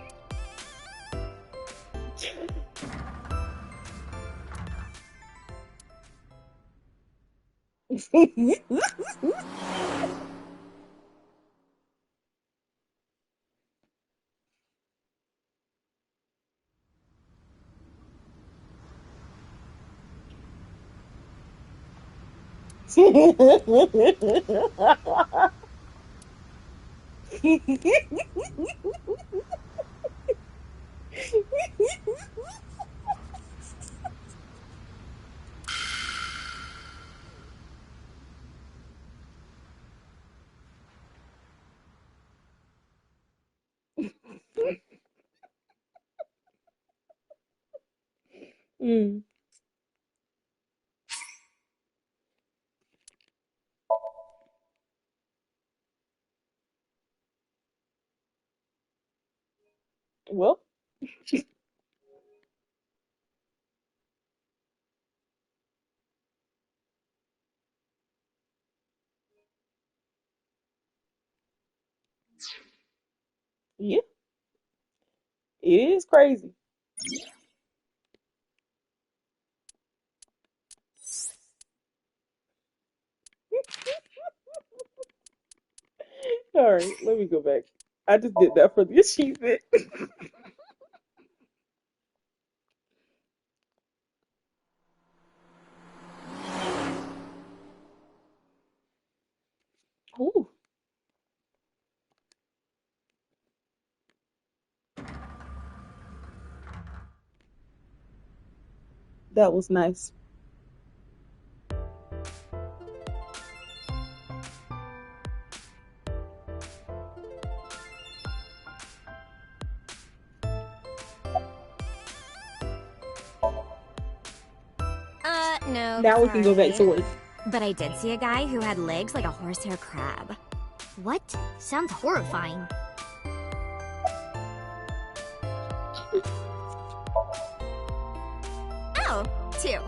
Mm. Well. Yeah, it is crazy. All right, let me go back. I just did that for the achievement. Ooh, that was nice. No, Now we can go back to sorry. work. But I did see a guy who had legs like a horsehair crab. What? Sounds horrifying. Oh, 2.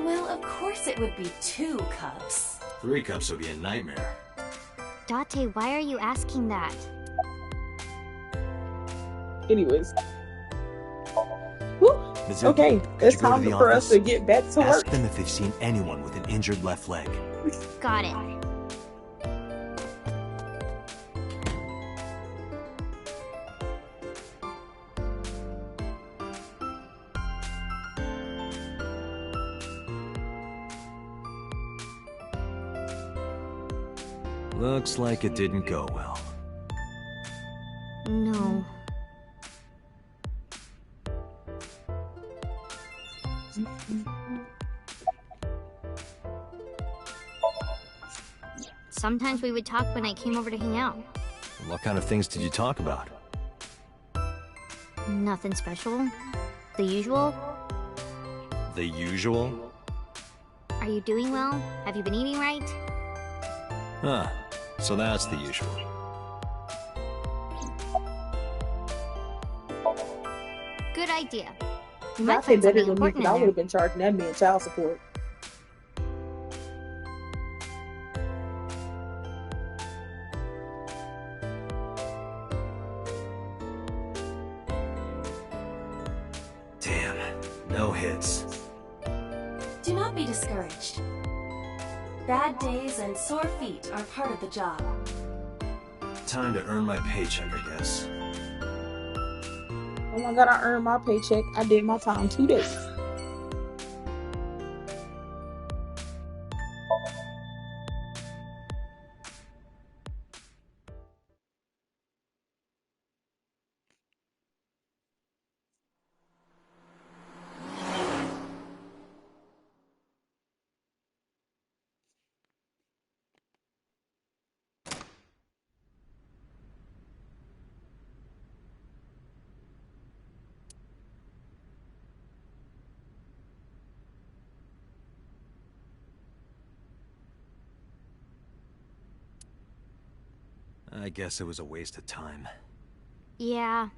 Well, of course it would be 2 cups. 3 cups would be a nightmare. Date, why are you asking that? Anyways. Whew. Mizuki, Okay, could it's you go to time the for us office? to get back to Ask work. them if they've seen anyone with an injured left leg. Got it. Looks like it didn't go well. No. Sometimes we would talk when I came over to hang out. What kind of things did you talk about? Nothing special. The usual. The usual? Are you doing well? Have you been eating right? Huh. So that's the usual. Good idea. You I might say find better something than me important because I in would have there. been charging that man child support. Damn. No hits. Do not not be discouraged. Bad days and sore feet are part of the job. Time to earn my paycheck, I guess. Oh my god, I earned my paycheck. I did my time 2 days. I guess it was a waste of time. Yeah,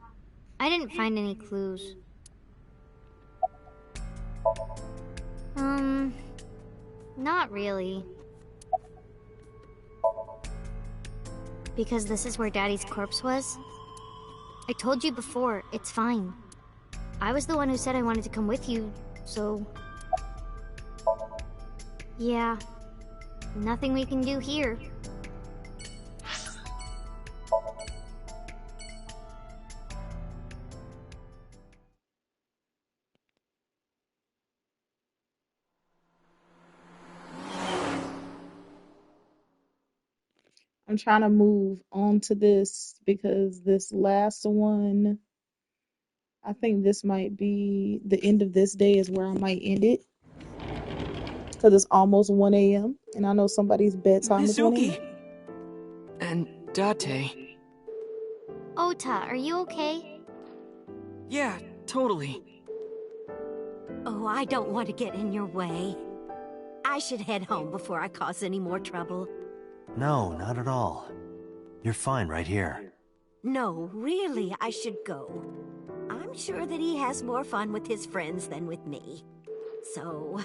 I didn't find any clues. Not really. Because this is where Daddy's corpse was. I told you before, it's fine. I was the one who said I wanted to come with you, so... Yeah, nothing we can do here. I'm trying to move on to this because this last one, I think this might be the end of this day is where I might end it. Because it's almost 1 a.m. and I know somebody's bedtime is 1 a.m. Mizuki! And Date. Ota, are you okay? Yeah, totally. Oh, I don't want to get in your way. I should head home before I cause any more trouble. No, not at all. You're fine right here. No, really, I should go. I'm sure that he has more fun with his friends than with me. So...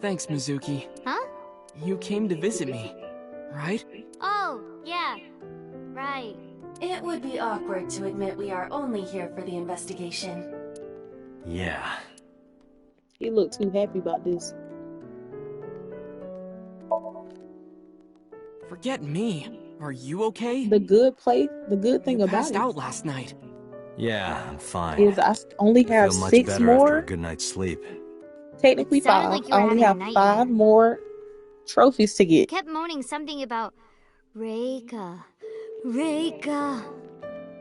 Thanks, Mizuki. Huh? You came to visit me, right? Oh, yeah. Right. It would be awkward to admit we are only here for the investigation. Yeah. He looked too happy about this. Forget me. Are you okay? The good thing about Passed it out last night. Yeah, I'm fine. is I only I have feel much 6 better after a more, good night's sleep. technically Sounded 5. like you I were only having a have nightmare. 5 more trophies to You get. kept moaning something about Reika. Reika.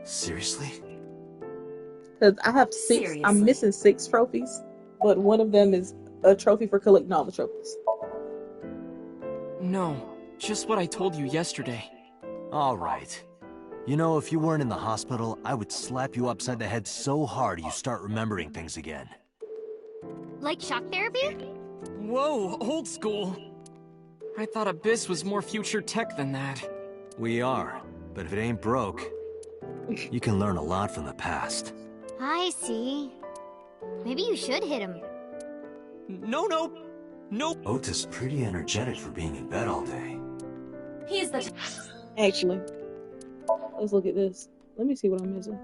Seriously? Because I have 6, I'm missing 6 trophies, but one of them is a trophy for collecting all the trophies. No, just what I told you yesterday. All right. You know, if you weren't in the hospital, I would slap you upside the head so hard you start remembering things again. Like shock therapy? Whoa, old school. I thought Abyss was more future tech than that. We are, but if it ain't broke, you can learn a lot from the past. I see. Maybe you should hit him. No. Ota's pretty energetic for being in bed all day. He's the... Actually, let's look at this. Let me see what I'm missing.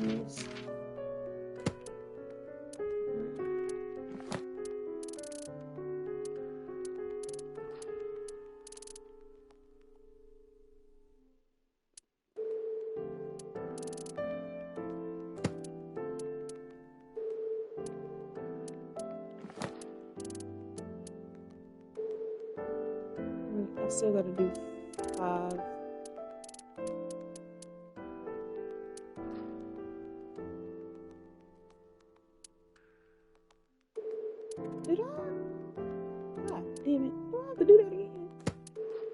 Yes. I still gotta do 5. Did I? God damn it. Do I have to do that again?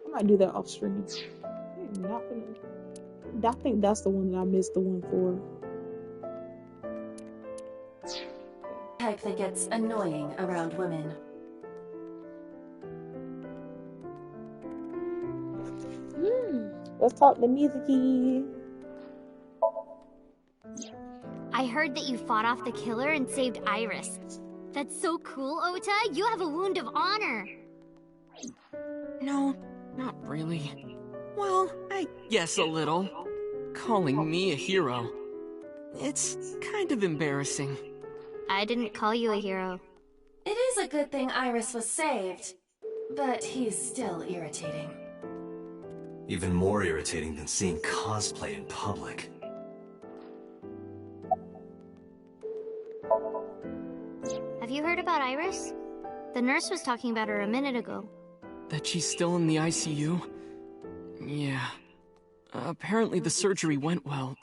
I might do that off stream. I'm not gonna... I think that's the one that I missed the one for. Type that gets annoying around women. Let's talk to Mizuki. I heard that you fought off the killer and saved Iris. That's so cool, Ota. You have a wound of honor. No, not really. Well, I guess a little. Calling me a hero. It's kind of embarrassing. I didn't call you a hero. It is a good thing Iris was saved, but he's still irritating. Even more irritating than seeing cosplay in public. Have you heard about Iris? The nurse was talking about her a minute ago. That she's still in the ICU? Yeah. Apparently the surgery went well,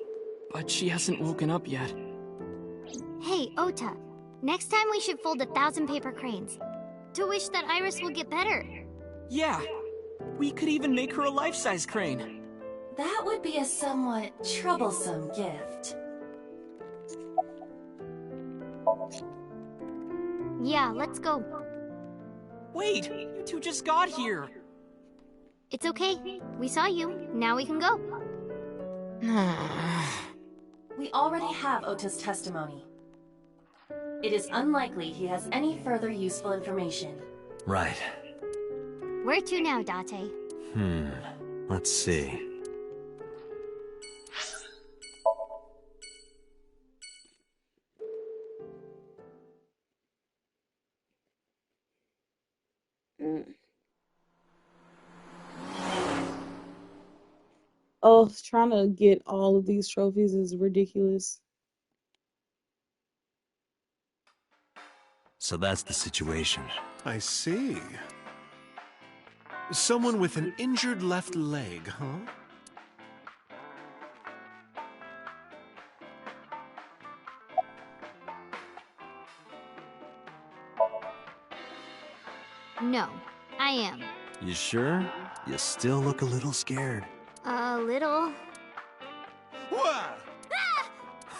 but she hasn't woken up yet. Hey, Ota. Next time we should fold 1,000 paper cranes to wish that Iris will get better. Yeah. We could even make her a life-size crane. That would be a somewhat troublesome gift. Yeah, let's go. Wait, you two just got here. It's okay. We saw you. Now we can go. We already have Ota's testimony. It is unlikely he has any further useful information. Right. Where to now, Date? Let's see. Oh, trying to get all of these trophies is ridiculous. So that's the situation. I see. Someone with an injured left leg, huh? No, I am. You sure? You still look a little scared. A little.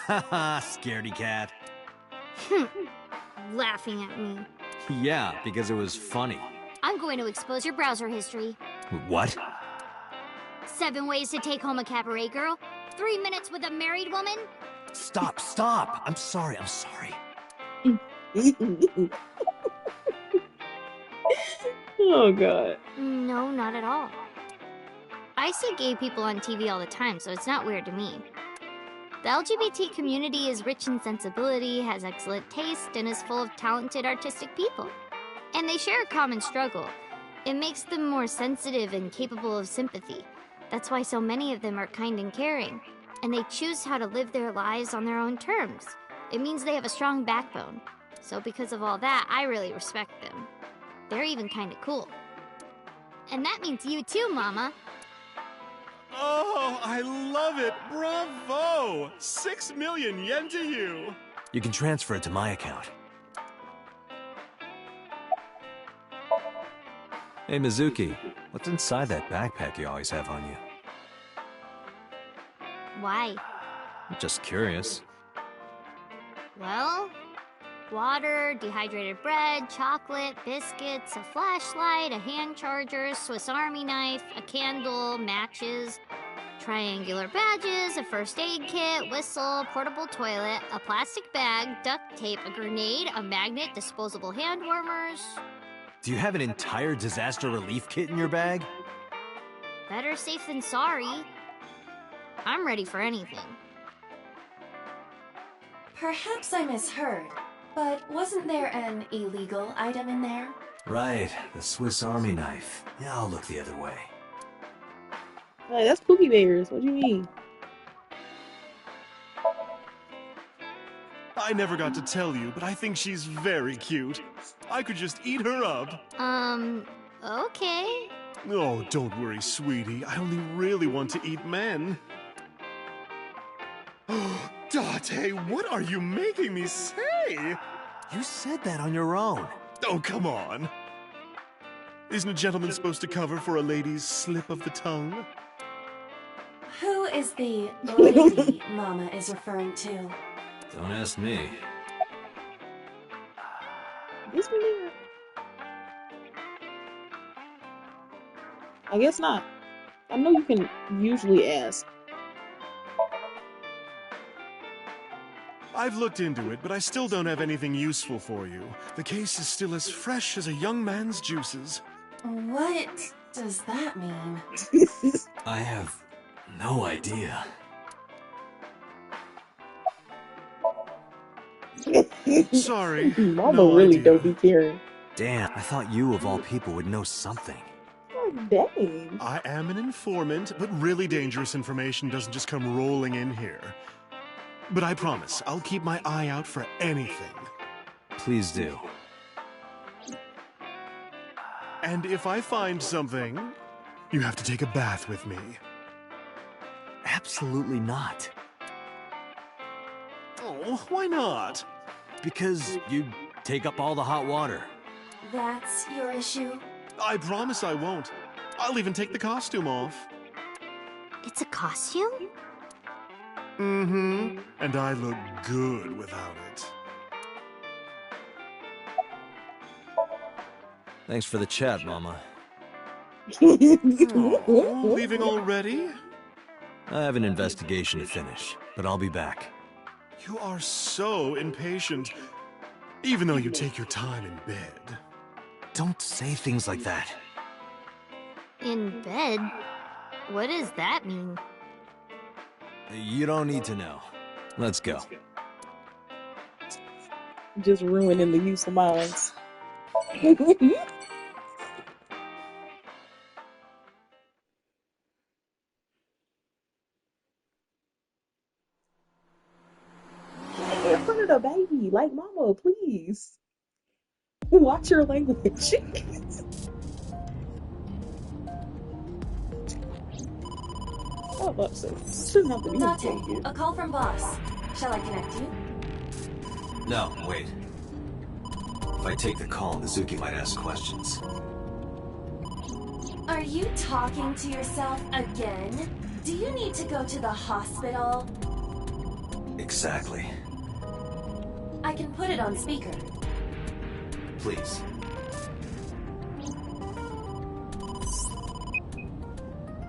Haha, scaredy cat. Laughing at me. Yeah, because it was funny. I'm going to expose your browser history. What? 7 ways to take home a cabaret girl. 3 minutes with a married woman. Stop, stop! I'm sorry. Oh, God. No, not at all. I see gay people on TV all the time, so it's not weird to me. The LGBT community is rich in sensibility, has excellent taste, and is full of talented artistic people. And they share a common struggle. It makes them more sensitive and capable of sympathy. That's why so many of them are kind and caring. And they choose how to live their lives on their own terms. It means they have a strong backbone. So because of all that, I really respect them. They're even kind of cool. And that means you too, Mama. Oh, I love it! Bravo! 6 million yen to you! You can transfer it to my account. Hey, Mizuki, what's inside that backpack you always have on you? Why? I'm just curious. Well, water, dehydrated bread, chocolate, biscuits, a flashlight, a hand charger, Swiss Army knife, a candle, matches, triangular badges, a first aid kit, whistle, portable toilet, a plastic bag, duct tape, a grenade, a magnet, disposable hand warmers. Do you have an entire disaster relief kit in your bag? Better safe than sorry. I'm ready for anything. Perhaps I misheard, but wasn't there an illegal item in there? Right, the Swiss Army knife. Yeah, I'll look the other way. Hey, that's Pookie Bears. What do you mean? I never got to tell you, but I think she's very cute. I could just eat her up. Okay. Oh, don't worry, sweetie. I only really want to eat men. Date, what are you making me say? You said that on your own. Oh, come on. Isn't a gentleman supposed to cover for a lady's slip of the tongue? Who is the lady Mama is referring to? Don't ask me. I guess not. I know you can usually ask. I've looked into it, but I still don't have anything useful for you. The case is still as fresh as a young man's juices. What does that mean? I have no idea. Sorry, Mama no really idea. don't be caring. Damn, I thought you of all people would know something. Dang. I am an informant, but really dangerous information doesn't just come rolling in here. But I promise, I'll keep my eye out for anything. Please do. And if I find something, you have to take a bath with me. Absolutely not. Oh, why not? Because you take up all the hot water. That's your issue? I promise I won't. I'll even take the costume off. It's a costume? Mm-hmm. And I look good without it. Thanks for the chat, Mama. Oh, leaving already? I have an investigation to finish, but I'll be back. You are so impatient, even though you take your time in bed. Don't say things like that. In bed? What does that mean? You don't need to know. Let's go. Just ruining the use of minds. In front of the baby, like, mama, please. Watch your language. Oh, shouldn't have to be Date, a call from boss. Shall I connect you? No, wait. If I take the call, Mizuki might ask questions. Are you talking to yourself again? Do you need to go to the hospital? Exactly. I can put it on speaker. Please.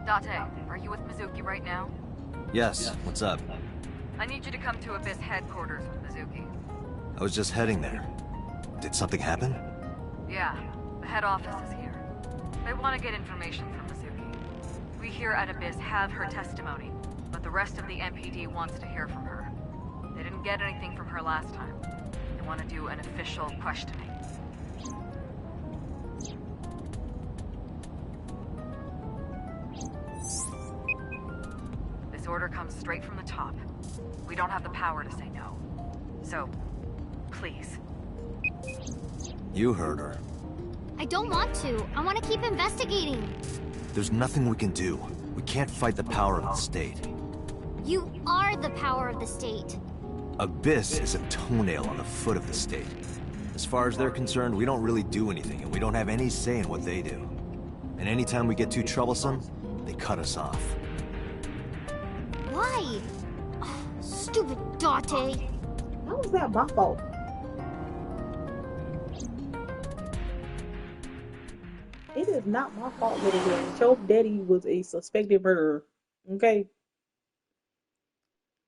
Date, are you with Mizuki right now? Yes, what's up? I need you to come to Abyss headquarters with Mizuki. I was just heading there. Did something happen? Yeah, the head office is here. They want to get information from Mizuki. We here at Abyss have her testimony, but the rest of the MPD wants to hear from her. They didn't get anything from her last time. They want to do an official questioning. This order comes straight from the top. We don't have the power to say no. So, please. You heard her. I don't want to. I want to keep investigating. There's nothing we can do. We can't fight the power of the state. You are the power of the state. Abyss is a toenail on the foot of the state. As far as they're concerned, we don't really do anything, and we don't have any say in what they do. And anytime we get too troublesome, they cut us off. Why? Oh, stupid Date. How is that my fault? It is not my fault that your daddy was a suspected murderer. Okay?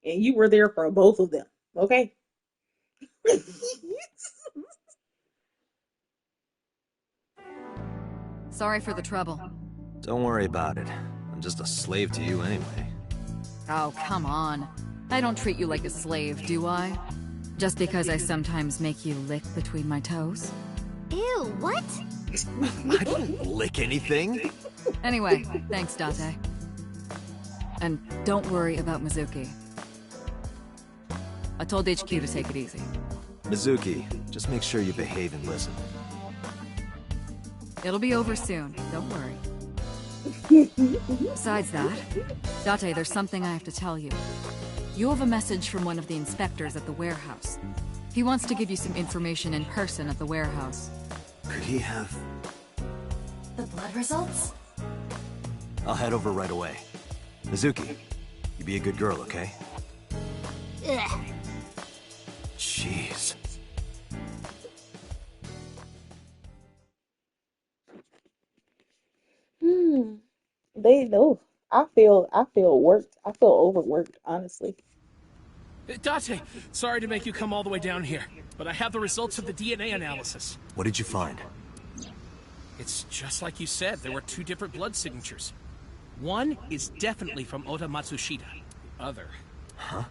And you were there for both of them. Okay? Sorry for the trouble. Don't worry about it. I'm just a slave to you anyway. Oh, come on. I don't treat you like a slave, do I? Just because I sometimes make you lick between my toes? Ew, what? I don't lick anything. Anyway, thanks, Date. And don't worry about Mizuki. I told HQ to take it easy. Mizuki, just make sure you behave and listen. It'll be over soon, don't worry. Besides that, Date, there's something I have to tell you. You have a message from one of the inspectors at the warehouse. He wants to give you some information in person at the warehouse. Could he have... The blood results? I'll head over right away. Mizuki, you be a good girl, okay? Ugh. Jeez. They know. I feel worked. I feel overworked, honestly. Date, sorry to make you come all the way down here, but I have the results of the DNA analysis. What did you find? It's just like you said, there were 2 different blood signatures. One is definitely from Ota Matsushita. The other... Huh?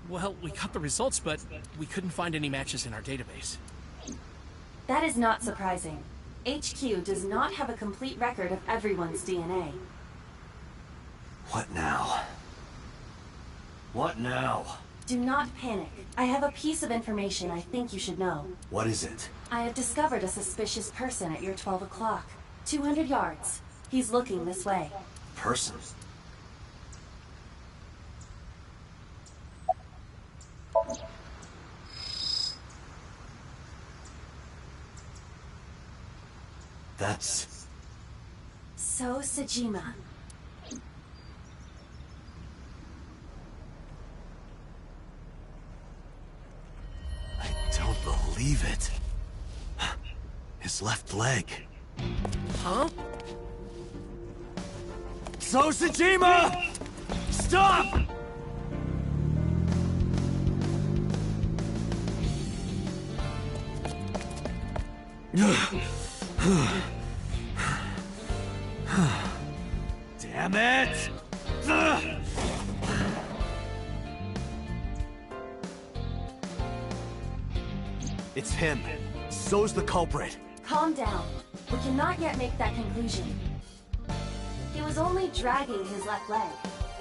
Well, we got the results, but we couldn't find any matches in our database. That is not surprising. HQ does not have a complete record of everyone's DNA. What now? What now? Do not panic. I have a piece of information I think you should know. What is it? I have discovered a suspicious person at your 12 o'clock. 200 yards. He's looking this way. Person? That's... So Sejima. I don't believe it. His left leg. Huh? So Sejima! Stop! Damn it! It's him. So's the culprit. Calm down. We cannot yet make that conclusion. He was only dragging his left leg.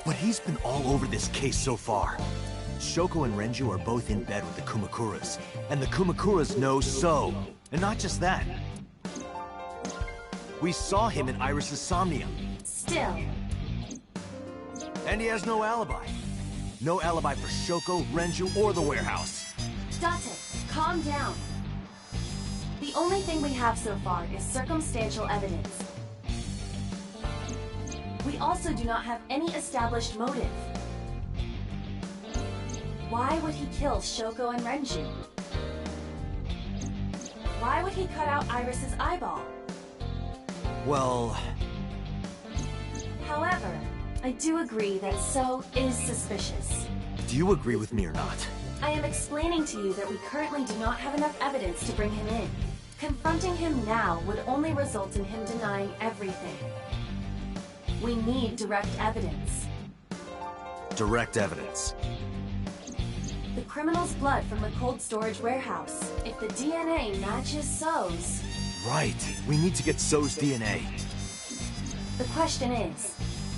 But he's been all over this case so far. Shoko and Renju are both in bed with the Kumakuras, and the Kumakuras know So. And not just that. We saw him in Iris's Somnium. Still. And he has no alibi. No alibi for Shoko, Renju, or the warehouse. Date, calm down. The only thing we have so far is circumstantial evidence. We also do not have any established motive. Why would he kill Shoko and Renju? Why would he cut out Iris's eyeball? Well... However, I do agree that So is suspicious. Do you agree with me or not? I am explaining to you that we currently do not have enough evidence to bring him in. Confronting him now would only result in him denying everything. We need direct evidence. Direct evidence. The criminal's blood from the cold storage warehouse. If the DNA matches So's... Right. We need to get So's DNA. The question is,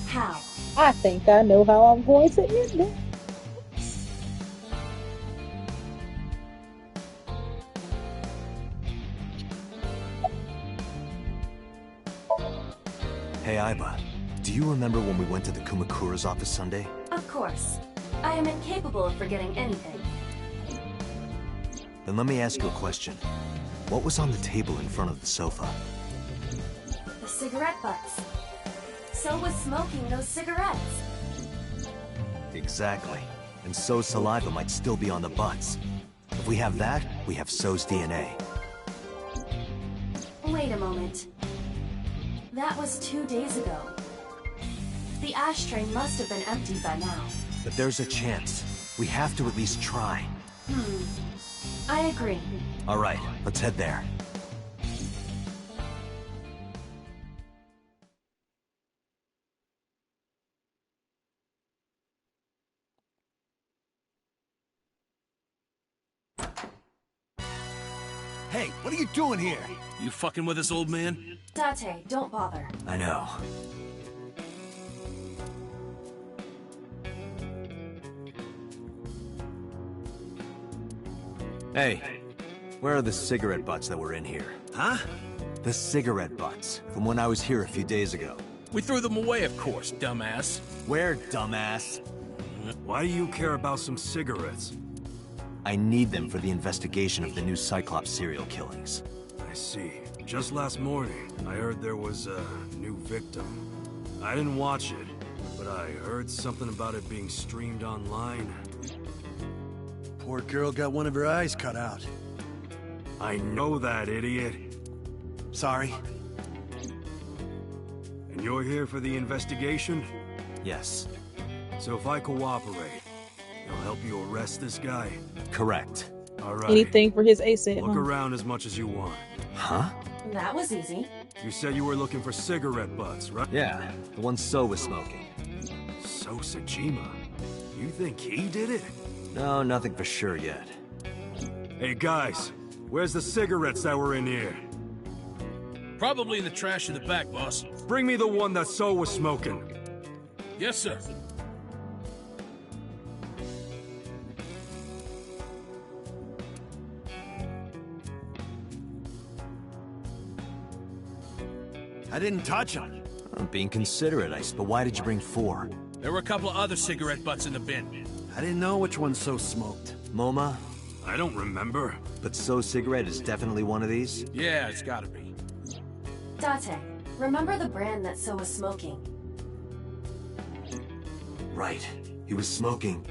how? I think I know how I'm going to end it. Hey, Aiba. Do you remember when we went to the Kumakura's office Sunday? Of course. I am incapable of forgetting anything. Then let me ask you a question. What was on the table in front of the sofa? The cigarette butts. So was smoking those cigarettes. Exactly. And So's saliva might still be on the butts. If we have that, we have So's DNA. Wait a moment. That was 2 days ago. The ashtray must have been emptied by now. But there's a chance. We have to at least try. I agree. All right, let's head there. Hey, what are you doing here? You fucking with us, old man? Date, don't bother. I know. Hey, where are the cigarette butts that were in here? Huh? The cigarette butts, from when I was here a few days ago. We threw them away, of course, dumbass. Where, dumbass? Why do you care about some cigarettes? I need them for the investigation of the new Cyclops serial killings. I see. Just last morning, I heard there was a new victim. I didn't watch it, but I heard something about it being streamed online. Poor girl got one of her eyes cut out. I know that, idiot. Sorry. And you're here for the investigation? Yes. So if I cooperate, He'll help you arrest this guy? Correct. All right. Anything for his ASAP. Look around as much as you want. Huh? That was easy. You said you were looking for cigarette butts, right? Yeah, the one So was smoking. So Sejima? You think he did it? No, nothing for sure yet. Hey guys, where's the cigarettes that were in here? Probably in the trash in the back, boss. Bring me the one that So was smoking. Yes, sir. I didn't touch him. I'm being considerate, but why did you bring 4? There were a couple of other cigarette butts in the bin. I didn't know which one So smoked. MoMA? I don't remember. But So cigarette is definitely one of these? Yeah, it's gotta be. Date, remember the brand that So was smoking? Right. He was smoking.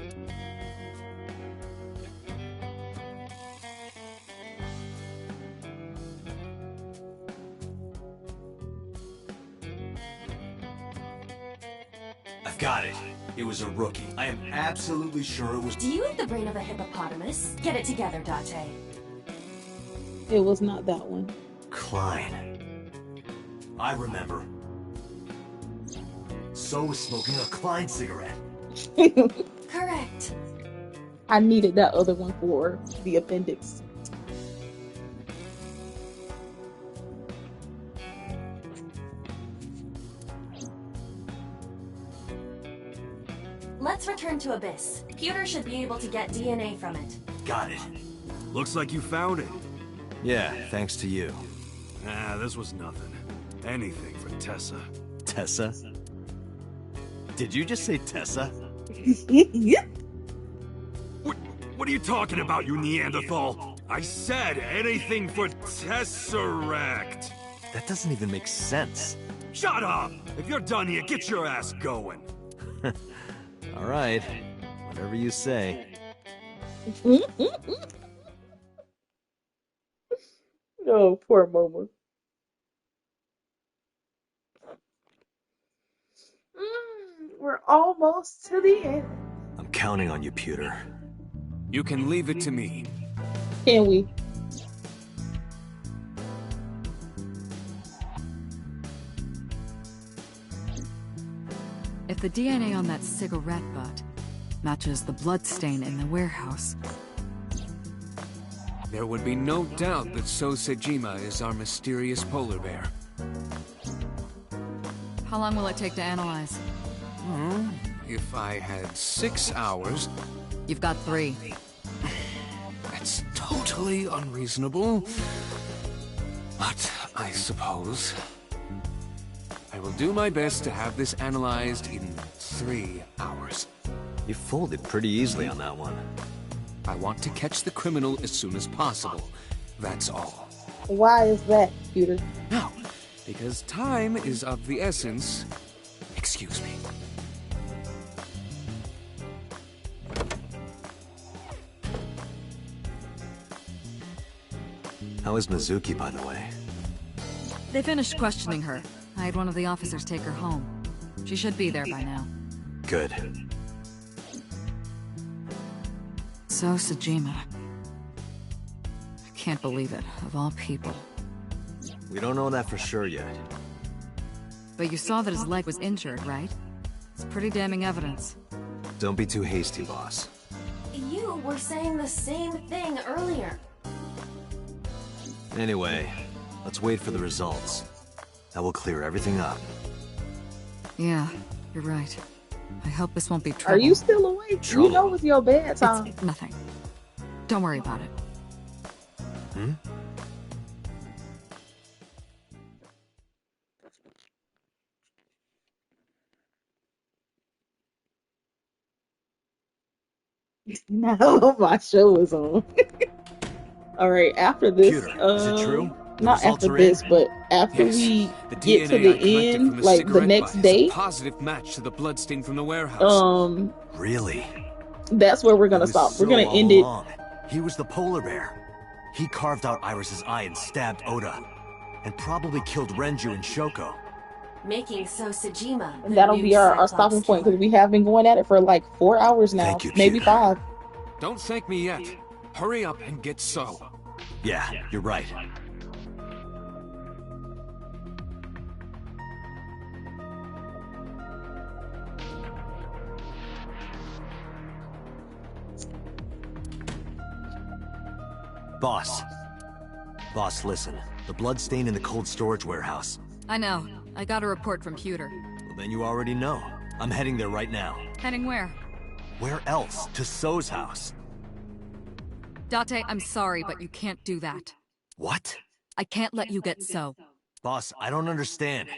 I've got it. It was a rookie. I am absolutely sure it was... Do you have the brain of a hippopotamus? Get it together, Date. It was not that one. Klein. I remember. So was smoking a Klein cigarette. Correct. I needed that other one for the appendix. Let's return to Abyss. Pewter should be able to get DNA from it. Got it. Looks like you found it. Yeah, thanks to you. Ah, this was nothing. Anything for Tessa. Tessa? Did you just say Tessa? What are you talking about, you Neanderthal? I said anything for Tesseract. That doesn't even make sense. Shut up! If you're done here, get your ass going. All right. Whatever you say. Oh, poor Momo. We're almost to the end. I'm counting on you, Pewter. You can leave it to me. Can we? If the DNA on that cigarette butt matches the bloodstain in the warehouse... There would be no doubt that So Sejima is our mysterious polar bear. How long will it take to analyze? If I had 6 hours... You've got 3. That's totally unreasonable. But I suppose... I will do my best to have this analyzed in 3 hours. You folded pretty easily on that one. I want to catch the criminal as soon as possible. That's all. Why is that, Peter? Now, because time is of the essence. Excuse me. How is Mizuki, by the way? They finished questioning her. I had one of the officers take her home. She should be there by now. Good. So Sejima. I can't believe it, of all people. We don't know that for sure yet. But you saw that his leg was injured, right? It's pretty damning evidence. Don't be too hasty, boss. You were saying the same thing earlier. Anyway, let's wait for the results. That will clear everything up. Yeah, you're right. I hope this won't be trouble. Are you still awake? Trouble. You know it's your bedtime. It's nothing. Don't worry about it. Hmm? No, my show is on. All right, after this, Pewter, is it true? The not results after are this, in? but after Yes, we the get to DNA I the collected from end, the like the cigarette next butt is day, a positive match to the bloodstain from the warehouse. Really? That's where we're gonna It was stop. We're So gonna all end it. along. He was the polar bear. He carved out Iris's eye and stabbed Oda. And probably killed Renju and Shoko. making Sosajima the And that'll new be our Cyclops stopping point killer. because we have been going at it for like 4 hours now. Thank you, maybe Cheetah. 5. Don't thank me yet. Hurry up and get So. Yeah, you're right. Boss. Boss, listen. The blood stain in the cold storage warehouse. I know. I got a report from Pewter. Well, then you already know. I'm heading there right now. Heading where? Where else? To So's house. Date, I'm sorry, but you can't do that. What? I can't let you get So. Boss, I don't understand.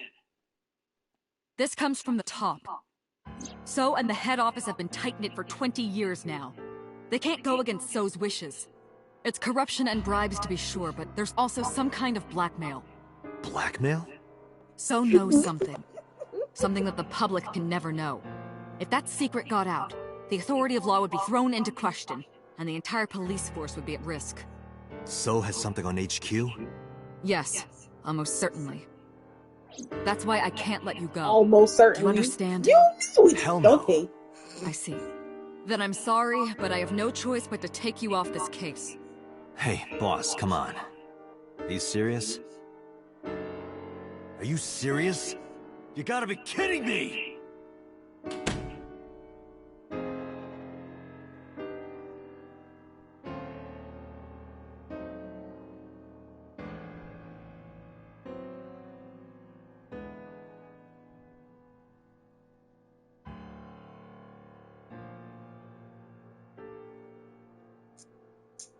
This comes from the top. So and the head office have been tight-knit for 20 years now. They can't go against So's wishes. It's corruption and bribes to be sure, but there's also some kind of blackmail. Blackmail? So knows something. Something that the public can never know. If that secret got out, the authority of law would be thrown into question, and the entire police force would be at risk. So has something on HQ? Yes, almost certainly. That's why I can't let you go. Almost certainly. Do you understand? You know it. Hell no. Okay. I see. Then I'm sorry, but I have no choice but to take you off this case. Hey, boss, come on. Are you serious? Are you serious? You gotta be kidding me!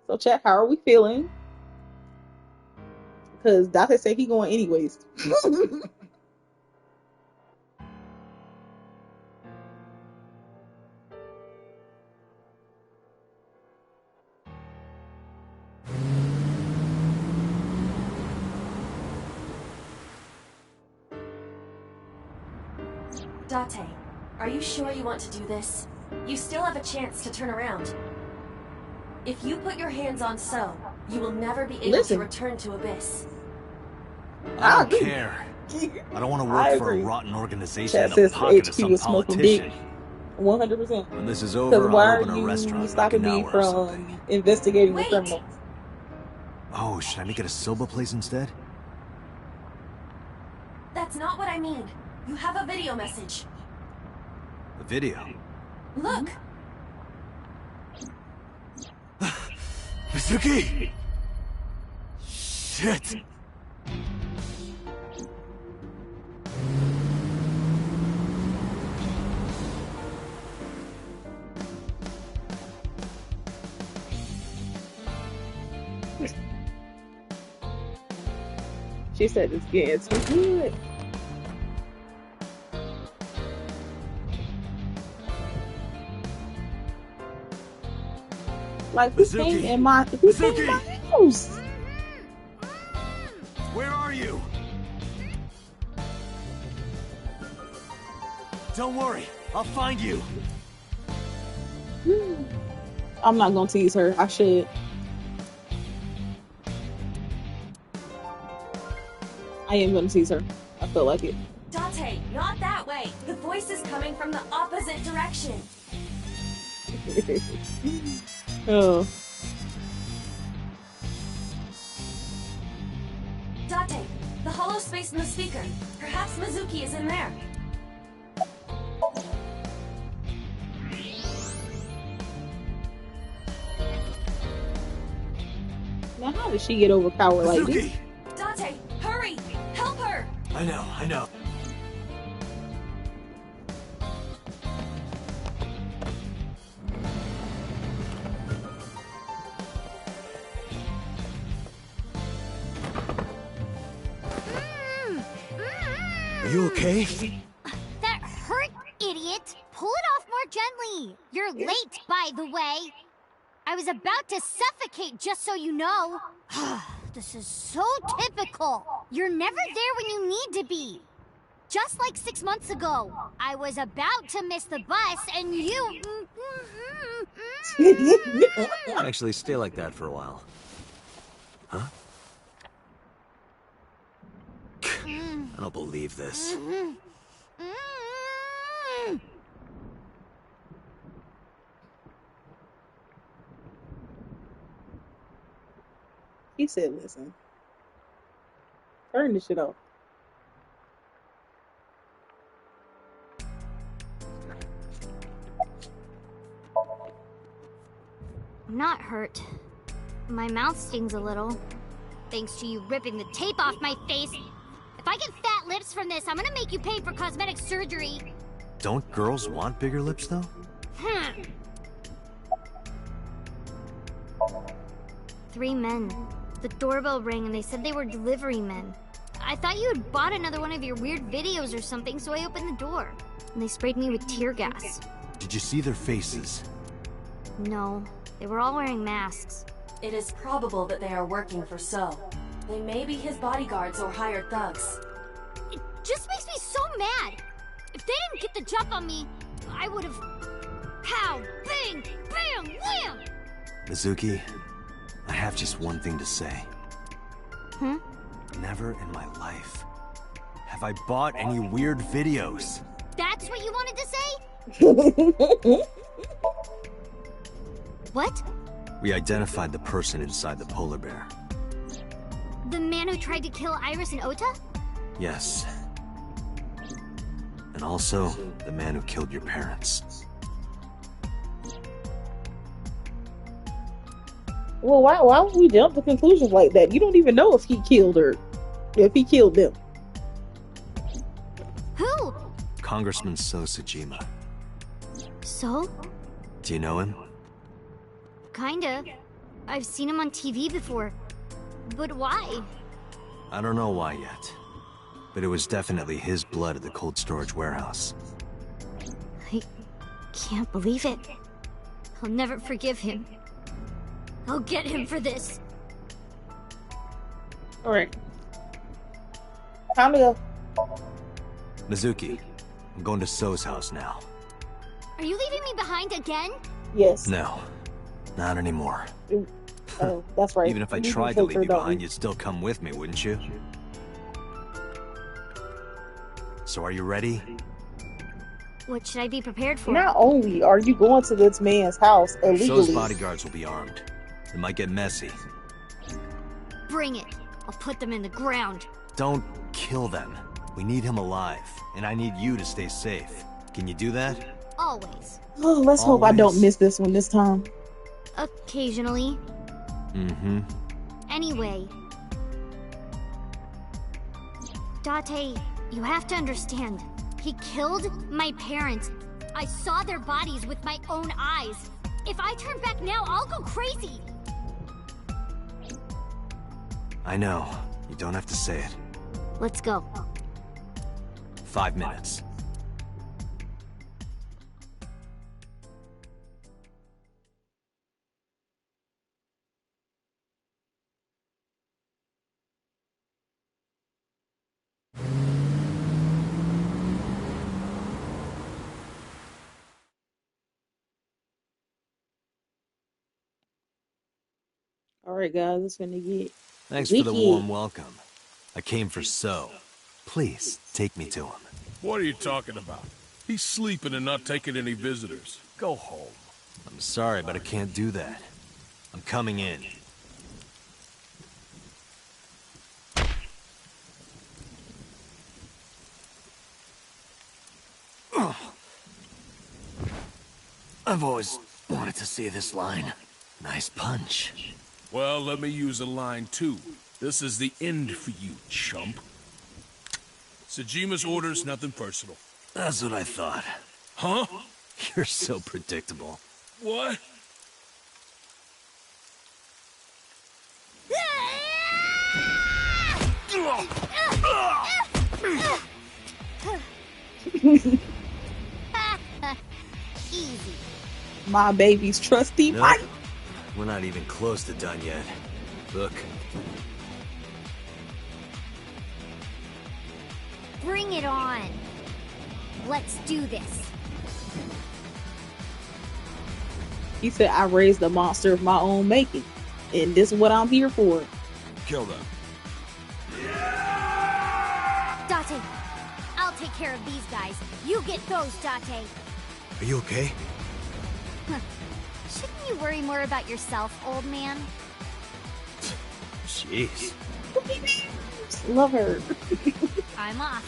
So chat, how are we feeling? Because Date said he going anyways. Date, are you sure you want to do this? You still have a chance to turn around. If you put your hands on So, you will never be able to return to Abyss. I don't care. I don't want to work for a rotten organization in the says pocket of HQ some was smoking dick. politician. 100%. When this is Because over, why I'll are open a restaurant you like stopping an me hour or from something. investigating the criminal? Oh, should I make it a soba place instead? That's not what I mean. You have a video message. A video? Look! Mizuki! Shit! She said it's getting too good. Like, who came in my house? Where are you? Don't worry, I'll find you. I'm not gonna tease her. I should. I am gonna tease her. I feel like it. Date, not that way! The voice is coming from the opposite direction! Oh. Date, the hollow space in the speaker. Perhaps Mizuki is in there. Now, how did she get overpowered like this? Date, hurry! Help her! I know. Are you okay? That hurt, idiot! Pull it off more gently. You're late, by the way. I was about to suffocate, just so you know. This is so typical. You're never there when you need to be. Just like 6 months ago, I was about to miss the bus, and you... Actually, stay like that for a while. Huh? I don't believe this. He said, listen, turn this shit off. I'm not hurt. My mouth stings a little. Thanks to you ripping the tape off my face. If I get fat lips from this, I'm gonna make you pay for cosmetic surgery. Don't girls want bigger lips, though? 3 men. The doorbell rang and they said they were delivery men. I thought you had bought another one of your weird videos or something, so I opened the door. And they sprayed me with tear gas. Did you see their faces? No, they were all wearing masks. It is probable that they are working for So. They may be his bodyguards or hired thugs. It just makes me so mad. If they didn't get the jump on me, I would have... Pow! Bang! Bam! Wham! Mizuki, I have just one thing to say. Never in my life have I bought any weird videos. That's what you wanted to say? What? We identified the person inside the polar bear. The man who tried to kill Iris and Ota? Yes. And also, the man who killed your parents. Well, why would we jump to conclusions like that? You don't even know if he killed her. If he killed them. Who? Congressman So Tsujima. So? Do you know him? Kinda. I've seen him on TV before. But why? I don't know why yet. But it was definitely his blood at the cold storage warehouse. I can't believe it. I'll never forgive him. I'll get him for this. Alright. Time to go. Mizuki, I'm going to So's house now. Are you leaving me behind again? Yes. No, not anymore. Oh, that's right. Even if I tried to leave you behind, you'd still come with me, wouldn't you? So are you ready? What should I be prepared for? Not only are you going to this man's house illegally. So's bodyguards will be armed. It might get messy. Bring it. I'll put them in the ground. Don't kill them. We need him alive, and I need you to stay safe. Can you do that? Always. Oh, let's hope I don't miss this one this time. Occasionally. Mm-hmm. Anyway. Date, you have to understand. He killed my parents. I saw their bodies with my own eyes. If I turn back now, I'll go crazy. I know. You don't have to say it. Let's go. 5 minutes. Alright, guys, it's gonna get. Thanks for the warm welcome. I came for So. Please, take me to him. What are you talking about? He's sleeping and not taking any visitors. Go home. I'm sorry, but I can't do that. I'm coming in. I've always wanted to see this line. Nice punch. Well, let me use a line too. This is the end for you, chump. Tsujima's orders, nothing personal. That's what I thought. Huh? You're so predictable. What? Easy. My baby's trusty Mike. We're not even close to done yet. Look. Bring it on. Let's do this. He said, I raised a monster of my own making. And this is what I'm here for. Kill them. care of these guys. You get those, Date. Are you okay? Shouldn't you worry more about yourself, old man? Jeez. Love her. I'm off.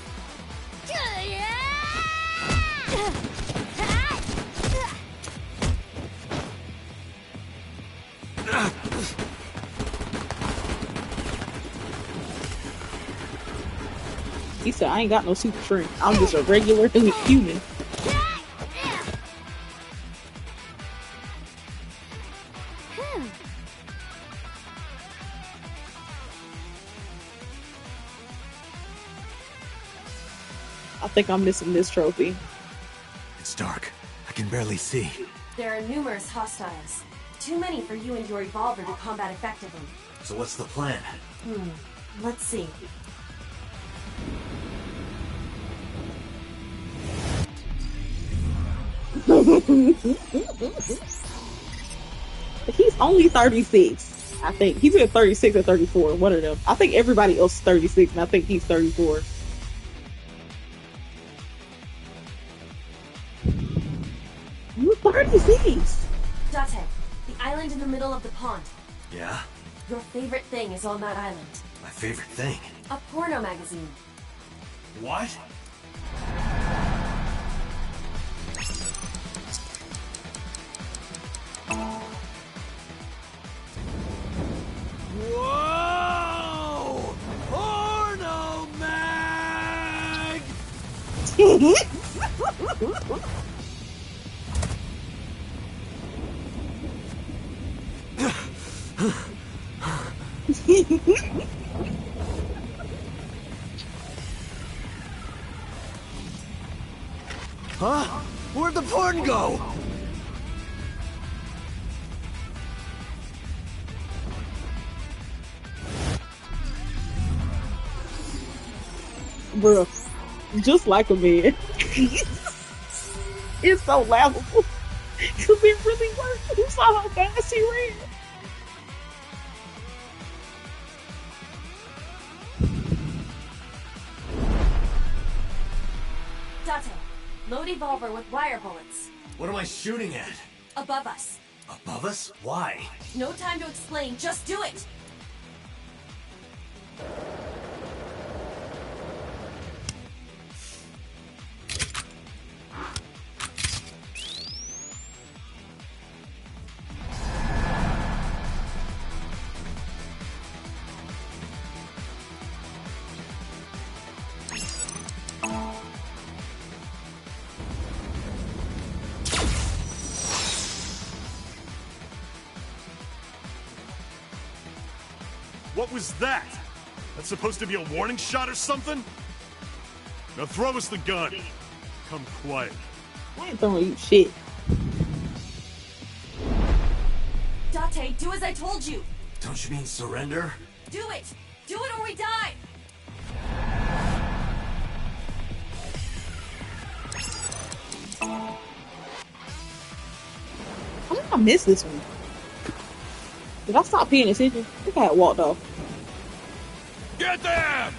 He said, I ain't got no super strength. I'm just a regular human. I think I'm missing this trophy. It's dark. I can barely see. There are numerous hostiles. Too many for you and your revolver to combat effectively. So what's the plan? Let's see. He's only 36. I think. He's either 36 or 34. One of them. I think everybody else is 36, and I think he's 34. You're 36! Date, the island in the middle of the pond. Yeah? Your favorite thing is on that island. My favorite thing. A porno magazine. What? Whoa! Porno mag! Huh? Where'd the porn go? Bruh. Just like a man. It's so laughable. Because it really worked. You saw how fast he ran. Date, load evolver with wire bullets. What am I shooting at? Above us. Above us? Why? No time to explain, just do it! What was that? That's supposed to be a warning shot or something? Now throw us the gun. Come quiet. I ain't throwing you shit. Date, do as I told you! Don't you mean surrender? Do it! Do it or we die! I think I missed this one. Did I stop paying attention? I think I had walked off. Get them!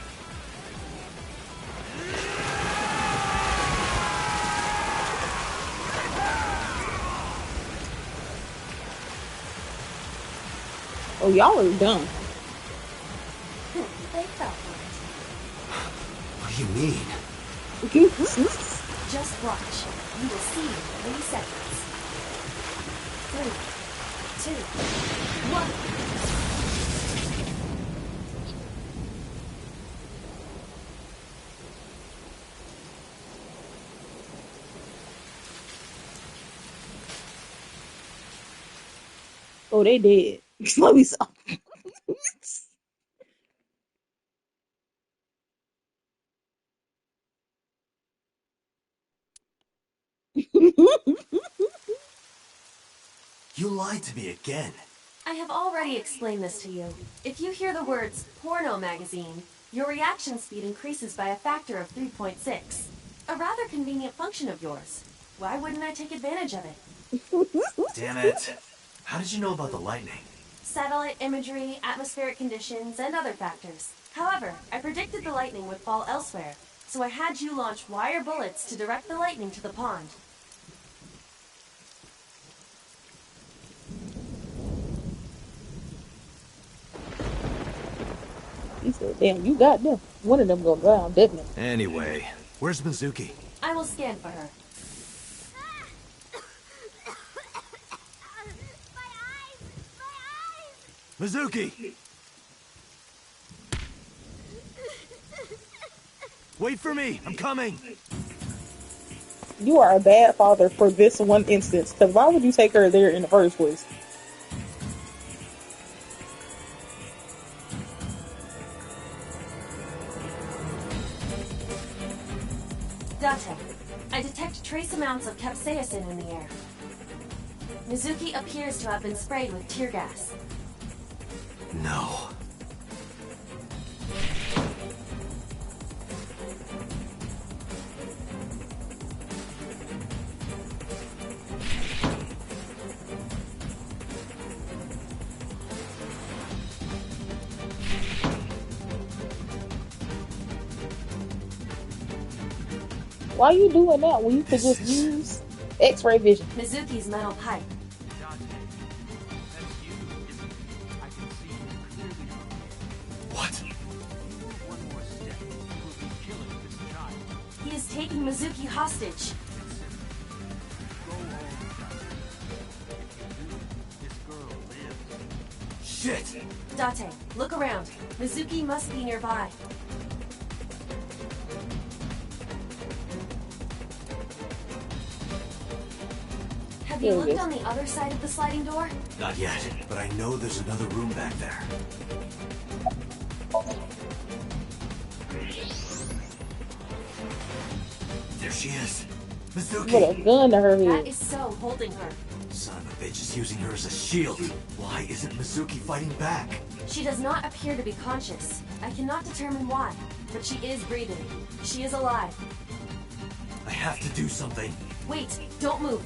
Oh, y'all are done. They fell for What do you mean? it. Just watch. You will see in 3 seconds. 3, 2, 1. Oh, they did. Let me stop. You lied to me again. I have already explained this to you. If you hear the words porno magazine, your reaction speed increases by a factor of 3.6. A rather convenient function of yours. Why wouldn't I take advantage of it? Damn it. How did you know about the lightning? Satellite imagery, atmospheric conditions, and other factors. However, I predicted the lightning would fall elsewhere, so I had you launch wire bullets to direct the lightning to the pond. He said, damn, you got them. One of them gonna drown, definitely. Anyway, where's Mizuki? I will scan for her. Mizuki! Wait for me! I'm coming! You are a bad father for this one instance, because why would you take her there in the first place? Date, I detect trace amounts of capsaicin in the air. Mizuki appears to have been sprayed with tear gas. No. Why are you doing that when you could just use X-ray vision? Mizuki's metal pipe. What? He is taking Mizuki hostage. Shit! Date, look around. Mizuki must be nearby. Have you looked on the other side of the sliding door? Not yet, but I know there's another room back there. There she is. Mizuki! Put a gun to her head. That is so holding her. Son of a bitch is using her as a shield. Why isn't Mizuki fighting back? She does not appear to be conscious. I cannot determine why, but she is breathing. She is alive. I have to do something. Wait, don't move.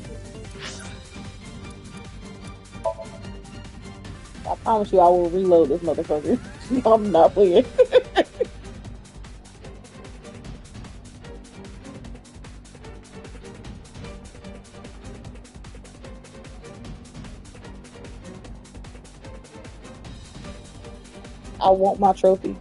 I promise you I will reload this motherfucker. I'm not playing. I want my trophy.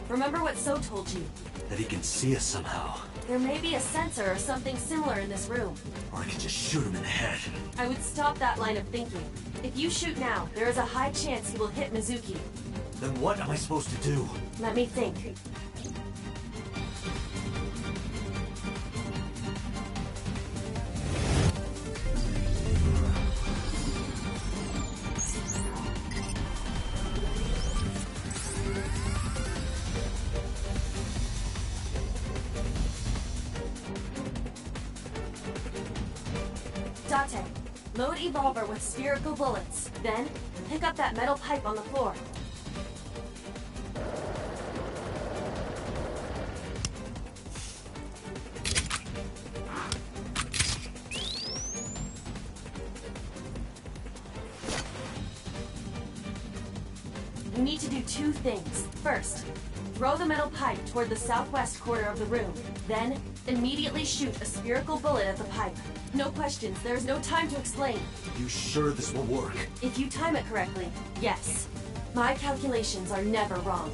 Remember what So told you. That he can see us somehow. There may be a sensor or something similar in this room. Or I can just shoot him in the head. I would stop that line of thinking. If you shoot now, there is a high chance he will hit Mizuki. Then what am I supposed to do? Let me think. Date, load Evolver with spherical bullets. Then, pick up that metal pipe on the floor. You need to do two things. First, throw the metal pipe toward the southwest corner of the room. Then, immediately shoot a spherical bullet at the pipe. No questions, there is no time to explain. You sure this will work? If you time it correctly, yes. My calculations are never wrong.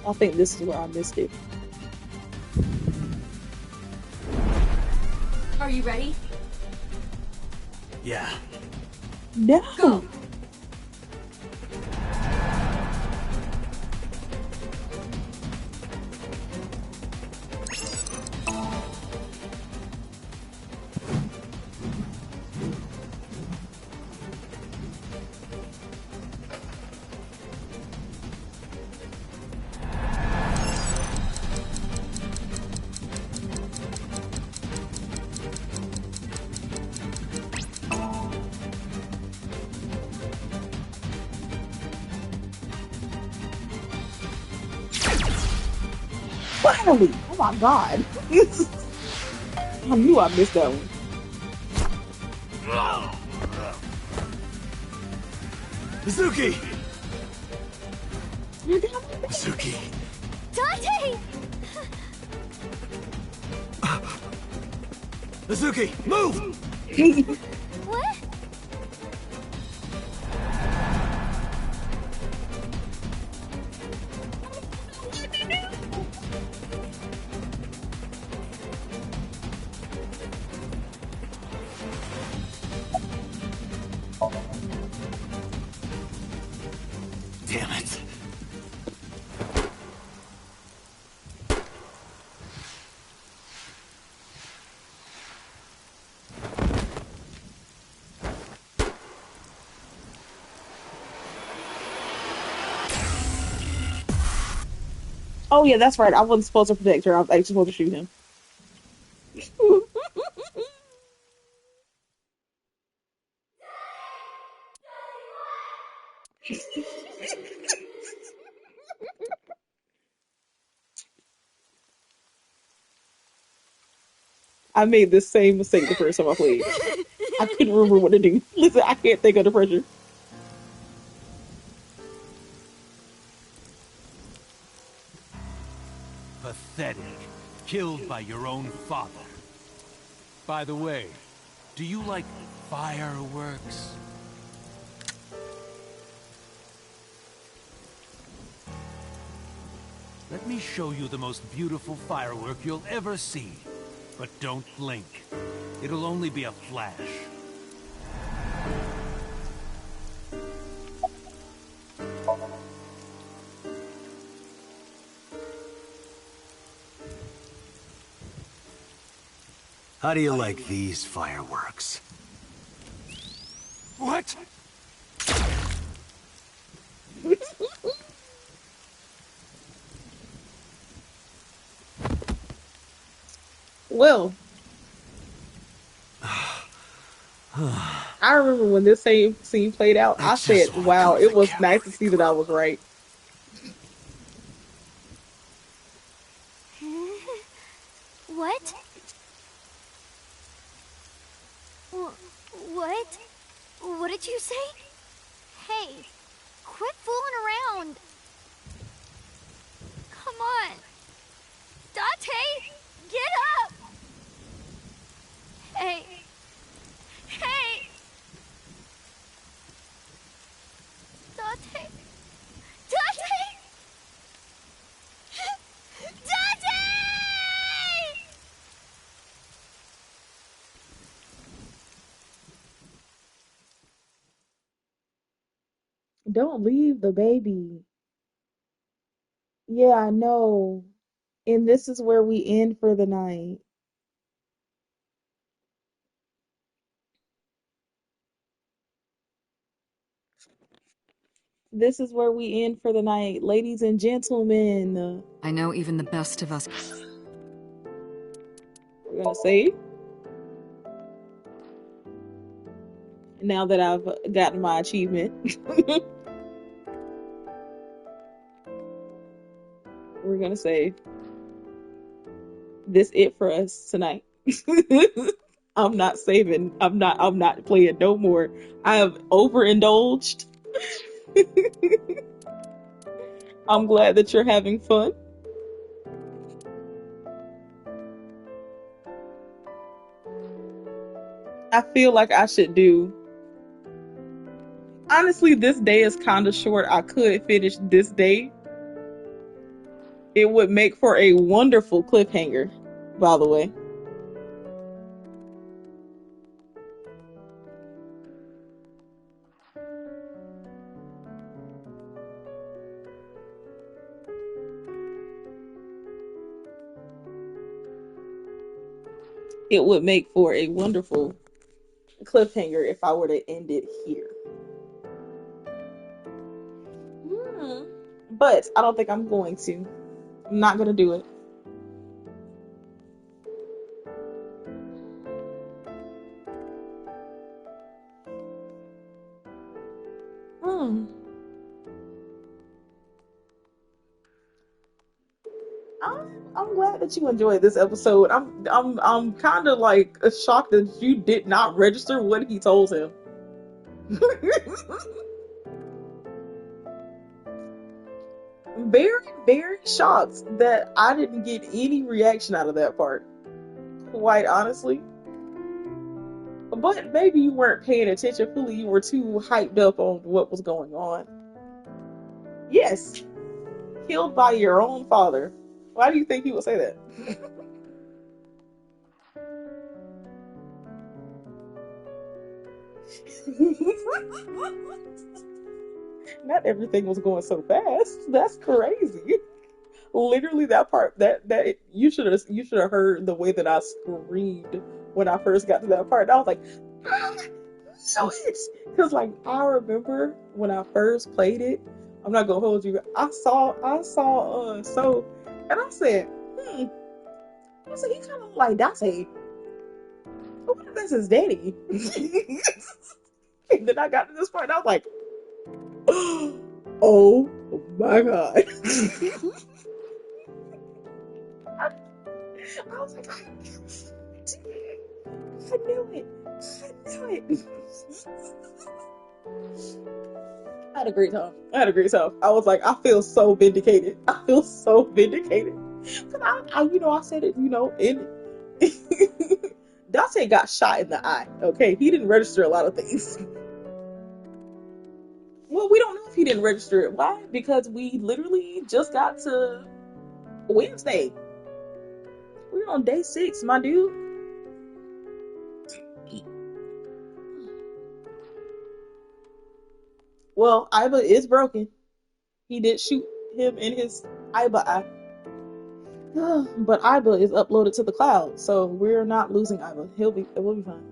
I think this is where I missed it. Are you ready? Yeah. No. Go. Finally! Oh my god. I knew I missed that one. Mizuki! Mizuki! Dante! Mizuki, move! What? Damn it. Oh yeah, that's right. I wasn't supposed to protect her. I was actually supposed to shoot him. I made the same mistake the first time I played. I couldn't remember what to do. Listen, I can't think under pressure. Pathetic. Killed by your own father. By the way, do you like fireworks? Let me show you the most beautiful firework you'll ever see. But don't blink. It'll only be a flash. How do you like these fireworks? What? Well, I remember when this same scene played out, I said, wow, it was nice to see that I was right. What? What? What did you say? Hey, quit fooling around. Come on. Dante, get up. Hey. Hey. Dante. Dante. Dante! Don't leave the baby. Yeah, I know. And this is where we end for the night. This is where we end for the night, ladies and gentlemen. I know even the best of us. We're gonna save. Now that I've gotten my achievement. We're gonna save. This it for us tonight. I'm not saving. I'm not playing no more. I have overindulged. I'm glad that you're having fun. I feel like I should do. Honestly, this day is kind of short. I could finish this day. It would make for a wonderful cliffhanger, by the way. It would make for a wonderful cliffhanger if I were to end it here. But I don't think I'm going to. I'm not going to do it. I'm glad that you enjoyed this episode. I'm kind of like shocked that you did not register what he told him. very, very shocked that I didn't get any reaction out of that part. Quite honestly. But maybe you weren't paying attention fully. You were too hyped up on what was going on. Yes. Killed by your own father. Why do you think he would say that? Not everything was going so fast. That's crazy. Literally that part that you should have heard the way that I screamed when I first got to that part. I was like, ah, so it's because like I remember when I first played it. I'm not gonna hold you. I saw so and I said, I said he kind of like Dante. I wonder if that's his daddy. And then I got to this point and I was like, oh my god. I was like, I knew it. I had a great time. I was like, I feel so vindicated. Because I said it, in Dante got shot in the eye. Okay, he didn't register a lot of things. Well, we don't know if he didn't register it. Why? Because we literally just got to Wednesday. We're on day 6, my dude. Well, Iba is broken. He did shoot him in his Iba eye. But Iba is uploaded to the cloud, so we're not losing Iba. It will be fine.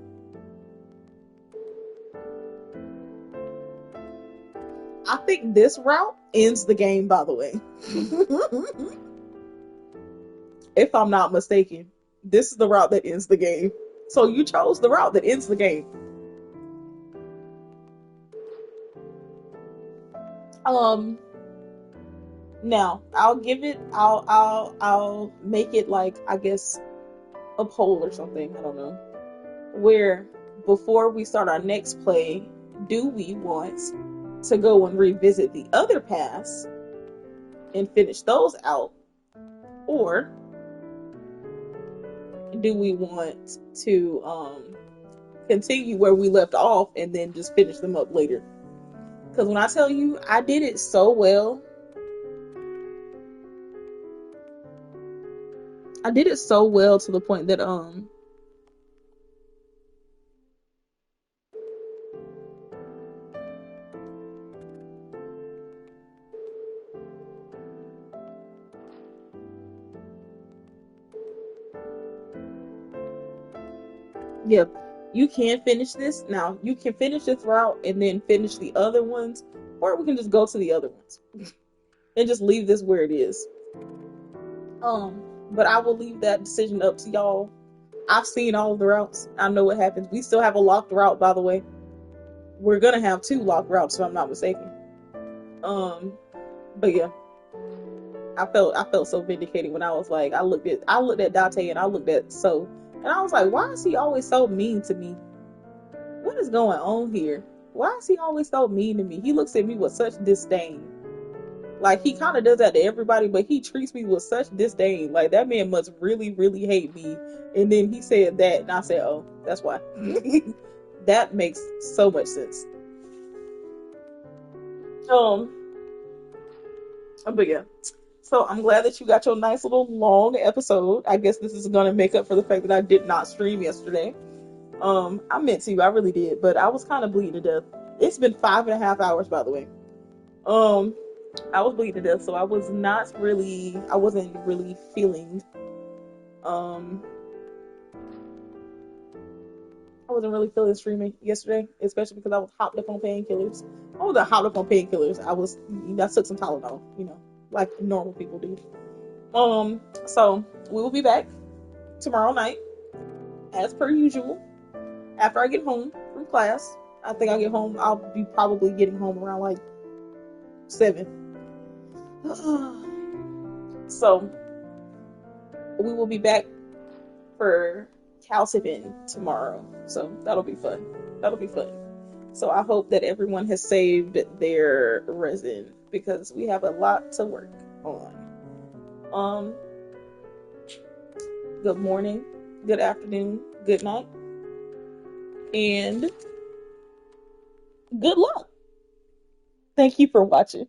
I think this route ends the game, by the way. If I'm not mistaken. This is the route that ends the game. So you chose the route that ends the game. Now I'll make it like, I guess, a poll or something. I don't know. Where before we start our next play, do we want to go and revisit the other paths and finish those out, or do we want to continue where we left off and then just finish them up later? Because when I tell you, I did it so well. I did it so well to the point that yeah, you can finish this. Now, you can finish this route and then finish the other ones, or we can just go to the other ones and just leave this where it is. But I will leave that decision up to y'all. I've seen all of the routes. I know what happens. We still have a locked route, by the way. We're gonna have 2 locked routes, if I'm not mistaken. But yeah, I felt so vindicated when I was like, I looked at Dante and I looked at So, and I was like, why is he always so mean to me? What is going on here? Why is he always so mean to me? He looks at me with such disdain. Like, he kind of does that to everybody, but he treats me with such disdain. Like, that man must really, really hate me. And then he said that, and I said, oh, that's why. That makes so much sense. But yeah. So I'm glad that you got your nice little long episode. I guess this is gonna make up for the fact that I did not stream yesterday. I meant to, I really did, but I was kind of bleeding to death. It's been 5.5 hours, by the way. I was bleeding to death, so I wasn't really feeling, streaming yesterday, especially because I was hopped up on painkillers. I wasn't hopped up on painkillers. I took some Tylenol, like normal people do. So we will be back tomorrow night, as per usual, after I get home from class. I think I'll be probably getting home around like 7. So we will be back for Calcifen tomorrow. So that'll be fun. So I hope that everyone has saved their resin, because we have a lot to work. on. Good morning, good afternoon, good night, and good luck. Thank you for watching.